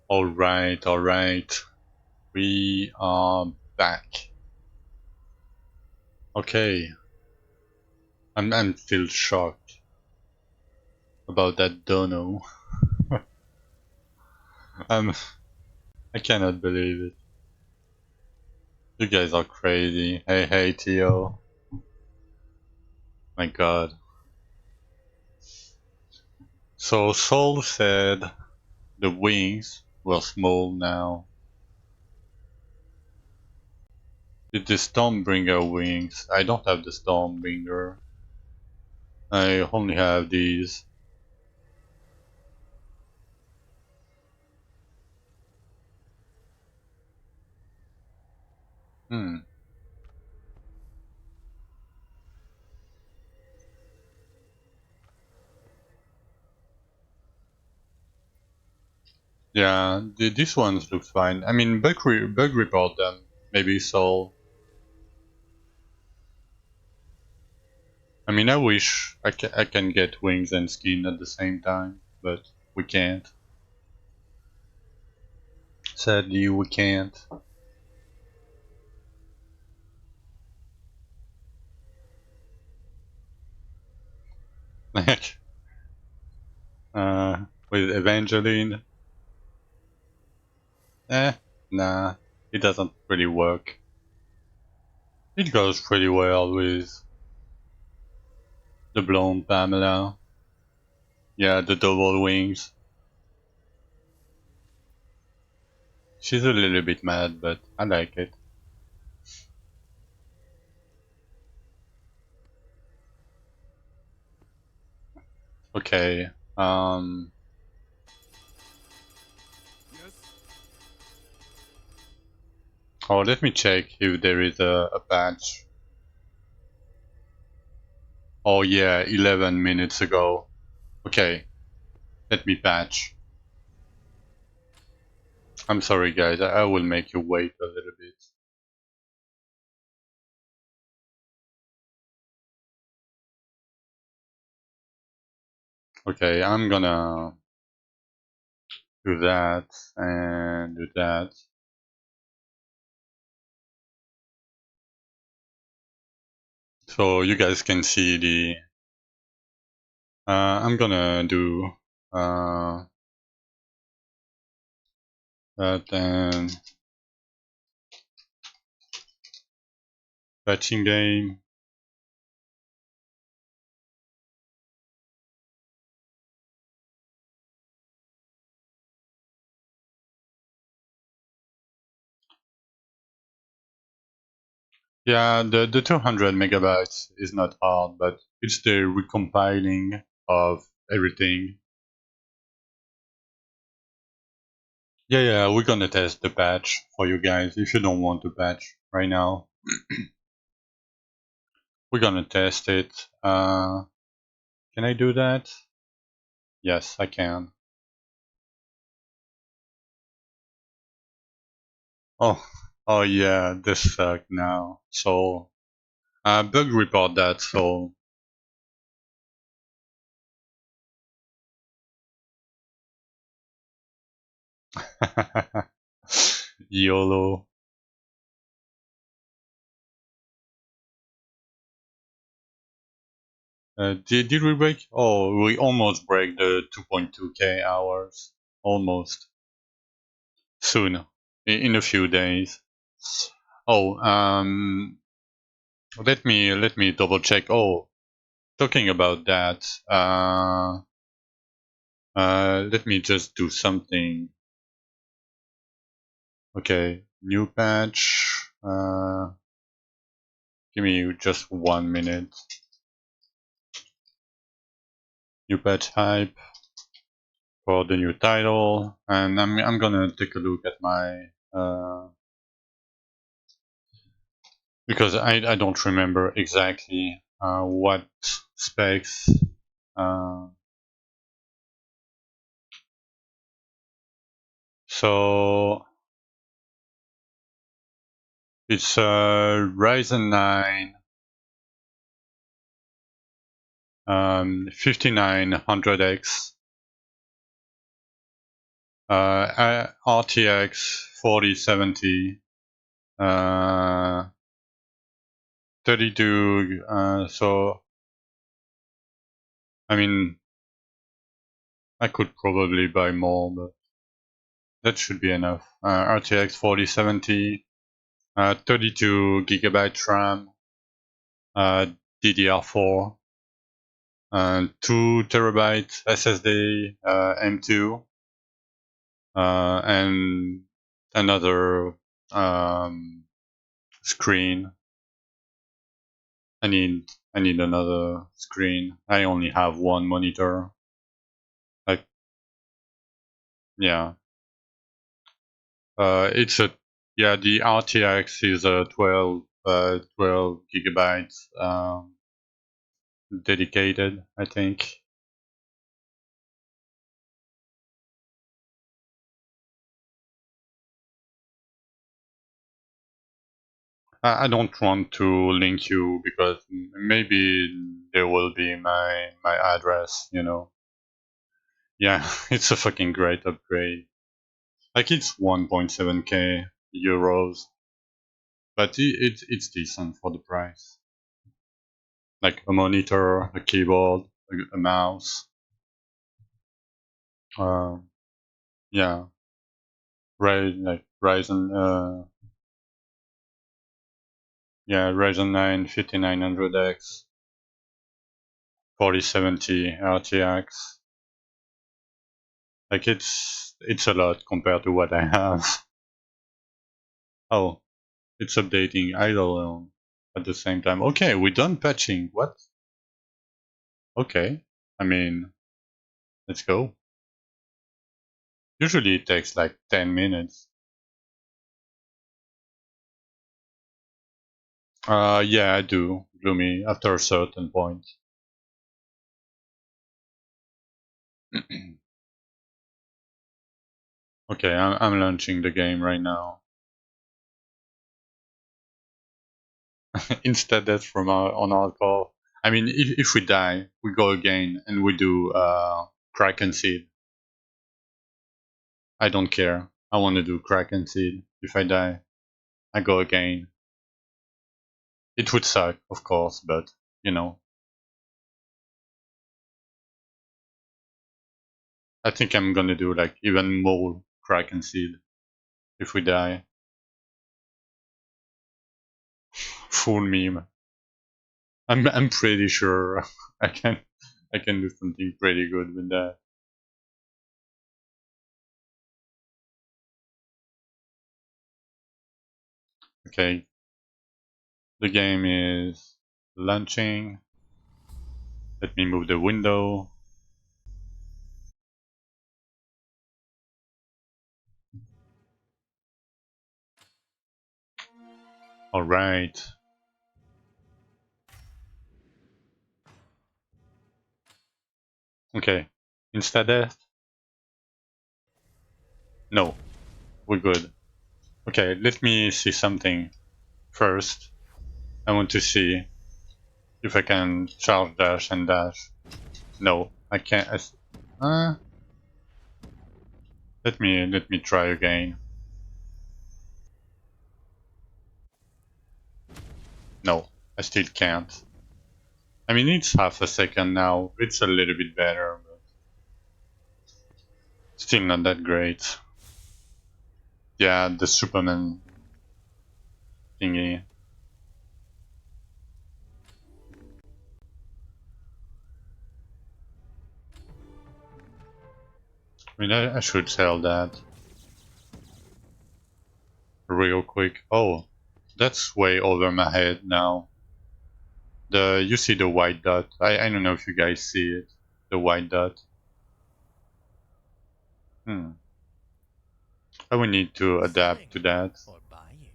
Alright. We are back. Okay. I'm still shocked about that dono. um, I cannot believe it. You guys are crazy. Hey, Tio. My god. So Soul said the wings were small now. Did the Stormbringer wings? I don't have the Stormbringer. I only have these. Hmm. Yeah, these ones look fine. I mean, bug report them. Maybe Soul. I mean, I wish I can get wings and skin at the same time, but we can't. Sadly, we can't. Like, with Evangeline, eh, nah, it doesn't really work. It goes pretty well with the blonde Pamela. Yeah, the double wings. She's a little bit mad, but I like it. Okay, Yes. oh, let me check if there is a patch. Oh yeah, 11 minutes ago. Okay, let me patch. I'm sorry guys, I will make you wait a little bit. Okay, I'm gonna do that and do that. So you guys can see the, I'm gonna do uh, that and patching game. Yeah, the 200 megabytes is not hard, but it's the recompiling of everything. Yeah, we're gonna test the patch for you guys if you don't want to patch right now. We're gonna test it. Can I do that? Yes, I can. Oh, oh yeah, this sucked now. So, bug report that, so. YOLO. Did we break? Oh, we almost break the 2.2k hours. Almost. Soon. In a few days. Oh, let me double check. Oh, talking about that, let me just do something. Okay, new patch. Give me just 1 minute. New patch hype for the new title, and I'm gonna take a look at my because I don't remember exactly what specs. Uh, so it's Ryzen 9 5900X RTX 4070, 32. So I mean, I could probably buy more, but that should be enough. RTX 4070, 32 gigabyte RAM, uh, DDR4, 2 terabyte SSD, M2, and another screen. I need another screen. I only have one monitor. Like, yeah. It's a yeah. The RTX is a 12 gigabytes dedicated, I think. I don't want to link you because maybe there will be my address. Yeah, it's a fucking great upgrade. Like it's 1.7k euros, but it's decent for the price. Like a monitor, a keyboard, a mouse. Uh, yeah, like Ryzen. Yeah, Ryzen 9 5900X, 4070 RTX. Like it's a lot compared to what I have. Oh, it's updating idle at the same time. Okay, we're done patching. What? Okay. I mean, let's go. Usually it takes like 10 minutes. Yeah, I do. Gloomy after a certain point. Okay, I'm launching the game right now. Instead, that's from on our call. I mean, if we die, we go again and we do Kraken Seed. I don't care. I want to do Kraken Seed. If I die, I go again. It would suck, of course, but you know, I think I'm gonna do like even more Kraken Seed if we die. Full meme. I'm pretty sure I can do something pretty good with that. Okay, the game is launching. Let me move the window. All right. Okay. Insta death? No. We're good. Okay, let me see something first. I want to see if I can charge dash and dash. No, I can't. Let me try again. No, I still can't. I mean, it's half a second now. It's a little bit better, but still not that great. Yeah, the Superman thingy. I mean, I should sell that real quick. Oh, that's way over my head now. You see the white dot. I don't know if you guys see it. The white dot. Hmm. I will need to adapt to that. Or buying.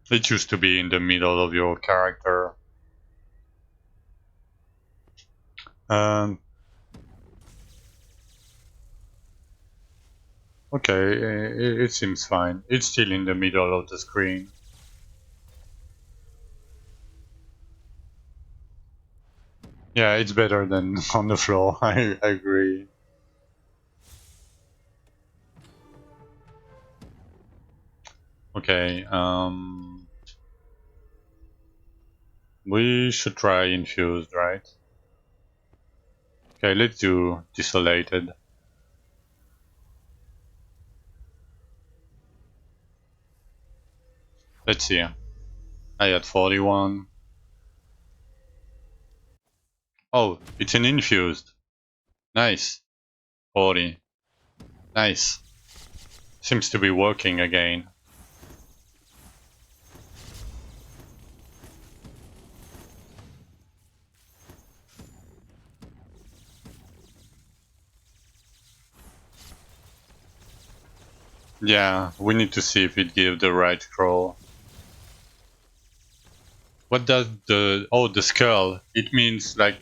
It used to be in the middle of your character. Um. Okay, it seems fine. It's still in the middle of the screen. Yeah, it's better than on the floor. I agree. Okay, we should try infused, right? Okay, let's do desolated. Let's see. I had 41. Oh, it's an infused. Nice. 40. Nice. Seems to be working again. Yeah, we need to see if it gives the right scroll. What does the... Oh, the skull. It means, like,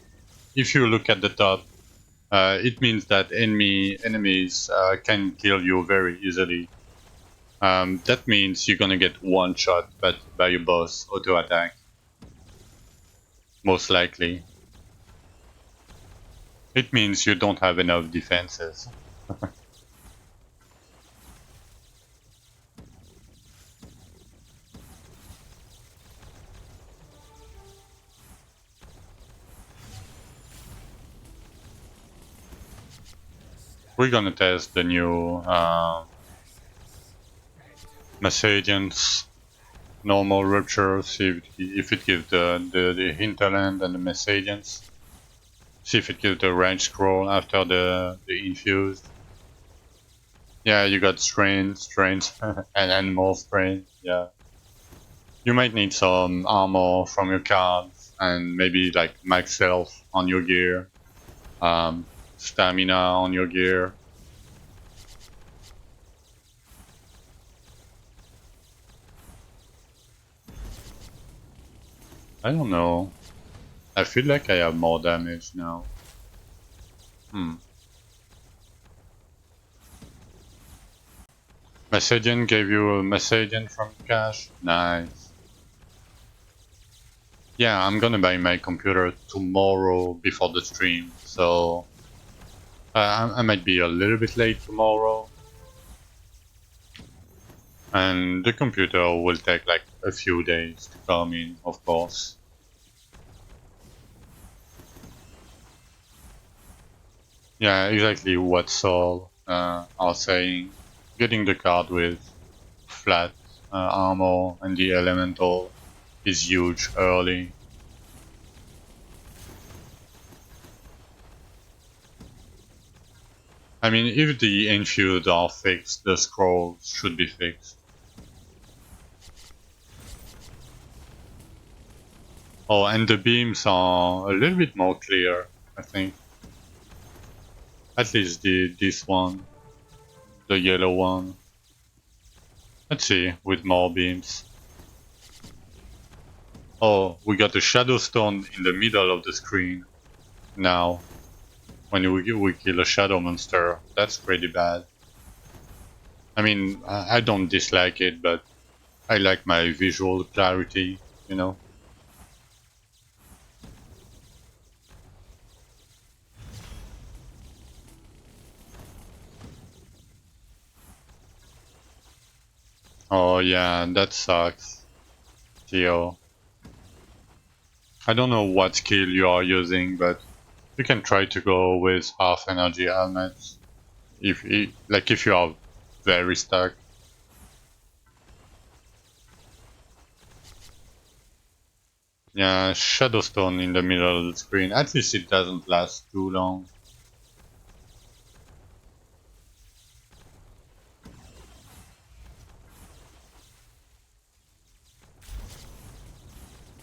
if you look at the top, it means that enemies can kill you very easily. That means you're gonna get one shot by your boss auto attack, most likely. It means you don't have enough defenses. We're gonna test the new Messagents normal rupture, see if it gives the hinterland and the Messagents. See if it gives the range scroll after the infused. Yeah, you got strains, and animal strain. Yeah. You might need some armor from your cards and maybe like max health on your gear, stamina on your gear. I don't know. I feel like I have more damage now. Hmm. Messagian gave you a Messagian from cash? Nice. Yeah, I'm gonna buy my computer tomorrow before the stream, so I might be a little bit late tomorrow. And the computer will take like a few days to come in, of course. Yeah, exactly what Saul are saying. Getting the card with flat armor and the elemental is huge early. I mean, if the infused are fixed, the scrolls should be fixed. Oh, and the beams are a little bit more clear, I think. At least this one, the yellow one. Let's see, with more beams. Oh, we got a shadow stone in the middle of the screen now. When we kill a shadow monster, that's pretty bad. I mean, I don't dislike it, but I like my visual clarity, you know? Oh yeah, that sucks. Theo. I don't know what skill you are using, but you can try to go with half energy helmets. If you are very stuck. Yeah, Shadowstone in the middle of the screen. At least it doesn't last too long.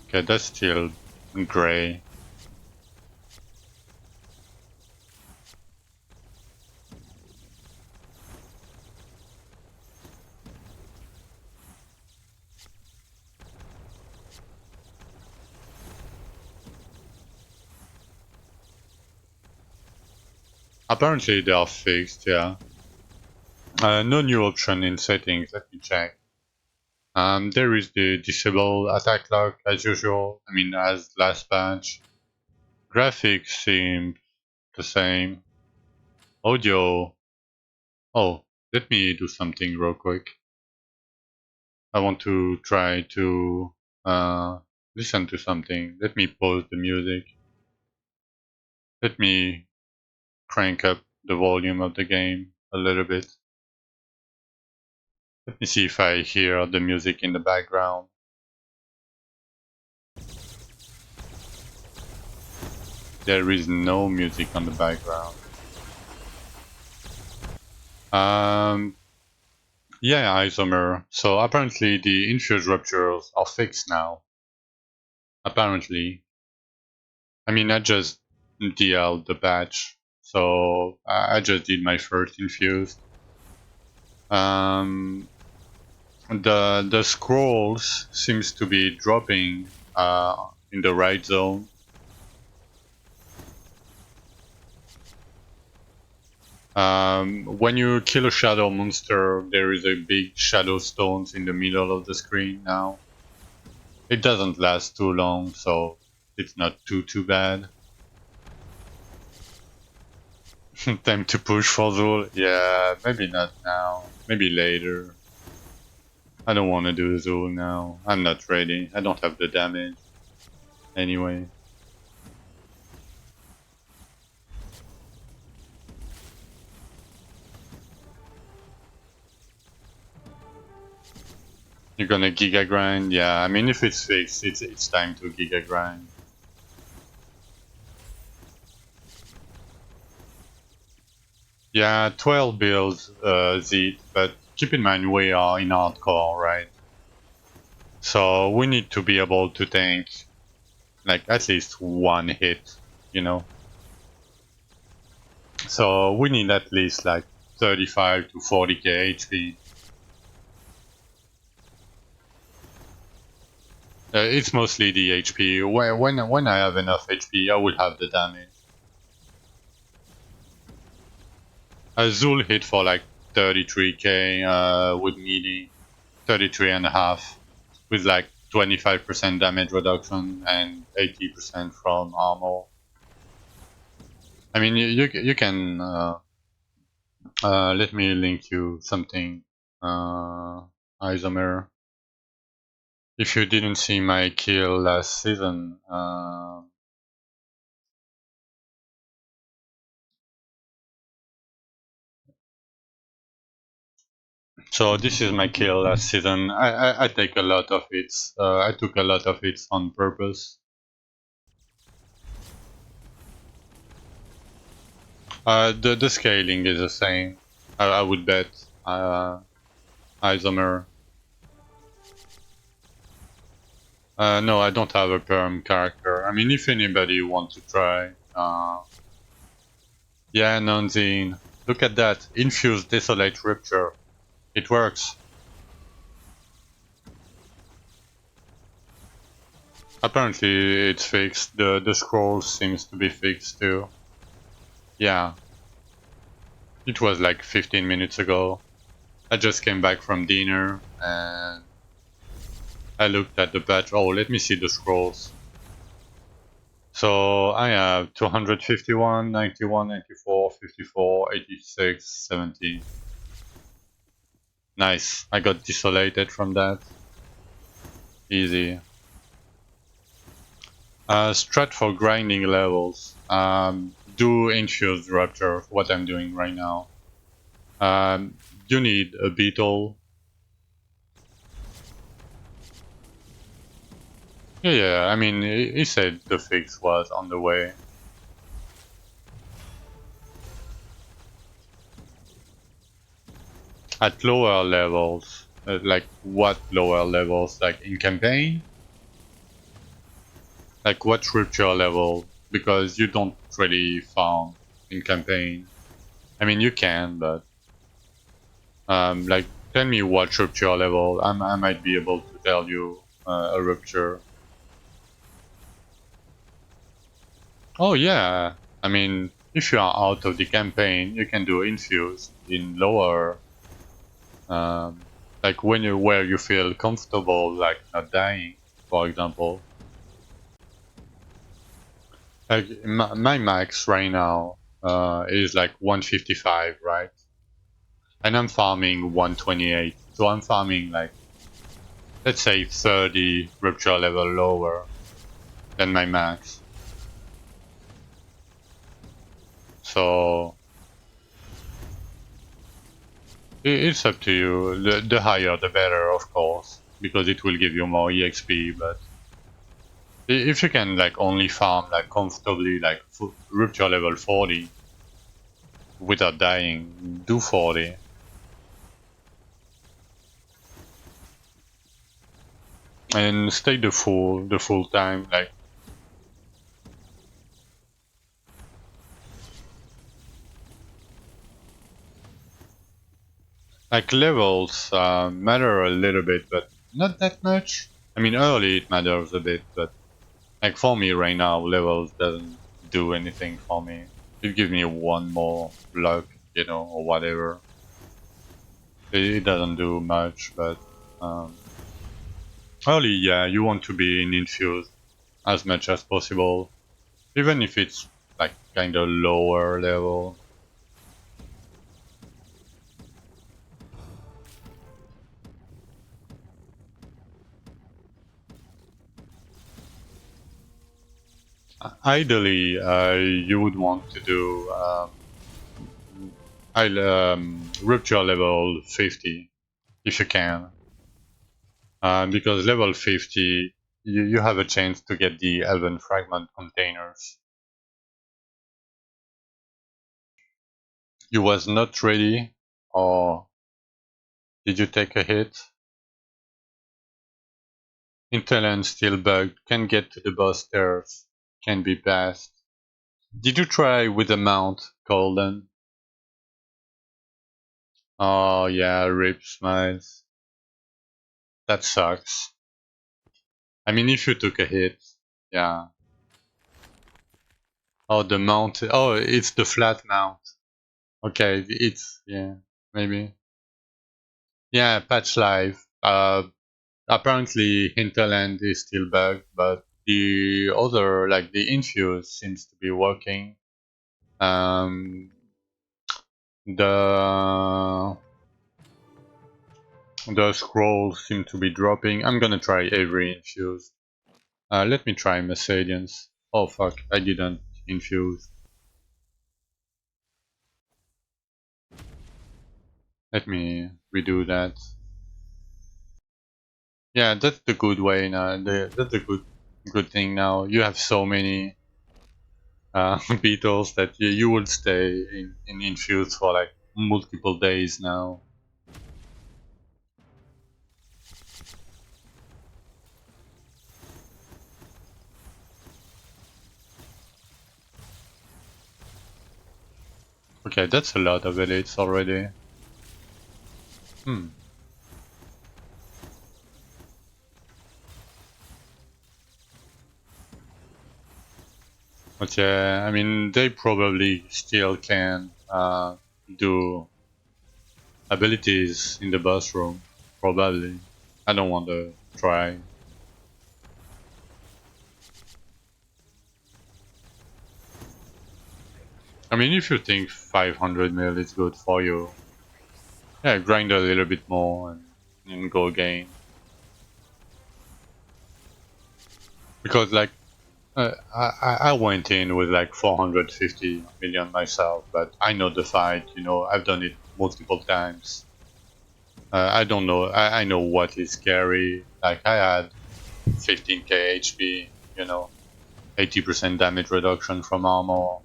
Okay, that's still gray. Apparently they are fixed, yeah. No new option in settings, let me check. There is the disable attack lock as usual, I mean as last patch. Graphics seem the same. Audio. Oh, let me do something real quick. I want to try to uh, listen to something. Let me pause the music. Let me crank up the volume of the game a little bit. Let me see if I hear the music in the background. There is no music on the background. Um, yeah, Isomer. So apparently the infused ruptures are fixed now. Apparently. I mean, I just DL'd the patch. So I just did my first infused. The scrolls seems to be dropping in the right zone. When you kill a shadow monster, there is a big shadow stones in the middle of the screen now. It doesn't last too long, so it's not too bad. Time to push for Zul? Yeah, maybe not now. Maybe later. I don't want to do Zul now. I'm not ready. I don't have the damage. Anyway. You're gonna Giga Grind? Yeah, I mean, if it's fixed, it's time to Giga Grind. Yeah, 12 builds Z, but keep in mind we are in hardcore, right? So we need to be able to tank like at least one hit, you know? So we need at least like 35 to 40k HP. It's mostly the HP. When I have enough HP, I will have the damage. Azul hit for like 33k with melee, 33 and a half, with like 25% damage reduction and 80% from armor. I mean, you can let me link you something, Isomer. If you didn't see my kill last season, so this is my kill last season. I take a lot of hits. I took a lot of hits on purpose. The scaling is the same. I would bet. Isomer. No, I don't have a perm character. I mean, if anybody wants to try, yeah, Nonzine. Look at that. Infused Desolate Rupture. It works. Apparently it's fixed. The scroll seems to be fixed too. Yeah. It was like 15 minutes ago. I just came back from dinner and I looked at the patch. Oh, let me see the scrolls. So I have 251, 91, 94, 54, 86, 70. Nice. I got desolated from that. Easy. Strat for grinding levels. Do infused rupture, what I'm doing right now. You need a beetle. Yeah, I mean, he said the fix was on the way. At lower levels, like what lower levels? Like in campaign? Like what rupture level? Because you don't really farm in campaign. I mean, you can, but like tell me what rupture level. I might be able to tell you a rupture. Oh yeah, I mean, if you are out of the campaign, you can do infuse in lower, like when you where you feel comfortable, like not dying, for example. Like my max right now is like 155, right? And I'm farming 128, so I'm farming like, let's say 30 rupture level lower than my max. So it's up to you. The higher the better, of course, because it will give you more EXP. But if you can like only farm like comfortably like rupture level 40 without dying, do 40. And stay the full time. Like levels matter a little bit, but not that much. I mean, early it matters a bit, but like for me right now, levels doesn't do anything for me. It gives me one more luck, or whatever. It doesn't do much, but um, early, yeah, you want to be in infused as much as possible, even if it's like kind of lower level. Ideally, you would want to do rupture level 50 if you can, because level 50 you have a chance to get the Elven Fragment containers. You was not ready, or did you take a hit? Interland still bugged, can get to the boss stairs, can be passed. Did you try with the mount, Golden? Oh yeah, rip smiles. That sucks. I mean, if you took a hit, yeah. Oh, the mount. Oh, it's the flat mount. Okay, it's, yeah, maybe. Yeah, patch live. Apparently Hinterland is still bugged, but the other, like the infuse, seems to be working. The the scrolls seem to be dropping. I'm gonna try every infuse. Let me try Mercedes. Oh fuck, I didn't infuse. Let me redo that. Yeah, that's the good way now. That's the good thing now. You have so many beetles that you will stay in infuse for like multiple days now. Okay, that's a lot of elites already. Hmm. But yeah, I mean, they probably still can do abilities in the boss room. Probably. I don't want to try. I mean, if you think 500 mil is good for you, yeah, grind a little bit more and go again. Because like I went in with like 450 million myself, but I know the fight. I've done it multiple times. I don't know. I know what is scary. Like I had 15k HP. 80% damage reduction from armor.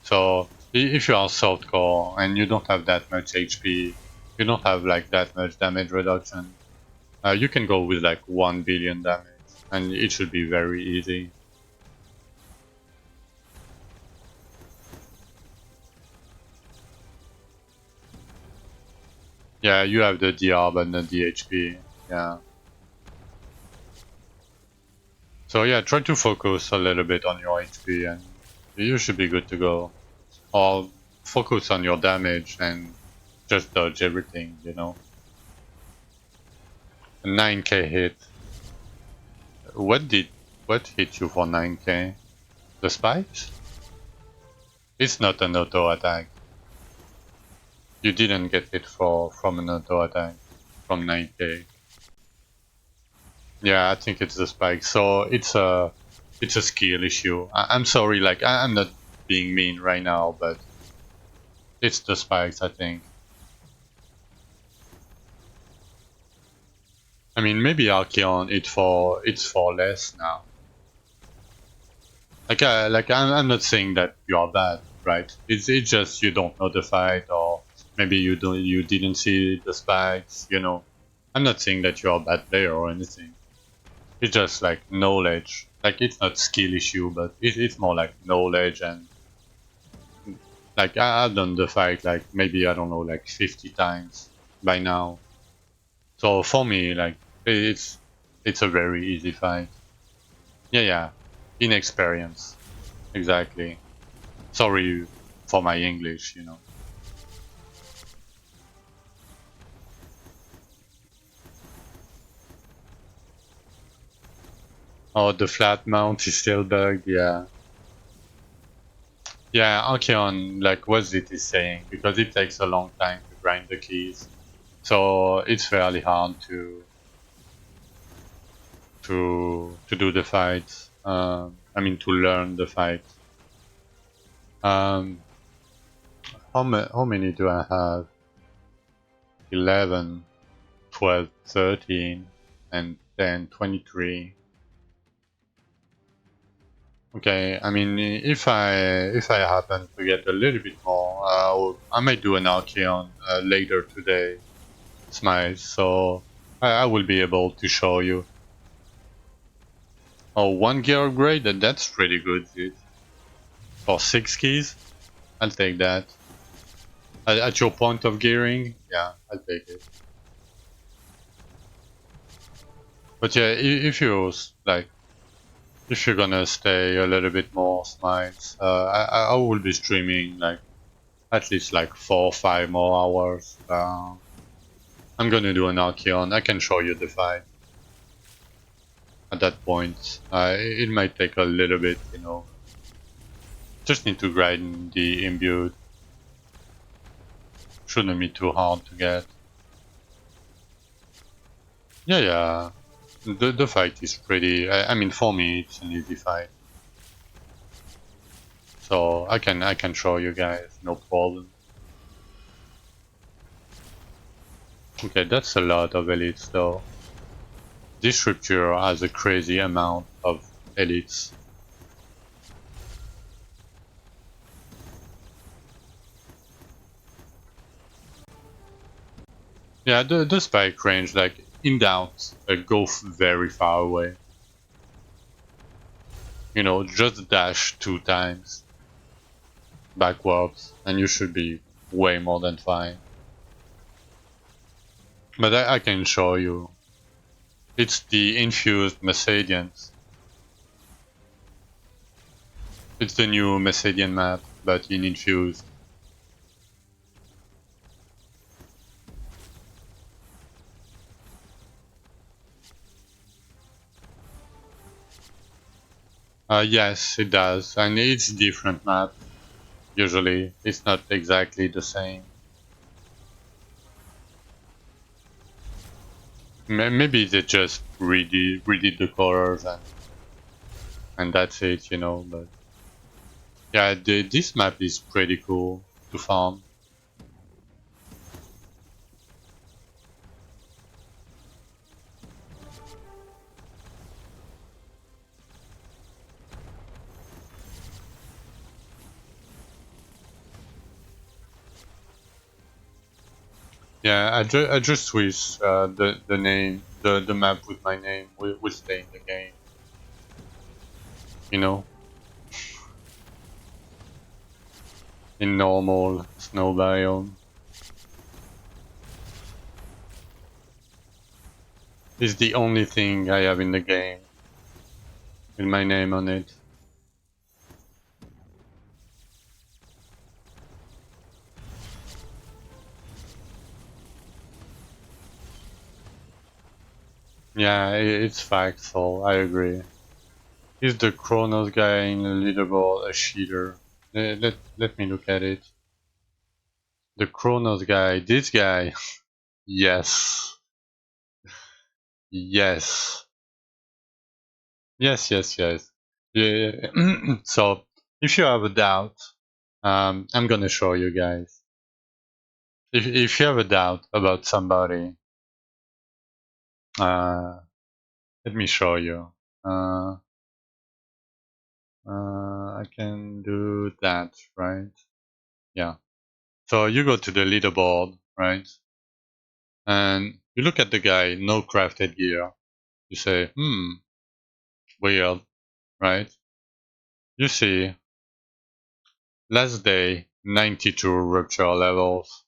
So if you are softcore and you don't have that much HP, you don't have like that much damage reduction. You can go with like 1 billion damage, and it should be very easy. Yeah, you have the DR but not the HP. Yeah. So yeah, try to focus a little bit on your HP and you should be good to go. Or focus on your damage and just dodge everything. A 9k hit. What hit you for 9k? The spikes? It's not an auto attack. You didn't get it from an auto attack from 9k. Yeah, I think it's the spike. So it's a skill issue. I'm sorry, like I'm not being mean right now, but it's the spikes, I think. I mean, maybe Archeon it's for less now. I'm not saying that you are bad, right? It's just you don't know the fight, or maybe you didn't see the spikes. I'm not saying that you're a bad player or anything. It's just like knowledge. Like it's not skill issue, but it's more like knowledge. And like I've done the fight like maybe I don't know like 50 times by now. So for me, like it's a very easy fight. Yeah, yeah, inexperience. Exactly. Sorry for my English. Oh, the flat mount is still bugged. Yeah, yeah. Archeon, like what it is saying, because it takes a long time to grind the keys, so it's fairly hard to do the fight. I mean, to learn the fight. Um, how many do I have? 11, 12, 13, and then 23. Okay, I mean, if I happen to get a little bit more, I might do an Archeon later today, Smite, so I will be able to show you. Oh, 1 gear upgrade, that's pretty good, dude. For 6 keys, I'll take that. At your point of gearing, yeah, I'll take it. But yeah, if you like, if you're gonna stay a little bit more Smites, I will be streaming like at least like 4 or 5 more hours. I'm gonna do an Archeon. I can show you the fight at that point. It might take a little bit. Just need to grind the imbued. Shouldn't be too hard to get. Yeah, yeah. The fight is pretty. I mean, for me, it's an easy fight. So I can show you guys, no problem. Okay, that's a lot of elites though. This scripture has a crazy amount of elites. Yeah, the spike range, like in doubt, go very far away. Just dash 2 times backwards, and you should be way more than fine. But I can show you. It's the infused Messadians. It's the new Messadian map, but in infused. Yes, it does, and it's different map. Usually, it's not exactly the same. Maybe they just redid the colors and that's it. But yeah, this map is pretty cool to farm. Yeah, I just wish the name the map with my name will stay in the game. You know, in normal snow biome. It's the only thing I have in the game with my name on it. Yeah, it's factual. I agree. Is the Chronos guy in the leaderboard a cheater? Let me look at it. The Chronos guy, this guy. Yes. Yes. Yes, yes, yes. Yeah. So, if you have a doubt, I'm gonna show you guys. If you have a doubt about somebody, uh, let me show you. Uh, I can do that, right? Yeah. So you go to the leaderboard, right? And you look at the guy, no crafted gear. You say, weird, right? You see, last day, 92 rupture levels.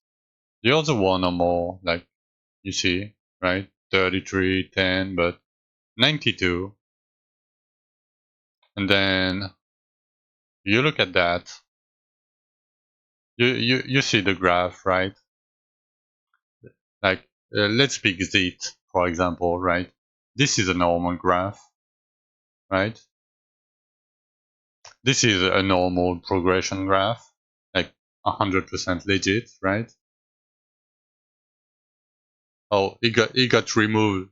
The other one or more, like, you see, right? 33, 10, but 92. And then you look at that. You see the graph, right? Like, let's pick Z, for example, right? This is a normal graph, right? This is a normal progression graph, like 100% legit, right? Oh, he got removed.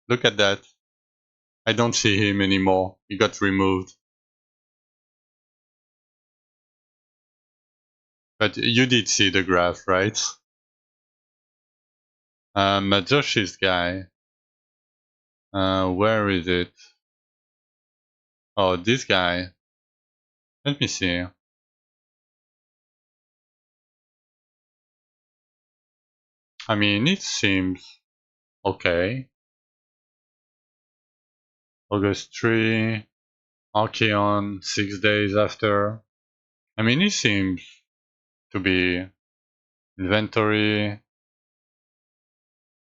Look at that. I don't see him anymore. He got removed. But you did see the graph, right? Josh's guy. Where is it? Oh, this guy. Let me see. I mean, it seems okay. August 3, Archeon 6 days after. I mean, it seems to be inventory.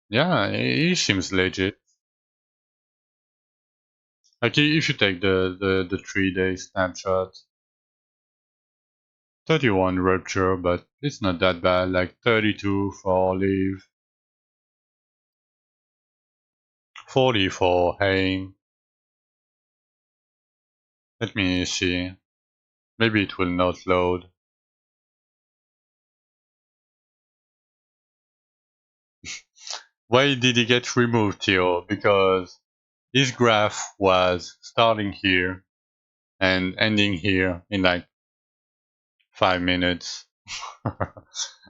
Yeah, it seems legit. Like if you take the 3 day snapshot, 31 rupture, but it's not that bad. Like 32 for leave, 40 for aim. Let me see. Maybe it will not load. Why did he get removed, Theo? Because his graph was starting here and ending here in like 5 minutes.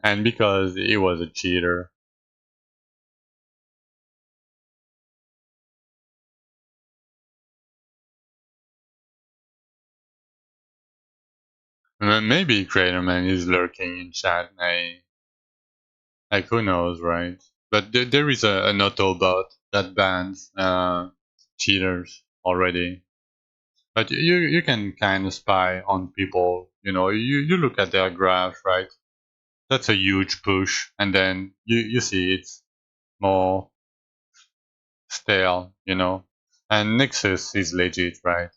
And because he was a cheater. Maybe Craterman is lurking in chat. Like who knows, right? But there is an auto bot that bans cheaters already. But you can kind of spy on people. You look at their graph, right? That's a huge push, and then you see it's more stale. And Nexus is legit, right?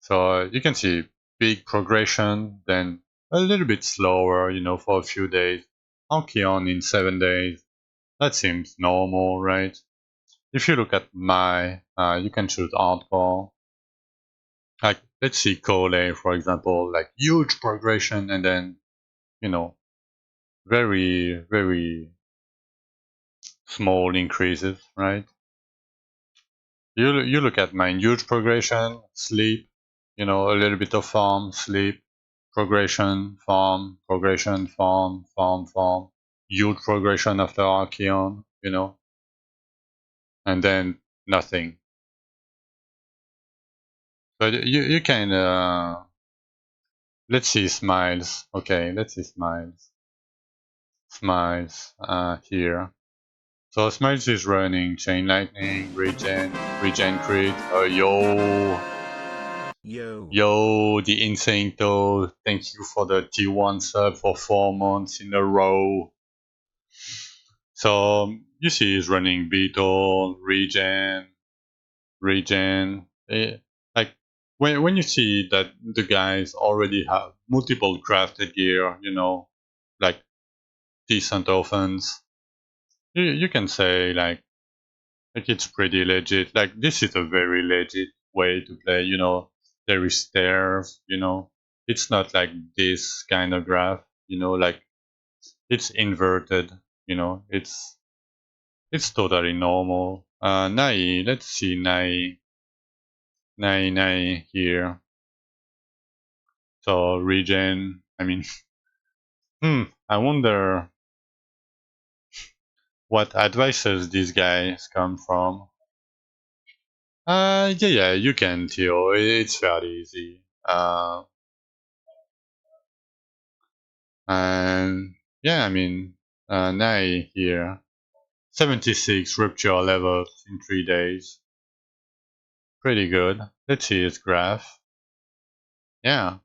So you can see big progression, then a little bit slower, for a few days. Archeon in 7 days. That seems normal, right? If you look at you can choose hardcore. Like, let's see Cole, for example, like huge progression and then, you know, very, very small increases, right? You look at mine, huge progression, sleep, a little bit of farm, sleep, progression, farm, progression, farm, farm, farm, huge progression after Archeon, and then nothing. But you can let's see smiles. Okay, let's see smiles. Smiles here. So smiles is running chain lightning, regen crit. Yo. Yo, the insane toe. Thank you for the T1 sub for 4 months in a row. So you see he's running Beetle, regen. Like when you see that the guys already have multiple crafted gear, like decent offense, you can say like it's pretty legit. Like this is a very legit way to play. There is stairs. It's not like this kind of graph. Like it's inverted. It's totally normal. Nai, let's see Nai here. So regen. I mean, I wonder what advices these guys come from. Yeah, you can too. It's fairly easy. And yeah, I mean, Nai here, 76 rupture levels in 3 days. Pretty good. Let's see his graph. Yeah,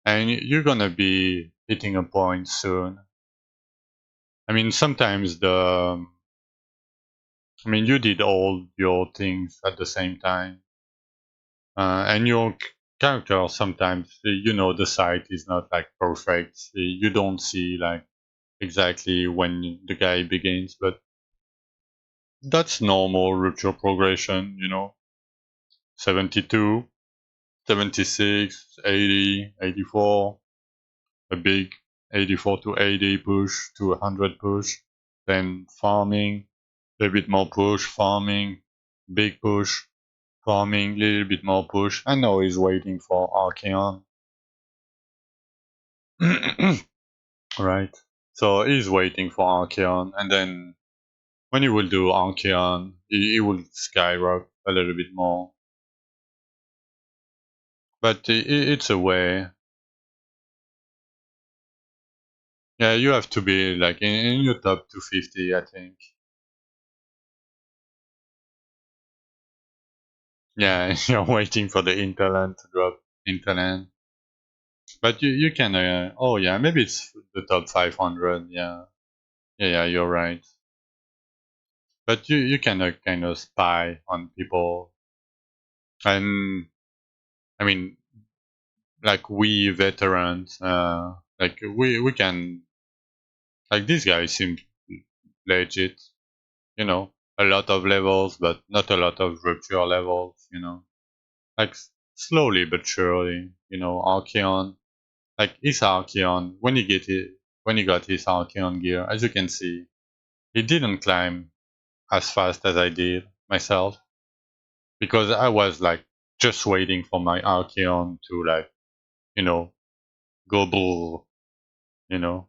and you're gonna be hitting a point soon. I mean, sometimes you did all your things at the same time. And your character sometimes, the sight is not like perfect. You don't see like exactly when the guy begins, but that's normal rupture progression, 72, 76, 80, 84, a big 84 to 80 push to 100 push, then farming, a bit more push, farming, big push, farming, little bit more push. I know he's waiting for Archeon. Right. So he's waiting for Archeon, and then when he will do Archeon, he will skyrocket a little bit more. But it's a way. Yeah, you have to be like in your top 250, I think. Yeah, you're waiting for the Interland to drop Interland. But you can, oh yeah, maybe it's the top 500, yeah. Yeah, you're right. But you can kind of spy on people. And, I mean, like we veterans, like we can, like these guys seem legit, you know, a lot of levels, but not a lot of rupture levels. Like slowly but surely, Archeon, like his Archeon, when he got his Archeon gear, as you can see, he didn't climb as fast as I did myself because I was like just waiting for my Archeon to like, you know, go bull, you know.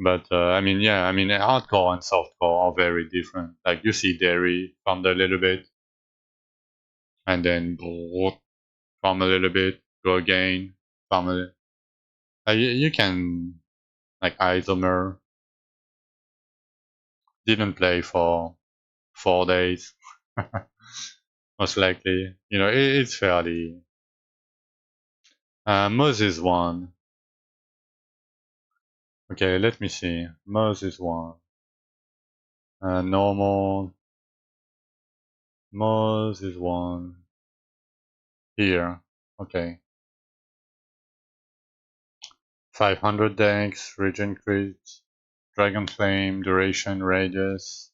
But yeah, hardcore and softcore are very different. Like you see Derry farm a little bit, and then farm a little bit, go again, farm a little. You can like Isomer didn't play for 4 days, most likely. It's fairly. Moses won. Okay, let me see. Moses won. Normal. Moses won. Here. Okay. 500 decks, Regen Crit, Dragon Flame, Duration, Radius.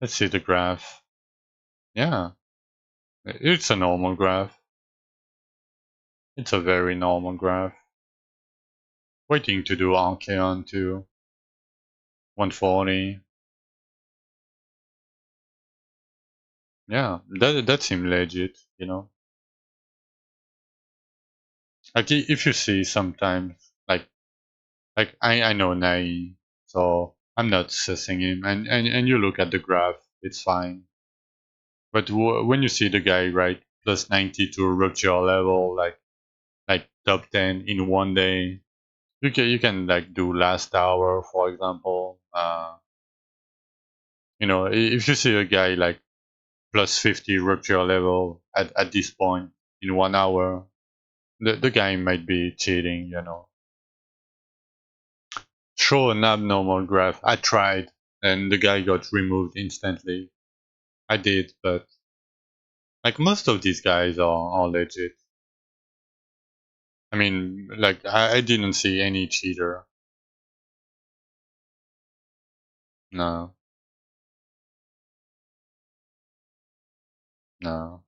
Let's see the graph. Yeah, it's a normal graph. It's a very normal graph. Waiting to do Archeon too. 140. Yeah, that seems legit. Like if you see sometimes, like I know Nai, so I'm not sussing him, and you look at the graph, it's fine. But when you see the guy right plus 90 to rupture level, like top 10 in 1 day, you can like do last hour, for example. If you see a guy like plus 50 rupture level at this point in 1 hour, the guy might be cheating. Show an abnormal graph. I tried, and the guy got removed instantly. I did, but like most of these guys are legit. Like I didn't see any cheater. No. No.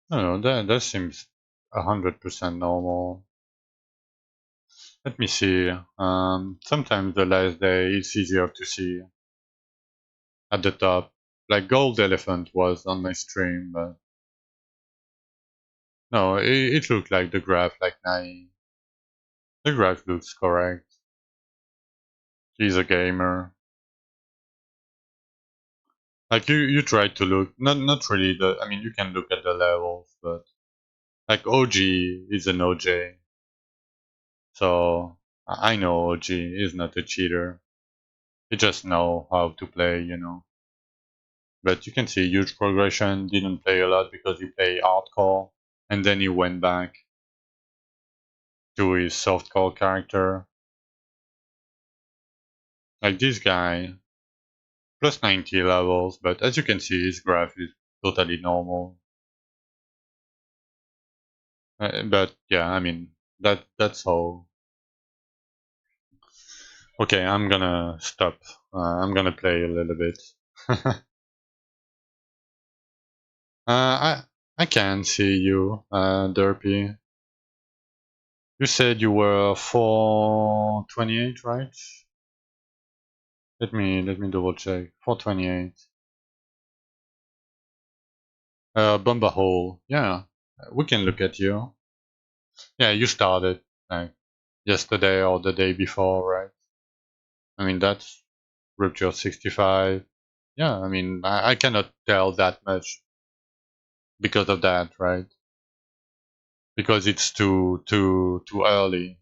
No, that seems 100% normal. Let me see. Sometimes the last day is easier to see at the top. Like Gold Elephant was on my stream, but no, it looked like the graph, like naive. The graph looks correct. He's a gamer. Like you try to look, not really I mean, you can look at the levels, but like OG is an OJ. So I know OG is not a cheater. He just know how to play, you know. But you can see huge progression. Didn't play a lot because he played hardcore, and then he went back to his softcore character. Like this guy, plus 90 levels, but as you can see, his graph is totally normal. But yeah, I mean that's all. Okay, I'm gonna stop. I'm gonna play a little bit. I can see you, Derpy. You said you were 428, right? Let me double check. 428. Bomba Hole. Yeah, we can look at you. Yeah, you started like yesterday or the day before, right? I mean that's Rupture 65. Yeah, I mean I cannot tell that much because of that, right? Because it's too early.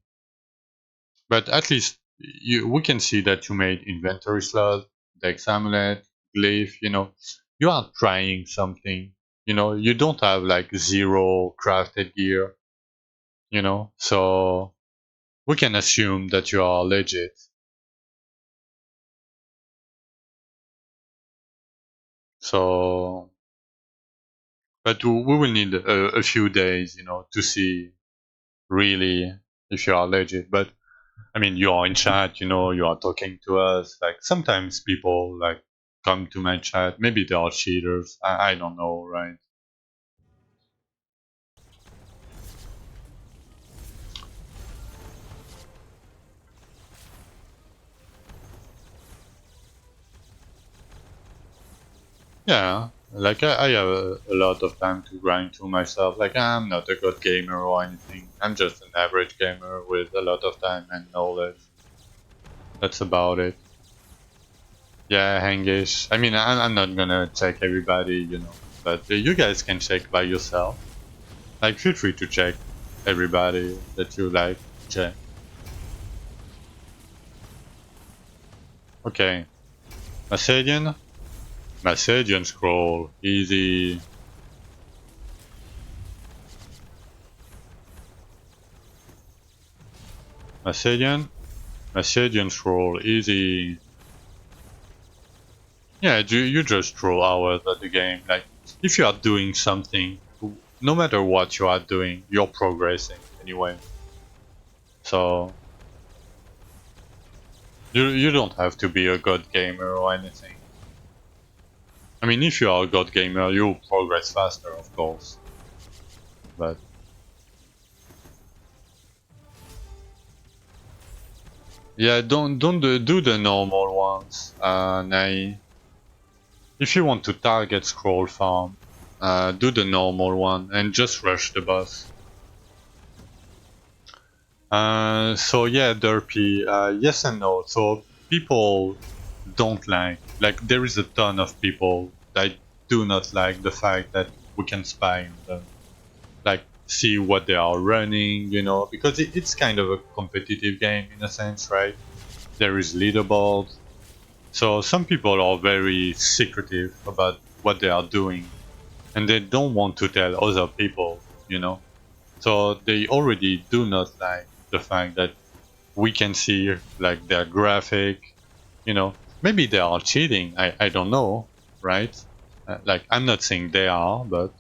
But at least we can see that you made inventory slot, Dex Amulet, Glyph, you know. You are trying something. You know, you don't have like zero crafted gear, you know. So we can assume that you are legit. So but we will need a few days, you know, to see really if you are legit. But I mean, you are in chat, you know, you are talking to us. Like sometimes people like come to my chat. Maybe they are cheaters. I don't know, right? Yeah, like I have a lot of time to grind to myself. Like I'm not a good gamer or anything. I'm just an average gamer with a lot of time and knowledge. That's about it. Yeah, Hangish. I mean, I'm not gonna check everybody, you know, but you guys can check by yourself. Like, feel free to check everybody that you like. Check. Okay. Macedian? Macedian scroll. Easy. Macedian? Macedian scroll. Easy. Yeah, you just throw hours at the game. Like, if you are doing something, no matter what you are doing, you're progressing anyway. So, you don't have to be a god gamer or anything. I mean, if you are a god gamer, you'll progress faster, of course. But yeah, don't do the normal ones, Nai. If you want to target scroll farm, do the normal one and just rush the boss. So yeah, Derpy, yes and no. So people don't like there is a ton of people that do not like the fact that we can spy on them, like see what they are running, you know, because it's kind of a competitive game in a sense, right? There is leaderboard, so some people are very secretive about what they are doing, and they don't want to tell other people, you know. So they already do not like the fact that we can see like their graphic, you know. Maybe they are cheating. I don't know, right? Like I'm not saying they are, but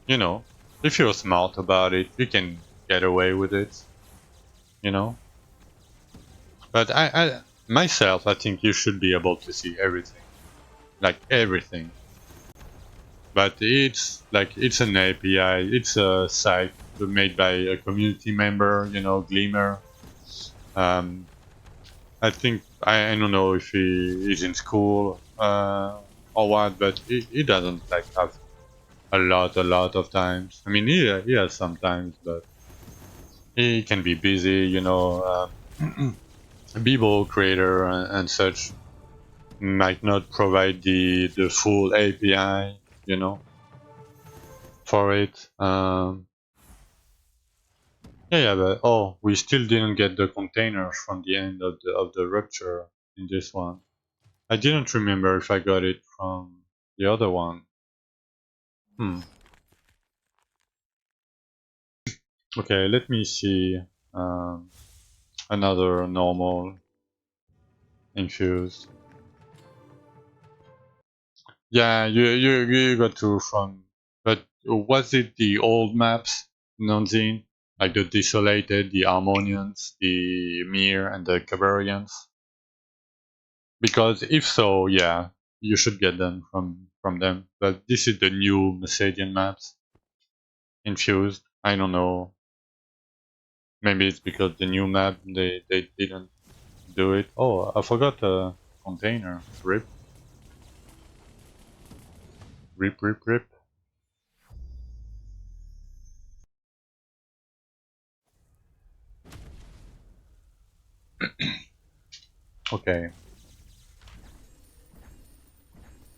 you know, if you're smart about it, you can get away with it, you know. But I myself, I think you should be able to see everything, like everything. but it's an API. It's a site made by a community member, you know, Gleamer. Um, I think I don't know if he is in school or what, but he doesn't like have a lot of times. I mean, he has sometimes, but he can be busy, you know. Bebo creator and such might not provide the full API, you know, for it. Yeah, but oh, we still didn't get the containers from the end of the rupture in this one. I didn't remember if I got it from the other one. Hmm. Okay, let me see. Um, another normal infused. Yeah, you got to from, but was it the old maps, Nonzine? Like the Desolated, the Harmonians, the Mir, and the Cavarians? Because if so, yeah, you should get them from them. But this is the new Messadian maps infused. I don't know. Maybe it's because the new map they didn't do it. Oh, I forgot a container. Rip, rip, rip, rip. Okay.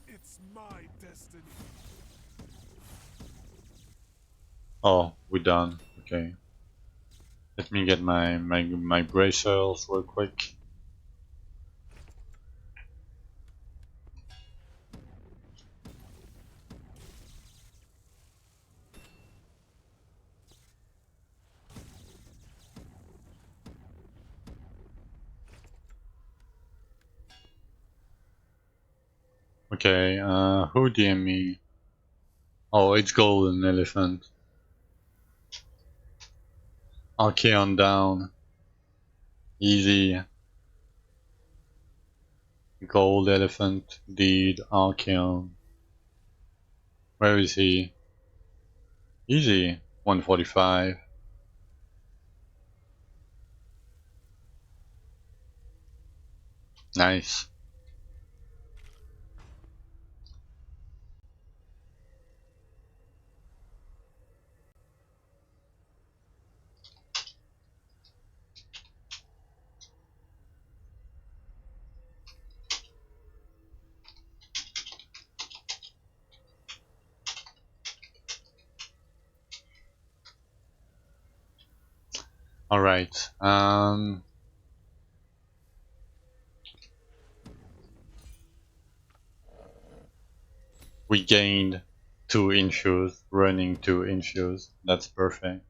It's my destiny. Oh, we're done. Okay. Let me get my bracers real quick. Okay, who DM me? Oh, it's Golden Elephant. Archeon down. Easy. Gold Elephant, lead, Archeon. Where is he? Easy. 145. Nice. Alright. We gained 2 infuse, running 2 infuse. That's perfect.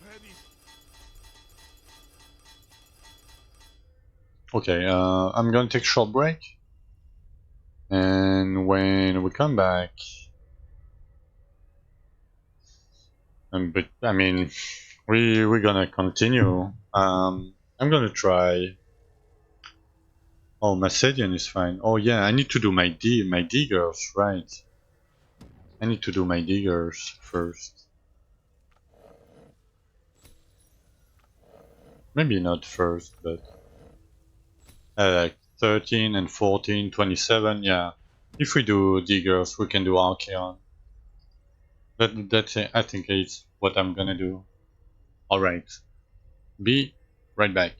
Ready. Okay, I'm gonna take a short break. And when we come back, but I mean, we're gonna continue. I'm gonna try. Oh, Macedion is fine. Oh yeah, I need to do my diggers, right? I need to do my diggers first. Maybe not first, but like 13 and 14, 27. Yeah, if we do diggers, we can do Archeon. That's it. I think it's what I'm gonna do. All right, be right back.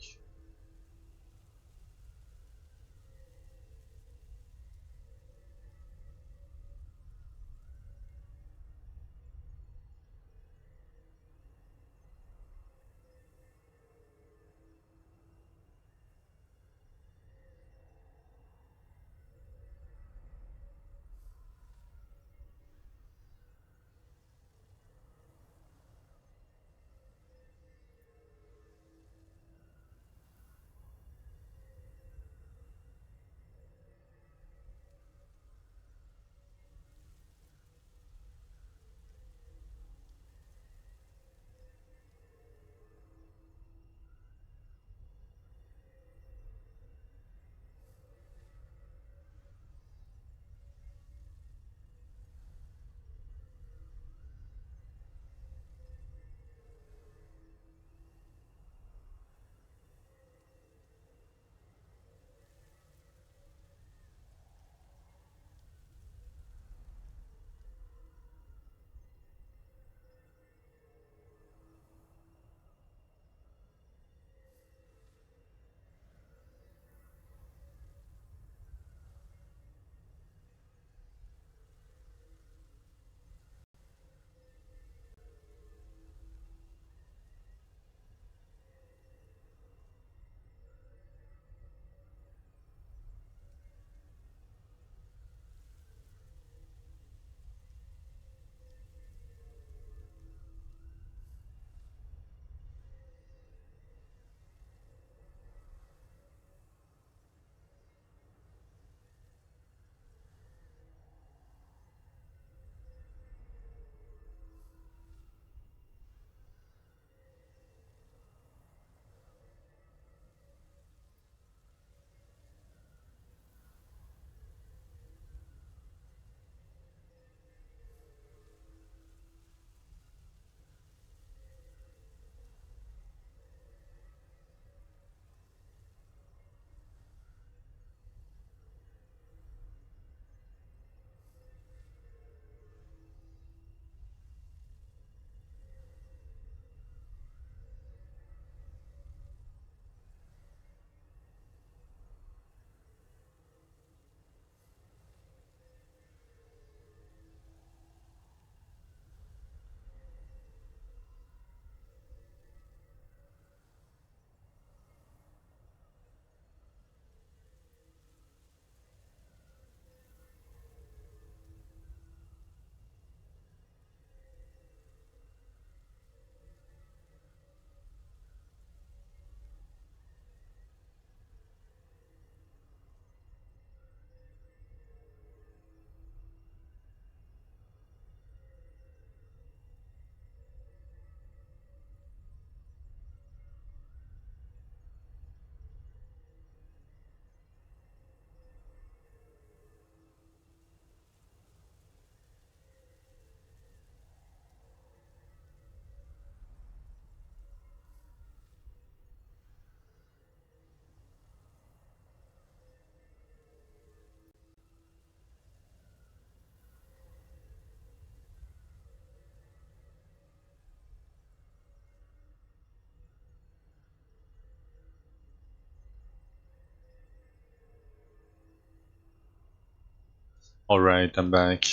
Alright, I'm back.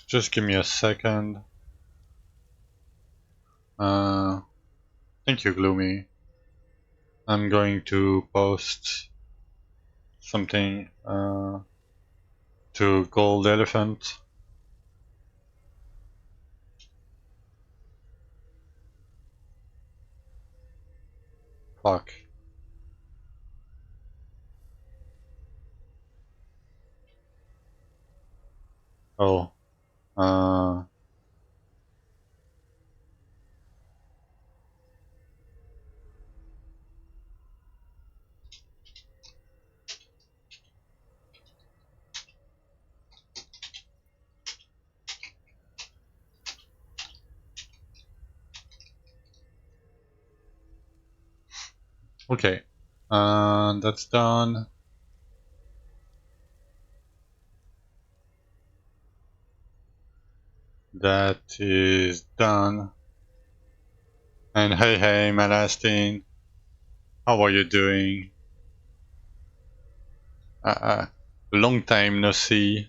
Just give me a second. Thank you, Gloomy. I'm going to post something to Gold Elephant. Fuck. Oh. Okay. That's done. That is done. And hey, Malastin. How are you doing? Long time no see.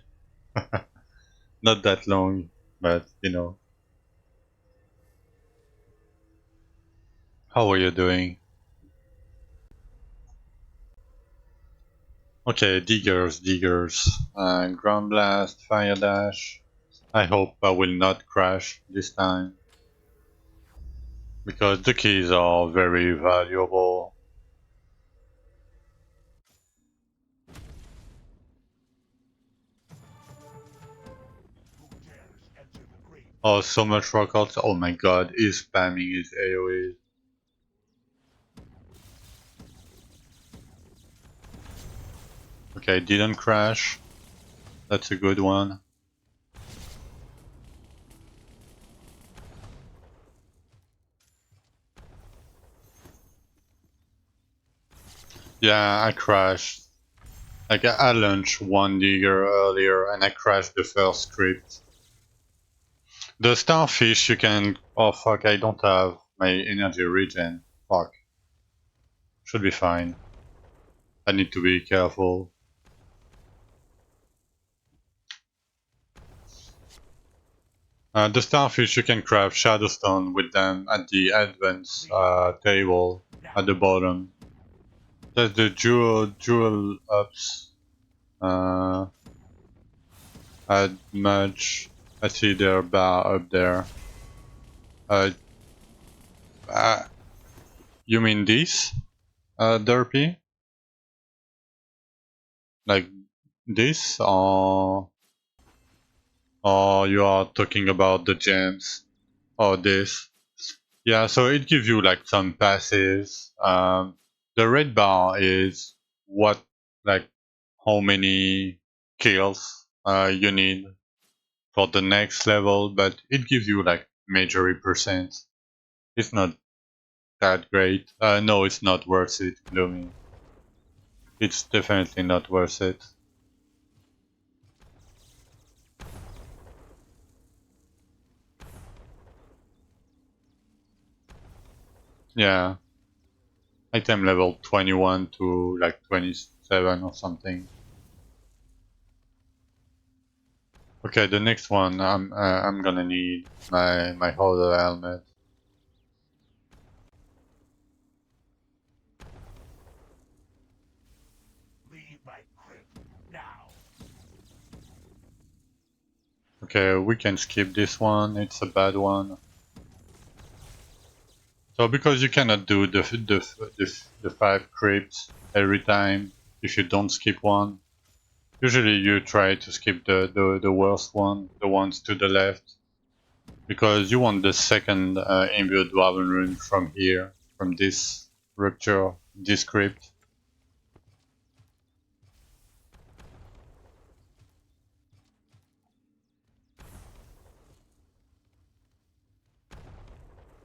Not that long, but you know. How are you doing? Okay, diggers. Ground blast, fire dash. I hope I will not crash this time. Because the keys are very valuable. Who dares enter the grave? Oh, so much rock outs. Oh my god, he's spamming his AoE. Okay, didn't crash. That's a good one. Yeah, I crashed. Like I launched one digger earlier and I crashed the first script. The starfish you can... Oh fuck, I don't have my energy regen. Fuck. Should be fine. I need to be careful. The starfish you can craft shadowstone with them at the advance table at the bottom. That's the jewel ups. Add much. I see their bar up there. Uh, uh you mean this? Derpy? Like this? Or you are talking about the gems? Or this? Yeah, so it gives you like some passives. The red bar is what, like, how many kills you need for the next level, but it gives you like majority percent. It's not that great. No, it's not worth it, Gloomy. It's definitely not worth it. Yeah, item level 21 to like 27 or something. Okay, the next one I'm gonna need my hollow helmet. Leave my crypt now. Okay, we can skip this one. It's a bad one. So because you cannot do the 5 crypts every time if you don't skip one, usually you try to skip the worst one, the ones to the left, because you want the second imbued Dwarven rune from here, from this rupture, this crypt.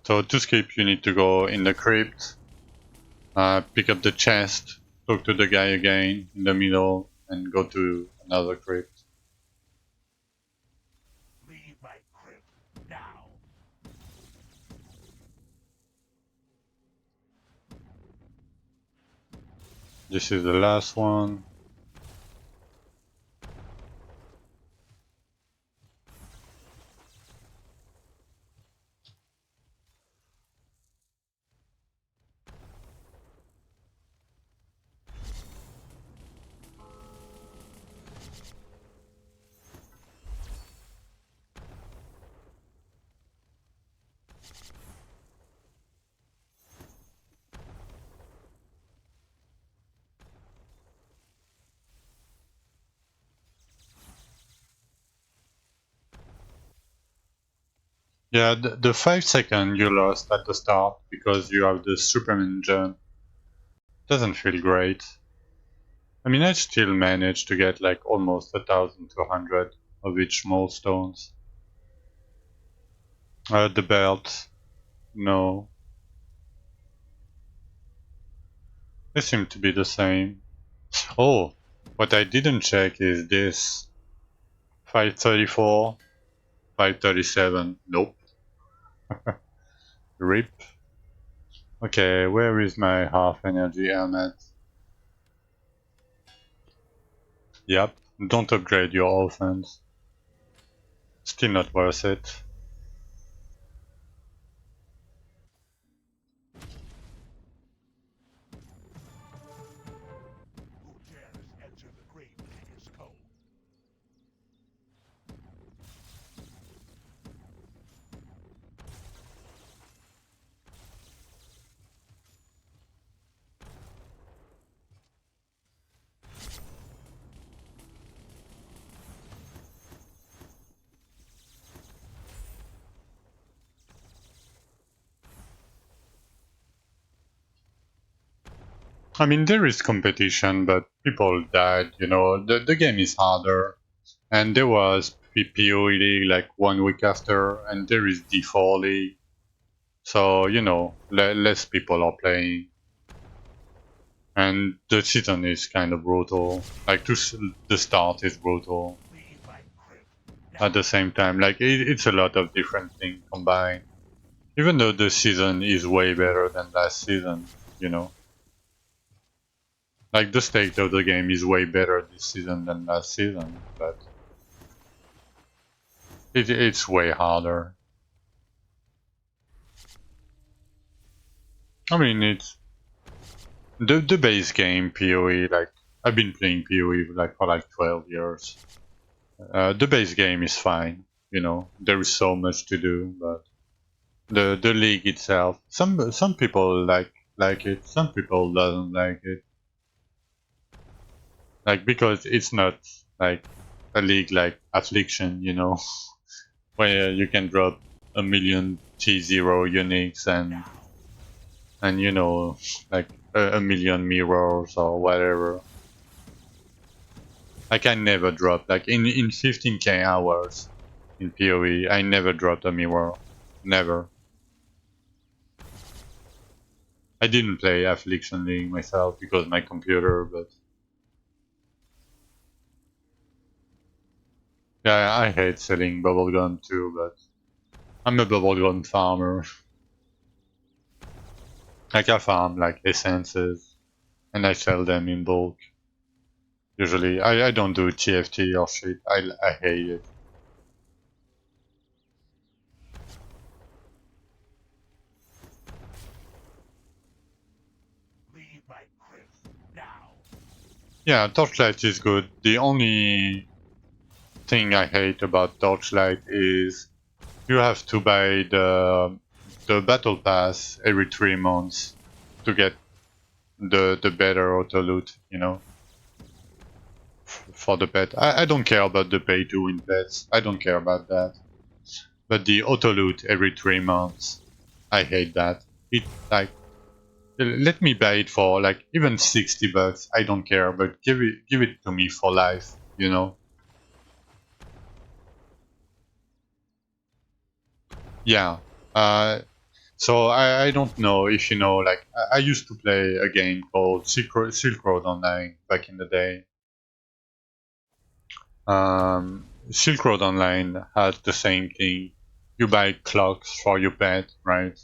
So to skip, you need to go in the crypt, pick up the chest, talk to the guy again in the middle, and go to another crypt. Leave my crypt now. This is the last one. Yeah, the 5 second you lost at the start because you have the Superman jump doesn't feel great. I mean, I still managed to get like almost 1,200 of each milestones. The belt, no, they seem to be the same. Oh, what I didn't check is this 534, 537. Nope. RIP. Okay, where is my half energy helmet? Yep, don't upgrade your offense. Still not worth it. Who dares enter the Grave Digger's Cove? I mean, there is competition, but people died, you know, the game is harder. And there was PPO League like 1 week after, and there is D4 League. So, you know, less people are playing. And the season is kind of brutal. Like, the start is brutal. Leave my crypt At the same time, like, it's a lot of different things combined. Even though the season is way better than last season, you know. Like, the state of the game is way better this season than last season, but it's way harder. I mean, it's the base game PoE. Like, I've been playing PoE like for like 12 years. The base game is fine. You know, there is so much to do, but the league itself, some people like it, some people doesn't like it. Like, because it's not like a league like Affliction, you know, where you can drop a million T0 uniques and you know, like a million mirrors or whatever. Like, I never dropped, like in 15k hours in PoE, I never dropped a mirror. Never. I didn't play Affliction League myself because my computer, but yeah, I hate selling bubblegum too, but I'm a bubblegum farmer. Like, I farm like essences and I sell them in bulk. Usually, I don't do TFT or shit. I hate it. Leave my crypt now. Yeah, Torchlight is good. The only thing I hate about Torchlight is you have to buy the battle pass every 3 months to get the better auto loot, you know, for the pet. I don't care about the pay to win pets. I don't care about that. But the auto loot every 3 months, I hate that. It like let me buy it for like even $60. I don't care, but give it to me for life, you know. Yeah. So I don't know if you know, like I used to play a game called Silk Road Online back in the day. Silk Road Online has the same thing. You buy clocks for your pet, right?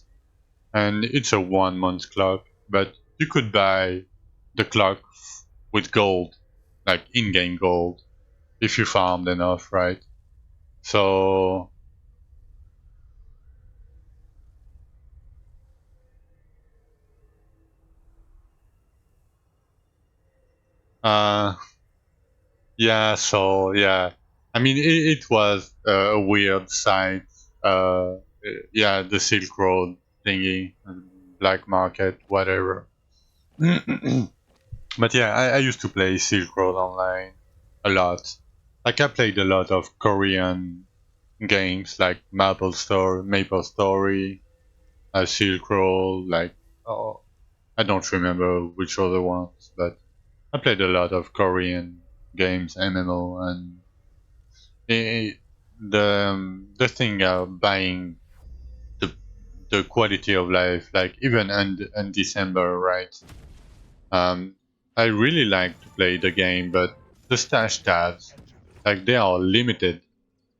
And it's a 1 month clock, but you could buy the clock with gold, like in-game gold, if you farmed enough, right? So, uh, yeah, so yeah, I mean, it was a weird site. Yeah, the Silk Road thingy, black market, whatever. But yeah, I used to play Silk Road Online a lot. Like I played a lot of Korean games like Maple Story, Silk Road. Like oh, I don't remember which other ones, but I played a lot of Korean games, MMO, and it, the thing buying the the quality of life, like even in December, right? Um, I really like to play the game, but the stash tabs, like they are limited,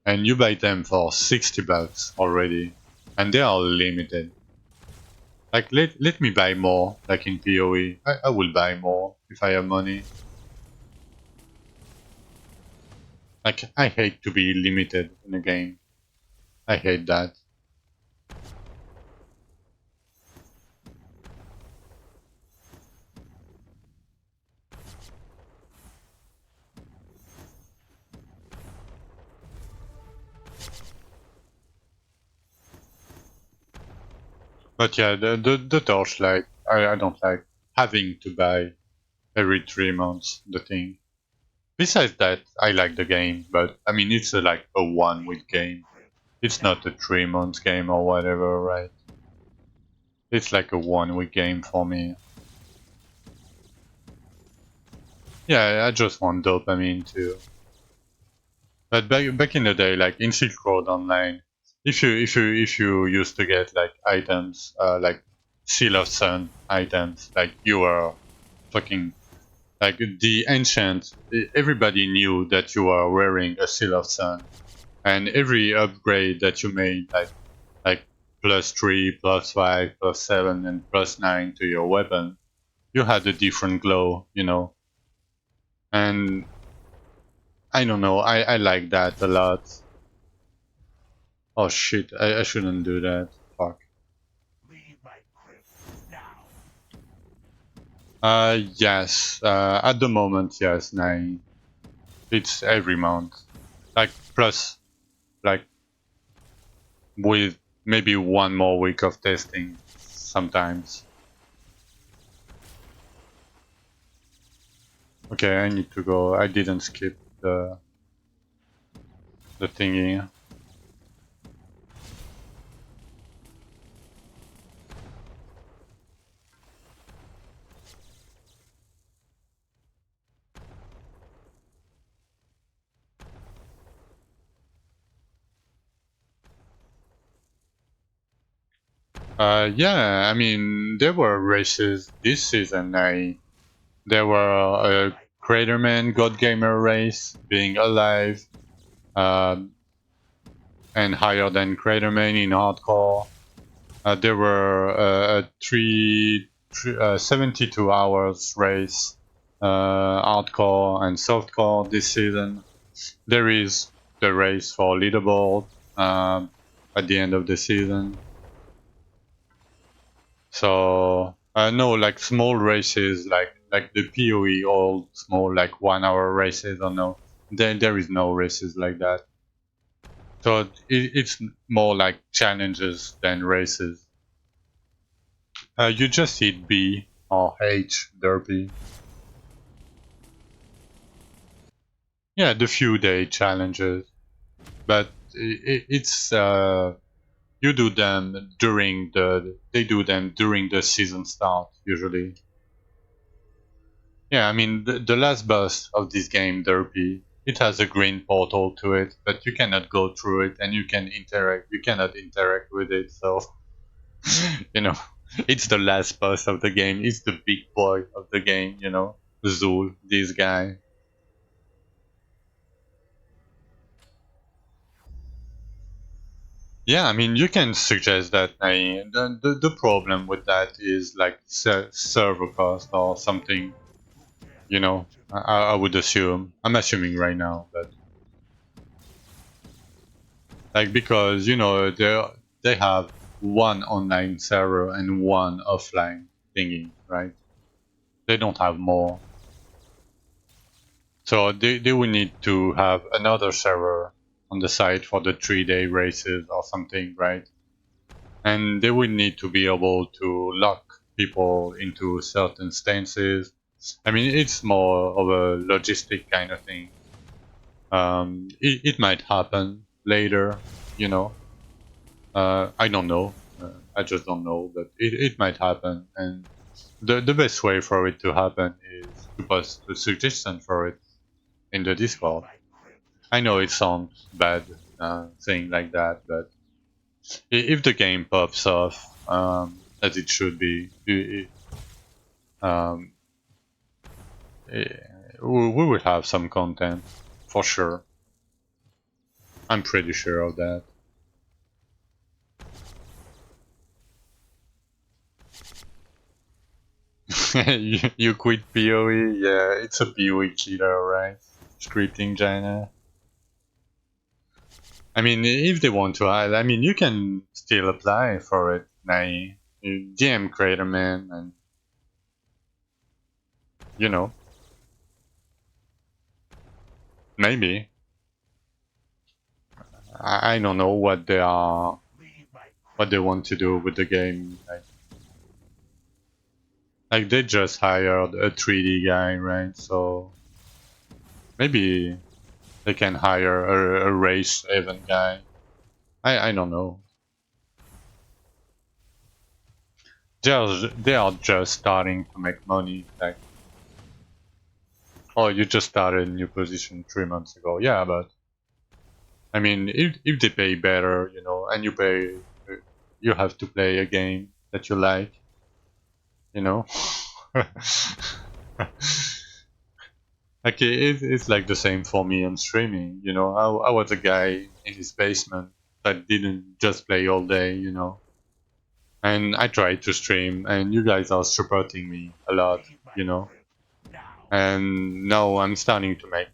and you buy them for $60 already, and they are limited. Like let me buy more, like in PoE. I will buy more if I have money. Like I hate to be limited in a game. I hate that. But yeah, the torchlight, I don't like having to buy every 3 months the thing. Besides that, I like the game, but I mean it's like a 1 week game. It's not a 3 month game or whatever, right? It's like a 1 week game for me. Yeah, I just want dopamine too. But back in the day, like in Silk Road Online, if you used to get like items, like Seal of Sun items, like you were fucking like the ancient. Everybody knew that you were wearing a Seal of Sun, and every upgrade that you made, like +3, +5, +7, and +9 to your weapon, you had a different glow, you know. And I don't know, I like that a lot. Oh shit, I shouldn't do that. Fuck. Leave my crypt now. Yes. At the moment, yes, 9. It's every month. Like, plus, like, with maybe 1 more week of testing sometimes. Okay, I need to go. I didn't skip the thingy. Yeah, I mean, there were races this season. There were a Craterman God Gamer race, being alive, um, and higher than Craterman in hardcore. There were a 72 hours race, hardcore and softcore this season. There is the race for leaderboard at the end of the season. So no, like small races, like the PoE, all small, like 1 hour races. Or no, there is no races like that. So it's more like challenges than races. You just hit B or H, derpy. Yeah, the few day challenges, but it's you do them during they do them during the season start usually. Yeah, I mean the last boss of this game, derpy, it has a green portal to it, but you cannot go through it, and you cannot interact with it. So You know, it's the last boss of the game. It's the big boy of the game. You know, Zul, this guy. Yeah, I mean, you can suggest that. The problem with that is like server cost or something. You know, I would assume. I'm assuming right now, but like because you know they have one online server and one offline thingy, right? They don't have more, so they will need to have another server on the site for the 3-day races or something, right? And they will need to be able to lock people into certain stances. I mean, it's more of a logistic kind of thing. It might happen later, you know. I don't know. I just don't know, but it might happen. And the best way for it to happen is to post a suggestion for it in the Discord. I know it sounds bad saying like that, but if the game pops off as it should be, um, eh, we will have some content for sure. I'm pretty sure of that. You quit PoE? Yeah, it's a PoE killer, right? Scripting China. I mean, if they want to, I mean, you can still apply for it. Nai. You DM creator man, and you know, maybe I don't know what they are, what they want to do with the game. Like they just hired a 3D guy, right? So maybe they can hire a race event guy. I don't know. They are just starting to make money. Like, oh, you just started a new position 3 months ago. Yeah, but I mean, if they pay better, you know, and you have to play a game that you like, you know. Like it's like the same for me on streaming. You know, I was a guy in his basement that didn't just play all day, you know. And I tried to stream, and you guys are supporting me a lot, you know. And now I'm starting to make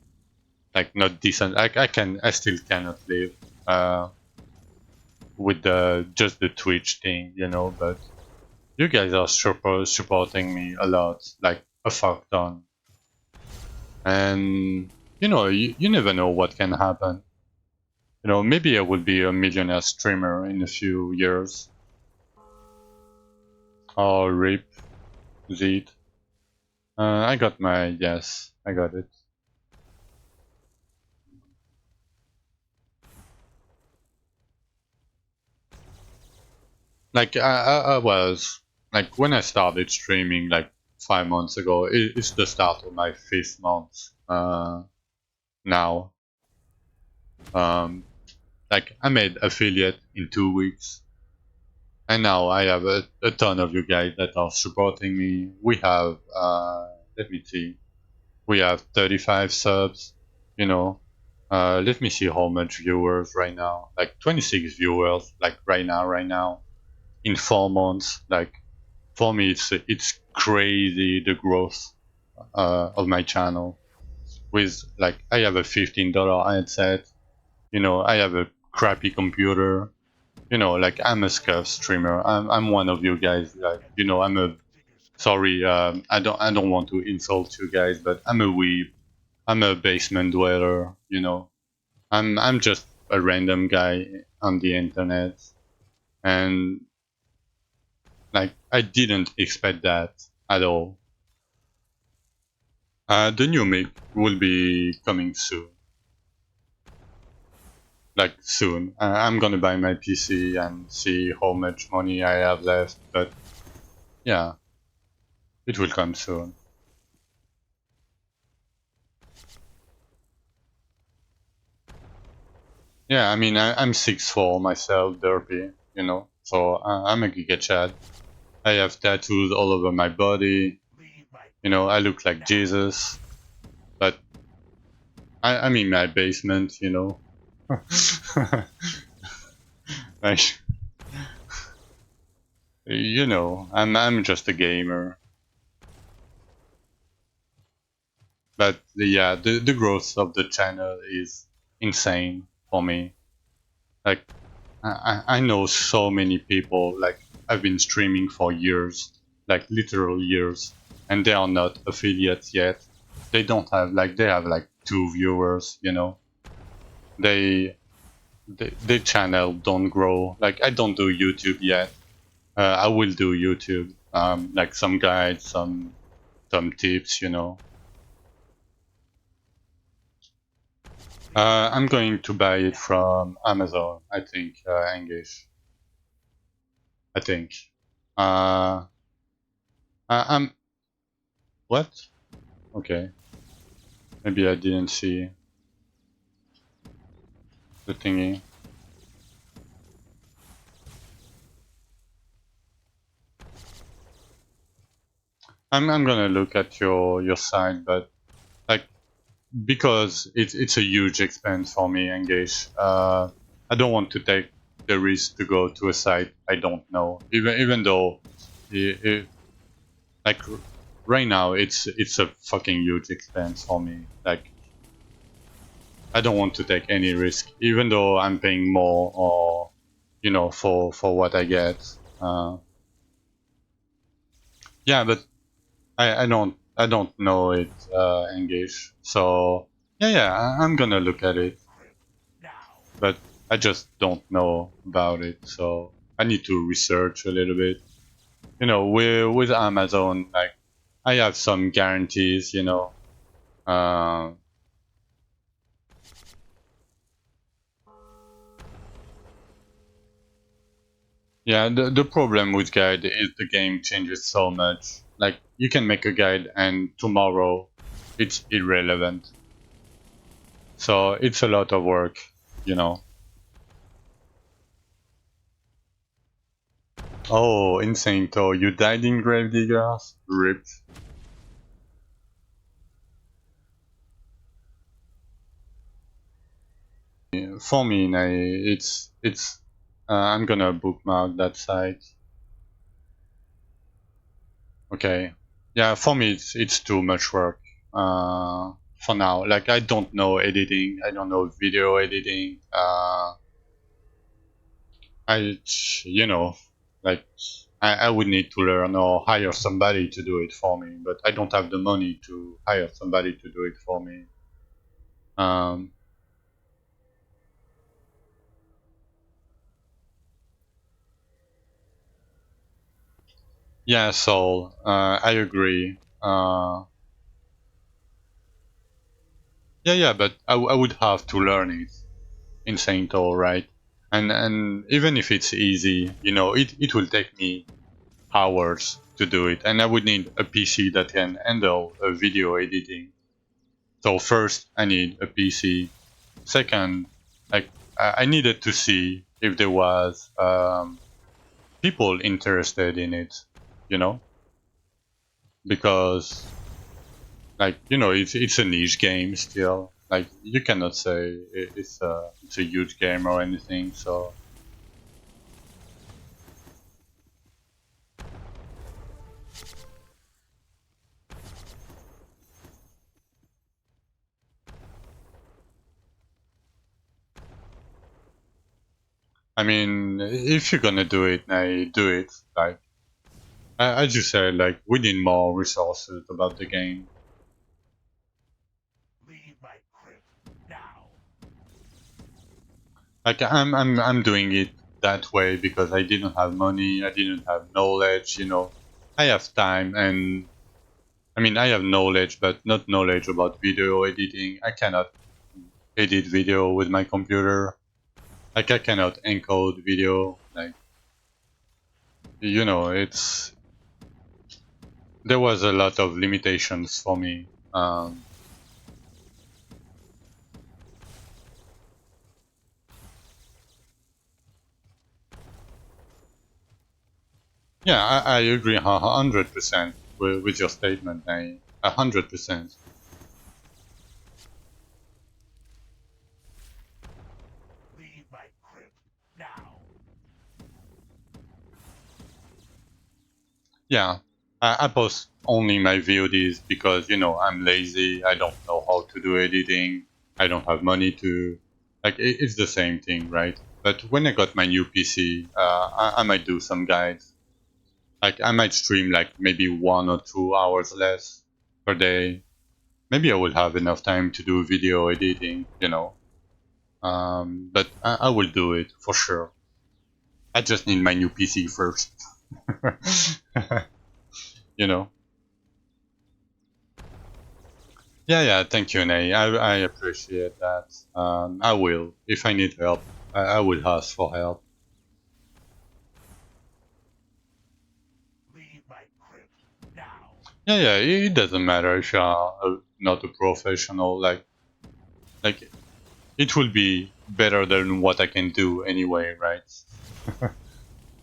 like not decent. I still cannot live with the just the Twitch thing, you know. But you guys are supporting me a lot, like a fuck ton. And you know, you never know what can happen. You know, maybe I will be a millionaire streamer in a few years. Or rip Zed. I got my yes, I got it. Like I was like when I started streaming like 5 months ago. It's the start of my 5th month. Now, um, like I made affiliate in 2 weeks, and now I have a ton of you guys that are supporting me. We have let me see, we have 35 subs. You know, let me see how much viewers right now. Like 26 viewers. Like right now, in 4 months. Like for me, it's crazy the growth of my channel. With like, I have a $15 headset. You know, I have a crappy computer. You know, like I'm a scuff streamer. I'm one of you guys. Like, you know, I'm a sorry. I don't want to insult you guys, but I'm a weeb. I'm a basement dweller. You know, I'm just a random guy on the internet, and like I didn't expect that at all. The new mic will be coming soon. Like soon. I'm gonna buy my PC and see how much money I have left, but yeah, it will come soon. Yeah, I mean, I'm 6'4" myself, derpy, you know. So I'm a Giga Chad. I have tattoos all over my body. Leave my You know, I look like Jesus, but I'm in my basement. You know, like you know, I'm just a gamer. But yeah, the growth of the channel is insane for me. Like I know so many people. Like I've been streaming for years, like literal years, and they are not affiliates yet. They don't have like they have like 2 viewers. You know, they the channel don't grow. Like I don't do YouTube yet. I will do YouTube. Like some guides, some tips. You know. I'm going to buy it from Amazon. I think English. I think. Uh, I'm what? Okay. Maybe I didn't see the thingy. I'm gonna look at your site, but like because it's a huge expense for me, Engage. I don't want to take the risk to go to a site I don't know, even though it, like right now it's a fucking huge expense for me. Like I don't want to take any risk, even though I'm paying more or you know for what I get. Uh, yeah, but I don't know it English, so yeah, I'm gonna look at it, now. but I just don't know about it, so I need to research a little bit. You know, with Amazon, like I have some guarantees. You know, uh, yeah, the problem with guide is the game changes so much. Like you can make a guide and tomorrow it's irrelevant. So it's a lot of work, you know. Oh, insane though. You died in Gravediggers? Rip. For me, it's I'm gonna bookmark that site. Okay. Yeah, for me it's too much work. For now. Like I don't know editing, I don't know video editing. I, you know, like I would need to learn or hire somebody to do it for me, but I don't have the money to hire somebody to do it for me. Um, yeah, so I agree. Yeah, but I would have to learn it in Saint All, right? And even if it's easy, you know, it will take me hours to do it, and I would need a PC that can handle video editing. So first, I need a PC. Second, like I needed to see if there was people interested in it, you know, because like you know it's a niche game still. Like you cannot say it's a huge game or anything. So I mean, if you're gonna do it, now do it. Like as you said, like we need more resources about the game. Leave my crypt now. Like I'm doing it that way because I didn't have money, I didn't have knowledge, you know. I have time and I mean I have knowledge but not knowledge about video editing. I cannot edit video with my computer. Like I cannot encode video. Like you know, it's there was a lot of limitations for me. Yeah, I agree 100% with your statement. 100%. Leave my crypt now. Yeah, I post only my VODs because I'm lazy. I don't know how to do editing. I don't have money to. Like it's the same thing, right? But when I got my new PC, I might do some guides. Like I might stream like maybe 1 or 2 hours less per day. Maybe I will have enough time to do video editing. But I will do it for sure. I just need my new PC first. you know. Yeah, yeah. Thank you, Nay. I appreciate that. I will. If I need help, I will ask for help. Leave my crypt now. Yeah, yeah. It doesn't matter if you're not a professional. Like it will be better than what I can do anyway, right?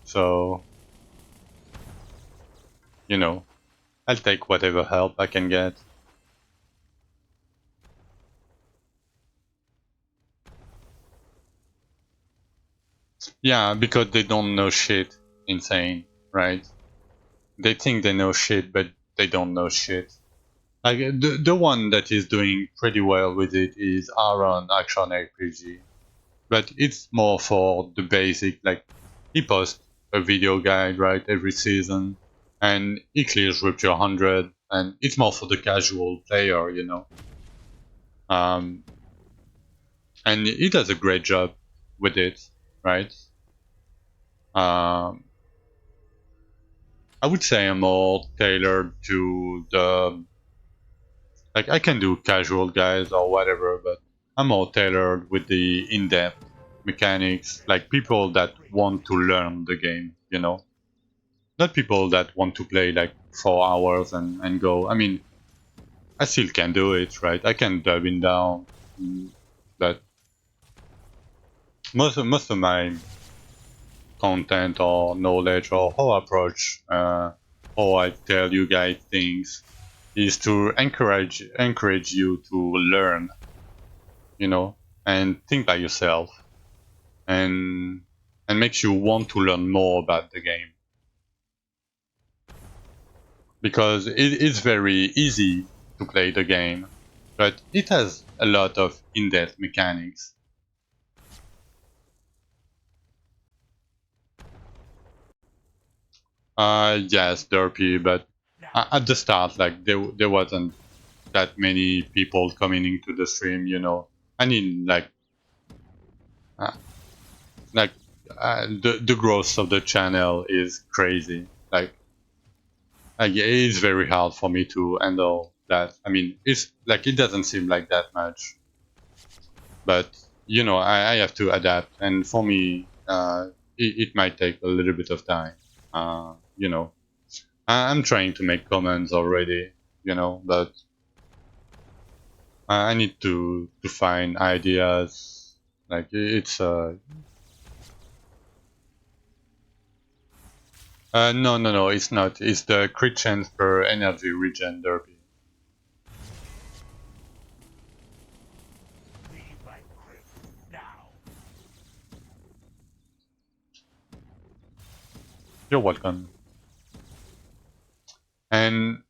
So you know, I'll take whatever help I can get. Yeah, because they don't know shit. Insane, right? They think they know shit, but they don't know shit. Like the one that is doing pretty well with it is Aaron Action RPG, but it's more for the basic. Like he posts a video guide right every season, and he clears Rupture 100, and it's more for the casual player. Um, and he does a great job with it, right? Um, I would say I'm more tailored to the like I can do casual guys or whatever, but I'm more tailored with the in-depth mechanics, like people that want to learn the game. Not people that want to play like 4 hours and go. I mean, I still can do it, right? I can dub in down, mm, but most of my content or knowledge or how I approach, how I tell you guys things, is to encourage you to learn, you know, and think by yourself, and makes you want to learn more about the game because it is very easy to play the game, but it has a lot of in-depth mechanics. Yes, derpy, but Now. at the start, like there wasn't that many people coming into the stream. I mean, uh, like the growth of the channel is crazy. It is very hard for me to handle that. I mean, it's like it doesn't seem like that much, but I have to adapt, and for me, it might take a little bit of time. I'm trying to make comments already, but I need to find ideas. Like it's no, no, no, it's not. It's the crit chance per energy regen derby. Leave my crypt now. You're welcome. And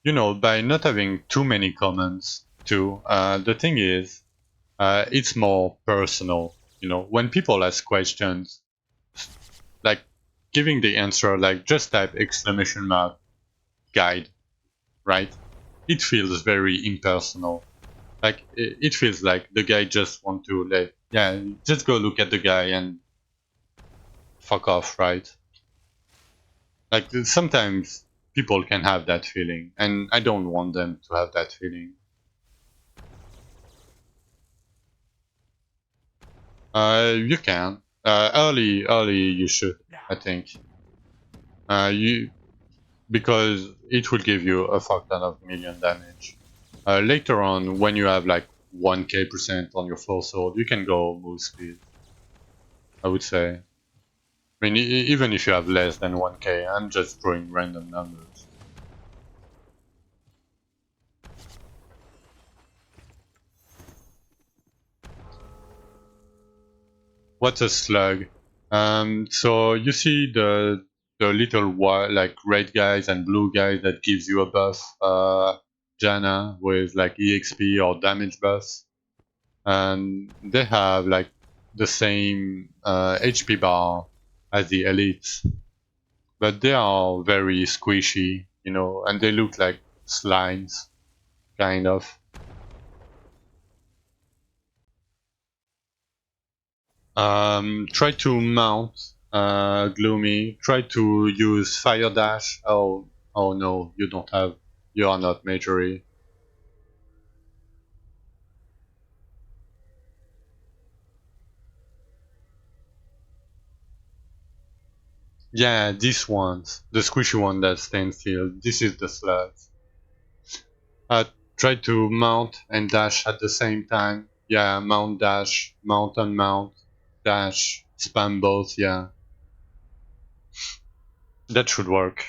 by not having too many comments too, the thing is, it's more personal. When people ask questions, like giving the answer, like just type exclamation mark guide, right? It feels very impersonal. Like it feels like the guy just want to like, yeah, just go look at the guy and fuck off, right? Like sometimes people can have that feeling, and I don't want them to have that feeling. You can. Early, you should. I Now. think. You because it will give you a fuck ton of million damage. Later on, when you have like 1k% on your full sword, you can go move speed. I would say mean, even if you have less than 1k, I'm just throwing random numbers. What's a slug? So you see the little like red guys and blue guys that gives you a buff, Janna with like EXP or damage buffs, and they have like the same HP bar as the elites, but they are very squishy, you know, and they look like slimes, kind of. Try to mount Gloomy. Try to use Fire Dash. Oh no, you don't have. You are not majory. Yeah, this ones, the squishy one that stands still. This is the slugs. Try to mount and dash at the same time. Yeah, mount dash, mount and mount, dash, spam both. Yeah, that should work.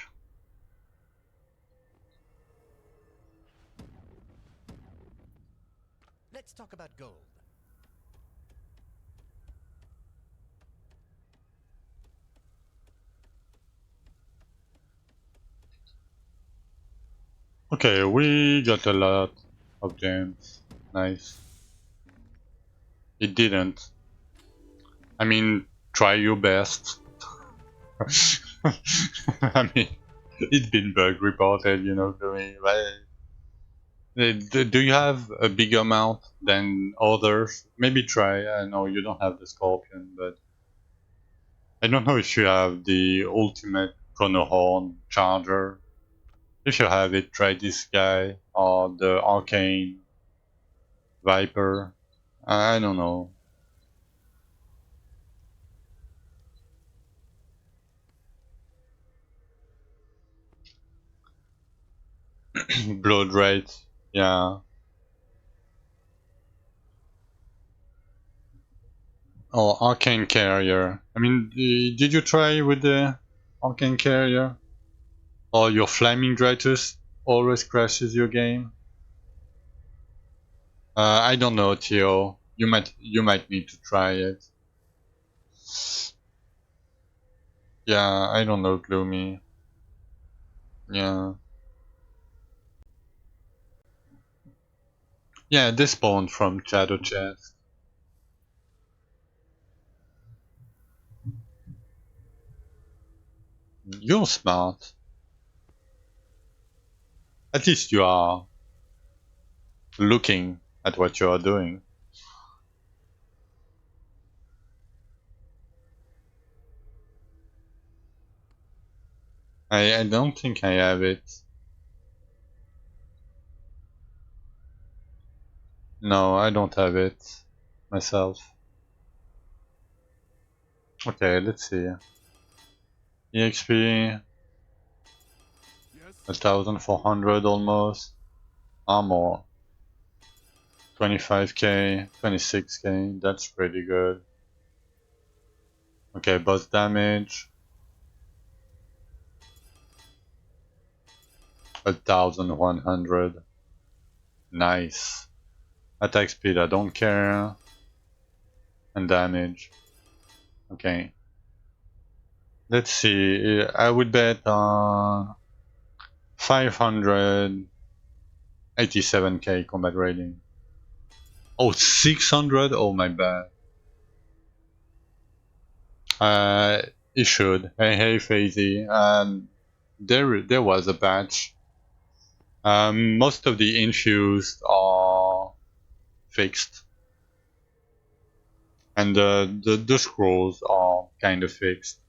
Let's talk about gold. Okay, we got a lot of gems. Nice. It didn't. I mean, try your best. I mean, it's been bug reported, you know, doing like. Do you have a bigger amount than others? Maybe try. I know you don't have the scorpion, but I don't know if you have the ultimate Chronohorn charger. If you have it, try this guy or the arcane viper. I don't know. Blood rate, yeah. Or arcane carrier. I mean, did you try with the arcane carrier? Or your flaming Dratus always crashes your game? I don't know, Theo. You might need to try it. Yeah, I don't know, Gloomy. Yeah. Yeah, they spawned from Shadow Chest. You're smart. At least you are looking at what you are doing. I don't think I have it. No, I don't have it myself. Okay, let's see. EXP, Yes. 1400 almost. Armor, 25k, 26k, that's pretty good. Okay, boss damage, 1100. Nice. Attack speed, I don't care. And damage. Okay. Let's see. I would bet on 587k combat rating. Oh, 600? Oh, my bad. Uh, it should. Hey, Fazy. There was a patch. Most of the infused are fixed, and the scrolls are kind of fixed.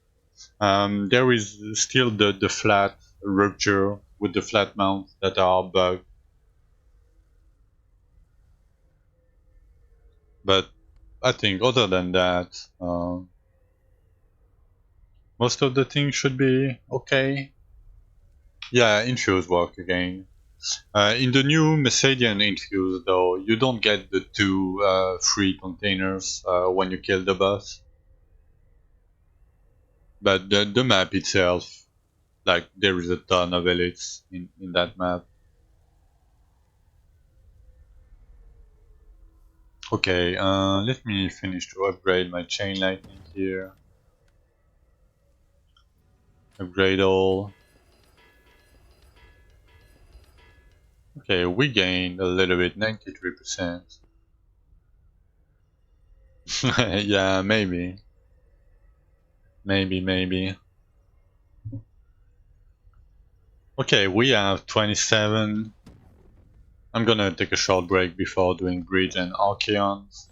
There is still the flat rupture with the flat mounts that are bugged, but I think other than that, most of the things should be okay. Yeah, infuse work again. In the new Messadian infuse, though, you don't get the two free containers when you kill the boss. But the map itself, like there is a ton of elites in that map. Okay, let me finish to upgrade my chain lightning here. Upgrade all. Okay, we gained a little bit, 93%. Yeah, maybe. Maybe. Okay, we have 27. I'm gonna take a short break before doing Bridge and Archeons.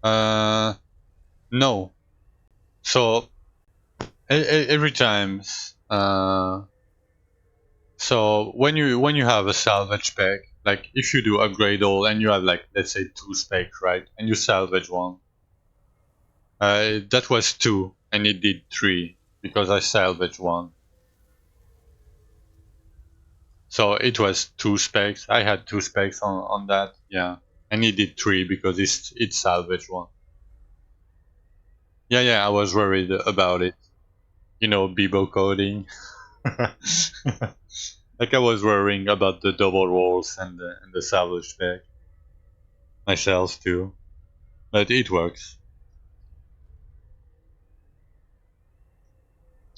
Uh, no. So, every time, so when you have a salvage pack, like if you do upgrade all and you have like, let's say 2 specs, right? And you salvage one. That was 2 and it did 3 because I salvaged one. So it was 2 specs. I had 2 specs on that, yeah. And it did 3 because it salvaged one. Yeah, I was worried about it. You know, Bibo coding. Like I was worrying about the double rolls and the salvage spec myself too. But it works.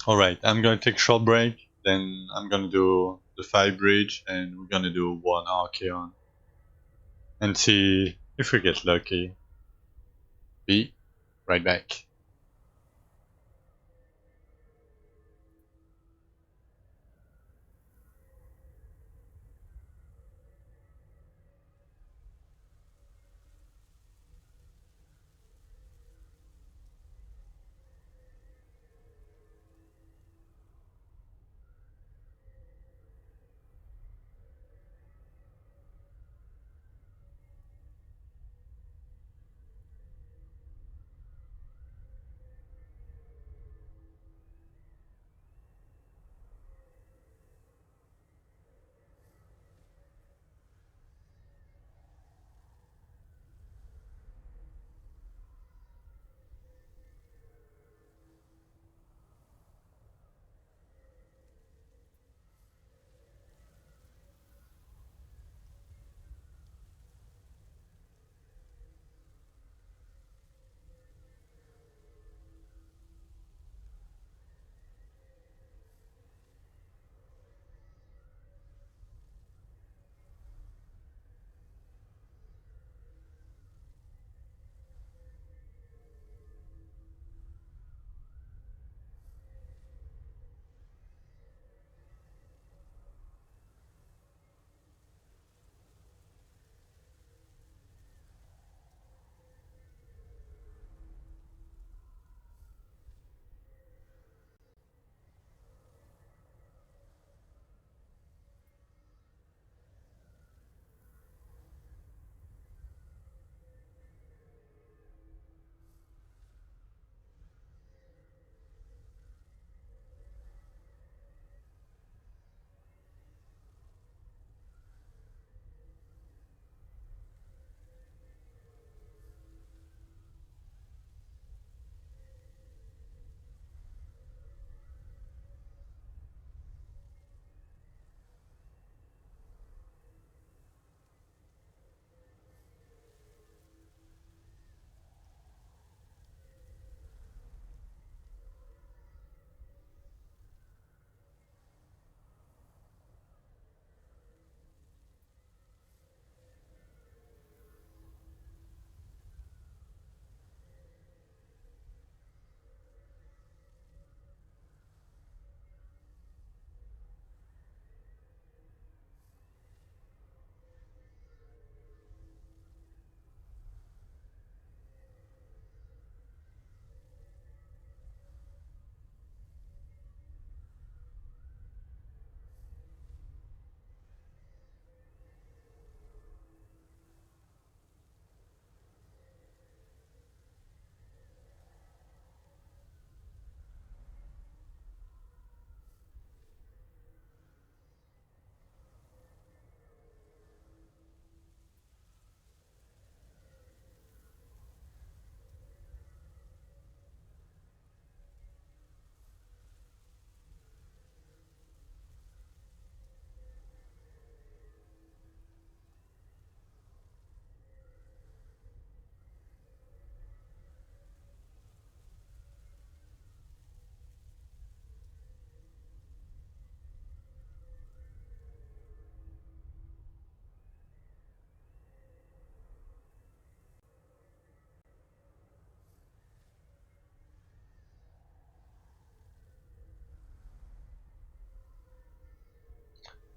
Alright, I'm gonna take a short break, then I'm gonna do the 5 bridge and we're gonna do 1 Archeon. And see if we get lucky. Be right back.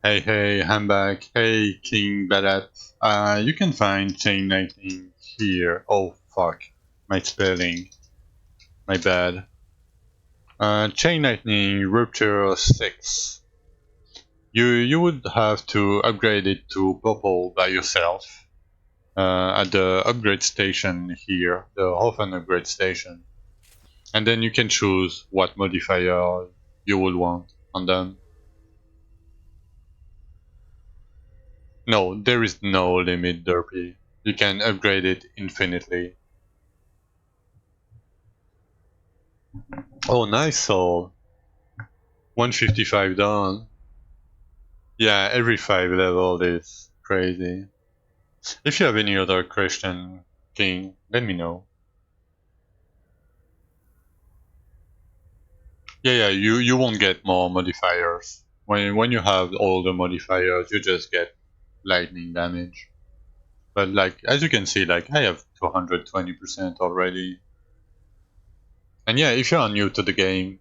Hey, I'm back. Hey, King Badat. You can find Chain Lightning here. Oh, fuck. My spelling. My bad. Chain Lightning Rupture 6. You would have to upgrade it to purple by yourself. At the upgrade station here, the Hofen upgrade station. And then you can choose what modifier you would want on them. No, there is no limit, Derpy. You can upgrade it infinitely. Oh, nice soul. 155 done. Yeah, every 5 level is crazy. If you have any other question, King, let me know. Yeah, you won't get more modifiers. When you have all the modifiers, you just get lightning damage. But like, as you can see, like, I have 220% already. And yeah, if you are new to the game,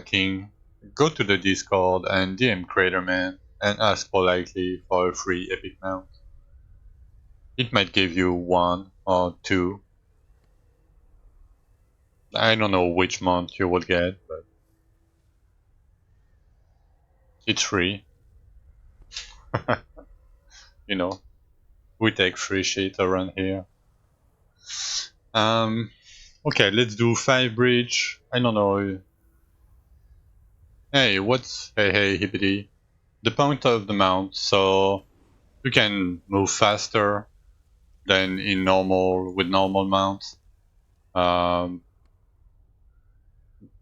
King, go to the Discord and DM Craterman and ask politely for a free epic mount. It might give you 1 or 2. I don't know which mount you will get, but it's free. You know, we take free shit around here. Um, okay, let's do 5 bridge. I don't know. Hey, what's... Hey, hippity. The point of the mount, so you can move faster than in normal, with normal mounts. Um,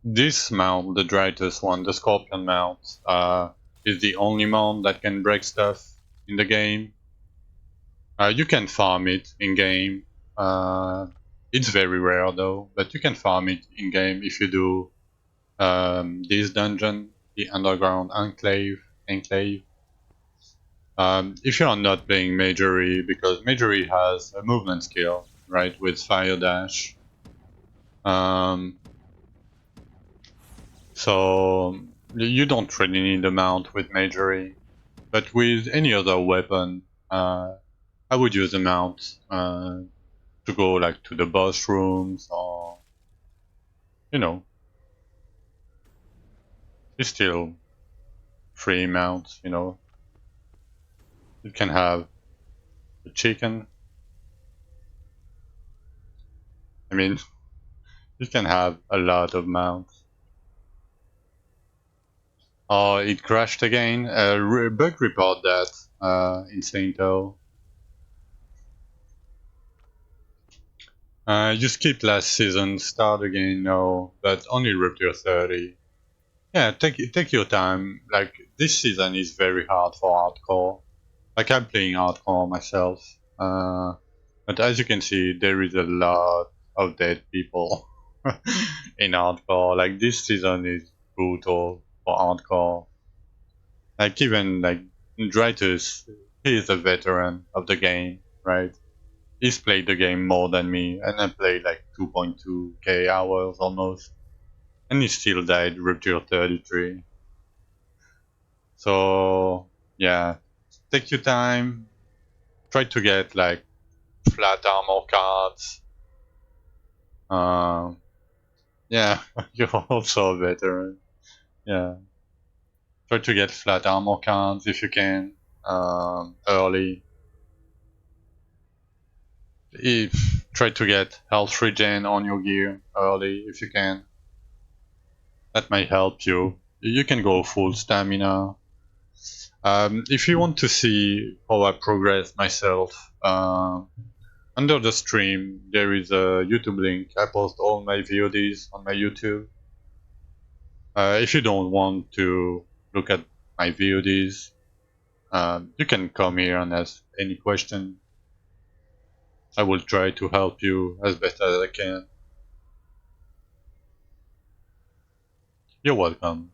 this mount, the Dritus one, the Scorpion mount, is the only mount that can break stuff in the game. You can farm it in game. It's very rare though, but you can farm it in game if you do this dungeon, the Underground Enclave. If you are not playing Majory, because Majory has a movement skill, right, with Fire Dash. So you don't really need a mount with Majory, but with any other weapon, I would use a mount to go like to the boss rooms, or you know, it's still free mount. You know, you can have a chicken. I mean, you can have a lot of mounts. Oh, it crashed again. Bug report that in Sainto. You skipped last season, start again, no, but only Rupture 30. Yeah, take your time. Like, this season is very hard for hardcore. Like, I'm playing hardcore myself. But as you can see, there is a lot of dead people in hardcore. Like, this season is brutal for hardcore. Like, even, like, Dritus, he is a veteran of the game, right? He's played the game more than me, and I played like 2.2k hours almost, and he still died Rupture 33. So yeah, take your time, try to get like flat armor cards. Uh, yeah, you're also a veteran. Yeah, try to get flat armor cards if you can early. If try to get health regen on your gear early if you can. That might help you. You can go full stamina. If you want to see how I progress myself, under the stream there is a YouTube link. I post all my VODs on my YouTube. If you don't want to look at my VODs, you can come here and ask any question. I will try to help you as best as I can. You're welcome.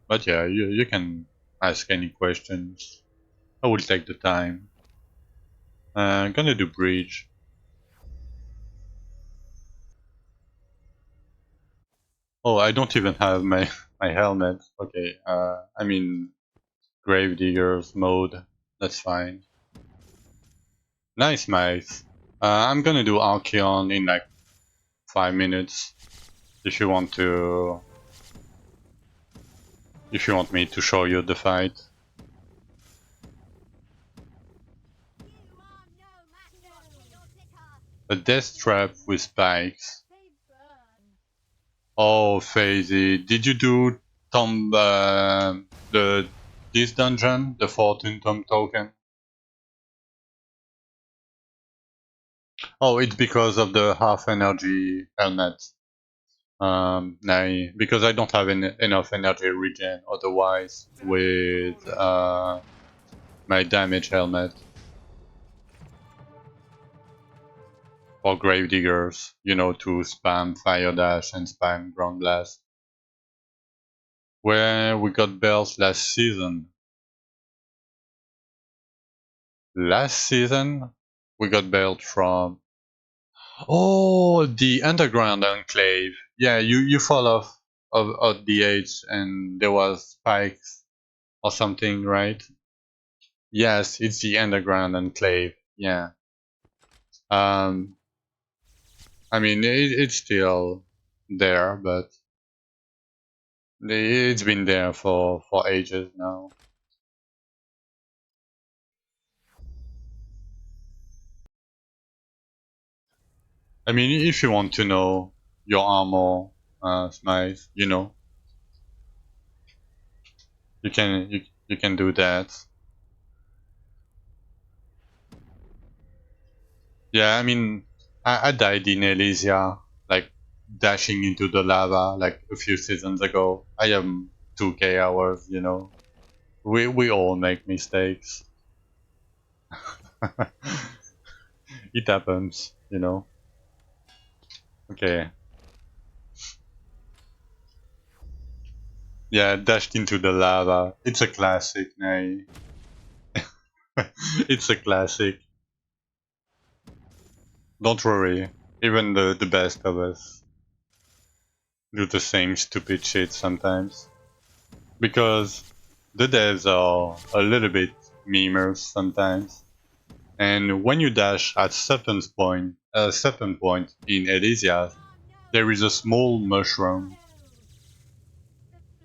But yeah, you can ask any questions. I will take the time. I'm gonna do bridge. Oh, I don't even have my helmet. Okay, I mean, Gravediggers mode. That's fine. Nice, mate. I'm gonna do Archeon in like 5 minutes. If you want to, if you want me to show you the fight. A death trap with spikes. Oh, Fazy, did you do Tomb, this dungeon, the Fortune Tomb token? Oh, it's because of the half energy helmet. Nah, because I don't have enough energy regen otherwise with my damage helmet. For Gravediggers, you know, to spam Fire Dash and spam Ground Blast. Where we got belts last season. Last season, we got belt from... Oh, the Underground Enclave. Yeah, you fall off of the edge and there was spikes or something, right? Yes, it's the Underground Enclave. Yeah. Um, I mean, it's still there, but it's been there for ages now. I mean, if you want to know your armor, Smythe, you know, you can do that. Yeah, I mean, I died in Elysia, like dashing into the lava, like a few seasons ago. I am 2k hours, you know. We all make mistakes. It happens, you know. Okay. Yeah, dashed into the lava. It's a classic, Nay. It's a classic. Don't worry. Even the best of us do the same stupid shit sometimes. Because the devs are a little bit memers sometimes. And when you dash at certain point in Elysia, there is a small mushroom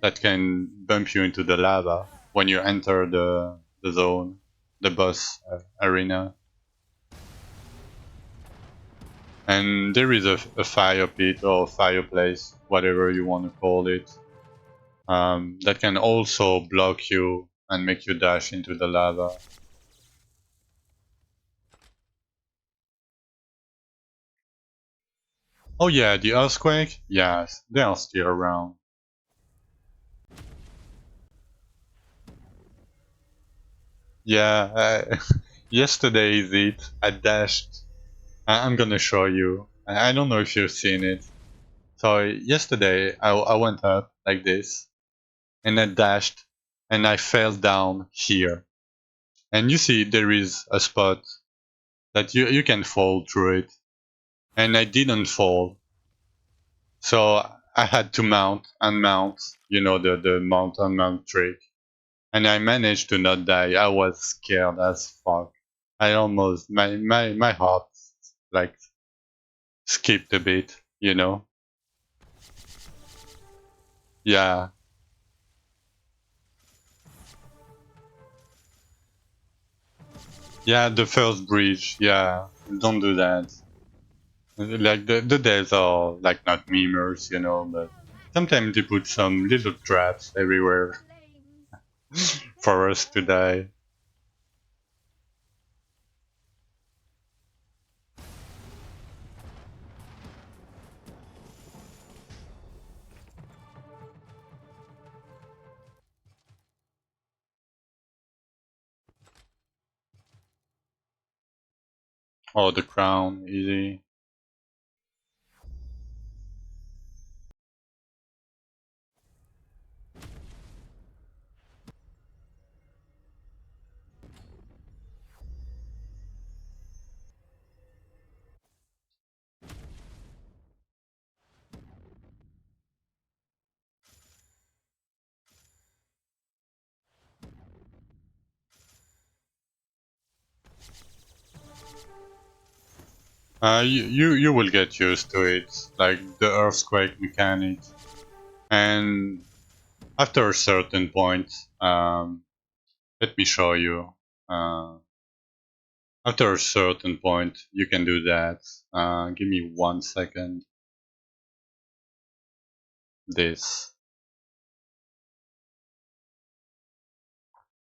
that can bump you into the lava when you enter the zone, the boss arena. And there is a fire pit or fireplace, whatever you want to call it, that can also block you and make you dash into the lava. Oh yeah, the earthquake? Yes, they are still around. Yeah, yesterday is it. I dashed. I'm gonna show you. I don't know if you've seen it. So yesterday I went up like this, and I dashed, and I fell down here. And you see there is a spot that you can fall through it. And I didn't fall. So I had to mount and mount, you know, the mount and mount trick. And I managed to not die. I was scared as fuck. I almost my heart like skipped a bit, you know. Yeah. Yeah, the first bridge, yeah. Don't do that. Like the devs are like not memers, you know, but sometimes they put some little traps everywhere for us to die. Oh, the crown, easy. You will get used to it, like the earthquake mechanic, and after a certain point, let me show you. After a certain point, you can do that. Give me 1 second. This.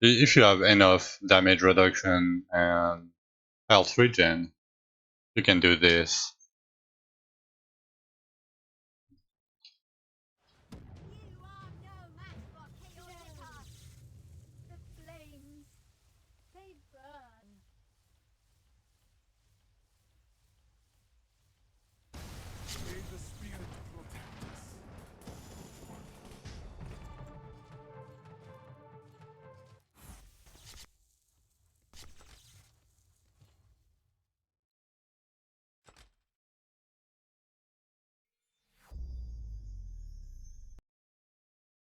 If you have enough damage reduction and health regen, you can do this. May the spirit protect us.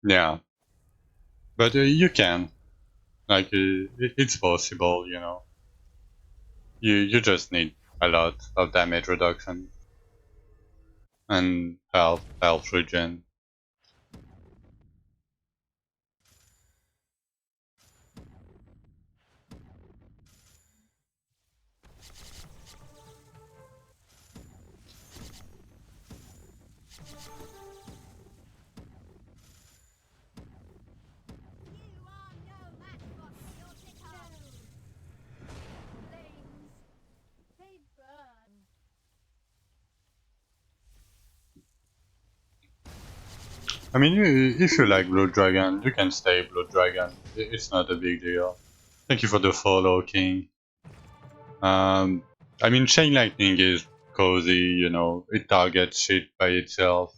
Yeah, but you can. Like, it's possible, you know. You just need a lot of damage reduction and health regen. I mean, if you like Blood Dragon, you can stay Blood Dragon. It's not a big deal. Thank you for the follow, King. Um, I mean, Chain Lightning is cozy, you know, it targets shit by itself.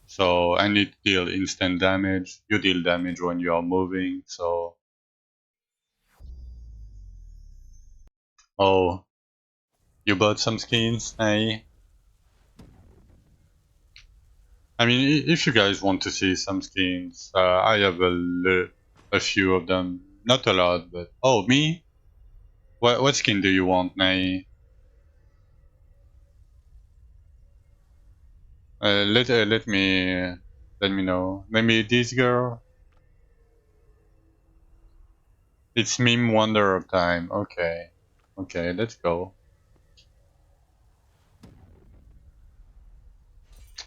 So, and it deal instant damage. You deal damage when you are moving, so... Oh, you bought some skins, eh? I mean, if you guys want to see some skins, I have a few of them. Not a lot, but... Oh, me? What skin do you want, Nay? Let me know. Maybe this girl. It's meme wonder of time. Okay, okay, let's go.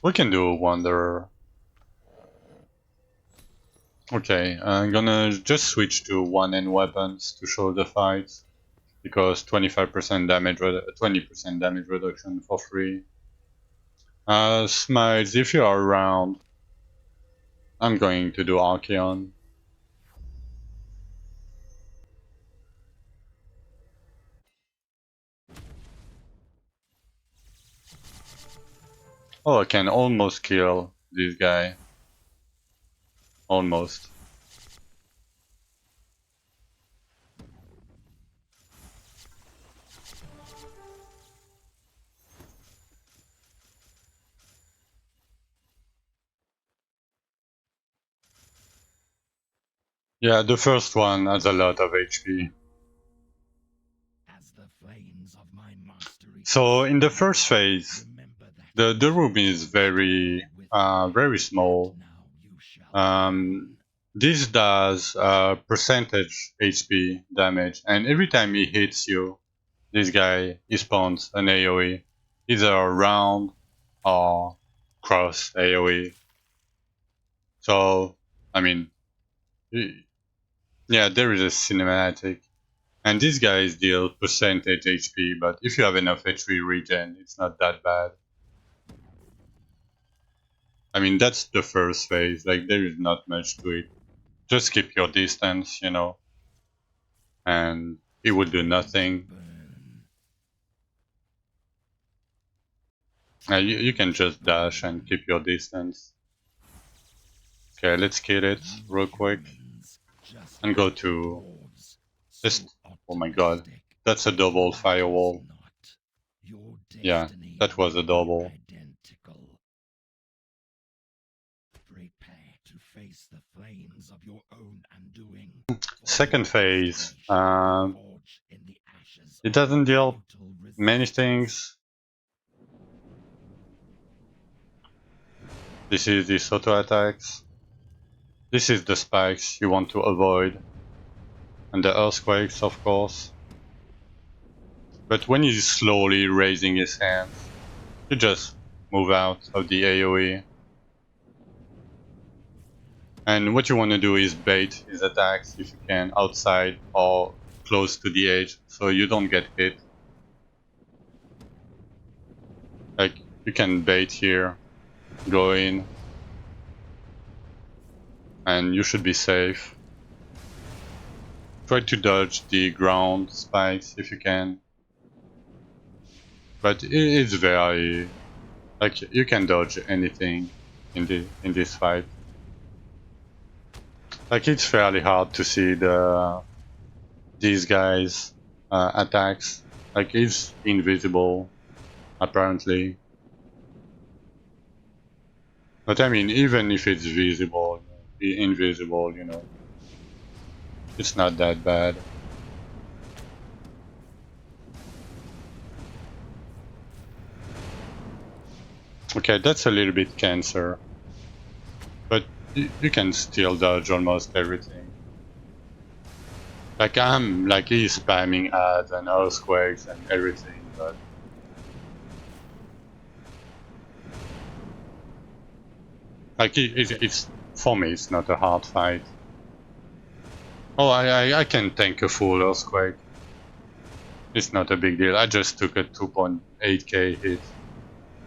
We can do a wanderer. Okay, I'm gonna just switch to one-hand weapons to show the fight because 25% damage, 20% damage reduction for free. Smiles, if you are around, I'm going to do Archeon. Oh, I can almost kill this guy. Almost. Yeah, the first one has a lot of HP. As the flames of my mastery. So in the first phase, Remember that the room is very small. now you shall This does percentage HP damage, and every time he hits you, this guy he spawns an AoE, either round or cross AoE. So I mean, yeah, there is a cinematic, and these guys deal percentage HP, but if you have enough HP regen, it's not that bad. I mean, that's the first phase. Like, there is not much to it. Just keep your distance, you know, and it will do nothing. burn. You can just dash and keep your distance. Okay, let's kill it real quick Humans, just and go like to dwarves, this. so Oh my god, optimistic. that's a double That firewall. is not. Your Yeah, destiny that was a will be double. identical. Prepare to face the flames of your own undoing. Second phase, Forge in the ashes it of doesn't deal brutal many resistance. things. This is the auto attacks. This is the spikes you want to avoid. And the earthquakes, of course. But when he's slowly raising his hands, you just move out of the AoE. And what you want to do is bait his attacks if you can, outside or close to the edge, so you don't get hit. Like, you can bait here, go in, and you should be safe. Try to dodge the ground spikes if you can. But it's very... like, you can dodge anything in this fight. Like, it's fairly hard to see these guys' attacks. Like, it's invisible, apparently. But I mean, even if it's visible, invisible, you know, it's not that bad. Okay, that's a little bit cancer. But you can still dodge almost everything. Like, he's spamming ads and earthquakes and everything, but... like, it's for me, it's not a hard fight. Oh, I can tank a full earthquake. It's not a big deal. I just took a 2.8k hit.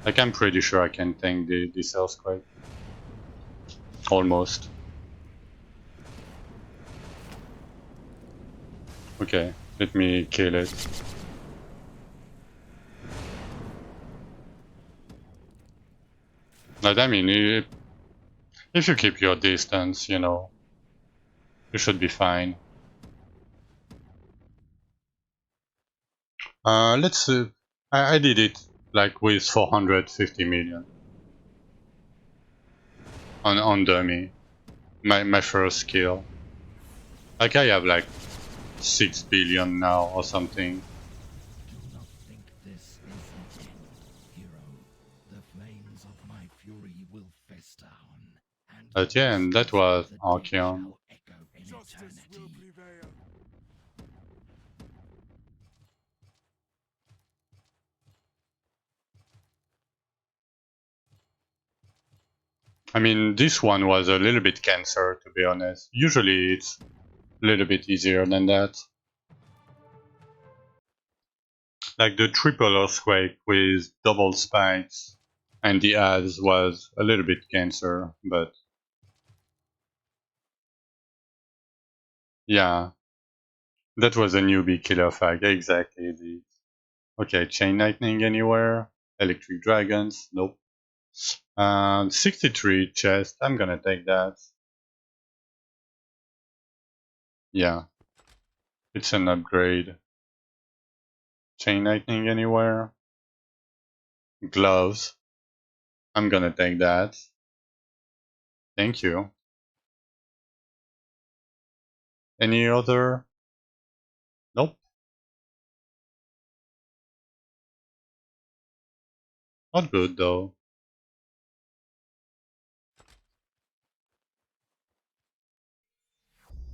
Like, I'm pretty sure I can tank this earthquake. Almost. Okay, let me kill it. But I mean, if you keep your distance, you know, you should be fine. Let's... I did it like with 450 million on dummy. My first skill. Like, I have like 6 billion now or something. Do not think this is the end, hero. The flames of my fury will fester on, and But yeah, and that was the dead Archeon. shall echo in Justice will eternity. prevail. I mean, this one was a little bit cancer, to be honest. Usually it's a little bit easier than that. Like the triple earthquake with double spikes and the ads was a little bit cancer, but yeah, that was a newbie killer fact, exactly. Okay, chain lightning anywhere? Electric dragons? Nope. 63 chest, I'm gonna take that. Yeah, it's an upgrade. Chain lightning anywhere? Gloves, I'm gonna take that. Thank you. Any other? Nope. Not good though.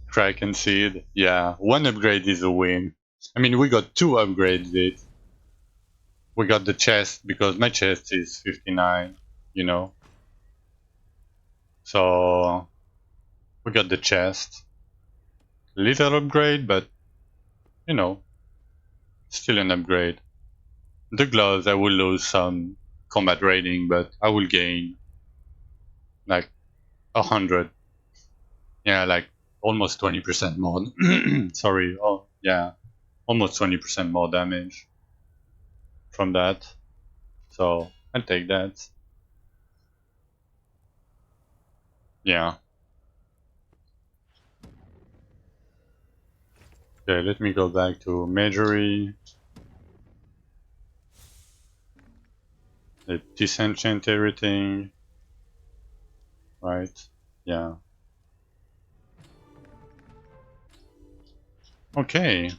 Kraken Seed, yeah, one upgrade is a win. I mean, we got two upgrades it. We got the chest, because my chest is 59, you know. So, we got the chest. Little upgrade, but, you know, still an upgrade. The gloves, I will lose some combat rating, but I will gain like 100. Yeah, like almost 20% more. Sorry, oh, yeah, almost 20% more damage from that. So, I'll take that. Yeah. Okay, let me go back to Majory. Let's disenchant everything. Right. Yeah. Okay.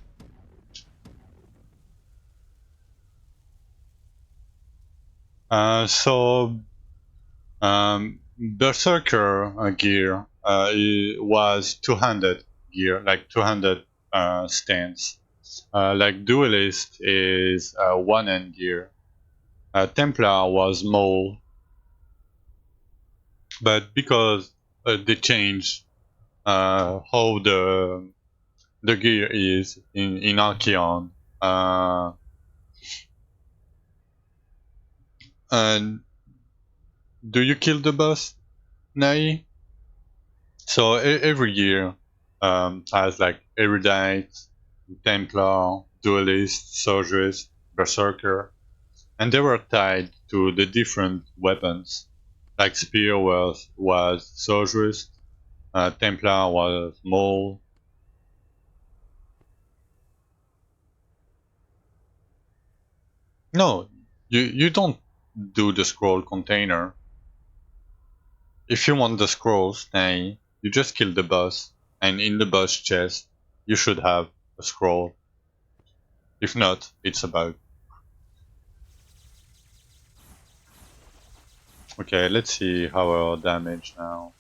So Berserker gear was 200 gear, like 200 stance. Like Duelist is 1 end gear. Templar was mole, but because they changed how the gear is in Archeon, uh, and do you kill the boss, Nai? So every year has like erudite, Templar, duelist, soldierist, berserker, and they were tied to the different weapons. Like spear was soldierist, Templar was mole. No, you don't do the scroll container. If you want the scrolls, Nai, you just kill the boss, and in the boss chest you should have a scroll. If not, it's a bug. Okay, let's see our damage now.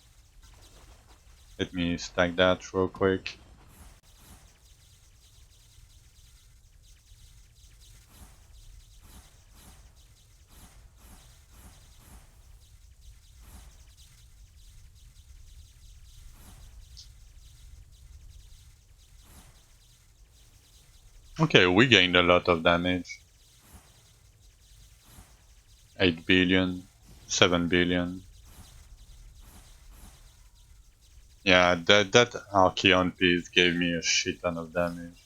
Let me stack that real quick. Okay, we gained a lot of damage. 8 billion, 7 billion. Yeah, that Archeon piece gave me a shit ton of damage.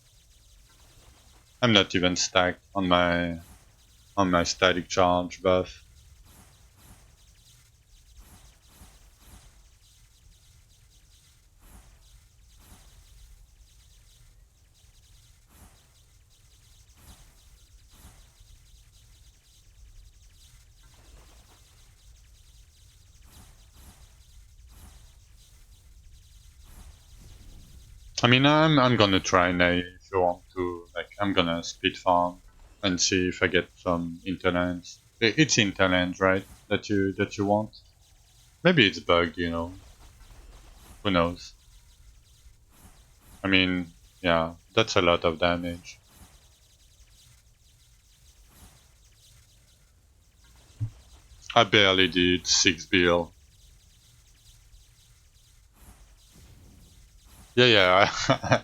I'm not even stacked on my static charge buff. I mean, I'm gonna try now if you want to. Like, I'm gonna speed farm and see if I get some interlands. It's interland, right? That you want. Maybe it's bugged, you know. Who knows? I mean, yeah, that's a lot of damage. I barely did 6 bill. Yeah, yeah,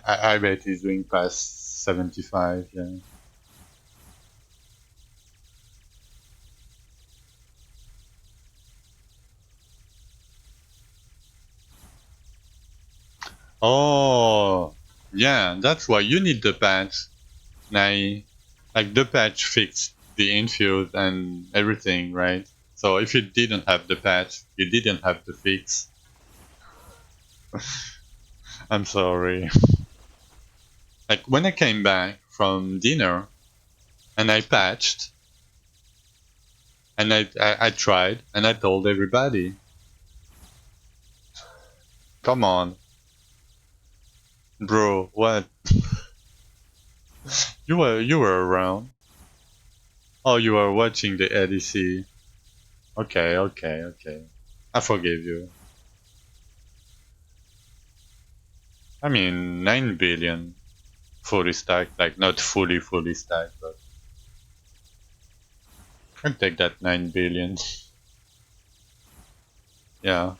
I bet he's doing past 75, yeah. Oh, yeah, that's why you need the patch. Nai. Like, the patch fixed the infuse and everything, right? So if you didn't have the patch, you didn't have the fix. I'm sorry. Like, when I came back from dinner and I patched, and I tried, and I told everybody, come on, bro, what? You were around. Oh, you were watching the EDC. Okay, okay, okay. I forgive you. I mean, 9 billion fully stacked, like not fully stacked, but I can take that 9 billion. Yeah.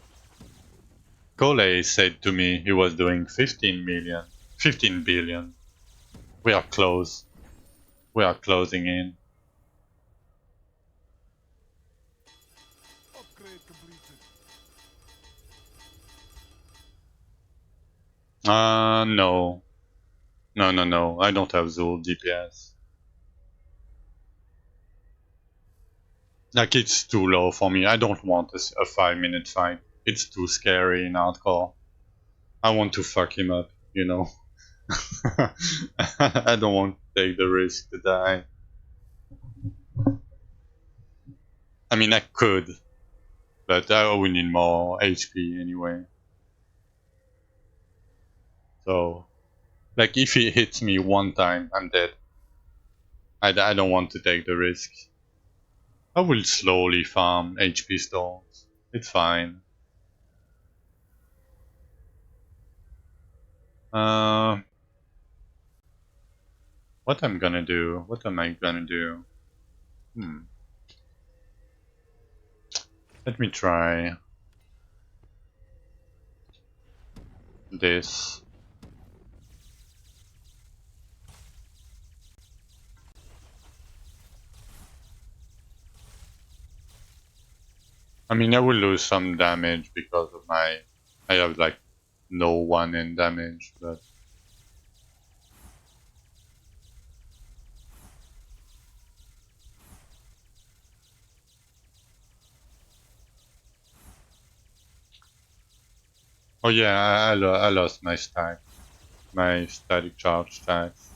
Cole said to me he was doing 15 million, 15 billion. We are close. We are closing in. No. No, no, no. I don't have Zul DPS. Like, it's too low for me. I don't want a 5-minute fight. It's too scary in hardcore. I want to fuck him up, you know. I don't want to take the risk to die. I mean, I could, but I would need more HP anyway. So, like, if he hits me one time, I'm dead. I don't want to take the risk. I will slowly farm HP stones. It's fine. Uh, what I'm gonna do? What am I gonna do? Let me try this. I mean, I will lose some damage because of my. I have like no one in damage, but oh yeah, I lost my stack, my static charge stacks.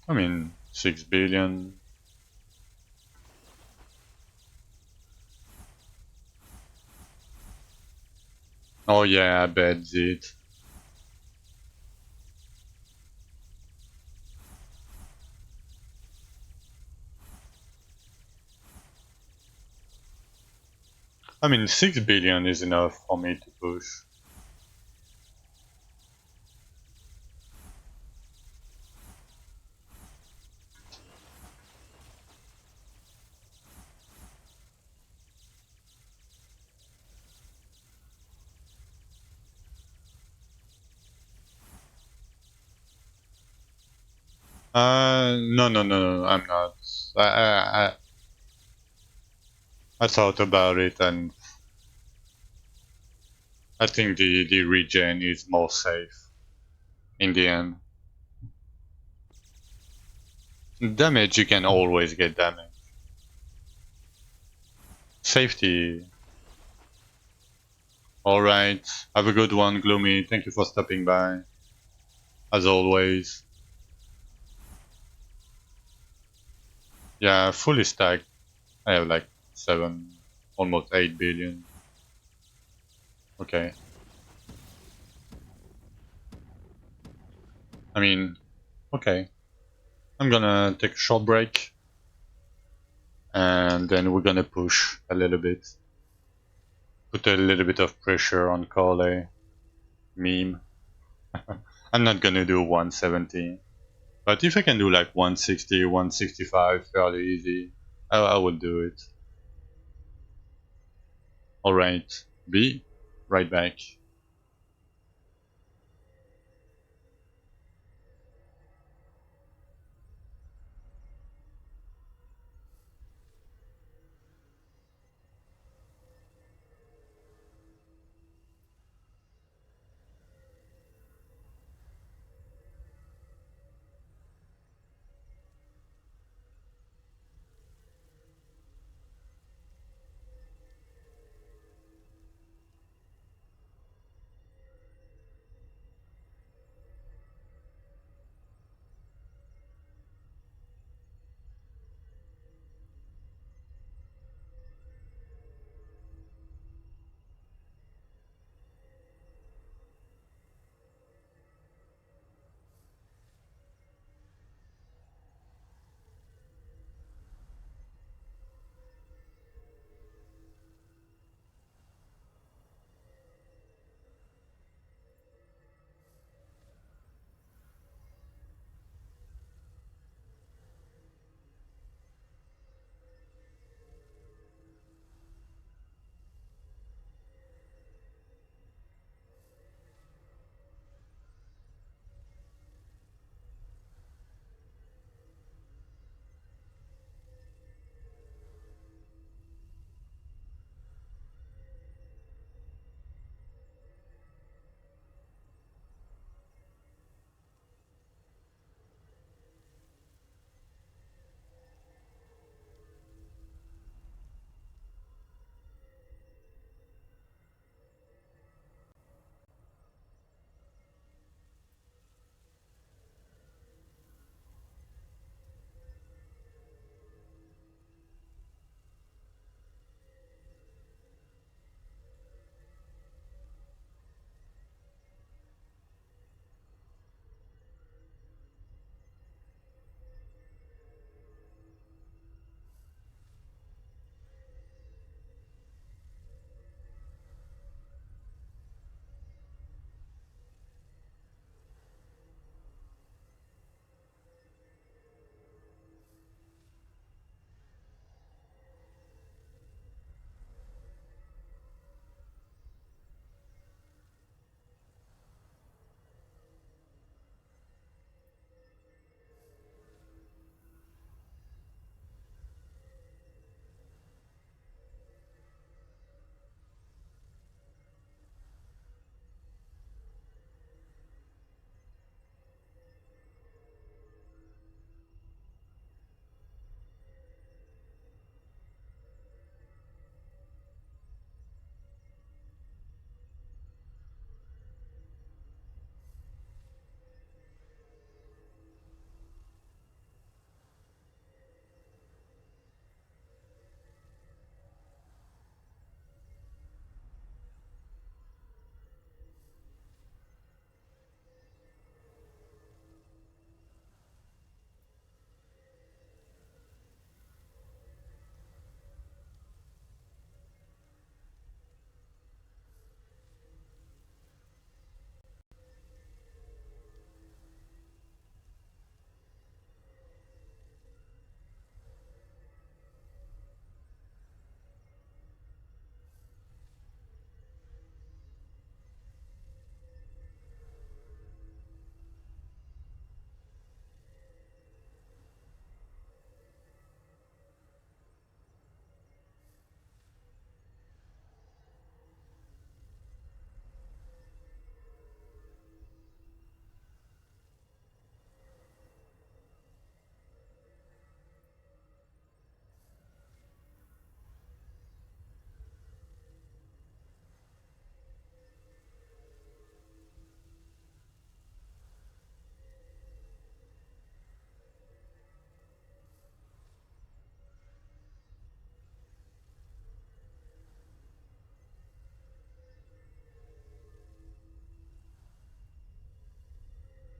I mean, 6 billion. Oh yeah, I bet it. I mean, 6 billion is enough for me to push. No, no, no, no, I'm not. I thought about it, and I think the regen is more safe in the end. Damage, you can always get damage. Safety. Alright, have a good one, Gloomy. Thank you for stopping by, as always. Yeah, fully stacked. I have like 7, almost 8 billion. Okay. I mean, okay. I'm gonna take a short break, and then we're gonna push a little bit. Put a little bit of pressure on Corley. Meme. I'm not gonna do 170. But if I can do like 160, 165 fairly easy, I will do it. Alright, be right back.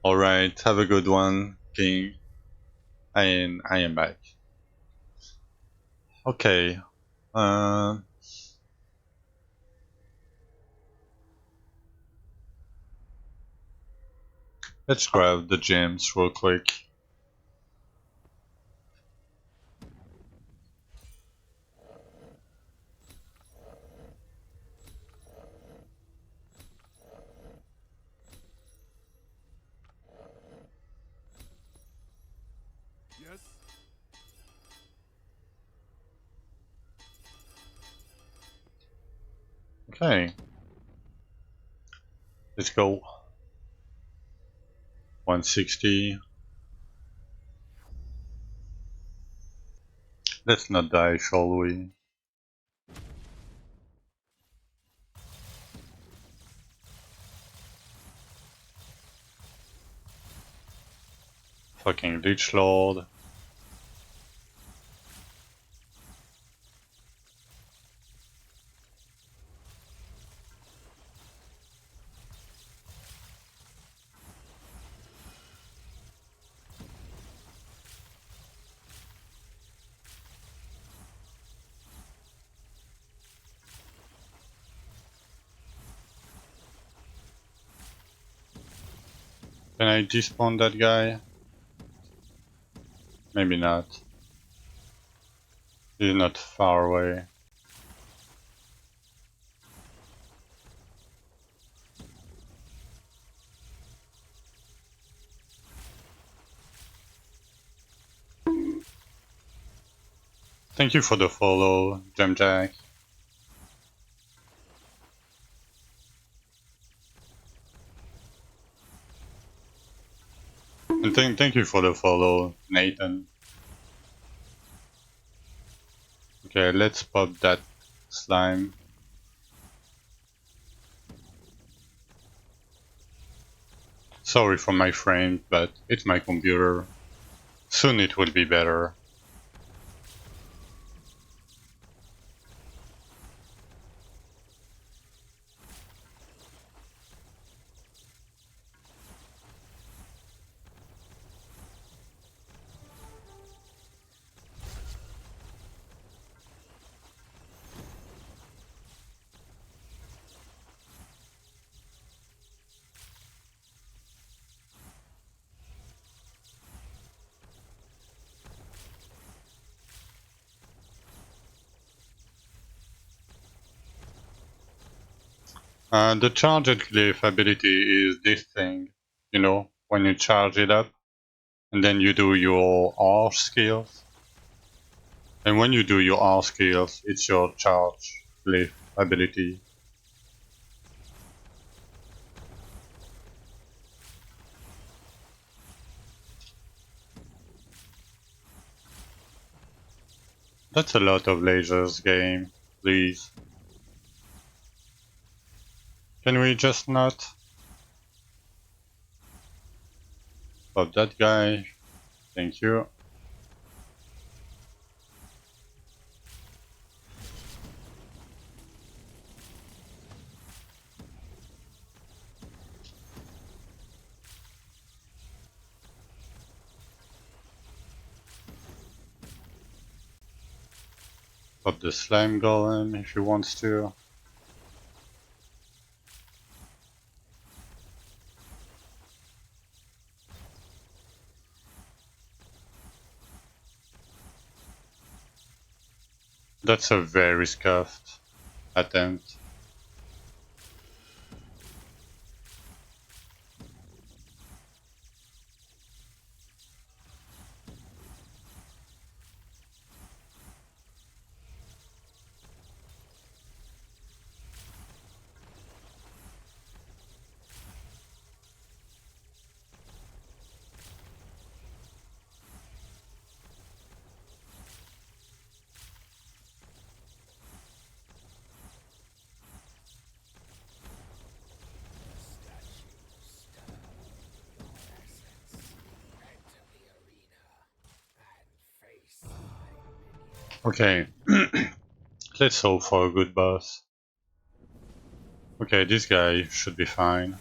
Alright, have a good one, King. I am back. Okay. Uh, let's grab the gems real quick. Yes. Okay. Let's go. 160. Let's not die, shall we? Fucking Lich Lord. Can I despawn that guy? Maybe not. He's not far away. Thank you for the follow, Jamjack. And thank you for the follow, Nathan. Okay, let's pop that slime. Sorry for my frame, but it's my computer. Soon it will be better. The charged glyph ability is this thing, you know, when you charge it up, and then you do your R skills. And when you do your R skills, it's your charge glyph ability. That's a lot of lasers, game. Please. Can we just not? Pop that guy. Thank you. Pop the slime golem if he wants to. That's a very scuffed attempt. Okay, let's hope for a good boss. Okay, this guy should be fine.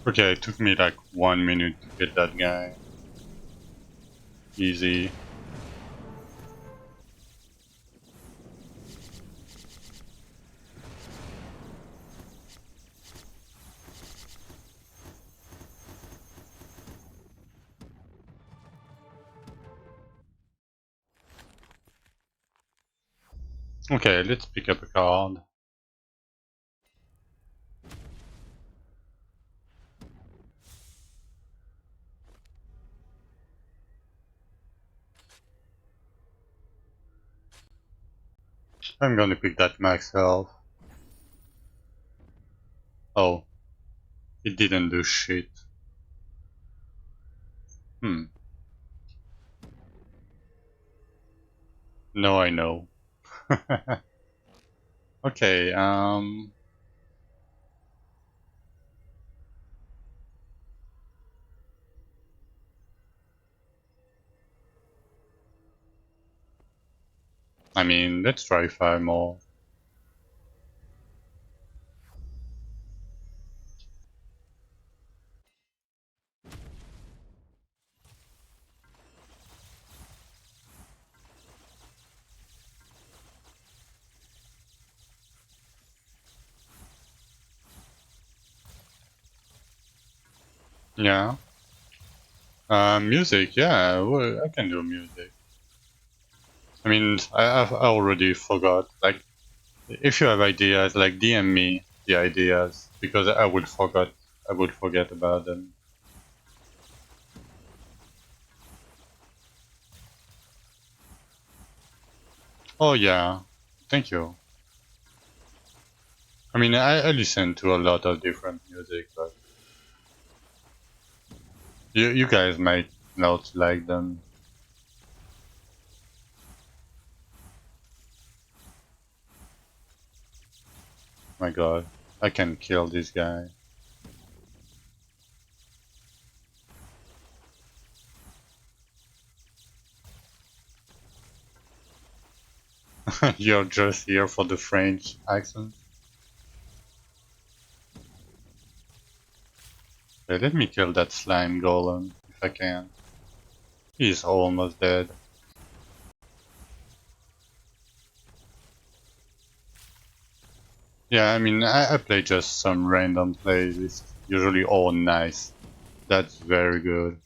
Okay, it took me like 1 minute to kill that guy. Easy. Okay, let's pick up a card. I'm gonna pick that max health. Oh, it didn't do shit. Hmm. No, I know. Okay, I mean, let's try 5 more. Yeah. Music, yeah, well, I can do music. I mean, I already forgot. Like, if you have ideas, like DM me the ideas because I would forget about them. Oh yeah, thank you. I mean, I listen to a lot of different music, but you guys might not like them. My God, I can kill this guy. You're just here for the French accent. Okay, let me kill that slime golem if I can. He's almost dead. Yeah, I mean, I play just some random plays. It's usually all nice. That's very good.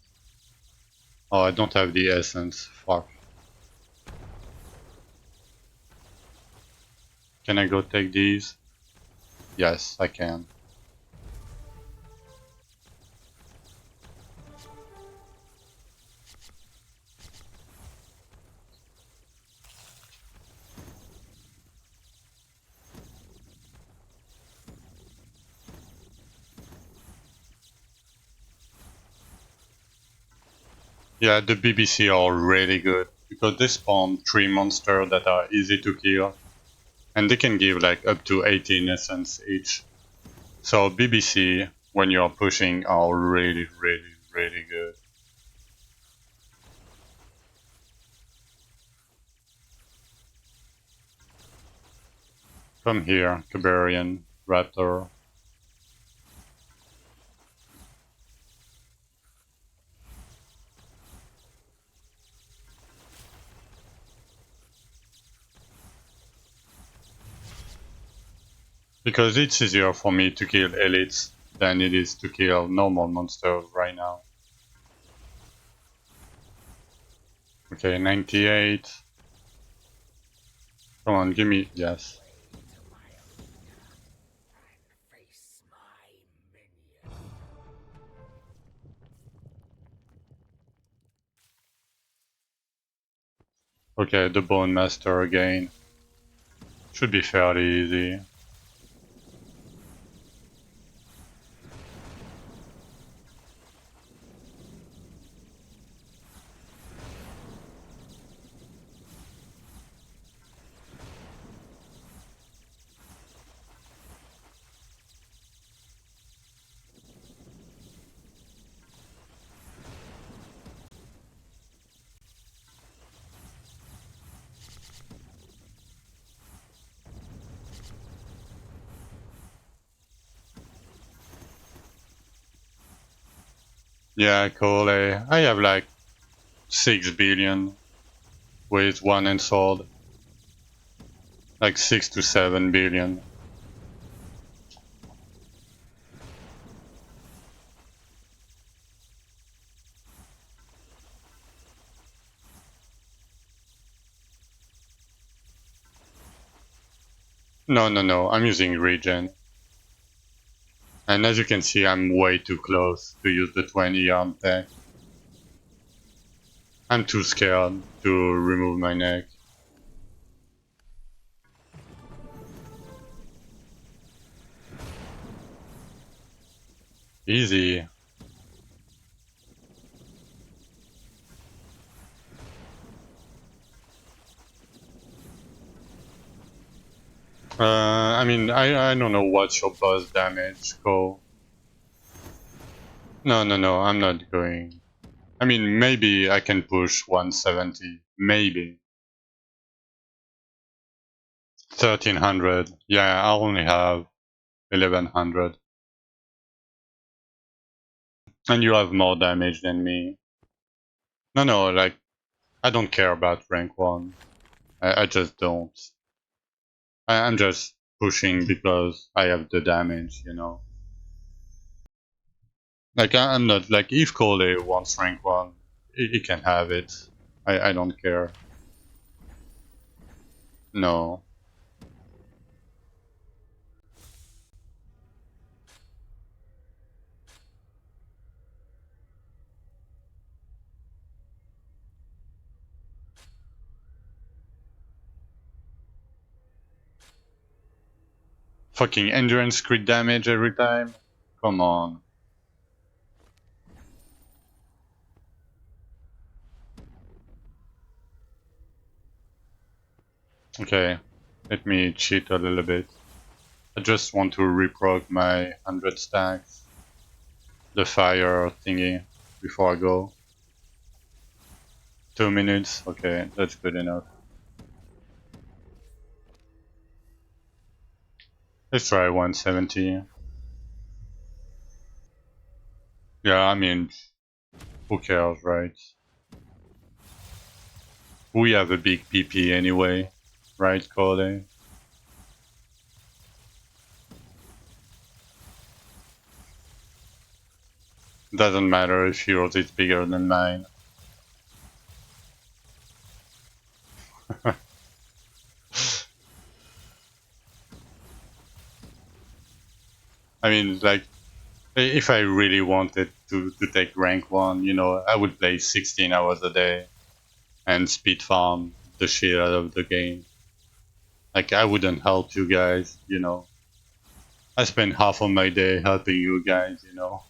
Oh, I don't have the essence. Fuck. Can I go take these? Yes, I can. Yeah, the BBC are really good because they spawn 3 monsters that are easy to kill, and they can give like up to 18 essence each. So BBC, when you're pushing, are really, really, really good. Come here, Cabarian, Raptor. Because it's easier for me to kill elites than it is to kill normal monsters right now. Okay, 98. Come on, give me... yes. Okay, the Bone Master again. Should be fairly easy. Yeah, cool. I have like 6 billion with one and sword. Like 6 to 7 billion. No, no, no. I'm using regen. And as you can see, I'm way too close to use the 20 arm tech. I'm too scared to remove my neck. Easy. I mean, I don't know what's your boss damage, Cole. No, no, no, I'm not going. I mean, maybe I can push 170. Maybe. 1300. Yeah, I only have 1100. And you have more damage than me. No, no, like, I don't care about rank 1. I just don't. I'm just pushing because I have the damage, you know. Like, I'm not, like, if Cole wants rank 1, he can have it. I don't care. No. Fucking endurance crit damage every time? Come on. Okay, let me cheat a little bit. I just want to reproc my 100 stacks. The fire thingy before I go. 2 minutes? Okay, that's good enough. Let's try 170. Yeah, I mean, who cares, right? We have a big PP anyway, right, Cody? Doesn't matter if yours is bigger than mine. I mean, like, if I really wanted to take rank 1, you know, I would play 16 hours a day and speed farm the shit out of the game. Like, I wouldn't help you guys, you know. I spend half of my day helping you guys, you know.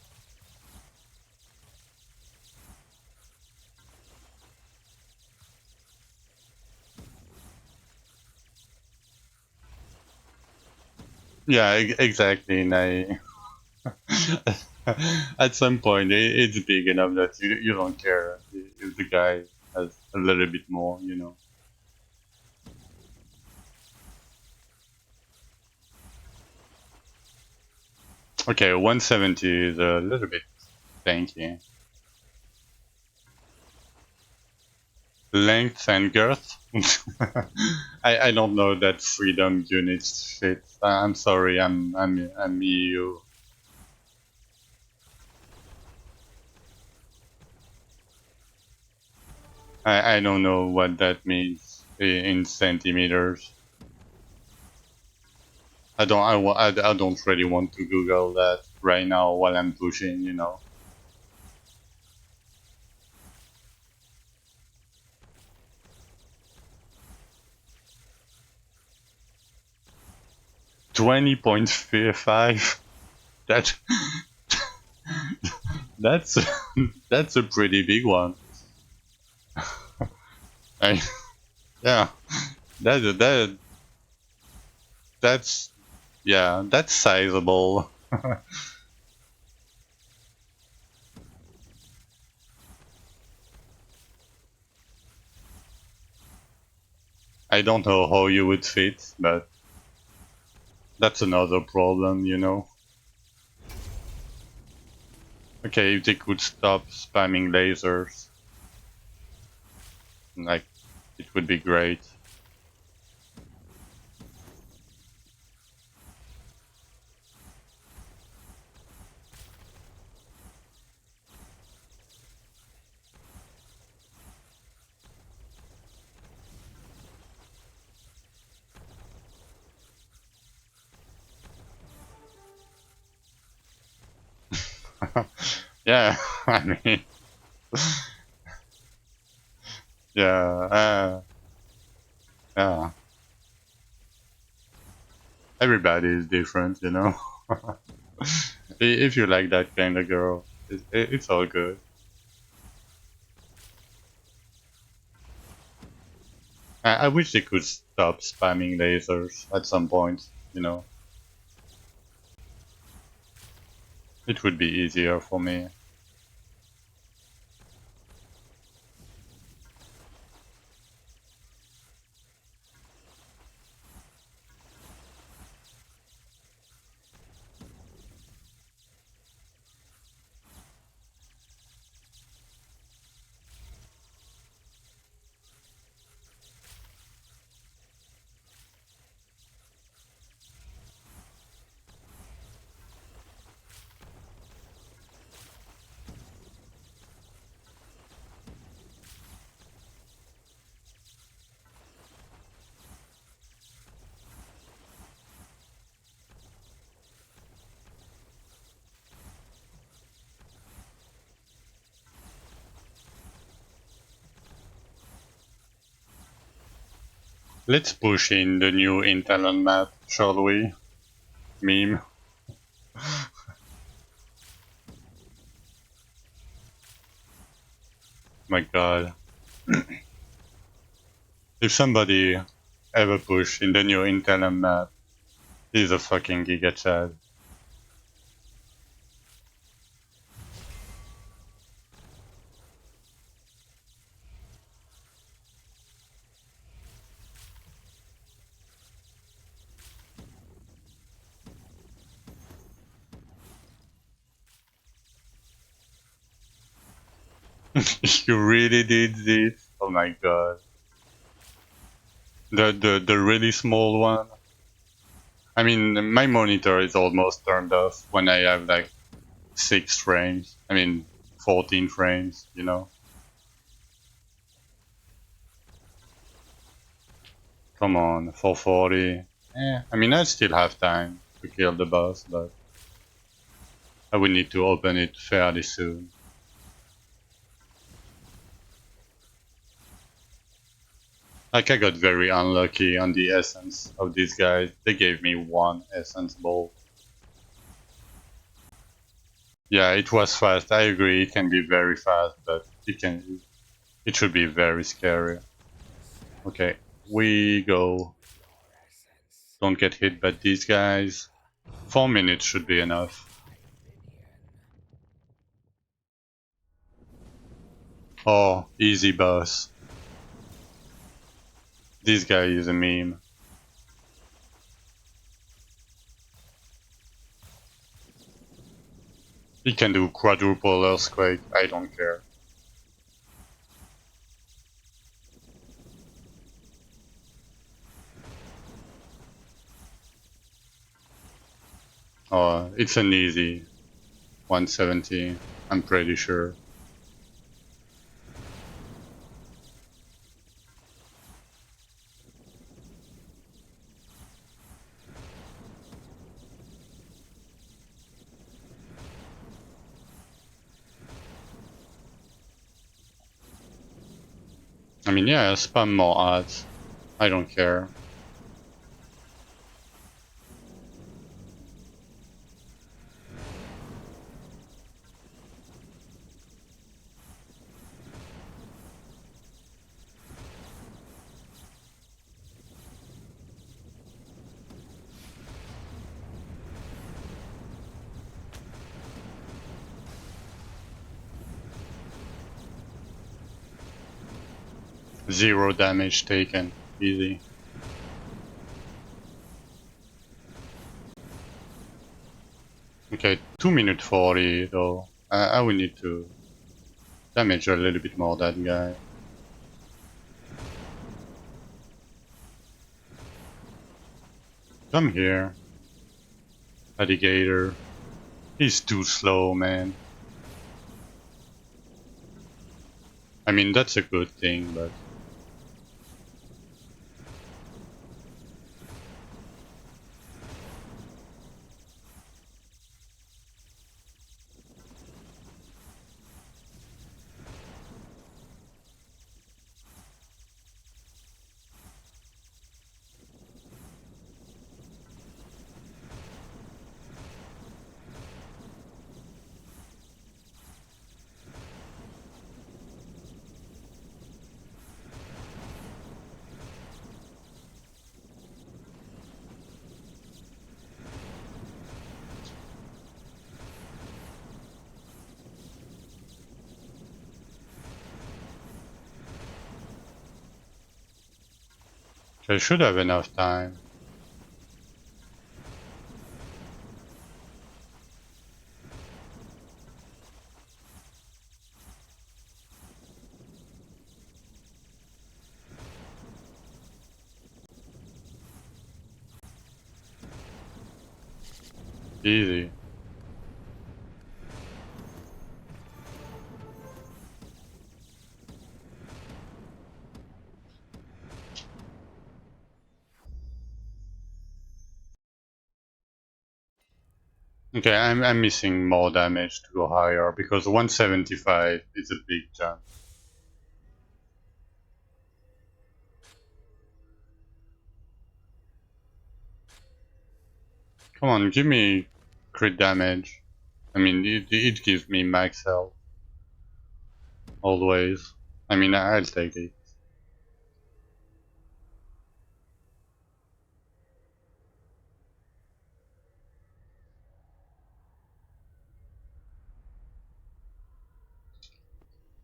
Yeah, exactly. And at some point, it's big enough that you don't care if the guy has a little bit more, you know. Okay, 170 is a little bit tanky. Length and girth? I don't know that freedom units fit. I'm sorry, I'm EU. I don't know what that means in centimeters. I don't really want to Google that right now while I'm pushing, you know. 20.5. That that's that's a pretty big one. I, yeah, that that's yeah, that's sizable. I don't know how you would fit, but that's another problem, you know. Okay, if they could stop spamming lasers, like, it would be great. Yeah, I mean, yeah, yeah. Everybody is different, you know. If you like that kind of girl, it's all good. I wish they could stop spamming lasers at some point, you know. It would be easier for me. Let's push in the new internet map, shall we? Meme. My god. If somebody ever push in the new internet map, he's a fucking giga chad. You really did this? Oh my god. The really small one? I mean, my monitor is almost turned off when I have like 6 frames. I mean, 14 frames, you know? Come on, 440. I mean, I still have time to kill the boss, but I will need to open it fairly soon. Like, I got very unlucky on the essence of these guys. They gave me 1 essence ball. Yeah, it was fast. I agree, it can be very fast, but it should be very scary. Okay, we go. Don't get hit by these guys. 4 minutes should be enough. Oh, easy boss. This guy is a meme. He can do quadruple earthquake, I don't care. Oh, it's an easy 170, I'm pretty sure. I mean, yeah, spam more ads. I don't care. Zero damage taken. Easy. Okay, 2 minute 40 though. I will need to damage a little bit more that guy. Come here, alligator. He's too slow, man. I mean, that's a good thing, but... I should have enough time. Easy. Okay, I'm missing more damage to go higher because 175 is a big jump. Come on, give me crit damage. I mean, it gives me max health. Always. I mean, I'll take it.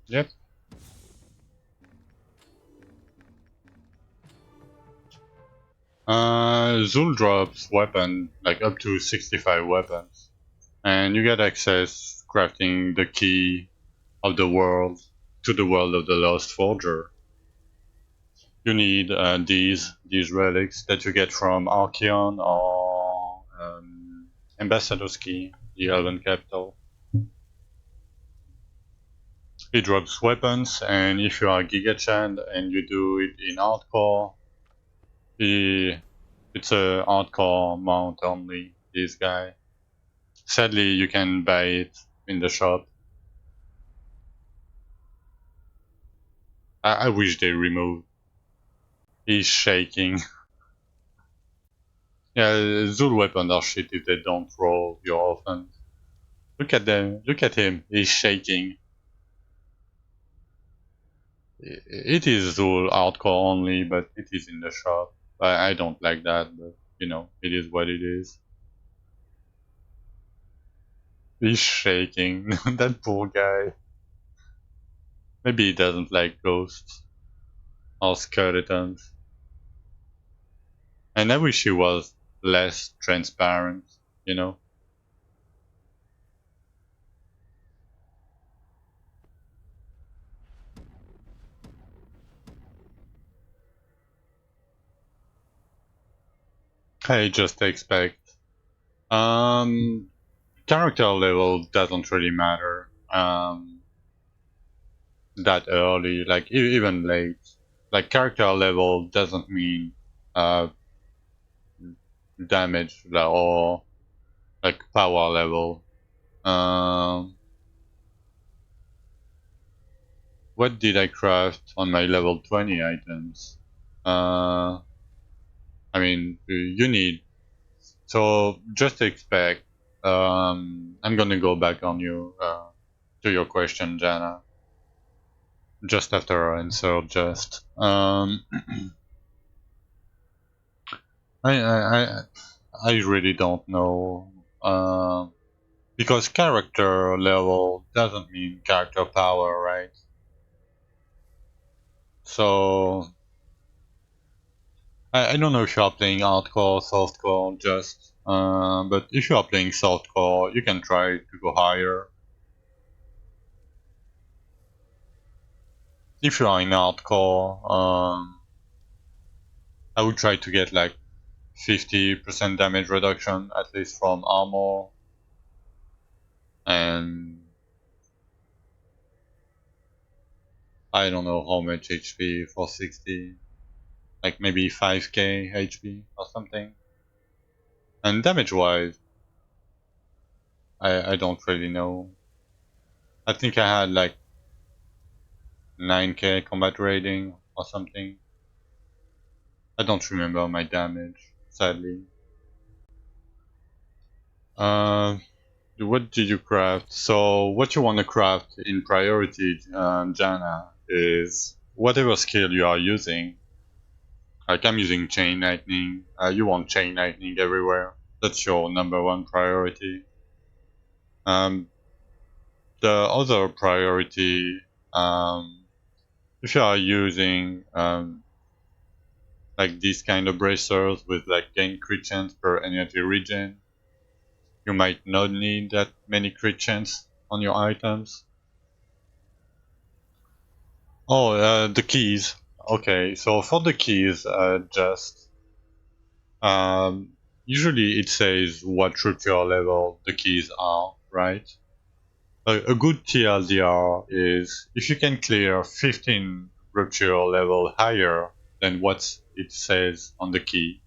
Yep. Zul drops weapon, like up to 65 weapons. And you get access crafting the key of the world to the world of the Lost Forger. You need these relics that you get from Archeon or Ambassador's Key, the Elven capital. It drops weapons, and if you are Gigachand and you do it in hardcore, it's a hardcore mount only, this guy. Sadly, you can buy it in the shop. I wish they removed. He's shaking. Yeah, Zul weapons are shit if they don't roll your offense. Look at them. Look at him. He's shaking. It is Zul hardcore only, but it is in the shop. I don't like that, but you know, it is what it is. He's shaking. That poor guy. Maybe he doesn't like ghosts or skeletons. And I wish he was less transparent, you know? I just expect. Character level doesn't really matter that early, like even late. Like character level doesn't mean uh, damage or like power level. Um, what did I craft on my level 20 items? Uh, I mean, you need. So just expect. I'm gonna go back on you to your question, Jana. Just after I answer, just I I I I really don't know. Because character level doesn't mean character power, right? So I don't know if you are playing hardcore, softcore, just but if you are playing softcore, you can try to go higher. if you are in hardcore, I would try to get like 50% damage reduction at least from armor, and I don't know how much HP for 60, like maybe 5k HP or something. And damage wise, I don't really know. I think I had like 9k combat rating or something. I don't remember my damage, sadly. Uh, what did you craft? So what you want to craft in priority, Jana, is whatever skill you are using. Like I'm using chain lightning. You want chain lightning everywhere. That's your number one priority. Um, the other priority, um, if you are using like these kind of bracers with like gain crit chance per energy regen, you might not need that many crit chance on your items. Oh, the keys. Okay, so for the keys, just usually it says what rupture level the keys are, right? A good TLDR is if you can clear 15 rupture level higher than what it says on the key,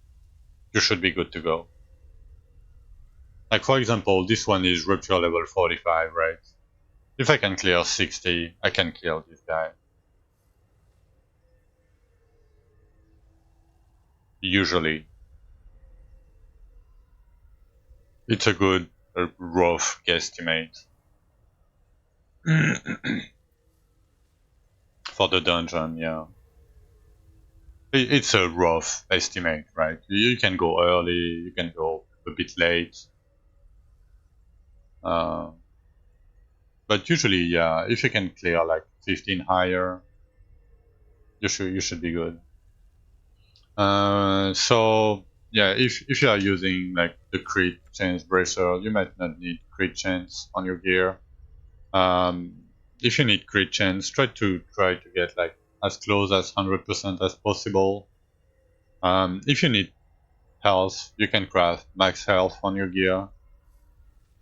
you should be good to go. Like for example, this one is rupture level 45, right? If I can clear 60, I can kill this guy. Usually. It's a good, rough guesstimate for the dungeon, yeah. It's a rough estimate, right? You can go early, you can go a bit late. Uh, but usually, yeah, if you can clear like 15 higher, you should be good. So yeah, if you are using like the crit chance bracer, you might not need crit chance on your gear. If you need crit chance, try to get like as close as 100% as possible. If you need health, you can craft max health on your gear.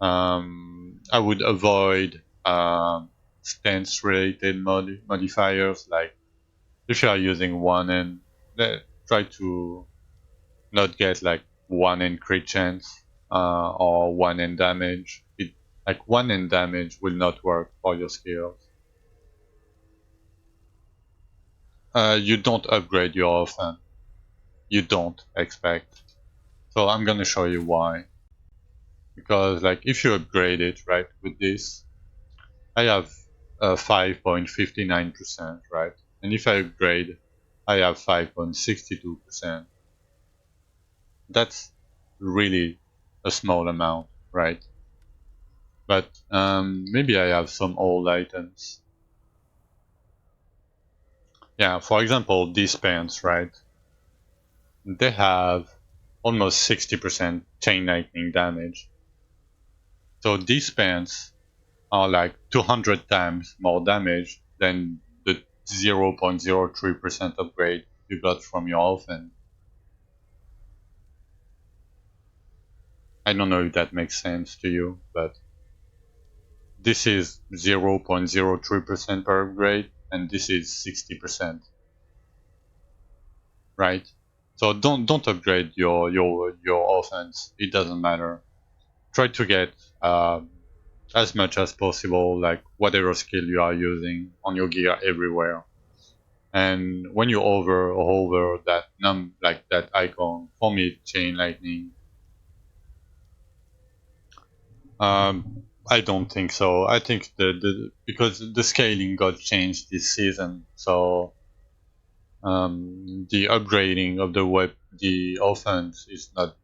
I would avoid stance related modifiers, like if you are using one and try to not get like one in crit chance or one in damage. Like one in damage will not work for your skills. You don't upgrade your often. You don't expect. So I'm gonna show you why. Because like if you upgrade it right with this, I have 5.59%, right? And if I upgrade, I have 5.62%. That's really a small amount, right? But maybe I have some old items. Yeah, for example, these pants, right? They have almost 60% chain lightning damage. So these pants are like 200 times more damage than the 0.03% upgrade you got from your offense. I don't know if that makes sense to you, but this is 0.03% per upgrade, and this is 60%, right? So don't upgrade your offense. It doesn't matter. Try to get as much as possible, like whatever skill you are using on your gear everywhere. And when you hover that like that icon, for me chain lightning. I don't think so. I think the because the scaling got changed this season, so the upgrading of the offense is not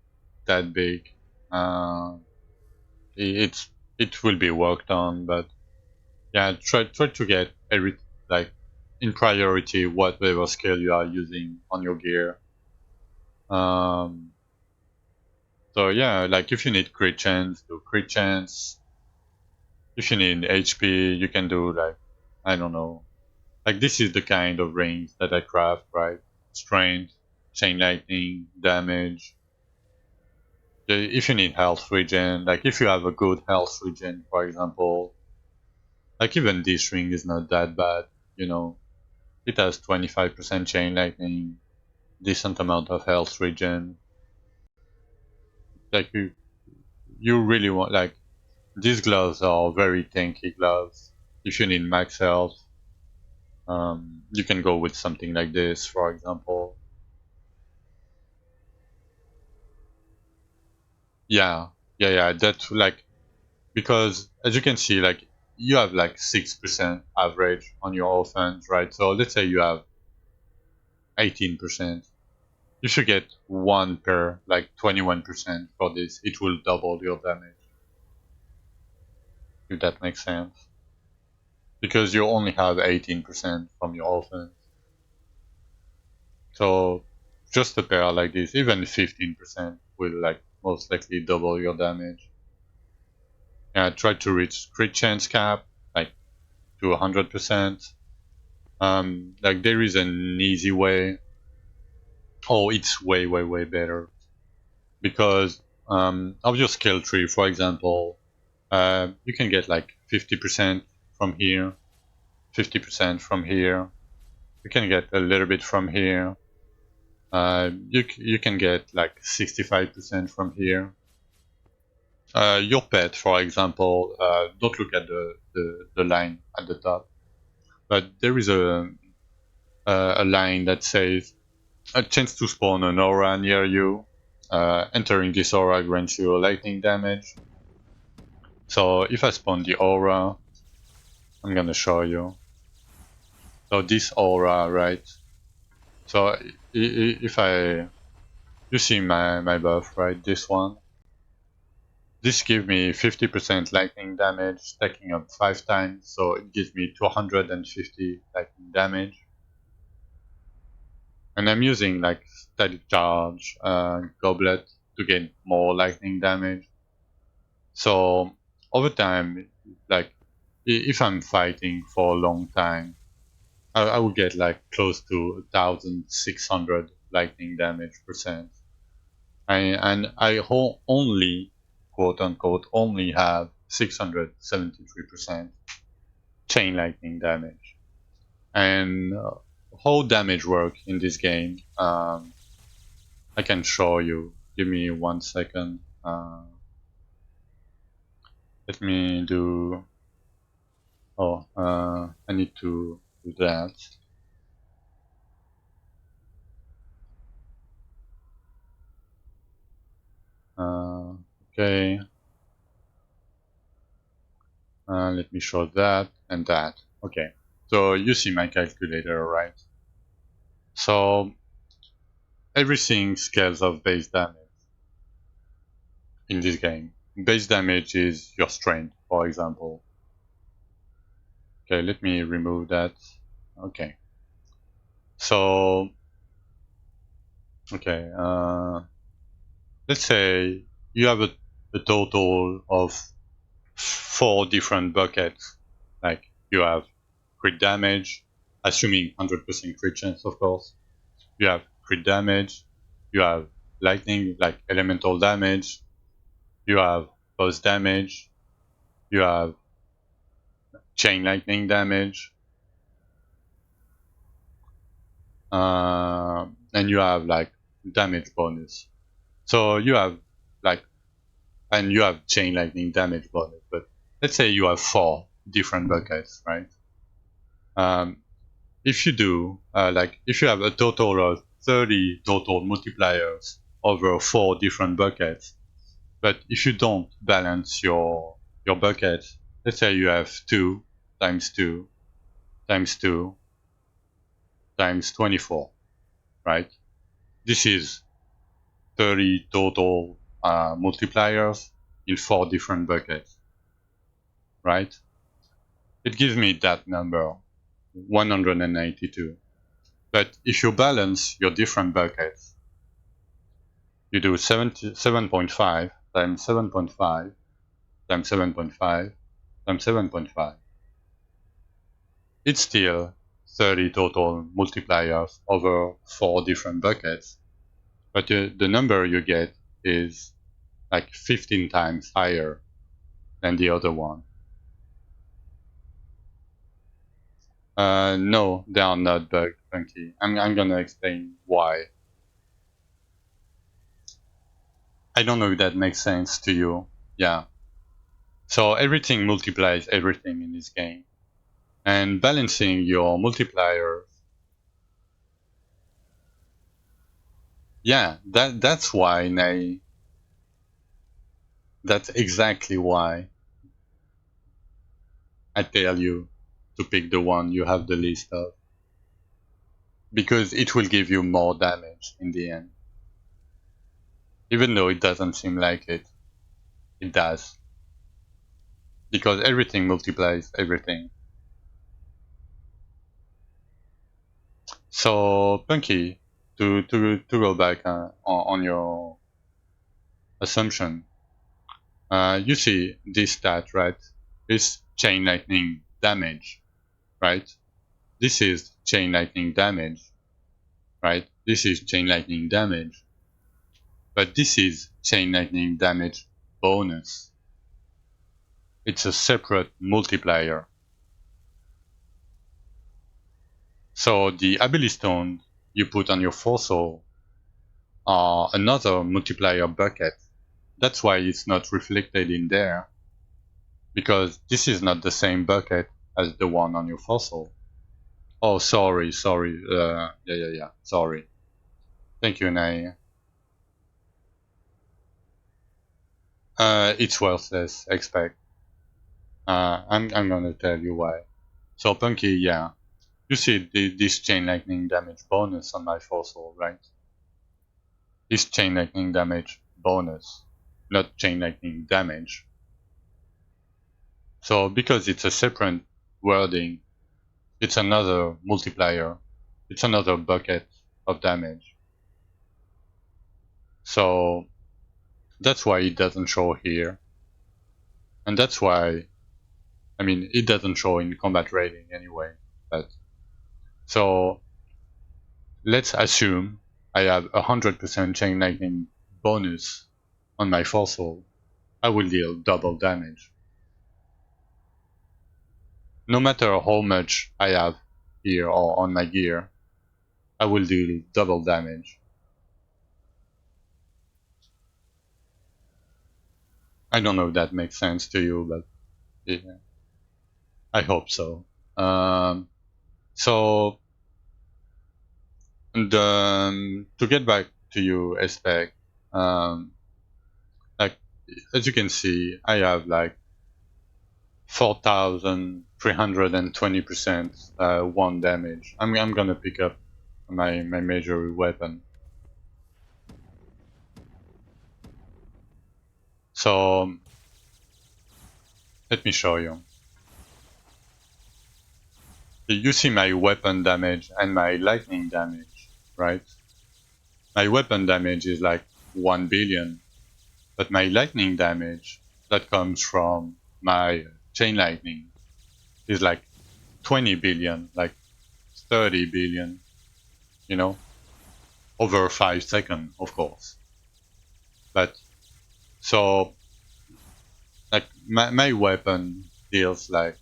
that big. Uh, it will be worked on, but yeah, try to get every like in priority whatever skill you are using on your gear. Um, so yeah, like if you need crit chance, do crit chance. If you need HP, you can do like I don't know, Like this is the kind of rings that I craft, right? Strength, chain lightning, damage. If you need health regen, like if you have a good health regen, for example, like even this ring is not that bad, you know. It has 25% chain lightning, decent amount of health regen. Like you really want, like, these gloves are very tanky gloves. If you need max health, you can go with something like this, for example. Yeah, yeah. That's like, because as you can see, like you have like 6% average on your offense, right? So let's say you have 18%. You should get one per like 21% for this. It will double your damage, if that makes sense. Because you only have 18% from your offense. So just a pair like this, even 15% will like most likely double your damage. Yeah, try to reach crit chance cap, like to 100%. Like there is an easy way. Oh, it's way better because of your skill tree, for example, you can get like 50% from here, 50% from here. You can get a little bit from here. You can get like 65% from here. Your pet, for example, don't look at the line at the top, but there is a line that says a chance to spawn an aura near you. Entering this aura grants you lightning damage. So if I spawn the aura, I'm gonna show you. So this aura, right? So if you see my buff, right? This one. This gives me 50% lightning damage, stacking up 5 times, so it gives me 250 lightning damage. And I'm using like static charge, goblet to gain more lightning damage. So over time, like if I'm fighting for a long time, I will get like close to 1,600 lightning damage percent. And I only, quote unquote, only have 673% chain lightning damage. And how damage work in this game, I can show you. Give me 1 second. Let me do. Oh, I need to do that. Okay. Let me show that and that. Okay. So you see my calculator, right? So everything scales of base damage in this game. Base damage is your strength, for example. Okay, let me remove that. Okay. So, okay, let's say you have a total of 4 different buckets. Like you have crit damage, assuming 100% crit chance, of course. You have crit damage, you have lightning, like elemental damage, you have pulse damage, you have chain lightning damage, and you have like damage bonus. So you have like, and you have chain lightning damage bonus, but let's say you have 4 different buckets, right? Um, if you do, like if you have a total of 30 total multipliers over 4 different buckets, but if you don't balance your buckets, let's say you have 2 times 2 times 2 times 24, right? This is 30 total multipliers in 4 different buckets, right? It gives me that number, 192. But if you balance your different buckets, you do 7.5 times 7.5 times 7.5 times 7.5. It's still 30 total multipliers over 4 different buckets, but the number you get is like 15 times higher than the other one. No, they are not bug funky. I'm gonna explain why. I don't know if that makes sense to you. Yeah. So everything multiplies everything in this game. And balancing your multiplier, yeah, that's why that's exactly why I tell you to pick the one you have the least of. Because it will give you more damage in the end. Even though it doesn't seem like it, it does. Because everything multiplies everything. So, Punky, to go back on your assumption, you see this stat, right? Is chain lightning damage, right? This is chain lightning damage, right? This is chain lightning damage. But this is chain lightning damage bonus. It's a separate multiplier. So the ability stone you put on your fossil are another multiplier bucket. That's why it's not reflected in there, because this is not the same bucket as the one on your fossil. Oh, sorry. Yeah. Sorry. Thank you, Nay. It's worthless. Expect. I'm gonna tell you why. So, Punky, yeah. You see this chain lightning damage bonus on my fossil, right? This chain lightning damage bonus, not chain lightning damage. So because it's a separate wording, it's another multiplier. It's another bucket of damage. So that's why it doesn't show here. And that's why, I mean, it doesn't show in combat rating anyway. But so let's assume I have 100% chain lightning bonus on my fossil. I will deal double damage. No matter how much I have here or on my gear, I will deal double damage. I don't know if that makes sense to you, but yeah, I hope so. So to get back to you, Spec, like as you can see, I have like 4,320% one damage. I'm gonna pick up my major weapon. So let me show you. You see my weapon damage and my lightning damage, right? My weapon damage is like 1 billion, but my lightning damage that comes from my chain lightning is like 20 billion, like 30 billion, you know, over 5 seconds, of course. But so, like, my weapon deals like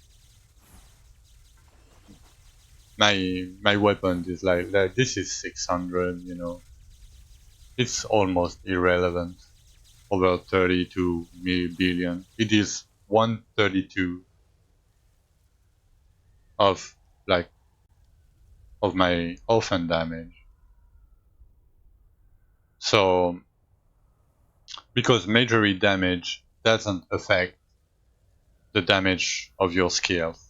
my weapon is like this is 600, you know, it's almost irrelevant. Over 32 billion. It is 132 of like of my orphan damage. So because majory damage doesn't affect the damage of your skills,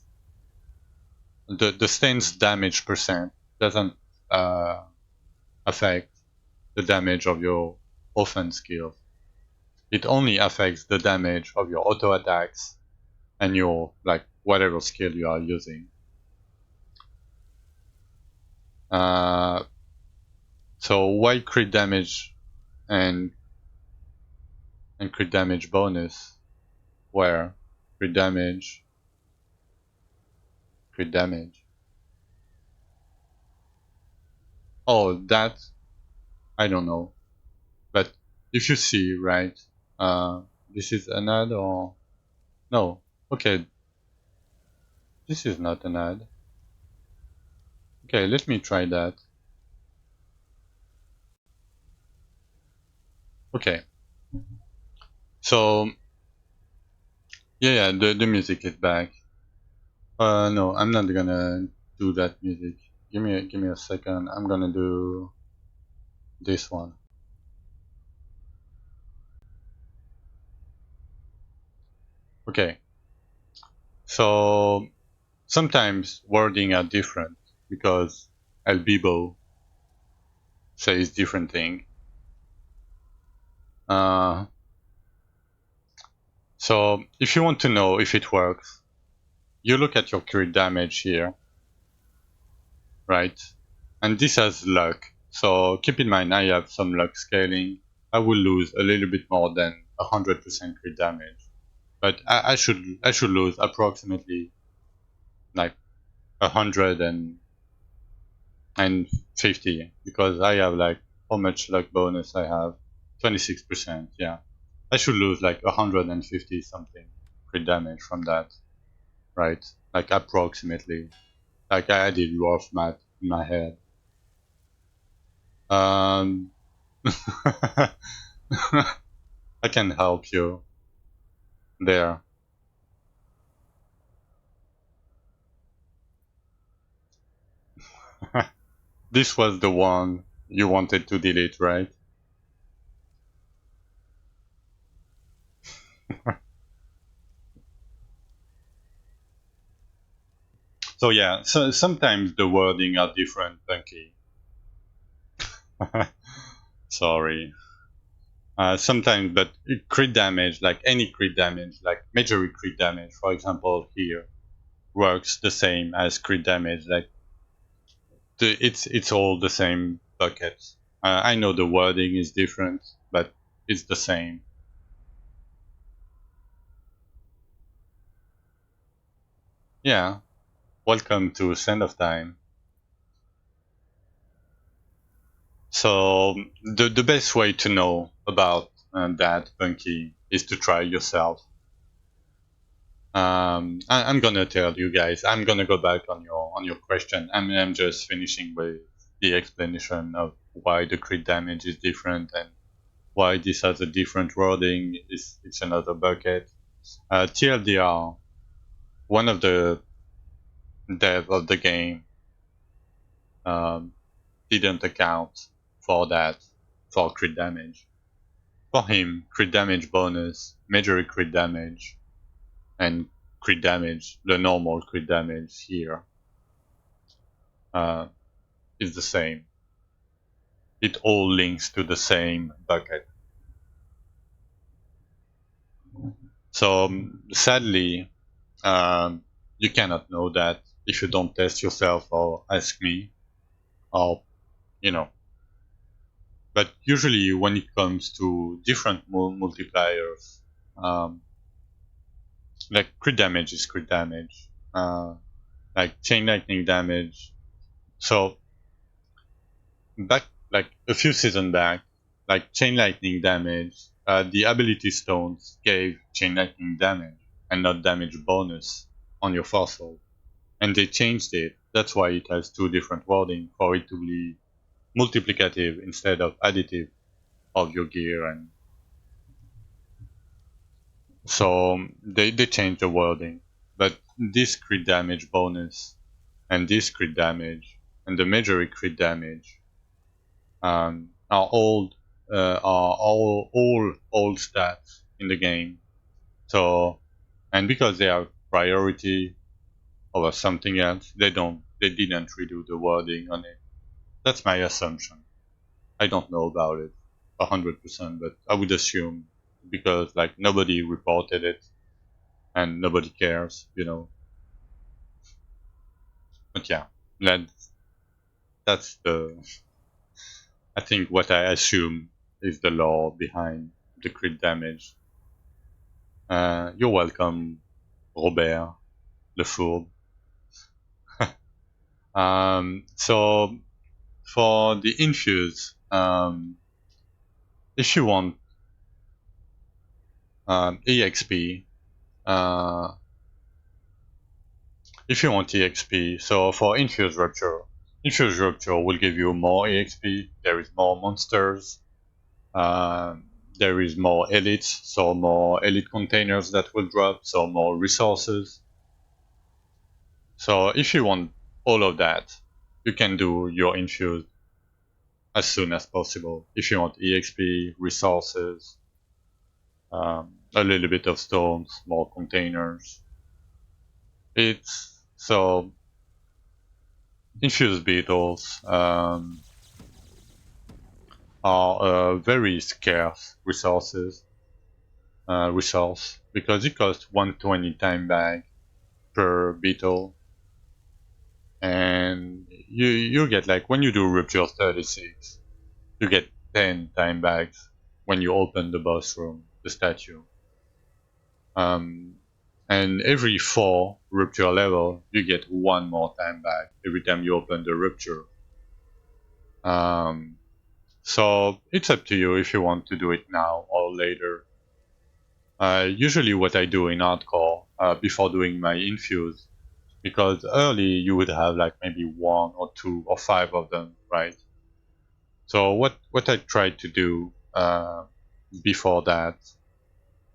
the stance damage percent doesn't uh, affect the damage of your orphan skills. It only affects the damage of your auto attacks and your like whatever skill you are using. Uh, so why crit damage and crit damage bonus? Where crit damage, Oh, that I don't know. But if you see, right, this is an ad or no? Okay, this is not an ad. Okay, let me try that. Okay, so yeah, the music is back. No, I'm not gonna do that music. Give me a second. I'm gonna do this one. Okay, so sometimes wording are different because El Bibo says different thing. Uh, so if you want to know if it works, you look at your crit damage here, right? And this has luck. So keep in mind I have some luck scaling. I will lose a little bit more than 100% crit damage. But I should lose approximately like 150 because I have like how much luck bonus I have? 26%, yeah. I should lose like 150 something crit damage from that, right? Like approximately. Like I did rough math in my head. Um, I can help you there. This was the one you wanted to delete, right? So yeah, so sometimes the wording are different, Bunky. Sorry. Sometimes, but crit damage, like any crit damage, like major crit damage, for example, here works the same as crit damage. Like it's all the same bucket. I know the wording is different, but it's the same. Yeah. Welcome to Send of Time. So the best way to know about that, Bunky, is to try yourself. I'm gonna tell you guys. I'm gonna go back on your question. I'm just finishing with the explanation of why the crit damage is different and why this has a different wording. It's another bucket. TLDR, one of the dev of the game, um, didn't account for that for crit damage. For him, crit damage bonus, major crit damage, and crit damage, the normal crit damage here, uh, is the same. It all links to the same bucket. So sadly, you cannot know that if you don't test yourself or ask me, or you know. But usually, when it comes to different multipliers, um, like crit damage is crit damage, like chain lightning damage. So back like a few seasons back, like chain lightning damage, the ability stones gave chain lightning damage and not damage bonus on your fossil, and they changed it. That's why it has two different wording for it to be multiplicative instead of additive of your gear, and so they changed the wording. But this crit damage bonus and this crit damage and the major crit damage are all old stats in the game. So, and because they have priority over something else, they didn't redo the wording on it. That's my assumption. I don't know about it 100%, but I would assume because like nobody reported it and nobody cares, you know. But yeah, that that's the I think what I assume is the law behind the crit damage. You're welcome, Robert Le Fourbe. So for the infuse, if you want EXP, uh, so for Infuse Rupture will give you more EXP, there is more monsters, there is more elites, so more elite containers that will drop, so more resources. So if you want all of that, you can do your Infuse as soon as possible. If you want EXP, resources, a little bit of stones, more containers. It's so infused beetles are a very scarce resource because it costs 120 time bag per beetle, and you get like when you do Rupture 36, you get 10 time bags when you open the boss room, the statue. And every 4 Rupture level, you get 1 more time bag every time you open the Rupture. So it's up to you if you want to do it now or later. Usually what I do in hardcore before doing my infuse, because early you would have like maybe 1 or 2 or 5 of them, right? So what I try to do before that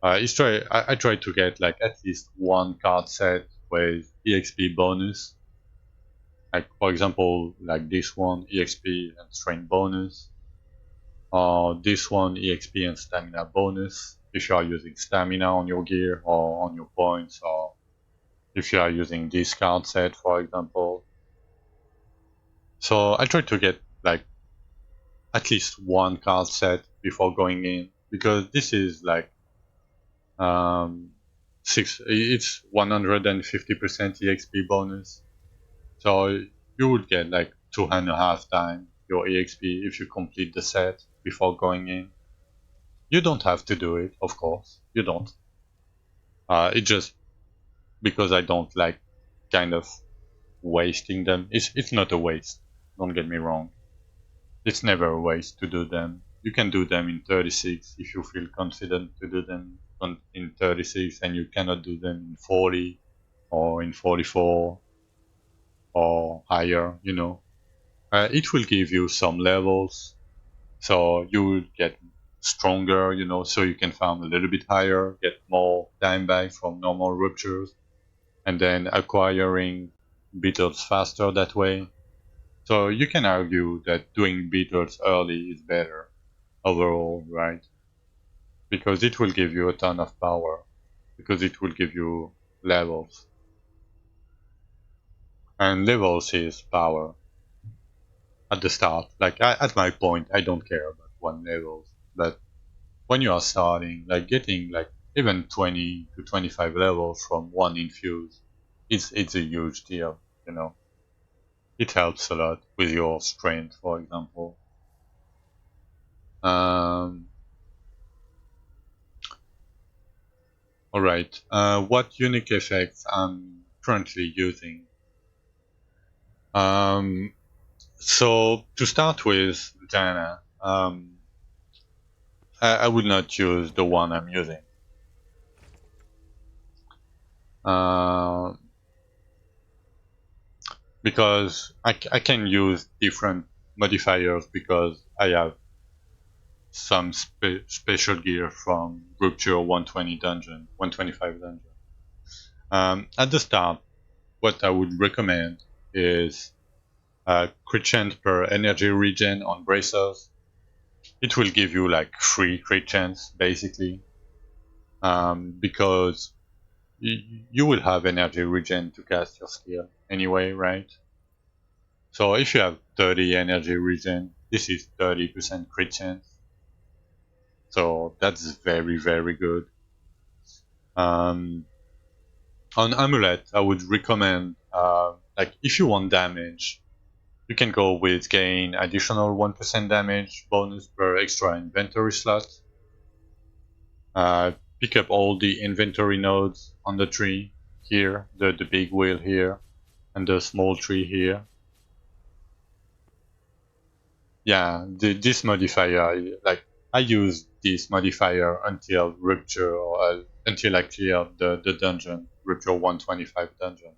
is I try to get like at least 1 card set with EXP bonus. Like for example, like this one EXP and strength bonus, or this one EXP and stamina bonus if you are using stamina on your gear or on your points, or if you are using this card set, for example. So I try to get like at least 1 card set before going in, because this is like it's 150% EXP bonus. So you would get like 2.5 times your EXP if you complete the set before going in. You don't have to do it, of course. You don't. It's just because I don't like kind of wasting them. It's not a waste. Don't get me wrong. It's never a waste to do them. You can do them in 36 if you feel confident to do them in 36, and you cannot do them in 40 or in 44 or higher, you know. It will give you some levels, so you will get stronger, you know, so you can farm a little bit higher, get more time back from normal ruptures, and then acquiring beetles faster that way. So you can argue that doing beetles early is better overall, right? Because it will give you a ton of power, because it will give you levels. And levels is power at the start. Like at my point, I don't care about 1 level, but when you are starting, like getting like even 20 to 25 levels from 1 infuse, it's a huge deal, you know. It helps a lot with your strength, for example. Alright, what unique effects I'm currently using? So to start with, Jana, I would not use the one I'm using. Because I can use different modifiers because I have some special gear from Rupture 120 dungeon, 125 dungeon. At the start, what I would recommend is crit chance per energy regen on bracers. It will give you like 3 crit chance basically, because you will have energy regen to cast your skill anyway, right? So if you have 30 energy regen, this is 30% crit chance. So that's very, very good. On Amulet, I would recommend, like if you want damage, you can go with gain additional 1% damage bonus per extra inventory slot. Pick up all the inventory nodes on the tree here, the big wheel here, and the small tree here. yeah, this modifier, like I use this modifier until rupture or until I clear the dungeon, rupture 125 dungeon.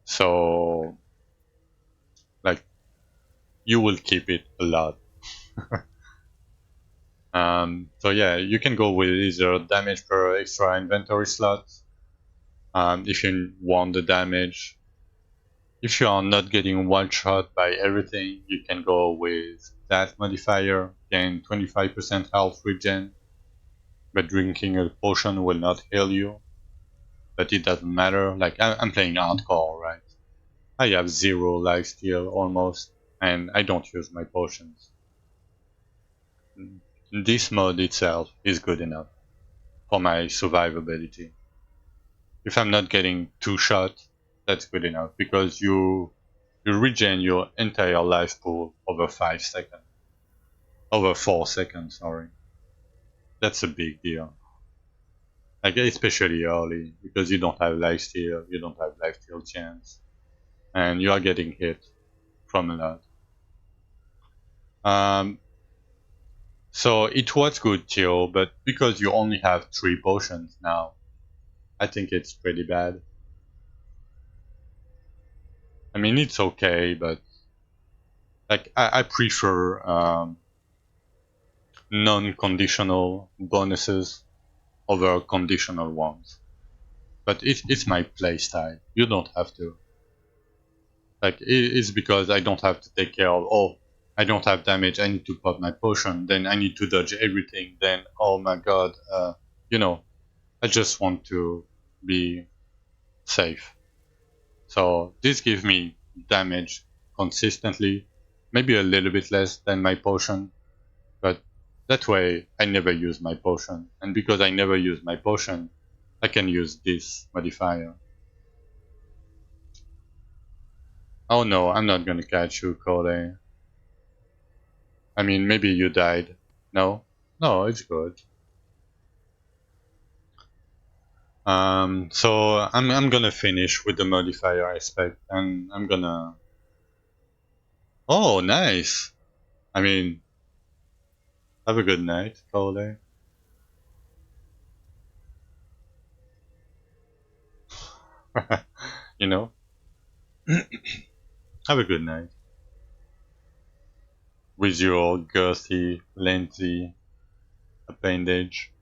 So like you will keep it a lot. So yeah, you can go with either damage per extra inventory slot. If you want the damage, if you are not getting one shot by everything, you can go with that modifier, gain 25% health regen, but drinking a potion will not heal you. But it doesn't matter. Like I'm playing hardcore, right? I have zero life steal almost, and I don't use my potions. This mode itself is good enough for my survivability. If I'm not getting two shots, that's good enough because you regen your entire life pool over 5 seconds, over 4 seconds. Sorry, that's a big deal. Like especially early because you don't have life steal, you don't have life steal chance, and you are getting hit from a lot. Um, so it was good till, but because you only have 3 potions now, I think it's pretty bad. I mean, it's okay, but like I prefer non-conditional bonuses over conditional ones. But it's my playstyle. You don't have to. Like it's because I don't have to take care of. Oh, I don't have damage. I need to pop my potion. Then I need to dodge everything. Then oh my god, you know, I just want to be safe. So this gives me damage consistently, maybe a little bit less than my potion, but that way I never use my potion. And because I never use my potion, I can use this modifier. Oh no, I'm not gonna catch you, Cole. I mean, maybe you died. No? No, it's good. So I'm gonna finish with the modifier aspect, and I'm gonna. Oh, nice. I mean, have a good night, Cole. You know, have a good night with your girthy, lengthy appendage.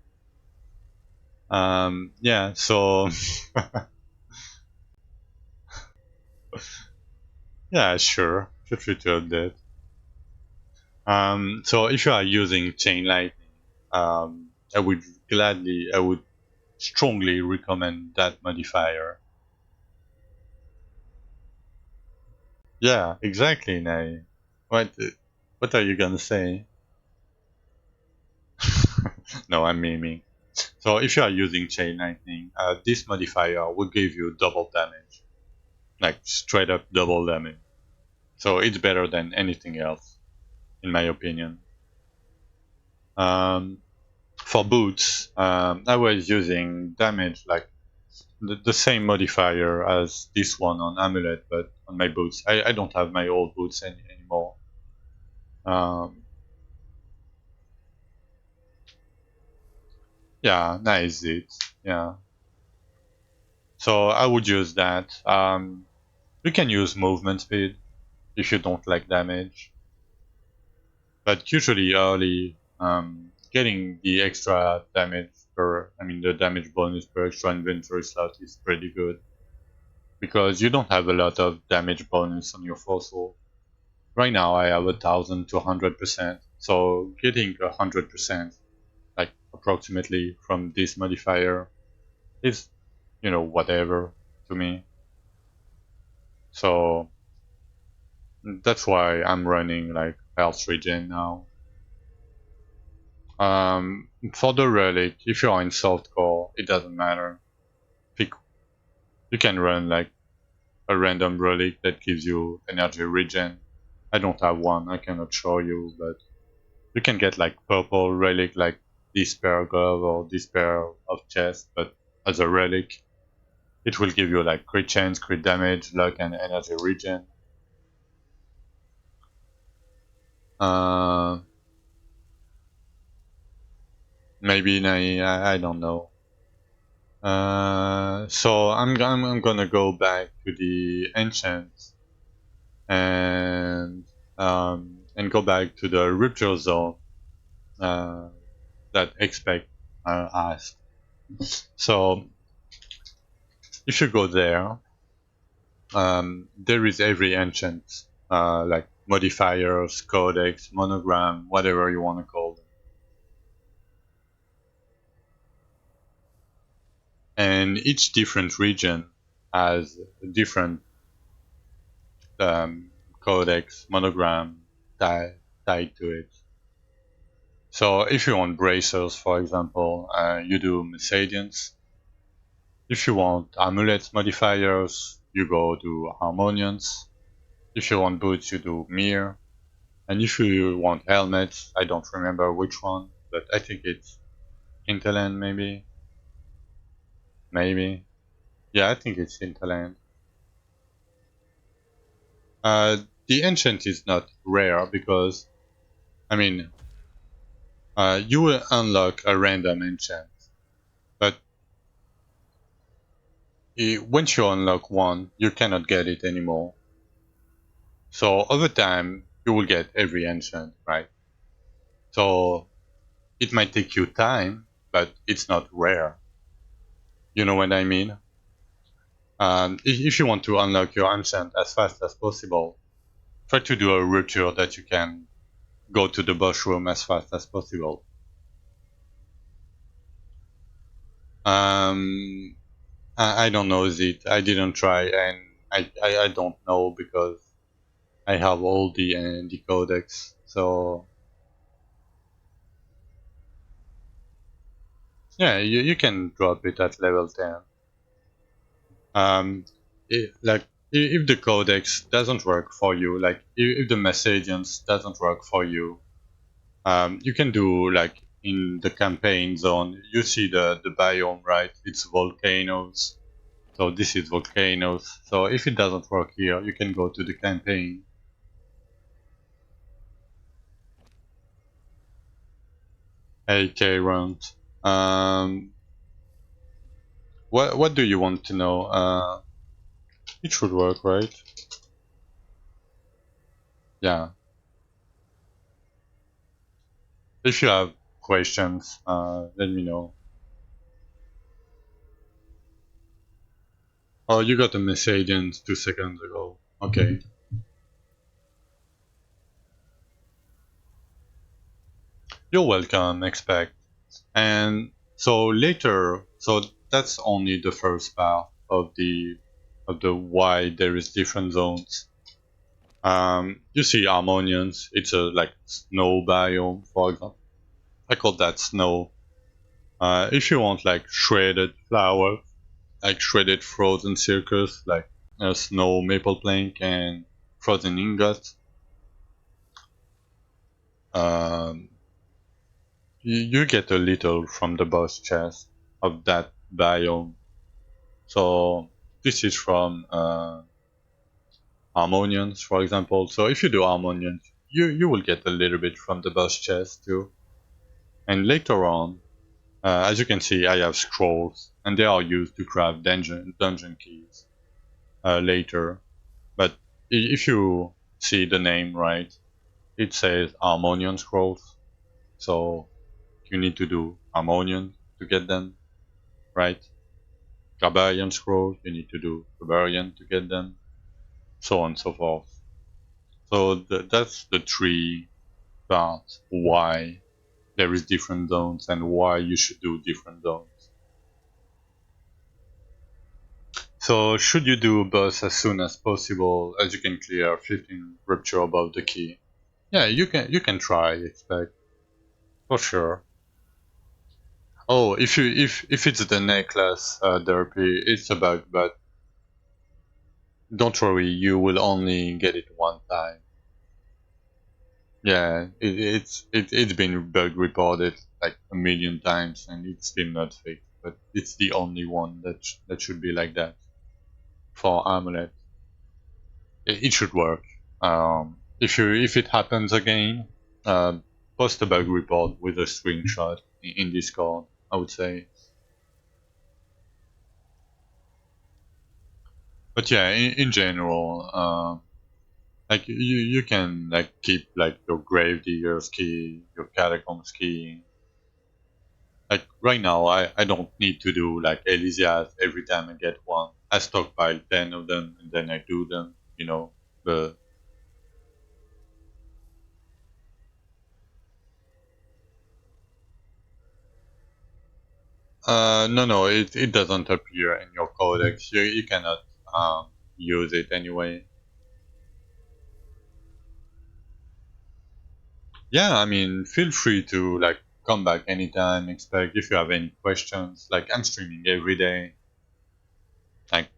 Yeah. So, yeah, sure. Feel free to update. So if you are using chain lightning, I would strongly recommend that modifier. Yeah, exactly, Nay. What are you gonna say? No, I'm memeing. So if you are using chain lightning, this modifier will give you double damage, like straight up double damage. So it's better than anything else, in my opinion. Um, for boots, I was using damage like the same modifier as this one on amulet, but on my boots. I don't have my old boots anymore. Um, yeah, nice it. Yeah. So I would use that. You can use movement speed if you don't like damage, but usually early, getting the extra damage I mean the damage bonus per extra inventory slot is pretty good because you don't have a lot of damage bonus on your fossil. Right now I have 1,000 to 100%, so getting 100%, like approximately from this modifier, is whatever to me. So that's why I'm running like health regen now. For the relic, if you're in softcore, it doesn't matter. Pick, you can run like a random relic that gives you energy regen. I don't have one, I cannot show you, but you can get like purple relic like Despair Glove or Despair of Chest, but as a relic, it will give you like crit chance, crit damage, luck, and energy regen. Uh, maybe I don't know. So I'm gonna go back to the ancient and go back to the rupture zone uh, that expect asked. So if you go there, there is every ancient like modifiers, codex, monogram, whatever you want to call them, and each different region has a different codex, monogram tied to it. So if you want bracers, for example, you do Mercedes. If you want amulets modifiers, you go to Harmonians. If you want boots, you do Mir. And if you want helmets, I don't remember which one, but I think it's Hinterland maybe. Maybe. Yeah, I think it's Hinterland. The Ancient is not rare because, I mean, you will unlock a random Enchant, but once you unlock one, you cannot get it anymore. So over time, you will get every Enchant, right? So it might take you time, but it's not rare. You know what I mean? If you want to unlock your enchant as fast as possible, try to do a rupture that you can go to the boss room as fast as possible. Um, I don't know it. I didn't try, and I don't know because I have all the codex. So yeah, you can drop it at level 10. Um, like if the codex doesn't work for you, like if the messages doesn't work for you, you can do like in the campaign zone. You see the biome, right? It's volcanoes. So this is volcanoes. So if it doesn't work here, you can go to the campaign. AK round. Um, what do you want to know? It should work, right? Yeah. If you have questions, let me know. Oh, you got a message in 2 seconds ago. Okay. You're welcome, expect. And so later, so that's only the first part of the why there is different zones. You see Harmonians, it's a like snow biome, for example. I call that snow. If you want like shredded flour, like shredded frozen circus, like a snow maple plank and frozen ingot, um, you get a little from the boss chest of that biome. So this is from Harmonians, for example. So if you do Harmonians, you will get a little bit from the boss chest too. And later on, as you can see, I have scrolls, and they are used to craft dungeon keys later. But if you see the name right, it says Harmonian scrolls. So you need to do Harmonian to get them, right? Barbarian scroll, you need to do Barbarian to get them, so on and so forth. So that's the three parts why there is different zones and why you should do different zones. So should you do boss as soon as possible as you can clear 15 rupture above the key? Yeah, you can try expect for sure. Oh, if it's the necklace derpy, it's a bug, but don't worry, you will only get it one time. Yeah, it's been bug reported like a million times and it's still not fixed. But it's the only one that should be like that for amulet. It should work. if it happens again, post a bug report with a screenshot in Discord, I would say. But yeah, in general, like you can like keep like your Gravedigger's key, your Catacombs key. Like right now, I don't need to do like Elysias every time I get one. I stockpile 10 of them and then I do them, you know. But no, it doesn't appear in your codex. You cannot use it anyway. Yeah, I mean, feel free to like come back anytime. Expect if you have any questions. Like I'm streaming every day, like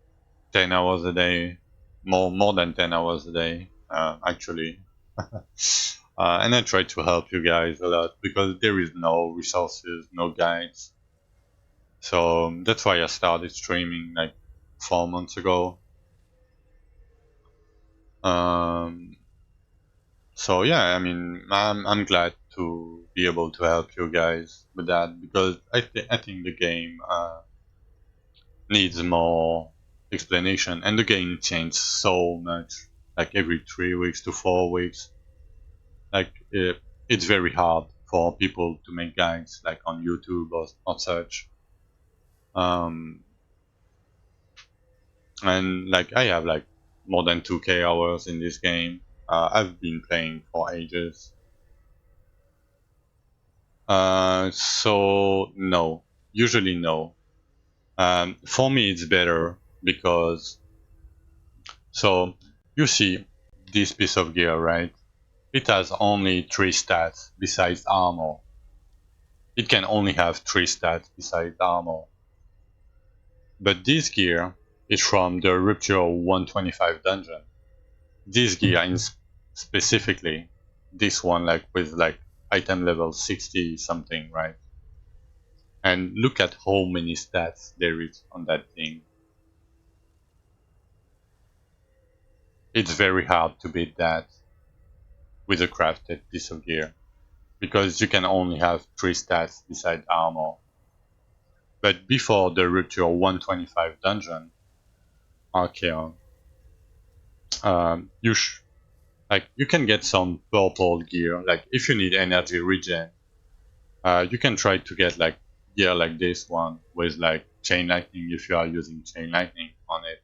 10 hours a day, more than 10 hours a day, actually. And I try to help you guys a lot because there is no resources, no guides. So that's why I started streaming like 4 months ago. Um, so yeah, I mean, I'm glad to be able to help you guys with that because I think the game needs more explanation, and the game changed so much, like every 3 weeks to 4 weeks. Like it's very hard for people to make guides like on YouTube or such. Um, and like I have like more than 2K hours in this game. I've been playing for ages. So no, usually no. For me, it's better because so you see this piece of gear, right? It has only 3 stats besides armor. It can only have 3 stats besides armor. But this gear is from the Rupture 125 dungeon. This gear specifically, this one like with like item level 60 something, right? And look at how many stats there is on that thing. It's very hard to beat that with a crafted piece of gear because you can only have 3 stats beside armor. But before the Rupture 125 dungeon, Archeon, you like you can get some purple gear. Like if you need energy regen, you can try to get like gear like this one with like chain lightning if you are using chain lightning on it.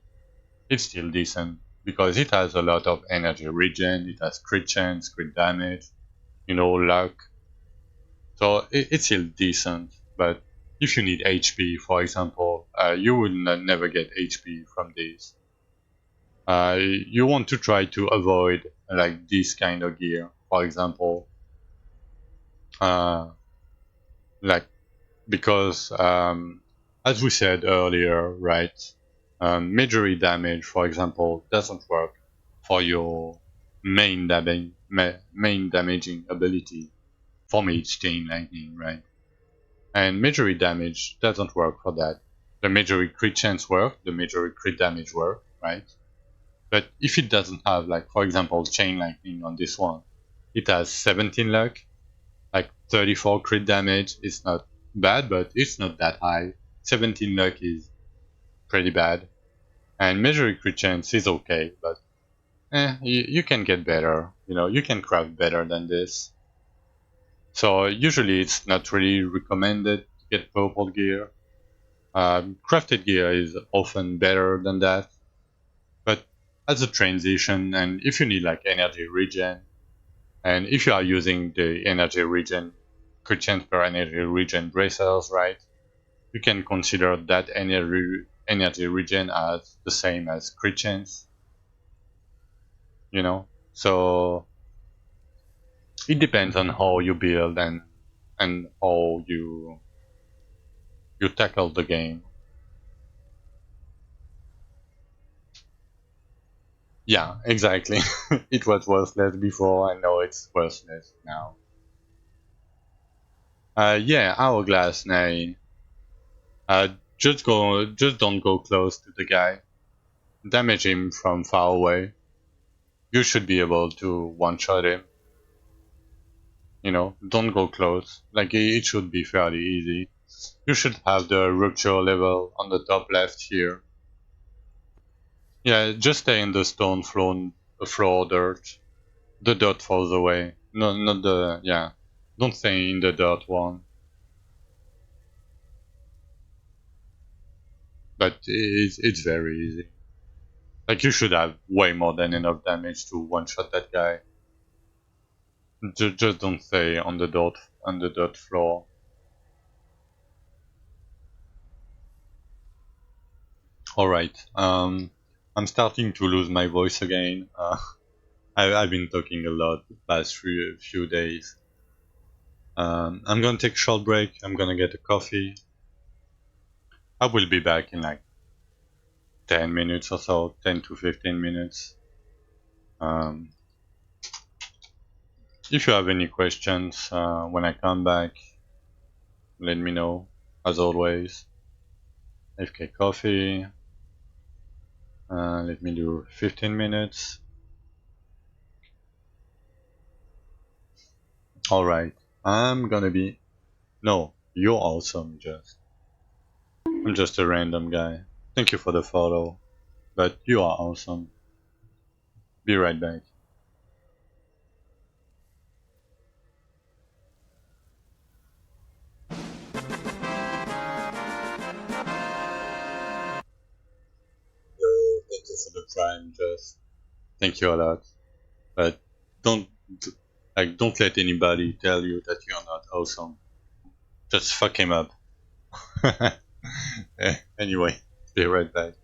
It's still decent because it has a lot of energy regen. It has crit chance, crit damage, luck. So it's still decent. But if you need HP, for example, you will never get HP from this. You want to try to avoid like this kind of gear, for example, uh, like because as we said earlier, right, majory damage, for example, doesn't work for your main damaging ability. For me, it's chain lightning, right? And majory damage doesn't work for that. The majory crit chance work, the majory crit damage work, right? But if it doesn't have, like, for example, chain lightning on this one, it has 17 luck, like 34 crit damage. It's not bad, but it's not that high. 17 luck is pretty bad. And measuring crit chance is okay, but you can get better. You can craft better than this. So usually it's not really recommended to get purple gear. Crafted gear is often better than that. But as a transition, and if you need like energy regen, and if you are using the energy regen, crit chance per energy regen bracers, right? You can consider that energy regen as the same as crit chance. So it depends on how you build and how you tackle the game. Yeah, exactly. It was worthless before. I know it's worthless now. Yeah, hourglass name. Just don't go close to the guy. Damage him from far away. you should be able to one-shot him. You know, don't go close. Like, it should be fairly easy. You should have the rupture level on the top left here. Yeah, just stay in the stone floor dirt. The dirt falls away. No, not the, yeah. Don't stay in the dirt one. But it's very easy. Like, you should have way more than enough damage to one-shot that guy. Just don't stay on the dirt floor. Alright, I'm starting to lose my voice again. I've been talking a lot the past few days. I'm gonna take a short break. I'm gonna get a coffee. I will be back in like 10 minutes or so, 10 to 15 minutes. Um, if you have any questions when I come back, let me know. As always, FK coffee. Let me do 15 minutes. Alright, I'm gonna be. No, you're awesome, just. I'm just a random guy. Thank you for the follow, but you are awesome. Be right back. Thank you for the prime, just. Thank you a lot. But don't don't let anybody tell you that you're not awesome. Just fuck him up. Anyway, be right back.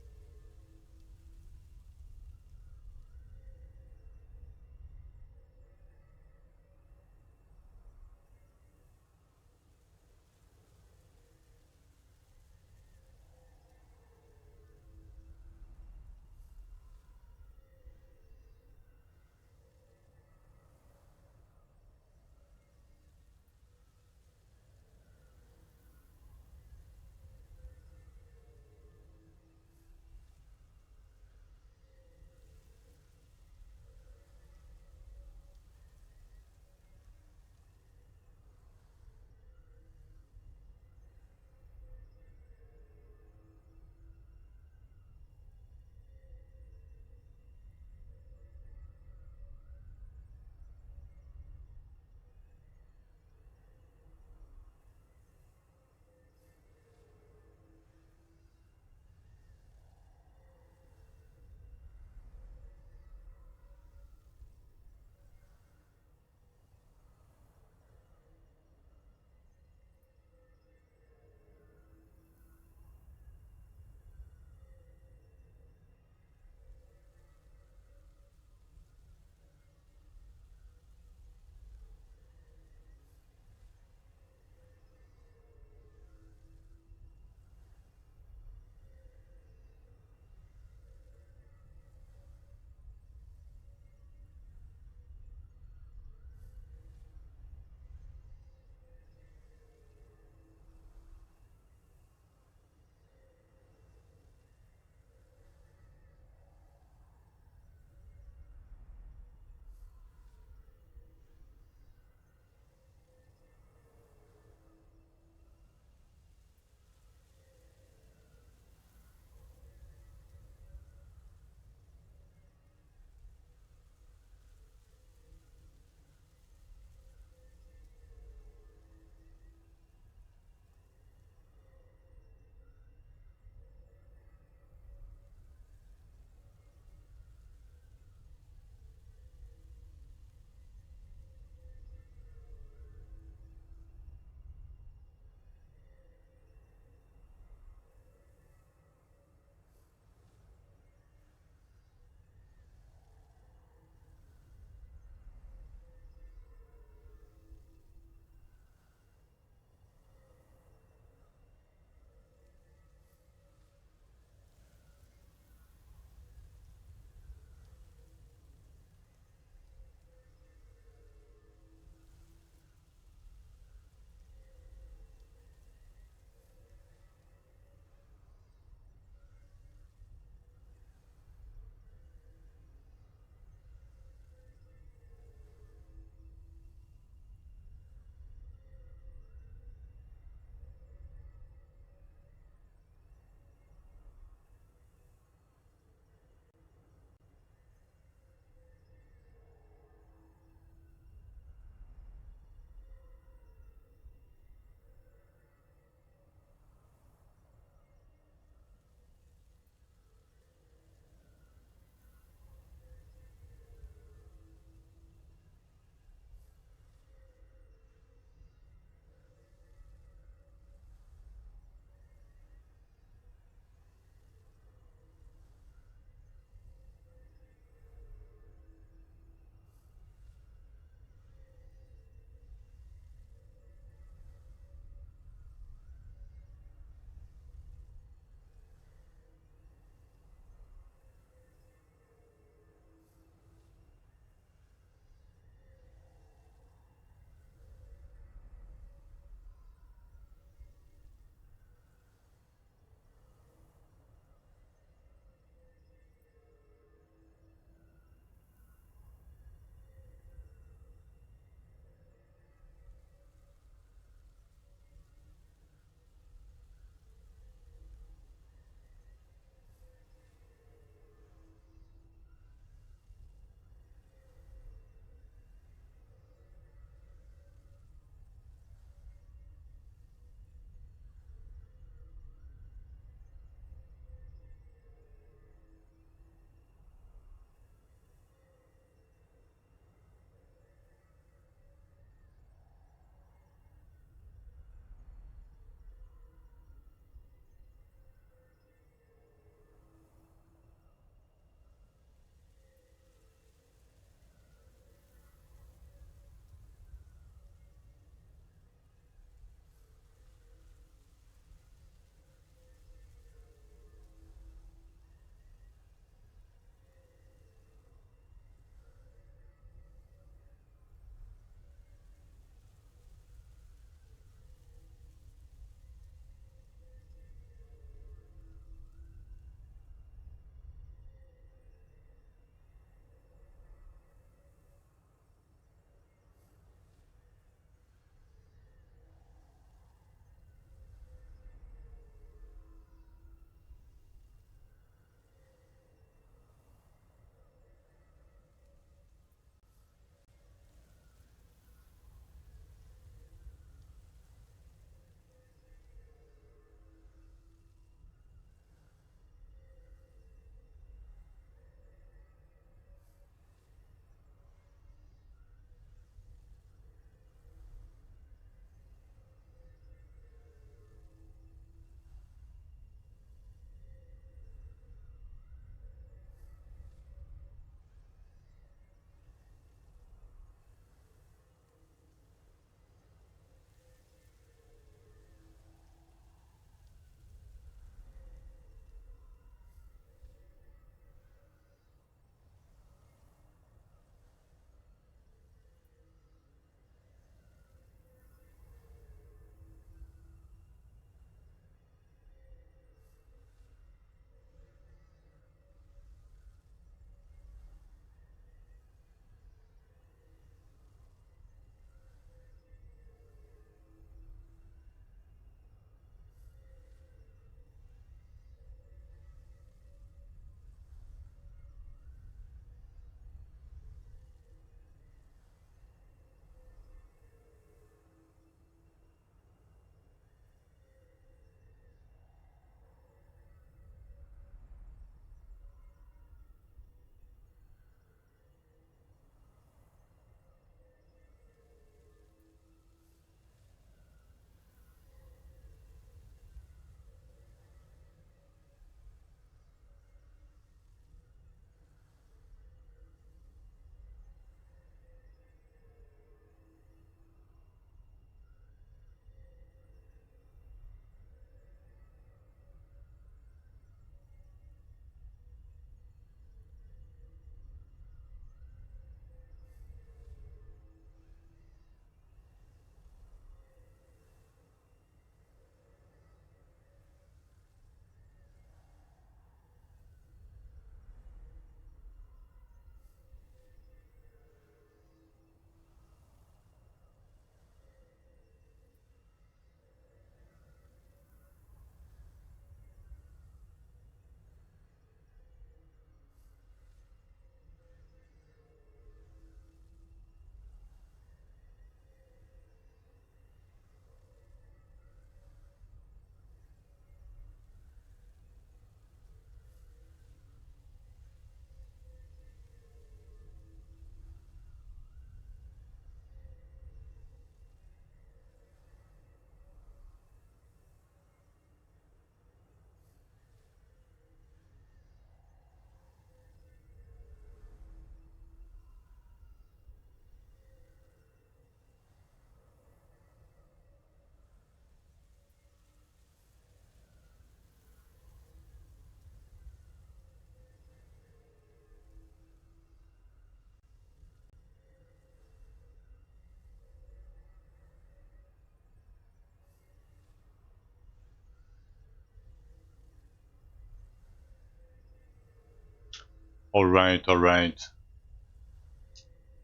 Alright, alright.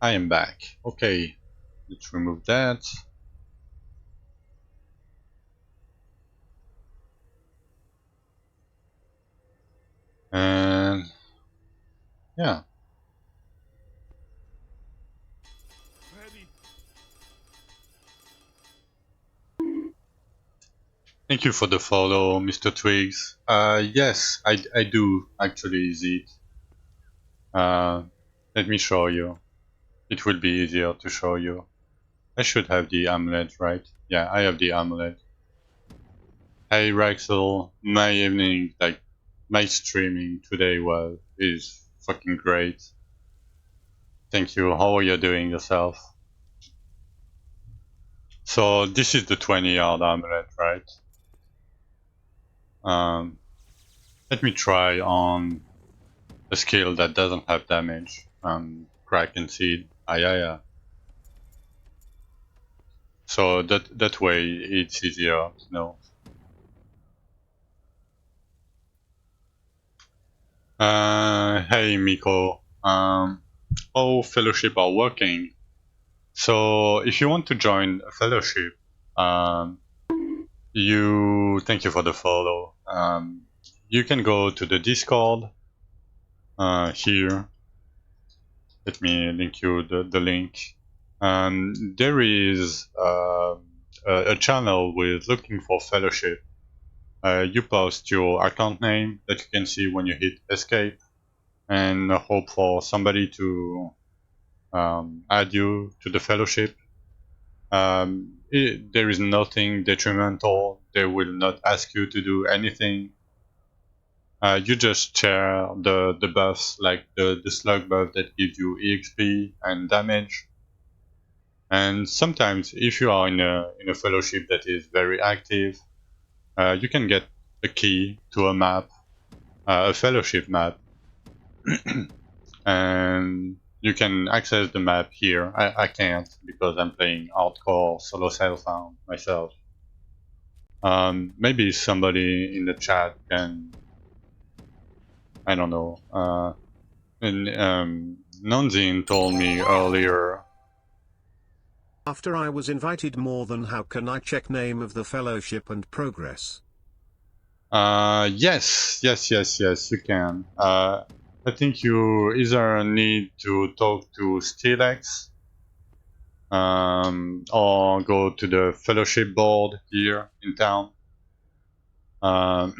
I am back. Okay, let's remove that. And yeah. Thank you for the follow, Mr. Twigs. Yes, I do actually use it. Let me show you. It will be easier to show you. I should have the amulet, right? Yeah, I have the amulet. Hey Rexel, my evening, like, my streaming today is fucking great. Thank you. How are you doing yourself? So this is the 20-yard amulet, right? Let me try on a skill that doesn't have damage. Crack and seed. Yeah. So that way it's easier to know. Hey Miko. How fellowship are working? So if you want to join a fellowship, thank you for the follow. You can go to the Discord here. Let me link you the link. There is a channel with looking for fellowship. You post your account name that you can see when you hit escape, and hope for somebody to add you to the fellowship. There is nothing detrimental. They will not ask you to do anything. You just share the buffs, like the slug buff that gives you EXP and damage. And sometimes, if you are in a fellowship that is very active, you can get a key to a map, a fellowship map, and you can access the map here. I can't because I'm playing hardcore solo self-found myself. Maybe somebody in the chat can, I don't know. And Nonzin told me earlier. After I was invited more than how can I check name of the fellowship and progress? Yes, you can. I think you either need to talk to Steelex, or go to the fellowship board here in town. Um,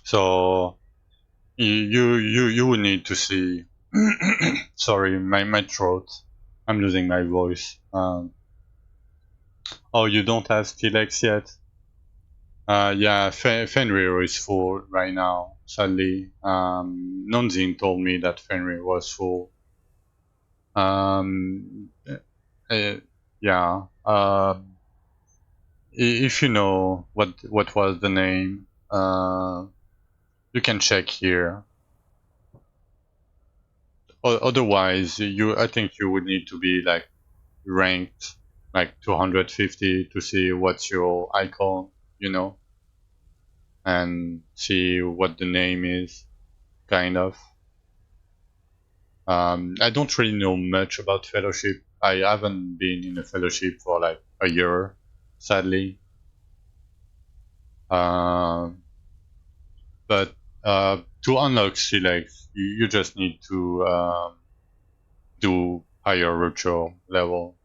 so you would need to see. Sorry, my throat. I'm losing my voice. Oh, you don't have Steelex yet? Yeah, Fenrir is full right now, sadly. Nonzin told me that Fenrir was full. Um, yeah. If you know what was the name, you can check here. Otherwise, I think you would need to be like ranked like 250 to see what's your icon, you know, and see what the name is, kind of. I don't really know much about fellowship. I haven't been in a fellowship for like a year, sadly. But to unlock select, you just need to do higher rupture level.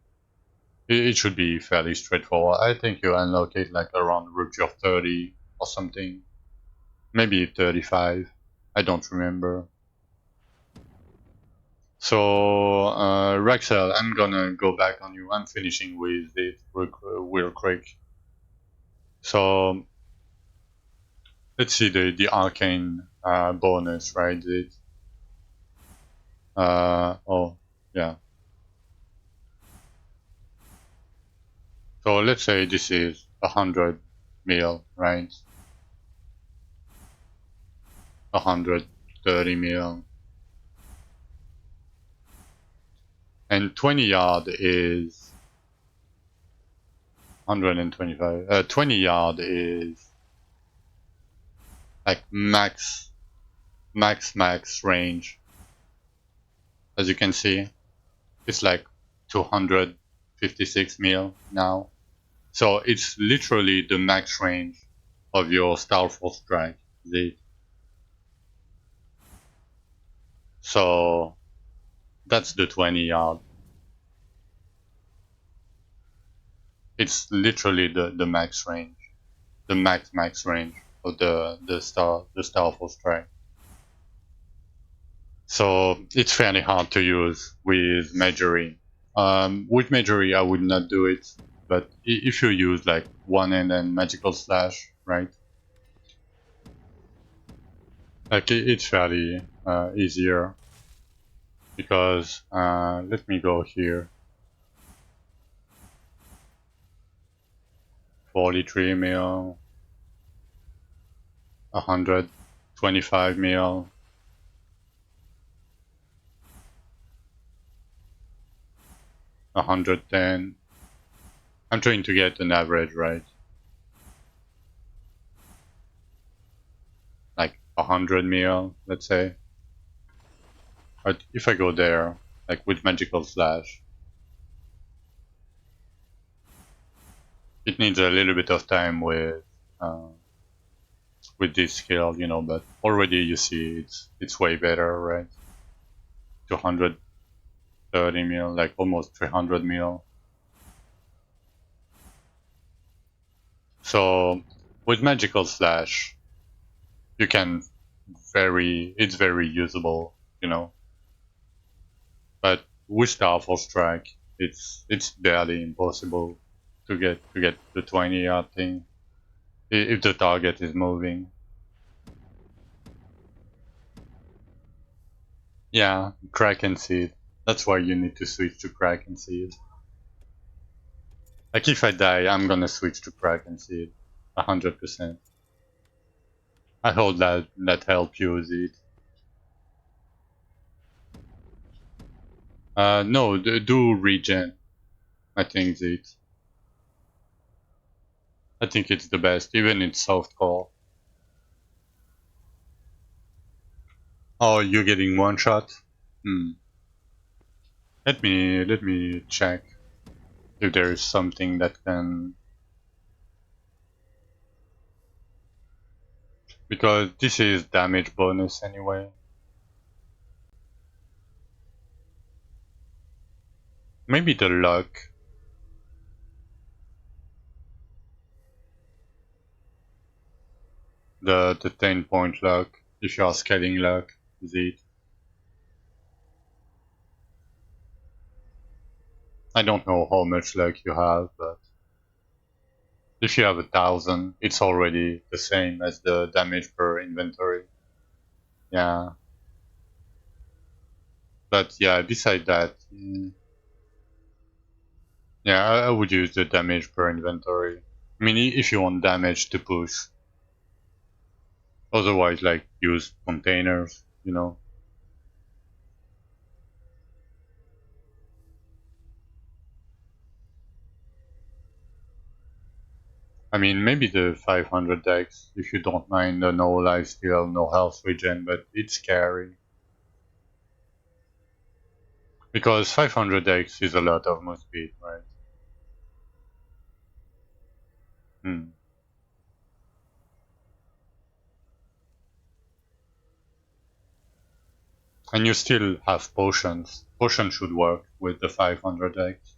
It should be fairly straightforward. I think you unlock it like around rupture 30 or something. Maybe 35. I don't remember. So, Rexel, I'm gonna go back on you. I'm finishing with it real quick. So, let's see the arcane bonus, right? Oh, yeah. So let's say this is 100 mil, right? 130 mil. And 20 yard is 125. 20 yard is like max max range. As you can see, it's like 256 mil now. So it's literally the max range of your Starfall strike. So that's the 20 yard. It's literally the max range, the max range of the Starfall strike. So it's fairly hard to use with Majory. With Majory, I would not do it, but if you use like one and then Magical Slash, right? Like it's fairly easier because let me go here. 43 mil, 125 mil, 110. I'm trying to get an average, right? Like 100 mil, let's say. But if I go there, like with Magical Slash, it needs a little bit of time with this skill, you know. But already you see it's way better, right? 230 mil, like almost 300 mil. So with Magical Slash, you can it's very usable, you know. But with Starfall Strike, it's barely impossible to get the 20 yard thing if the target is moving. Yeah, Kraken Seed. That's why you need to switch to Kraken Seed. Like if I die, I'm gonna switch to Kraken Seed, 100%. I hope that help you with it. No, do regen. I think it. I think it's the best, even in softcore. Oh, you're getting one shot. Hmm. Let me check if there is something that can, because this is damage bonus anyway. Maybe the luck. The 10-point luck, if you are scaling luck, is it? I don't know how much luck you have, but if you have 1,000, it's already the same as the damage per inventory. Yeah. But yeah, beside that, yeah, I would use the damage per inventory. I mean, if you want damage to push. Otherwise, like, use containers, you know. I mean, maybe the 500 dex, if you don't mind the no lifesteal, no health regen, but it's scary. Because 500 dex is a lot of move speed, right? Hmm. And you still have potions. Potions should work with the 500 dex.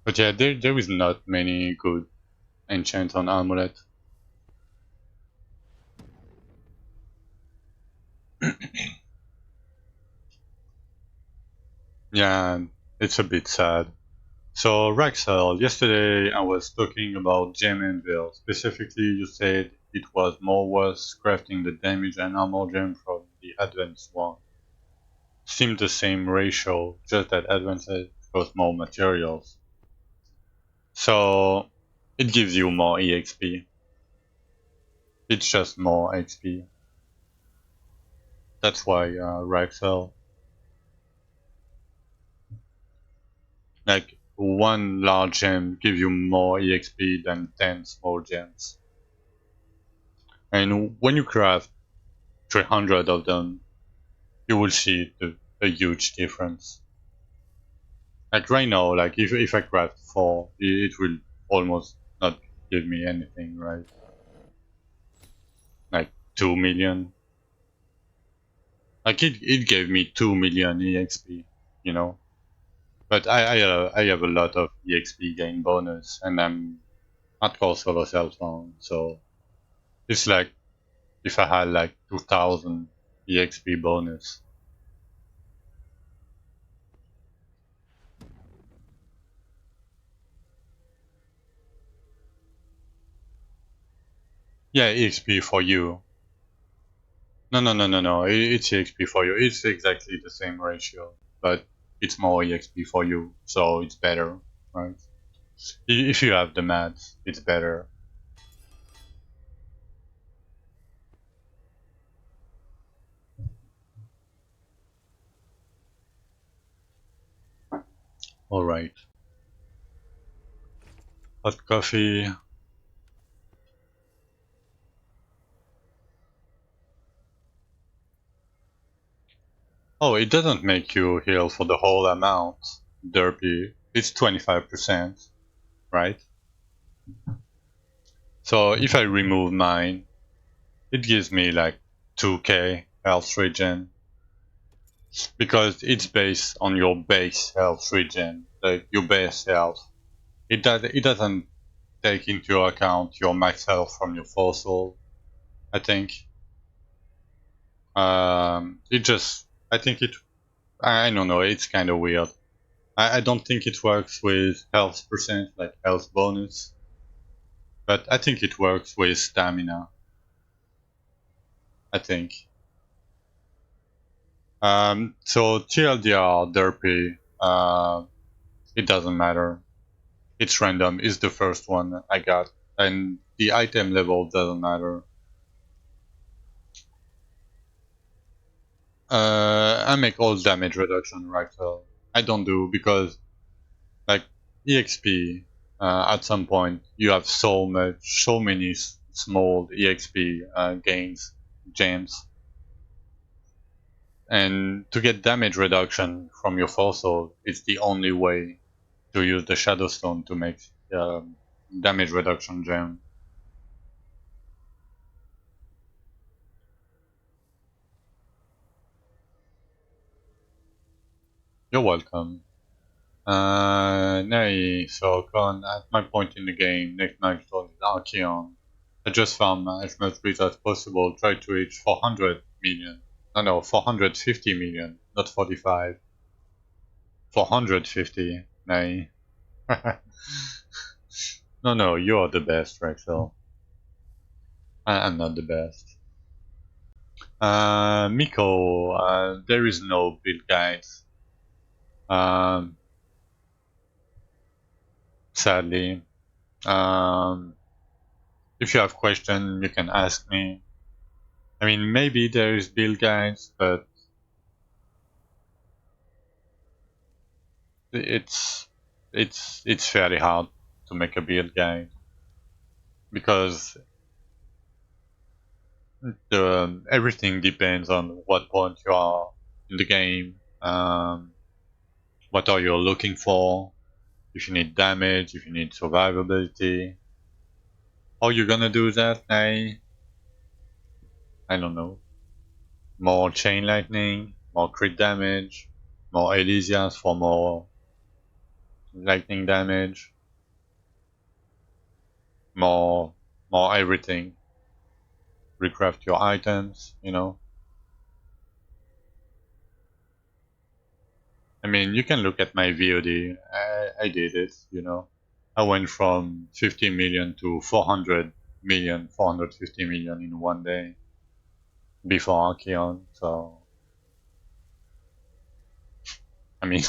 But yeah, there is not many good enchants on Amulet. Yeah, it's a bit sad. So, Raxel, yesterday I was talking about gem anvil. Specifically, you said it was more worth crafting the damage and armor gem from the advanced one. Seemed the same ratio, just that advanced cost more materials. So, it gives you more EXP. It's just more XP. That's why Raxel. Like, one large gem gives you more EXP than 10 small gems. And when you craft 300 of them, you will see a huge difference. Like right now, like if I craft 4, it will almost not give me anything, right? Like 2 million. Like it gave me 2 million EXP, you know? But I have a lot of EXP gain bonus, and I'm hardcore solo self-found, so it's like if I had like 2000 EXP bonus. Yeah, EXP for you. No. It's EXP for you. It's exactly the same ratio, but it's more EXP for you, so it's better, right? If you have the maths, it's better. Alright. Hot coffee. Oh, it doesn't make you heal for the whole amount, Derpy. It's 25%, right? So if I remove mine, it gives me like 2k health regen, because it's based on your base health regen, like your base health. It doesn't take into account your max health from your fossil, I think. It just, I think it, I don't know, it's kind of weird. I don't think it works with health percent, like health bonus, but I think it works with stamina, I think. So TLDR, Derpy, it doesn't matter. It's random, it's the first one I got, and the item level doesn't matter. I make all damage reduction rifle. I don't do, because like EXP, at some point you have so many small EXP gains, gems, and to get damage reduction from your fossil, it's the only way to use the Shadowstone to make damage reduction gem. You're welcome. Nay, so Con, at my point in the game, next milestone is Archeon. I just farm as much bridge as possible, try to reach 400 million. No, 450 million, not 45. 450, nay. No, you're the best, Rexel. I'm not the best. Miko, there is no build guide. Um, sadly. If you have questions, you can ask me. I mean, maybe there is build guides, but it's it's fairly hard to make a build guide, because everything depends on what point you are in the game, what are you looking for, if you need damage, if you need survivability. How you gonna do that? I don't know. More chain lightning, more crit damage, more Elysias for more lightning damage, more everything. Recraft your items, you know. I mean, you can look at my VOD. I did it, you know. I went from 50 million to 400 million, 450 million in one day before Archeon. So, I mean,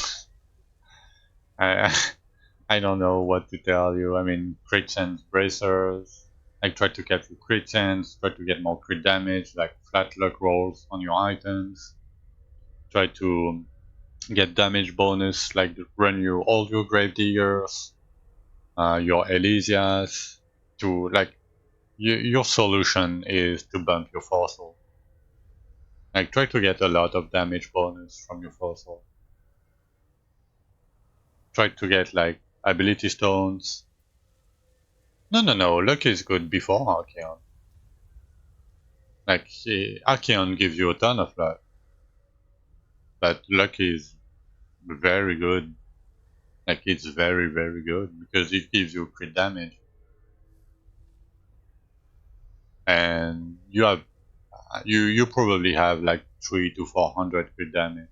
I I don't know what to tell you. I mean, crit chance bracers. I try to get crit chance, try to get more crit damage, like flat luck rolls on your items. Try to get damage bonus, like run you all your Gravediggers, your Elysias, to like your solution is to bump your fossil. Like, try to get a lot of damage bonus from your fossil. Try to get, like, ability stones. No, luck is good before Archeon. Like, Archeon gives you a ton of luck. But luck is very good. Like, it's very, very good because it gives you crit damage. And you probably have like 3 to 400 crit damage.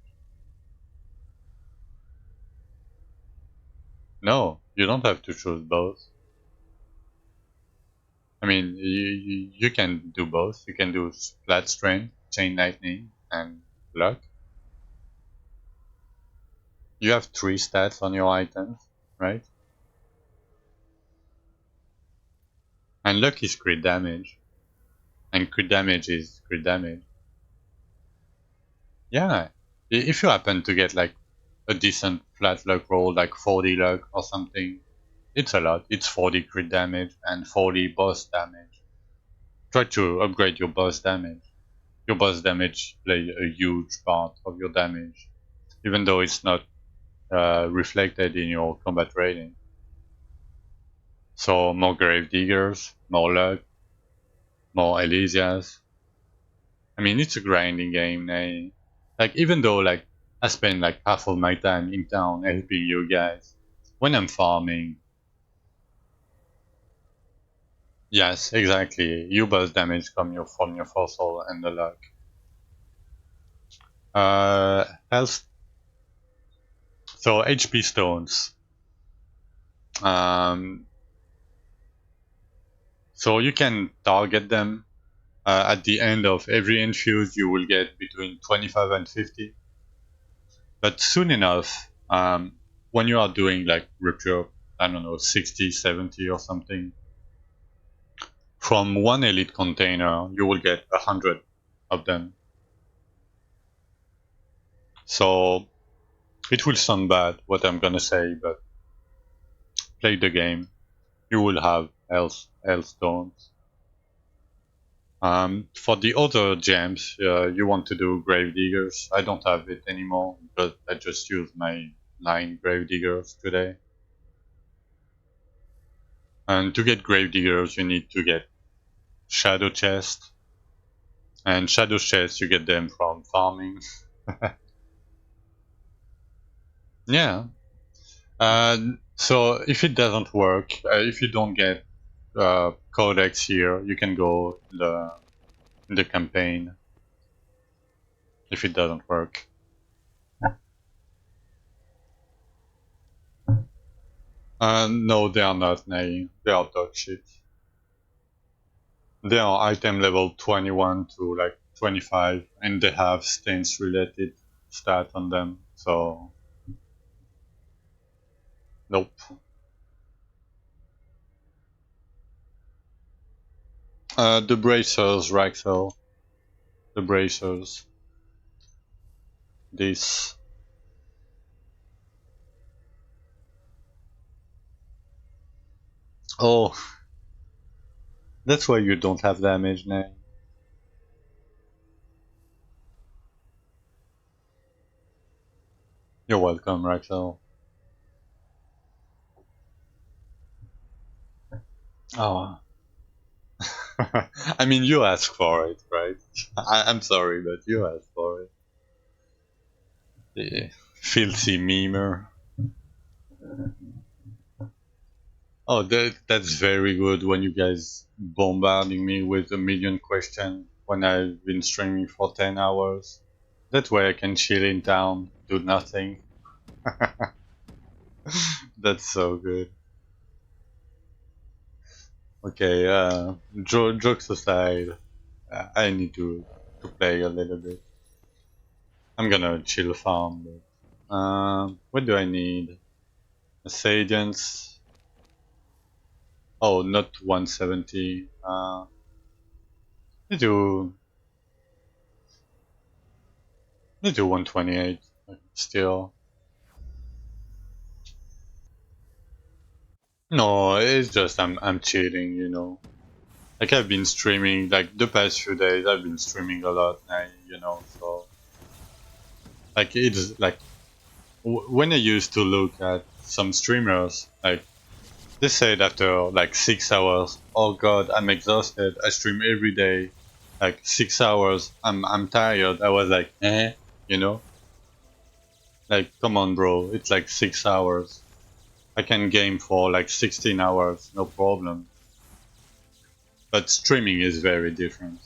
No, you don't have to choose both. I mean, you can do both. You can do flat strength, chain lightning, and luck. You have 3 stats on your items, right? And luck is crit damage, and crit damage is crit damage. Yeah, if you happen to get like a decent flat luck roll, like 40 luck or something, it's a lot. It's 40 crit damage and 40 boss damage. Try to upgrade your boss damage. Your boss damage plays a huge part of your damage, even though it's not reflected in your combat rating. So more grave diggers, more luck, more Elysias. I mean, it's a grinding game. Like, even though like I spend like half of my time in town helping you guys, when I'm farming, yes, exactly, you boss damage from your fossil and the luck. Health. So HP stones. Um, so you can target them. At the end of every infuse, you will get between 25 and 50. But soon enough, when you are doing like rupture, I don't know, 60, 70 or something, from one elite container, you will get 100 of them. So it will sound bad what I'm gonna say, but play the game. You will have health stones. For the other gems, you want to do grave diggers. I don't have it anymore, but I just used my 9 grave diggers today. And to get grave diggers, you need to get shadow chest. And shadow chests, you get them from farming. Yeah. So if it doesn't work, if you don't get codex here, you can go in the campaign. If it doesn't work. No, they are not, nay. They are dog shit. They are item level 21 to like 25, and they have stance related stat on them, so nope. The bracers, Raxel. The bracers. This. Oh, that's why you don't have damage, nay. You're welcome, Raxel. Oh. I mean, you asked for it, right? I'm sorry, but you asked for it. The filthy memer. Oh, that's very good when you guys bombarding me with a million questions when I've been streaming for 10 hours. That way I can chill in town, do nothing. That's so good. Okay, jokes aside, I need to play a little bit. I'm gonna chill farm, but what do I need? Asadians. Oh, not 170. Let's do 128 still. No, it's just I'm cheating, you know. Like I've been streaming, like the past few days, I've been streaming a lot now, you know, so like it's like when I used to look at some streamers, like they said after like 6 hours, oh god, I'm exhausted. I stream every day, like 6 hours. I'm tired. I was like, you know, like come on, bro. It's like 6 hours. I can game for like 16 hours, no problem. But streaming is very different.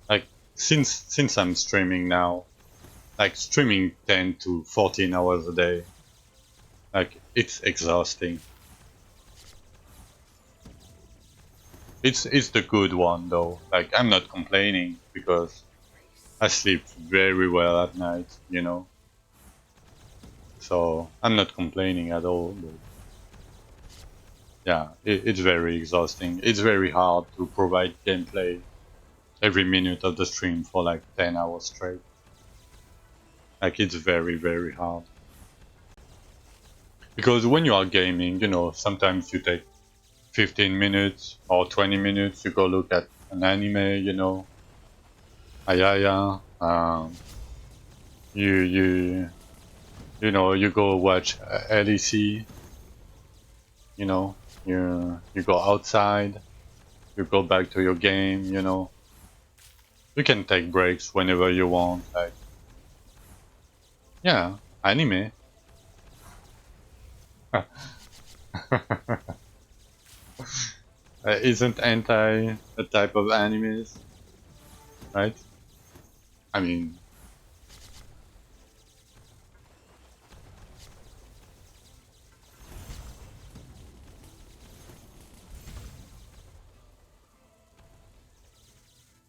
Like since I'm streaming now, like streaming 10 to 14 hours a day, like it's exhausting. It's the good one though. Like I'm not complaining because I sleep very well at night, you know. So I'm not complaining at all. But yeah, it's very exhausting. It's very hard to provide gameplay every minute of the stream for like 10 hours straight. Like it's very hard. Because when you are gaming, you know, sometimes you take 15 minutes or 20 minutes to go look at an anime, you know. Ayaya. You you know, you go watch LEC, you know, you go outside, you go back to your game, you know. You can take breaks whenever you want, like, yeah, anime. Isn't anti a type of animes, right? I mean,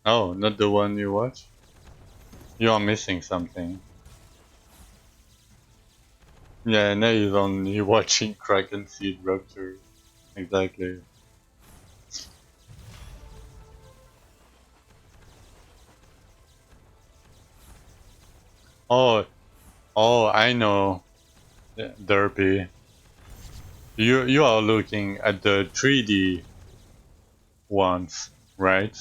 oh, not the one you watch? You are missing something. Yeah, now you're only watching Kraken Seed Rupture. Exactly. Oh, oh, I know. Yeah, Derpy. You are looking at the 3D ones, right?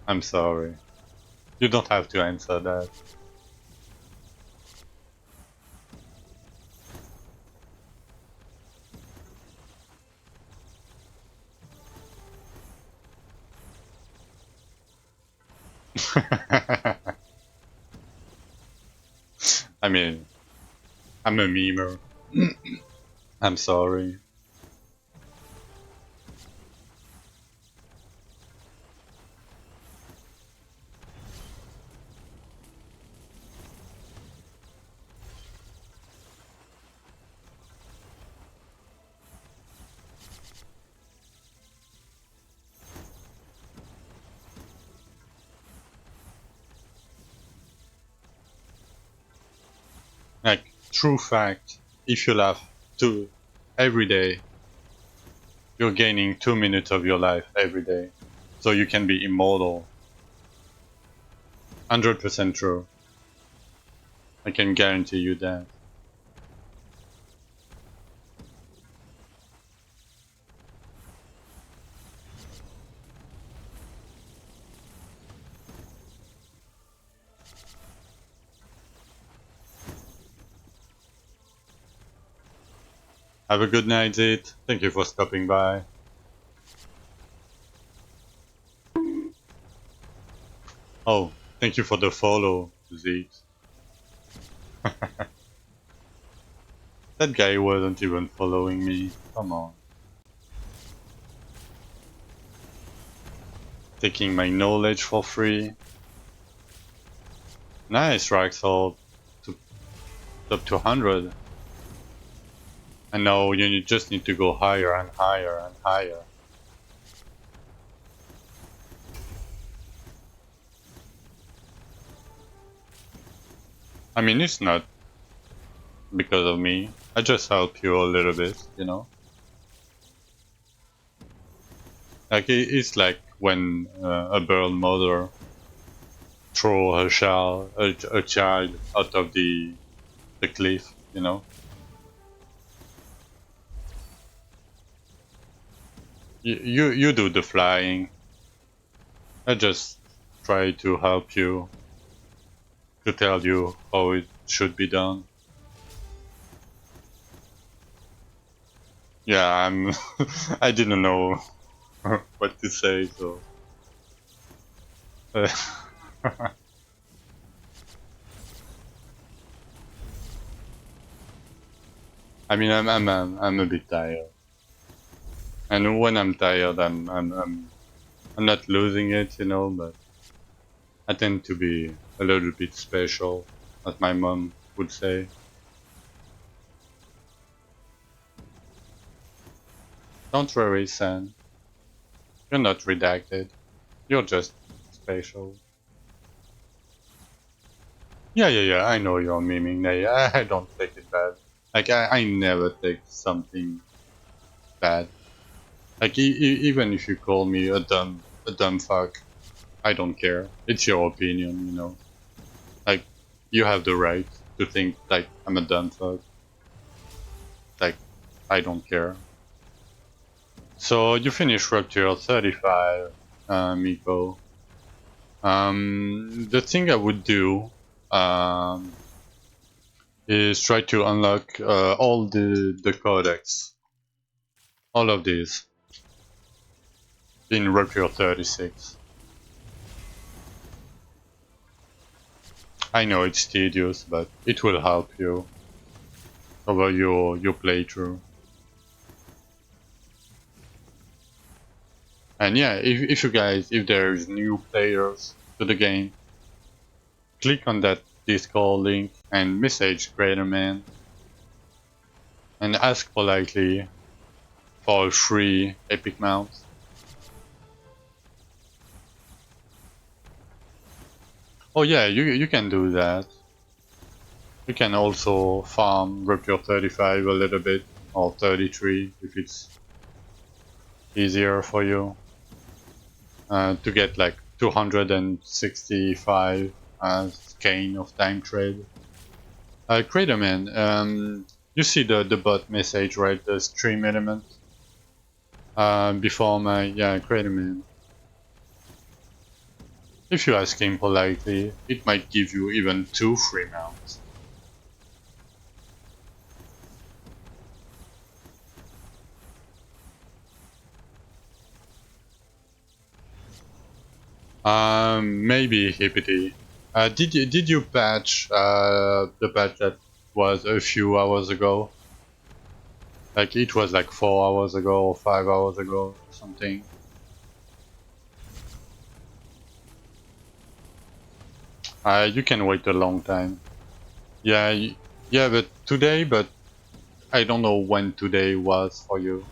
I'm sorry. You don't have to answer that. I mean, I'm a memer. I'm sorry. Like, true fact, if you laugh two every day, you're gaining 2 minutes of your life every day. So you can be immortal. 100% true. I can guarantee you that. Have a good night, Zit. Thank you for stopping by. Oh, thank you for the follow, Zit. That guy wasn't even following me. Come on. Taking my knowledge for free. Nice, Raxol. To up to 100. And now just need to go higher and higher and higher. I mean, it's not because of me. I just help you a little bit, you know? Like, it's like when a bird mother throw her child out of the cliff. you know. You do the flying. I just try to help you, to tell you how it should be done. Yeah, I'm. I didn't know what to say, so. I mean, I'm a bit tired, and when I'm tired, I'm not losing it, you know, but I tend to be a little bit special, as my mom would say. Don't worry, San. You're not redacted. You're just special. Yeah. I know you're memeing. I don't take it bad. Like I never take something bad. Like even if you call me a dumb fuck, I don't care. It's your opinion, you know. Like you have the right to think like I'm a dumb fuck. Like I don't care. So you finish Rupture 35, Miko. The thing I would do is try to unlock all the codex, all of these in Rupture 36. I know it's tedious, but it will help you over your playthrough. And yeah, if you guys, if there's new players to the game, click on that Discord link and message Greaterman and ask politely for a free epic mount. Oh yeah, you can do that. You can also farm Rupture 35 a little bit, or 33 if it's easier for you, to get like 265 gain of time trade. Craterman, you see the bot message, right? The stream element before my, yeah, Craterman. If you ask him politely, it might give you even 2 free mounts. Maybe Hippity. Did you patch the patch that was a few hours ago? Like it was like 4 hours ago or 5 hours ago or something. You can wait a long time. Yeah, yeah, but today, but I don't know when today was for you.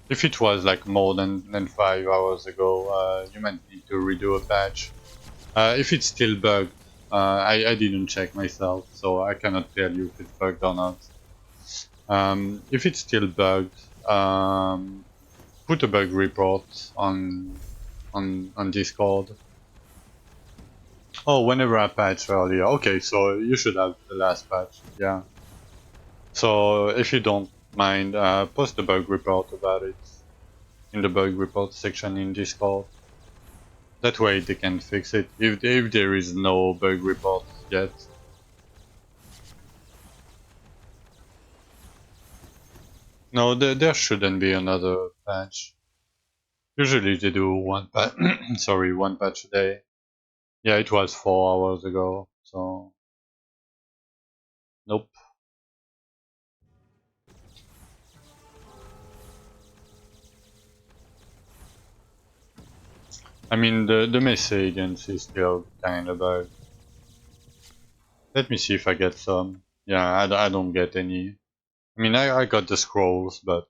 If it was like more than 5 hours ago, you might need to redo a patch. If it's still bugged, I didn't check myself, so I cannot tell you if it's bugged or not. If it's still bugged, put a bug report on Discord. Oh, whenever I patch earlier. Okay, so you should have the last patch. Yeah. So if you don't mind, post a bug report about it in the bug report section in Discord. That way they can fix it if there is no bug report yet. No, there shouldn't be another patch. Usually they do one patch. Sorry, one patch a day. Yeah, it was 4 hours ago. So nope. I mean the message is still kind of bugged. Let me see if I get some. Yeah, I don't get any. I mean, I got the scrolls, but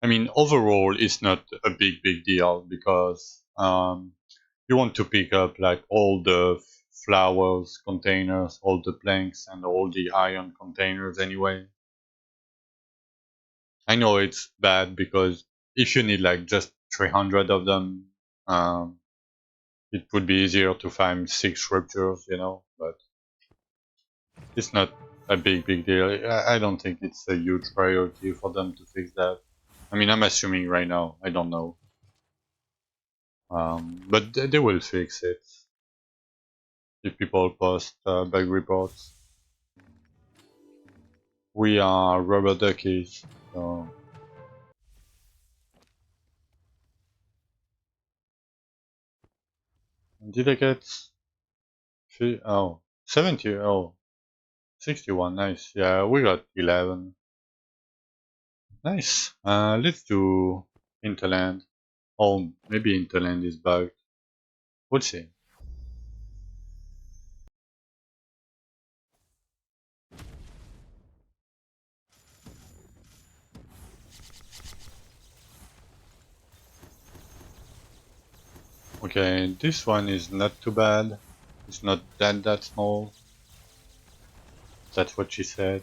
I mean, overall, it's not a big deal because you want to pick up like all the flowers containers, all the planks, and all the iron containers anyway. I know it's bad because if you need like just 300 of them, it would be easier to find 6 scriptures, you know, but It's not a big deal. I don't think it's a huge priority for them to fix that. I mean, I'm assuming right now. I don't know. But they will fix it if people post bug reports. We are rubber duckies, so did I get 70? Oh, 61, nice. Yeah, we got 11. Nice. Let's do Interland. Oh, maybe Interland is bugged. We'll see. Okay, this one is not too bad. It's not that small. That's what she said.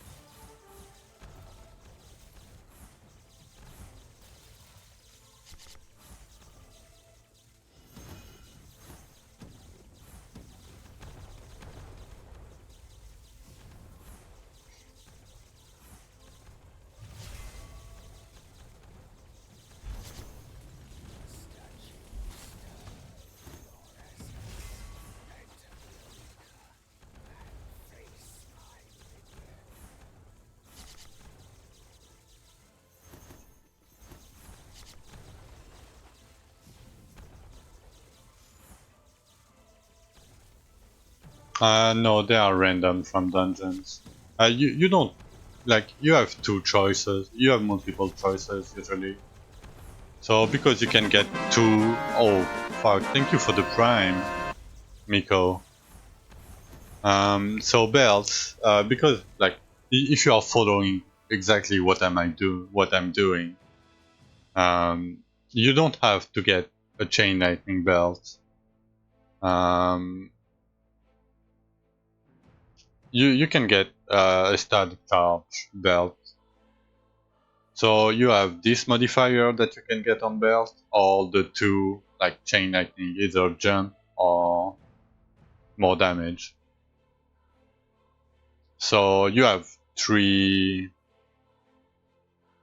No, they are random from dungeons. You don't, like, you have two choices. You have multiple choices usually. So because you can get two, oh fuck, thank you for the prime, Miko. So belts, because like if you are following exactly what I'm doing, you don't have to get a chain lightning belt. Um, you can get a static charge belt. So you have this modifier that you can get on belt, or the two like chain lightning, either jump or more damage. So you have three,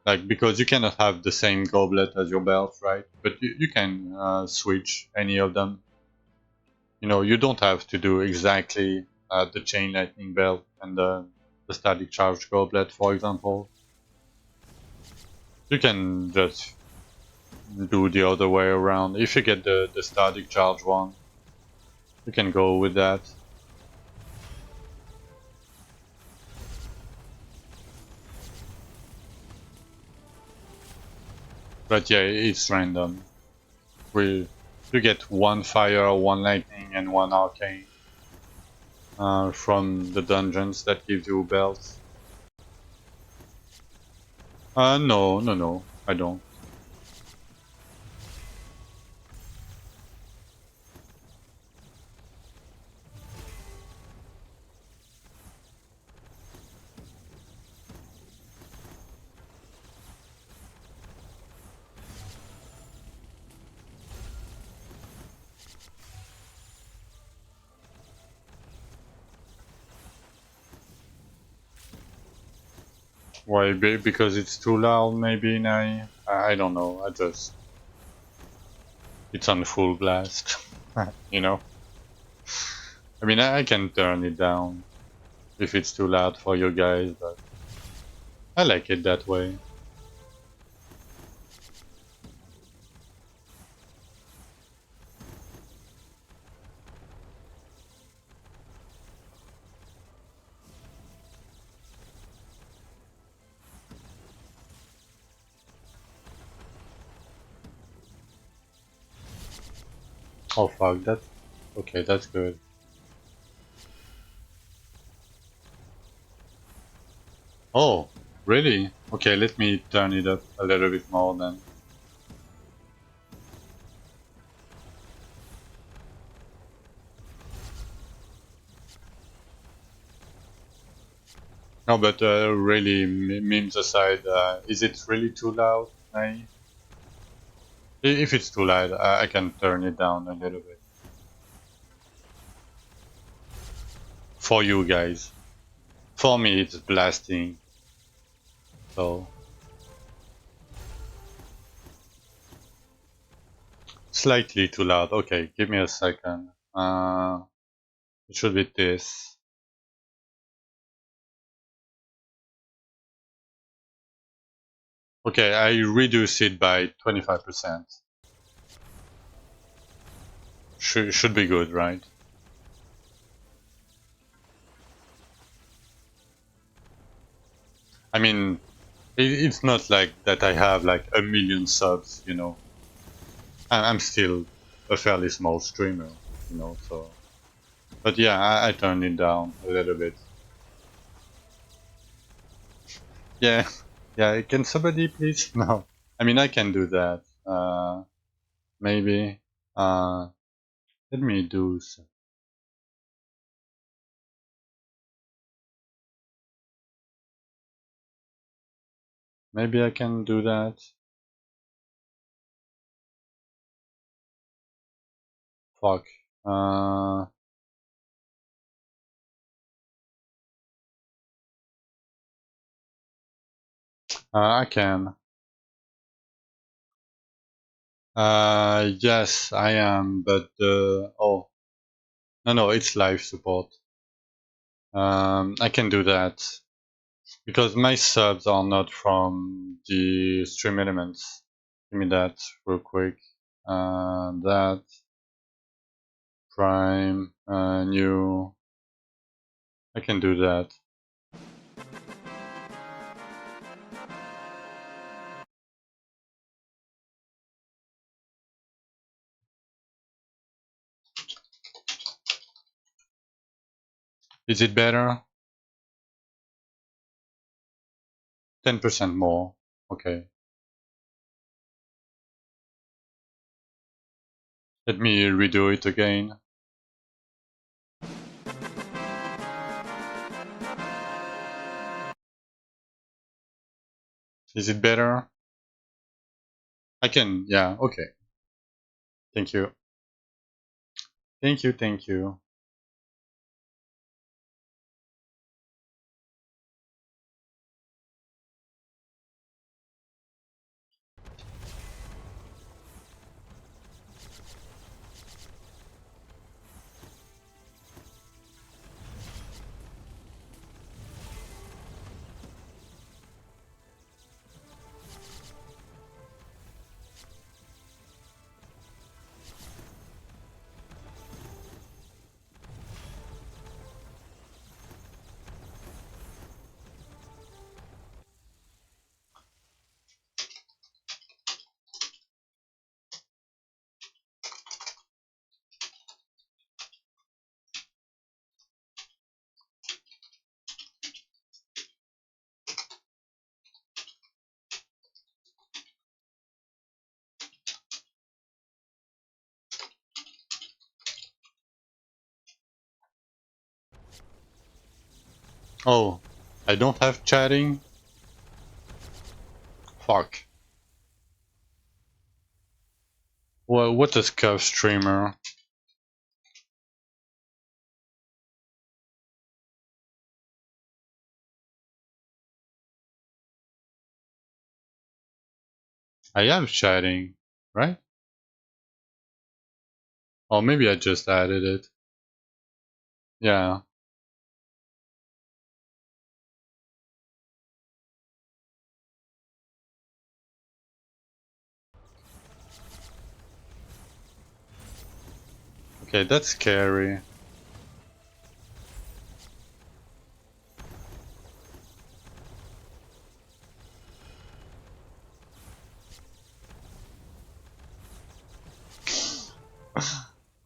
like, because you cannot have the same goblet as your belt, right? But you can switch any of them. You know, you don't have to do exactly the chain lightning belt and the static charge goblet, for example. You can just do the other way around. If you get the static charge one, you can go with that. But yeah, it's random. You get one fire, one lightning, and one arcane from the dungeons that give you belts. No, I don't. Why? Because it's too loud, maybe, I don't know. It's on full blast, you know? I mean, I can turn it down if it's too loud for you guys, but I like it that way. Oh fuck, okay, that's good. Oh, really? Okay, let me turn it up a little bit more then. No, but really, memes aside, is it really too loud? If it's too loud, I can turn it down a little bit. For you guys. For me, it's blasting. So slightly too loud. Okay, give me a second. It should be this. Okay, I reduce it by 25%. Should be good, right? I mean, it's not like that I have like a million subs, you know. I'm still a fairly small streamer, you know, so. But yeah, I turned it down a little bit. Yeah, yeah, can somebody please? No. I mean, I can do that. Maybe. Uh, let me do. Maybe I can do that. Fuck. I can. Yes, I am, but oh, no, it's live support. I can do that because my subs are not from the stream elements. Give me that real quick. That prime new. I can do that. Is it better? 10% more. Okay. Let me redo it again. Is it better? I can, yeah, okay. Thank you. Thank you, thank you. Oh, I don't have chatting? Fuck. Well, what a scuff streamer. I have chatting, right? Or maybe I just added it. Yeah. Okay, that's scary.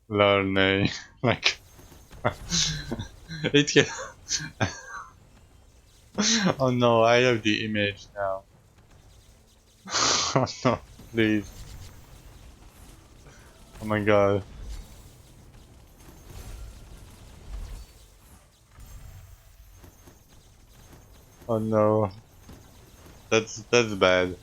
Lol, nay. Like, it can. Oh no, I have the image now. Oh no, please. Oh my god. Oh no. That's bad.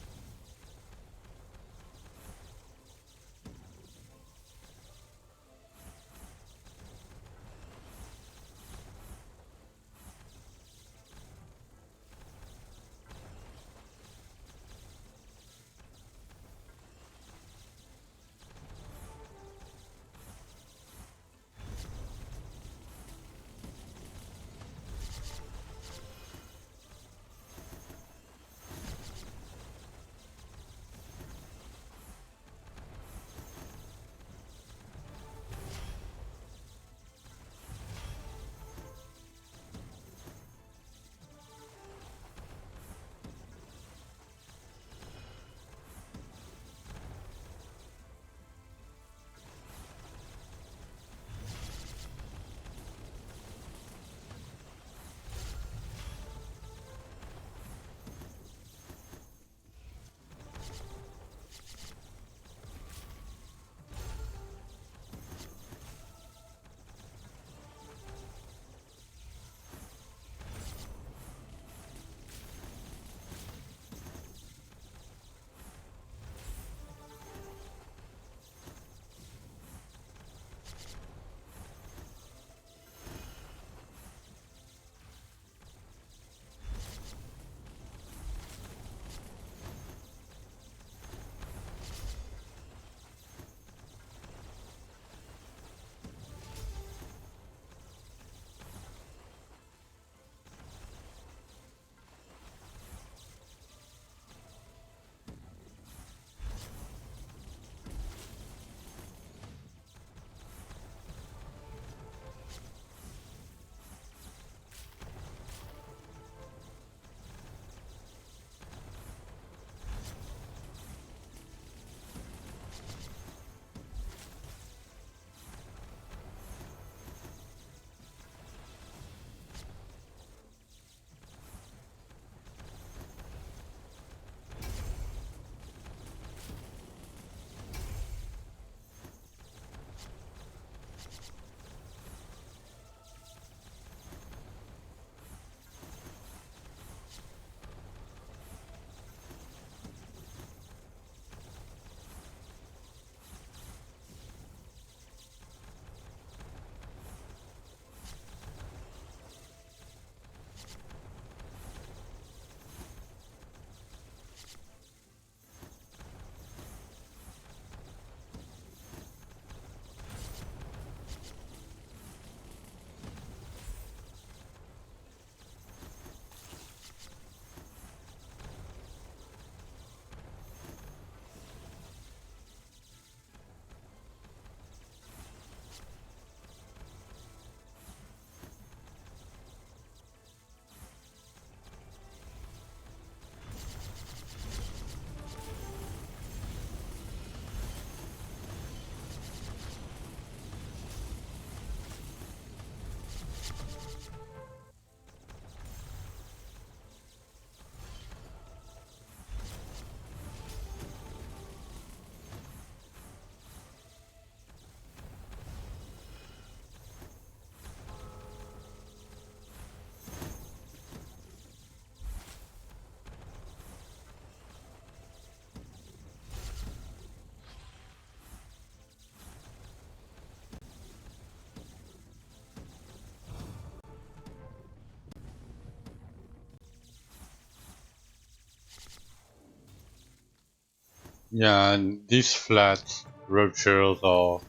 Yeah, and these flat ruptures are...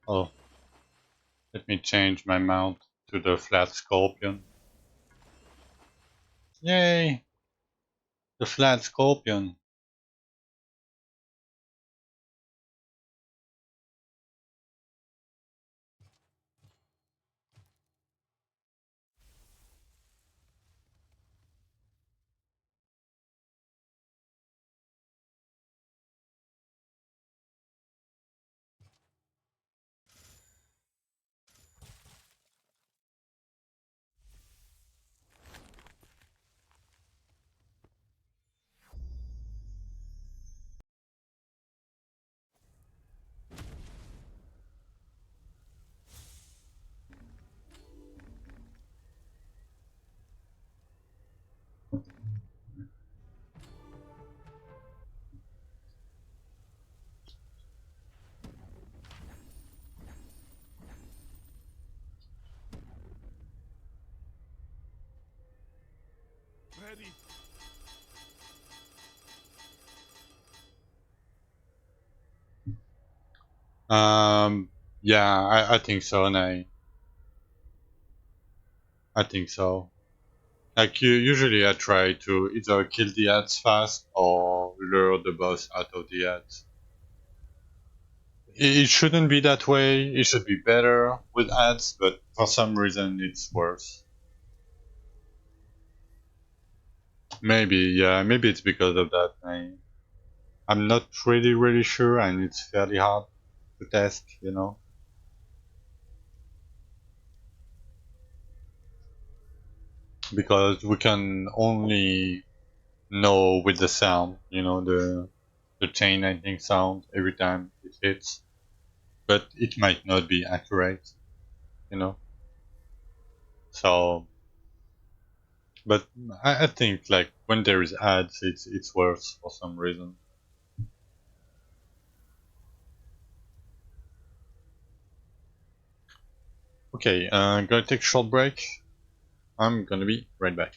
Oh, let me change my mount to the flat scorpion. Yay! The flat scorpion. Ready. Yeah, I think so, and I think so. Like usually I try to either kill the ads fast or lure the boss out of the ads. It shouldn't be that way. It should be better with ads, but for some reason it's worse. Maybe, yeah, maybe it's because of that. I'm not really sure, and it's fairly hard to test, you know, because we can only know with the sound, you know, the chain lightning sound every time it hits, but it might not be accurate, you know. So, but I think like when there is ads, it's worse for some reason. Okay, I'm gonna take a short break. I'm gonna be right back.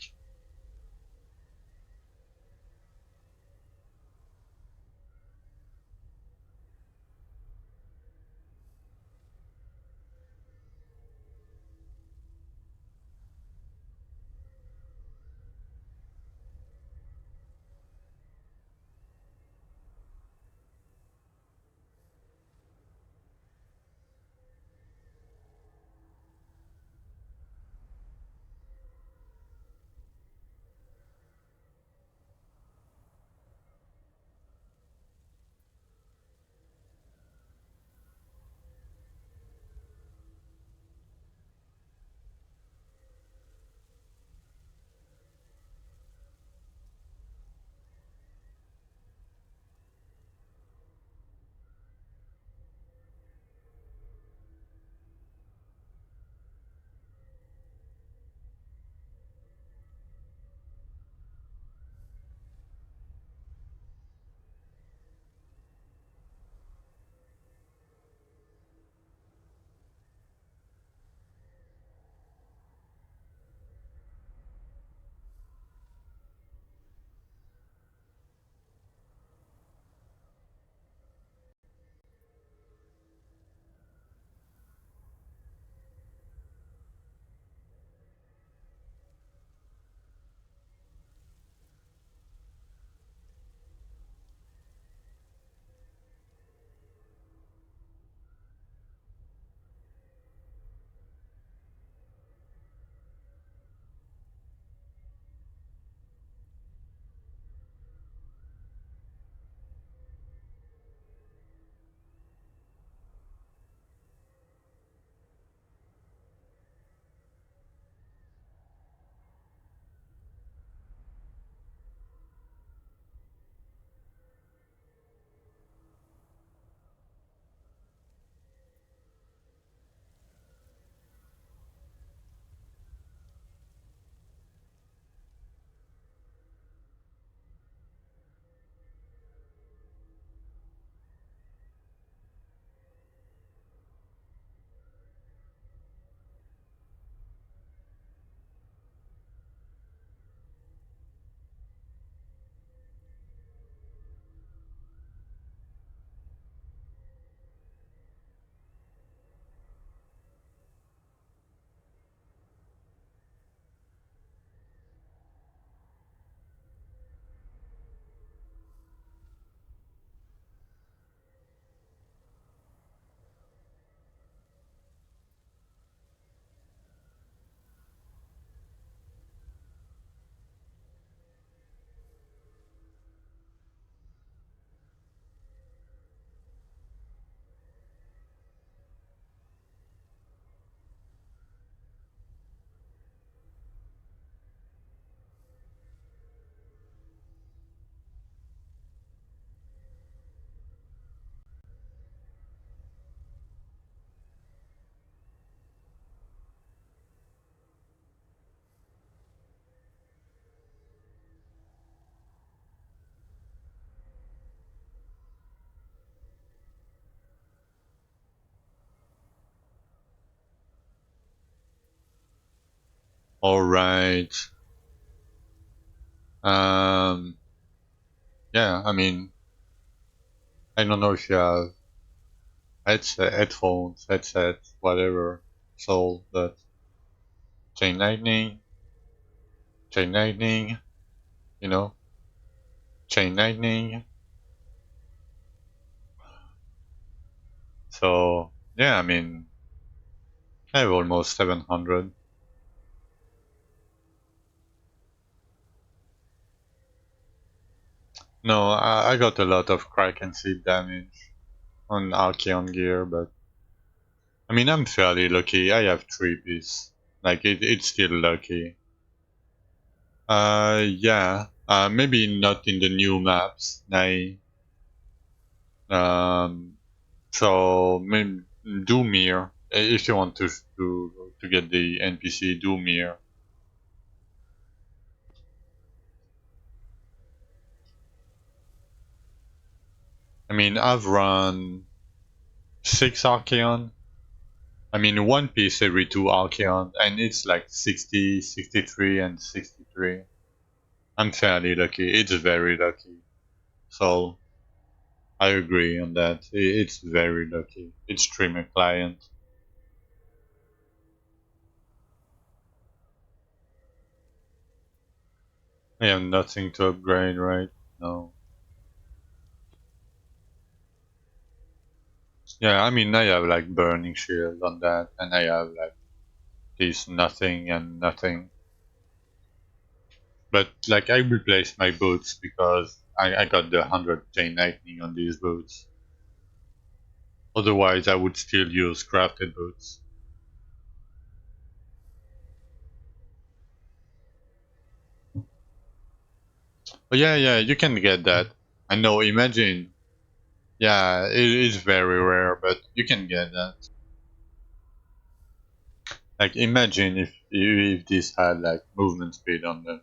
Alright. Um, yeah, I mean, I don't know if you have headphones, headsets, whatever. So, but chain lightning, you know, chain lightning. So, yeah, I mean, I have almost 700. No, I got a lot of crack and seed damage on Archeon gear, but I mean, I'm fairly lucky. I have 3 piece. Like, it's still lucky. Yeah. Maybe not in the new maps. Um, so maybe Doomir. If you want to get the NPC Doomir. I mean, I've run 6 Archeon. I mean, 1 piece every 2 Archeon, and it's like 60, 63, and 63. I'm fairly lucky. It's very lucky. So I agree on that. It's very lucky. It's streamer client. I have nothing to upgrade, right? No. Yeah, I mean, I have like burning shield on that, and I have like this nothing and nothing. But like, I replaced my boots because I got the 100 chain lightning on these boots. Otherwise, I would still use crafted boots. But yeah, yeah, you can get that. I know, imagine. Yeah, it is very rare, but you can get that. Like, imagine if this had like movement speed on them.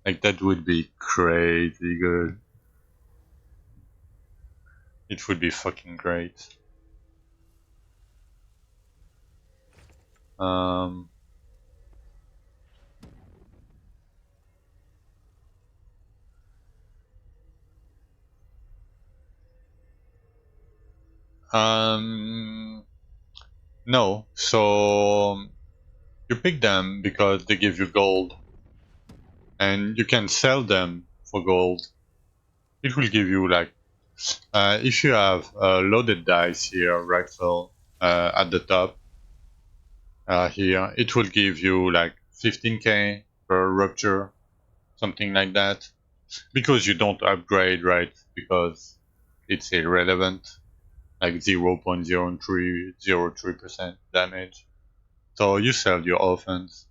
Like, that would be crazy good. It would be fucking great. Um, um, no. So you pick them because they give you gold, and you can sell them for gold. It will give you like, if you have loaded dice here, right? So at the top here, it will give you like 15k per rupture, something like that. Because you don't upgrade, right? Because it's irrelevant, like 0.0303% damage. So you sell your offense.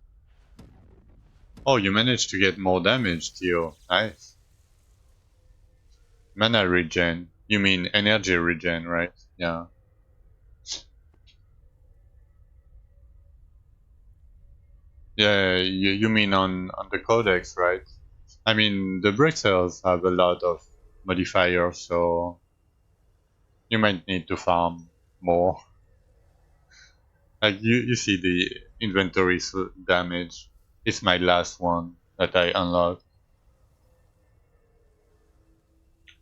Oh, you managed to get more damage, Theo. Nice. Mana regen. You mean energy regen, right? Yeah. Yeah, you mean on the codex, right? I mean, the brick cells have a lot of modifiers, so you might need to farm more. Like, you see the inventory damage. It's my last one that I unlocked.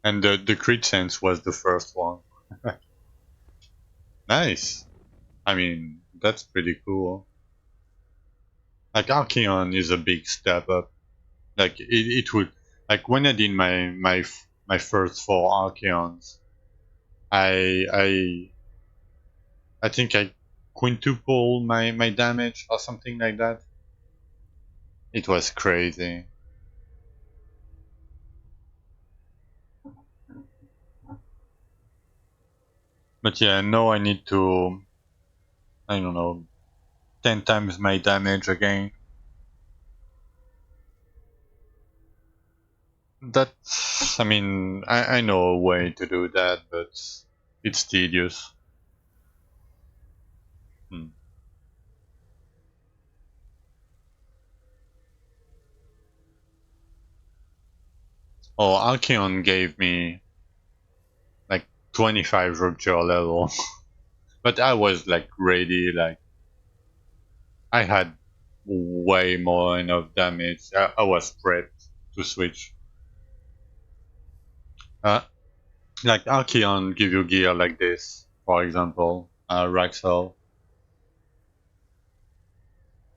And the crit sense was the first one. Nice. I mean, that's pretty cool. Like, Archeon is a big step up. Like, it would, like, when I did my first 4 Archeons, I I think I quintuple my damage or something like that. It was crazy. But yeah, now I need to, I don't know, 10 times my damage again. That's, I mean, I know a way to do that, but it's tedious. Hmm. Oh, Archeon gave me like 25 rupture level. But I was like ready, like I had way more enough damage. I was prepped to switch. Like Archeon give you gear like this, for example, Raxel.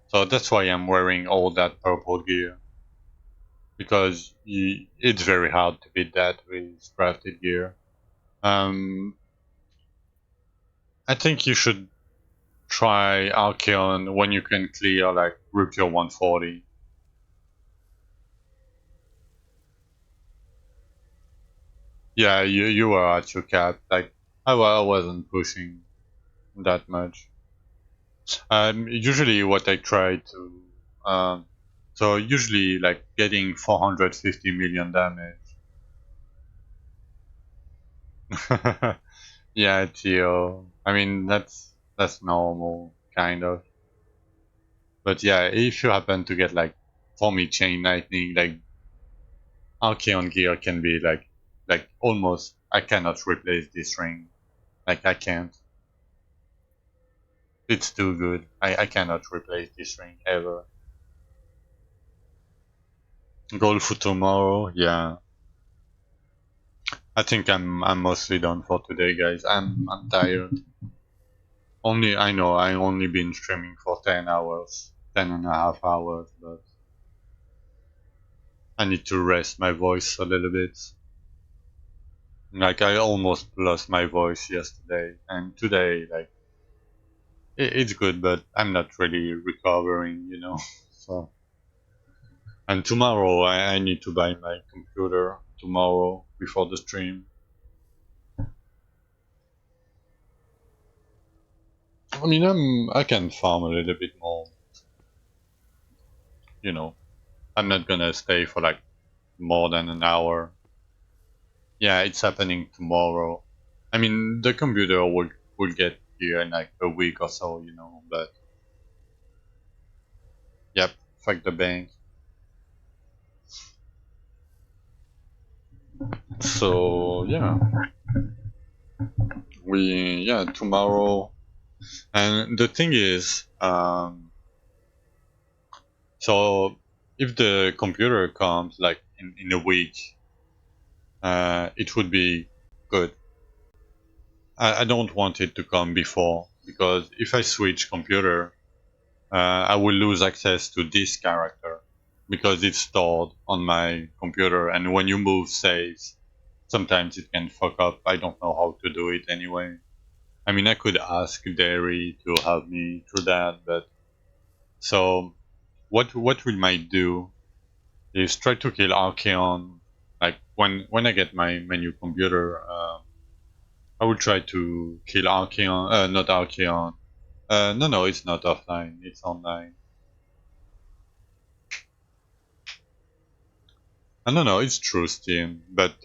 So that's why I'm wearing all that purple gear. Because it's very hard to beat that with crafted gear. I think you should try Archeon when you can clear like Rupture 140. Yeah, you were at your cap. Like I wasn't pushing that much. Usually what I try to so usually like getting 450 million damage. Yeah, Tio. I mean that's normal kind of. But yeah, if you happen to get like for me Chain Lightning, like Archeon gear can be like almost I cannot replace this ring. Like I can't. It's too good. I cannot replace this ring ever. Goal for tomorrow, yeah. I think I'm mostly done for today, guys. I'm tired. Only I know I only been streaming for 10 hours, 10.5 hours, but I need to rest my voice a little bit. Like I almost lost my voice yesterday, and today like it's good, but I'm not really recovering, you know. So and tomorrow I need to buy my computer tomorrow before the stream. I mean I can farm a little bit more, you know. I'm not gonna stay for like more than an hour. Yeah, it's happening tomorrow. I mean, the computer will get here in like a week or so, you know. But yep, fuck the bank. So yeah, tomorrow. And the thing is, so if the computer comes like in a week, it would be good. I don't want it to come before because if I switch computer, I will lose access to this character because it's stored on my computer. And when you move saves, sometimes it can fuck up. I don't know how to do it anyway. I mean, I could ask Derry to help me through that, but so what we might do is try to kill Archeon. Like when I get my new computer, I will try to kill Archeon. Not Archeon. No, it's not offline. It's online. No, it's true Steam, but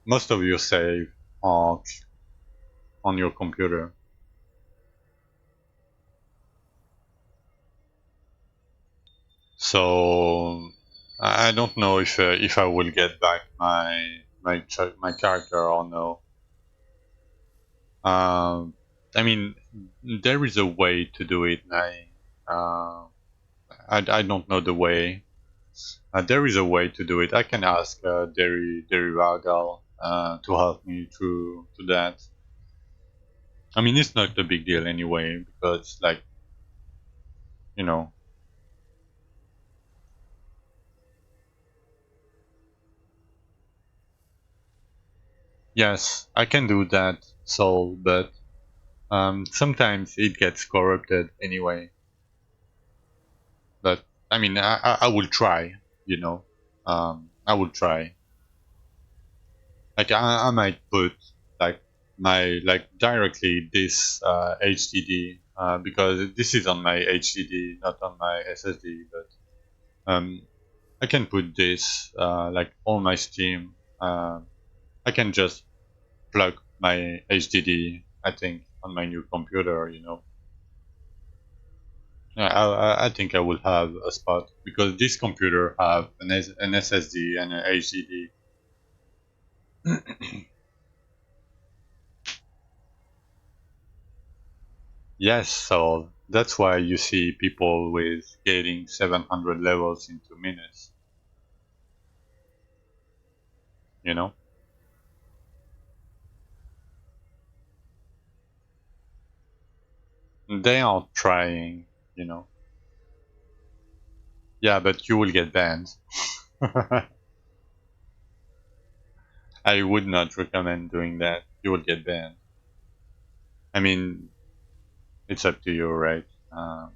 most of your save are on your computer. So I don't know if I will get back my character or no. I mean, there is a way to do it. I don't know the way. There is a way to do it. I can ask Derry Vargal to help me through to that. I mean, it's not a big deal anyway because, like, you know. Yes, I can do that, so, but sometimes it gets corrupted anyway. But I mean, I will try. You know, I will try. Like I might put like my like directly this HDD because this is on my HDD, not on my SSD. But I can put this like on my Steam. I can just plug my HDD. I think on my new computer. You know. I think I will have a spot because this computer have an SSD and an HDD. Yes, so That's why you see people with getting 700 levels in 2 minutes. You know? They are trying, you know. Yeah, but you will get banned. I would not recommend doing that. You will get banned. I mean, it's up to you, right? I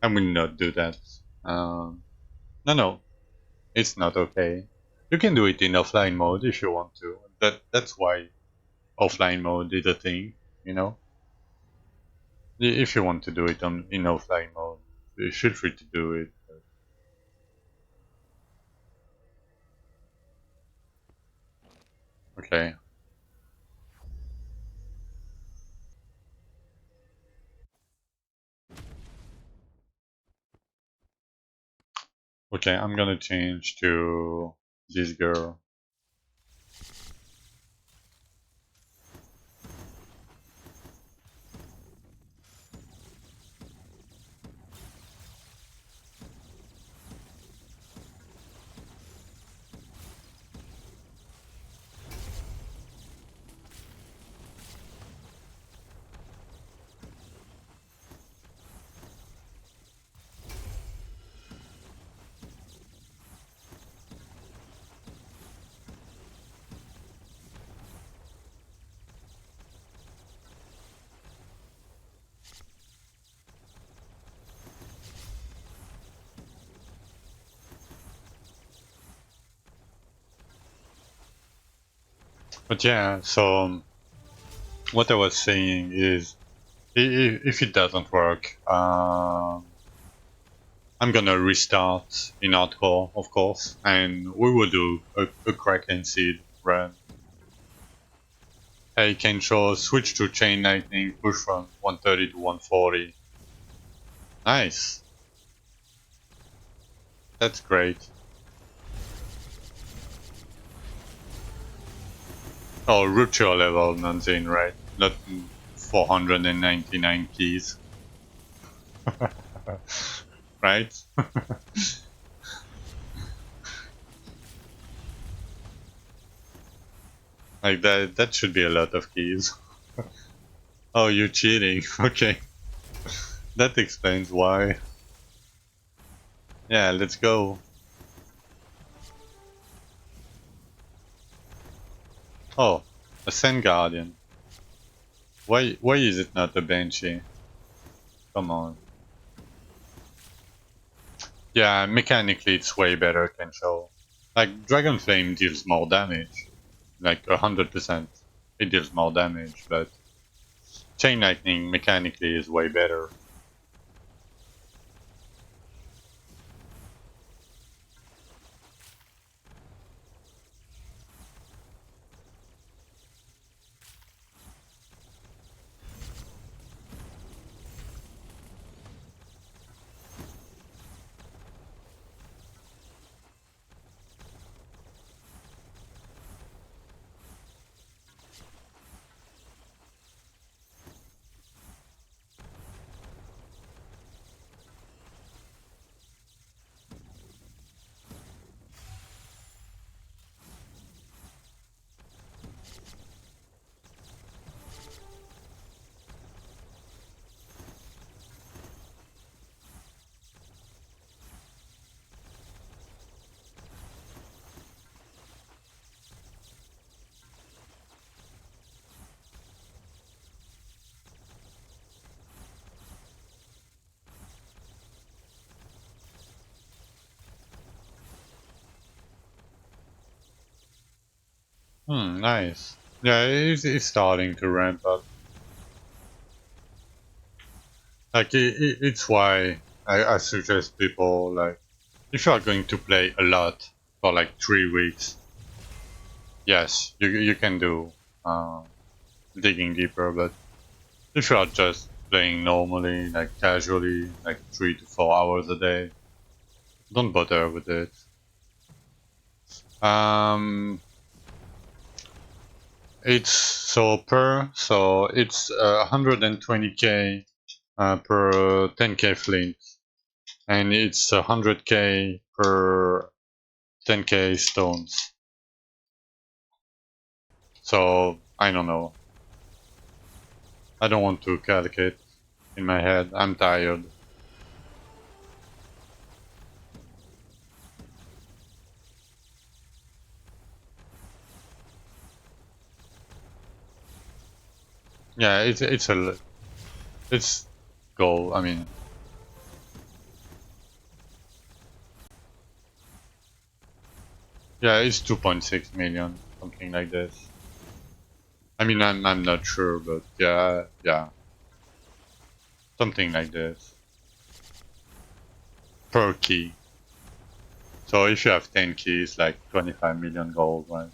will not do that. No, it's not okay. You can do it in offline mode if you want to. That's why offline mode is a thing, you know. If you want to do it in offline mode, you feel free to do it. Okay. Okay, I'm gonna change to this girl. But yeah, so what I was saying is, if it doesn't work, I'm gonna restart in hardcore, of course, and we will do a Kraken Seed run. Hey, Kensho, switch to Chain Lightning, push from 130 to 140. Nice. That's great. Oh, Rupture level, Nanzin, right? Not 499 keys. Right? Like that should be a lot of keys. Oh, you're cheating. Okay. That explains why. Yeah, let's go. Oh, a Sen Guardian. Why is it not a Banshee? Come on. Yeah, mechanically it's way better, Kensho. Like, Dragon Flame deals more damage. Like, 100%. It deals more damage, but Chain Lightning mechanically is way better. Nice. Yeah, it's starting to ramp up. Like, it's why I suggest people, like, if you are going to play a lot for like 3 weeks, yes, you can do digging deeper, but if you are just playing normally, like casually, like 3 to 4 hours a day, don't bother with it. Um, it's so it's 120k per 10k flint, and it's 100k per 10k stones. So I don't know. I don't want to calculate in my head. I'm tired. Yeah, it's goal. I mean, yeah, it's 2.6 million, something like this. I mean, I'm not sure, but yeah, something like this per key. So if you have 10 keys, like 25 million gold, right?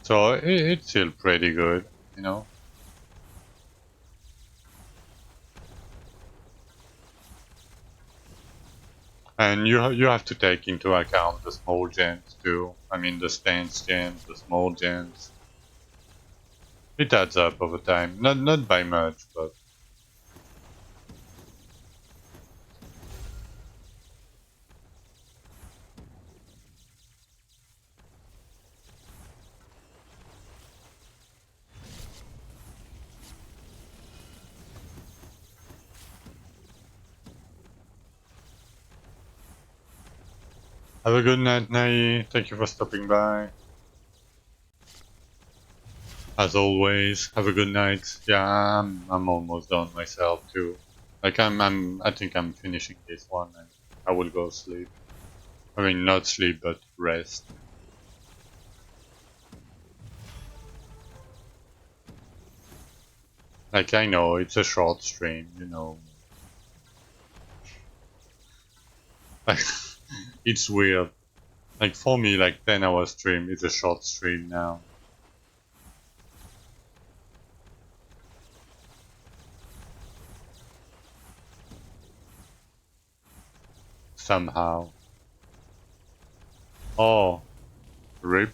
So it's still pretty good, you know. And you have to take into account the small gens too. I mean, the stance gens, the small gens. It adds up over time. Not by much, but have a good night, Nai. Thank you for stopping by. As always, have a good night. Yeah, I'm almost done myself too. Like I think I'm finishing this one and I will go sleep. I mean, not sleep, but rest. Like I know it's a short stream, you know. Like it's weird. Like for me, like 10-hour stream is a short stream now. Somehow. Oh, rip.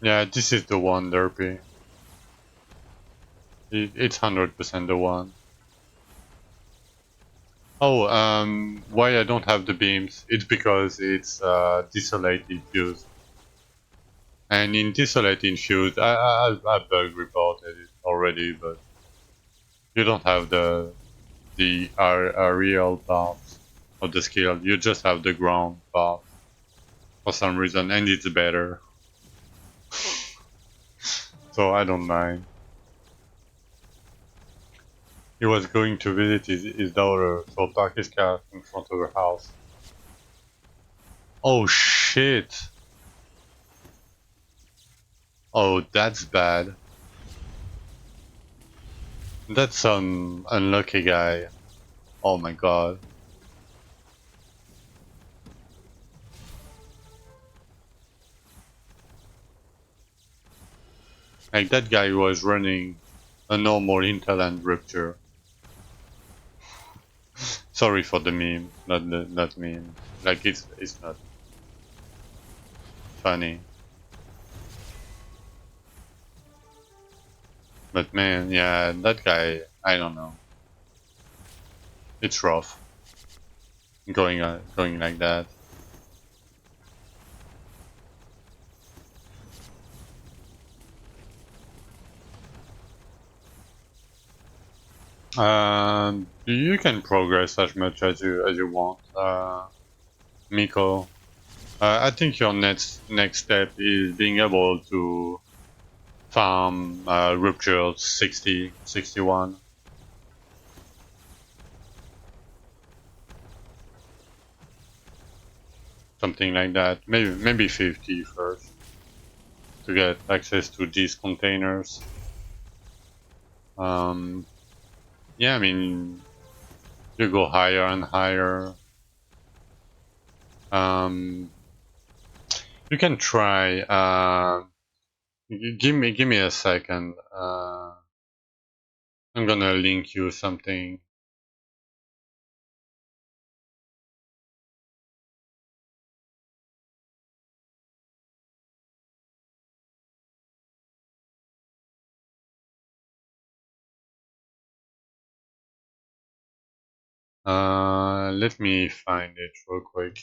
Yeah, this is the one, Derpy. It's 100% the one. Oh, why I don't have the beams? It's because it's Desolate Infused. And in Desolate Infused, I bug reported it already, but you don't have the aerial part of the skill. You just have the ground part for some reason, and it's better. So I don't mind. He was going to visit his daughter, so park his car in front of her house. Oh shit! Oh, that's bad. That's some unlucky guy. Oh my god. Like that guy was running a normal hinterland rupture. Sorry for the meme, not meme. Like it's not funny. But man, yeah, that guy, I don't know. It's rough going like that. You can progress as much as you want, Miko. I think your next step is being able to farm rupture 60, 61. Something like that. Maybe 50 first to get access to these containers. Um, yeah, I mean, you go higher and higher. Um, you can try Give me a second. I'm gonna link you something. Let me find it real quick.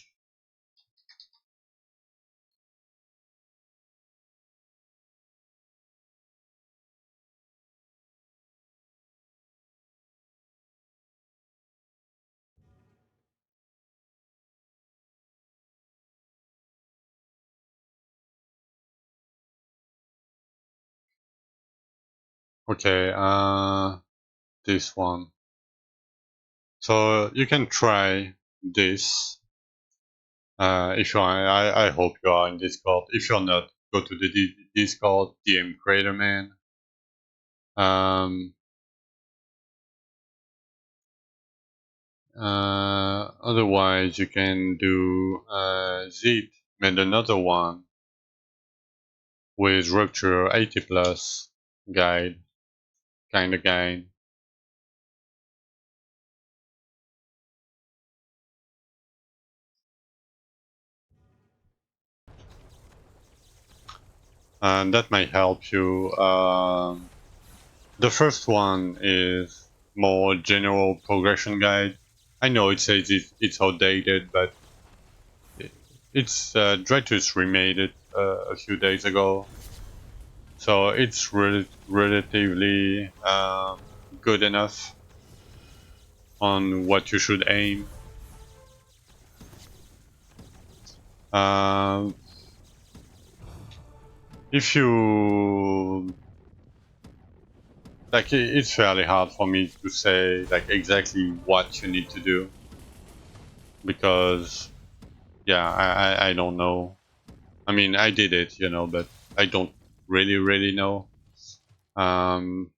Okay, this one. So you can try this. If you are, I hope you are in Discord. If you're not, go to the Discord, DM Craterman. Um, Otherwise, you can do Zit, made another one with Rupture 80 plus guide, kind of guide. And that might help you. The first one is more general progression guide. I know it says it's outdated, but it's Dretus remade it a few days ago, so it's relatively good enough on what you should aim. Um, if you like, it's fairly hard for me to say like exactly what you need to do because yeah, I don't know. I mean, I did it, but I don't really know. Um,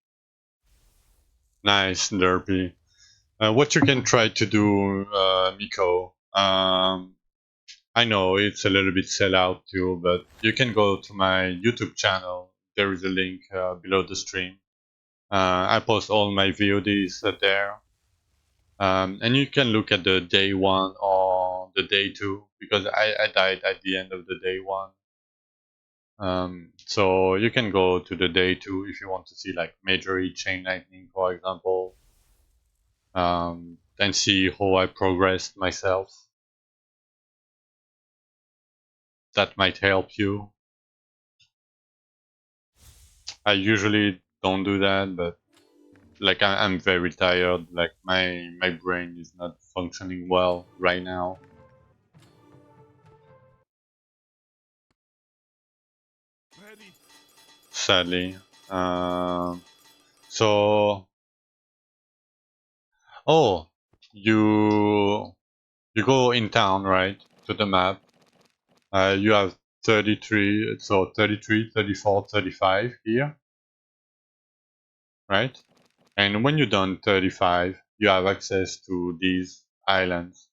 nice, Derpy. What you can try to do, Miko. I know it's a little bit sell out too, but you can go to my YouTube channel. There is a link below the stream. I post all my VODs there. And you can look at the day one or the day two because I died at the end of the day one. So you can go to the day two if you want to see like Major E Chain Lightning, for example, and see how I progressed myself. That might help you. I usually don't do that, but like I'm very tired. Like my brain is not functioning well right now. Sadly. So oh, you you go in town, right, to the map. You have 33, so 33, 34, 35 here, right? And when you're done 35, you have access to these islands.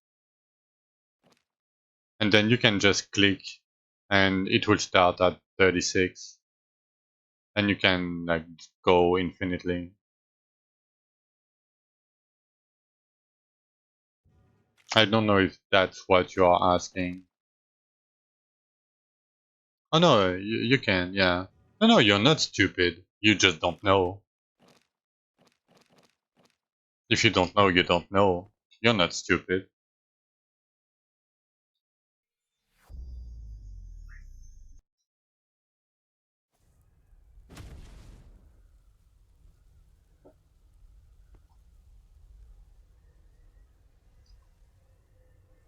And then you can just click and it will start at 36. And you can like go infinitely. I don't know if that's what you are asking. Oh no, you can, yeah. No, you're not stupid. You just don't know. If you don't know, you don't know. You're not stupid.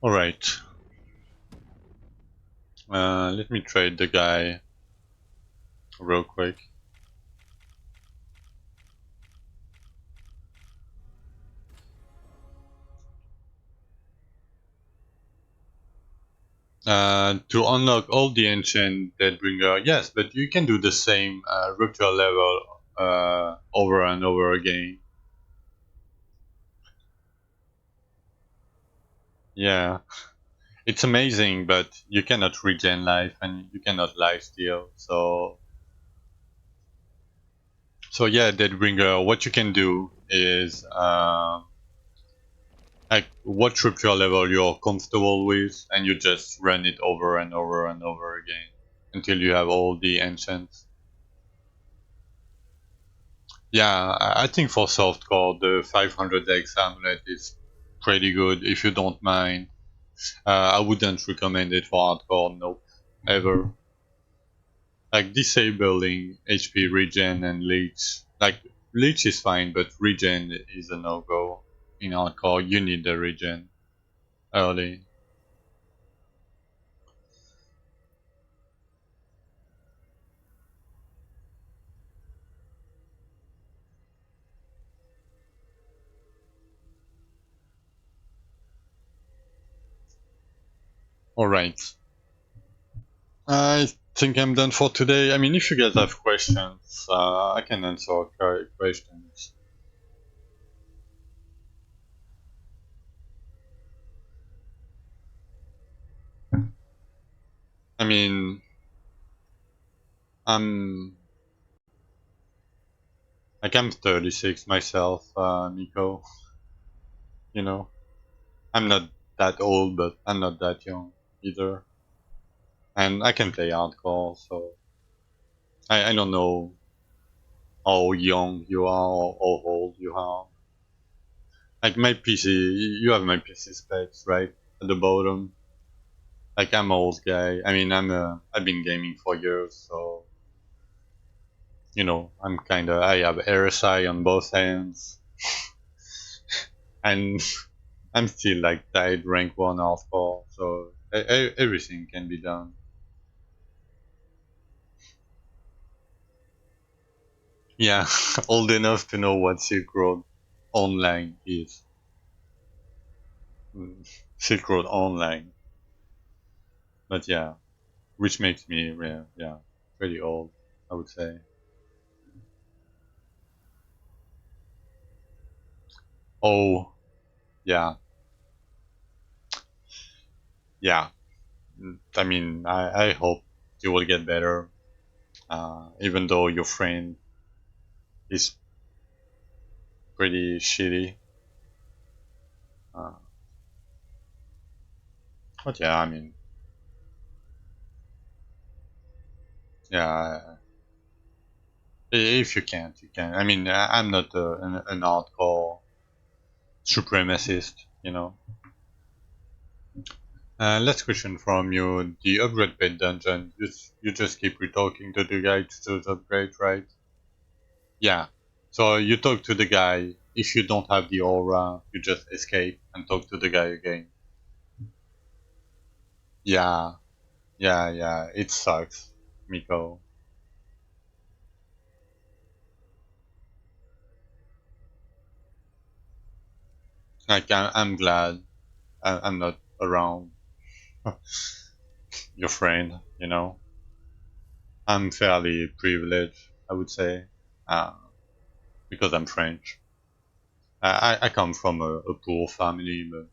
Alright. Let me trade the guy real quick. To unlock all the ancient Deadbringer, yes, but you can do the same rupture level over and over again. Yeah, it's amazing, but you cannot regen life and you cannot life steal, so So yeah, Deadbringer, what you can do is like what scripture level you're comfortable with, and you just run it over and over and over again until you have all the ancients. Yeah, I think for softcore the 500x amulet is pretty good if you don't mind. I wouldn't recommend it for hardcore, nope, ever. Like disabling HP regen and leech. Like leech is fine, but regen is a no-go in hardcore. You need the regen early. Alright. I think I'm done for today. I mean, if you guys have questions, I can answer questions. I mean, I'm I'm 36 myself, Nico. You know, I'm not that old, but I'm not that young either, and I can play hardcore. So I don't know how young you are or how old you are. Like my PC, you have my PC specs, right? At the bottom. Like I'm an old guy. I mean, I've been gaming for years, so you know, I have RSI on both hands, and I'm still like tied rank 1 hardcore, so everything can be done. Yeah, old enough to know what Silk Road Online is. Silk Road Online. But yeah, which makes me, yeah, pretty old, I would say. Oh, yeah, yeah. I mean, I hope you will get better, even though your friend is pretty shitty. Uh, but yeah, I mean, yeah, if you can't, you can. I mean, I'm not an hardcore supremacist, you know. Last question from you. The upgrade paid dungeon, you just keep retalking to the guy to do the upgrade, right? Yeah. So you talk to the guy. If you don't have the aura, you just escape and talk to the guy again. Yeah, yeah. It sucks, Miko. Like I'm glad I'm not around your friend. You know, I'm fairly privileged, I would say, uh, because I'm French. I come from a poor family, but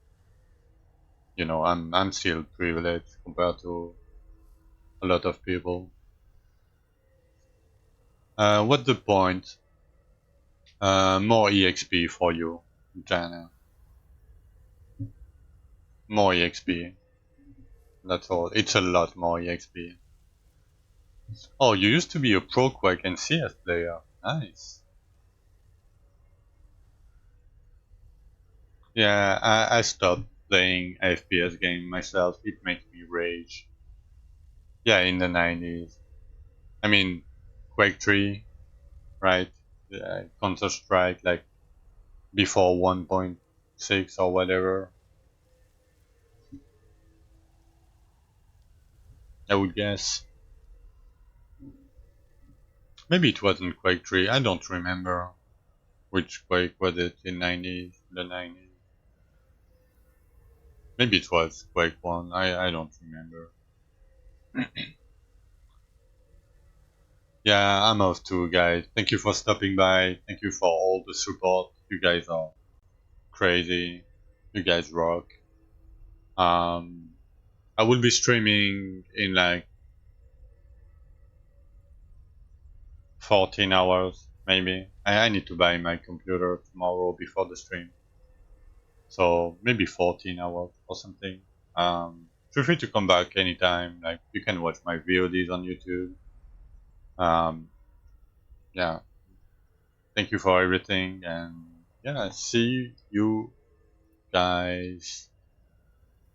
you know, I'm still privileged compared to a lot of people. What's the point? More EXP for you, Jana. More EXP. That's all. It's a lot more EXP. Oh, you used to be a pro Quake and CS player. Nice. Yeah, I stopped playing FPS game myself. It makes me rage. Yeah, in the 90s. I mean, Quake 3, right? Counter Strike, like before 1.6 or whatever. I would guess. Maybe it wasn't Quake 3. I don't remember which Quake was it in the 90s. Maybe it was Quake 1. I don't remember. Yeah, I'm off too, guys. Thank you for stopping by. Thank you for all the support. You guys are crazy. You guys rock. Um, I will be streaming in like 14 hours. maybe. I need to buy my computer tomorrow before the stream. So maybe 14 hours or something. Feel free to come back anytime. Like you can watch my VODs on YouTube. Um, yeah, thank you for everything, and yeah, see you guys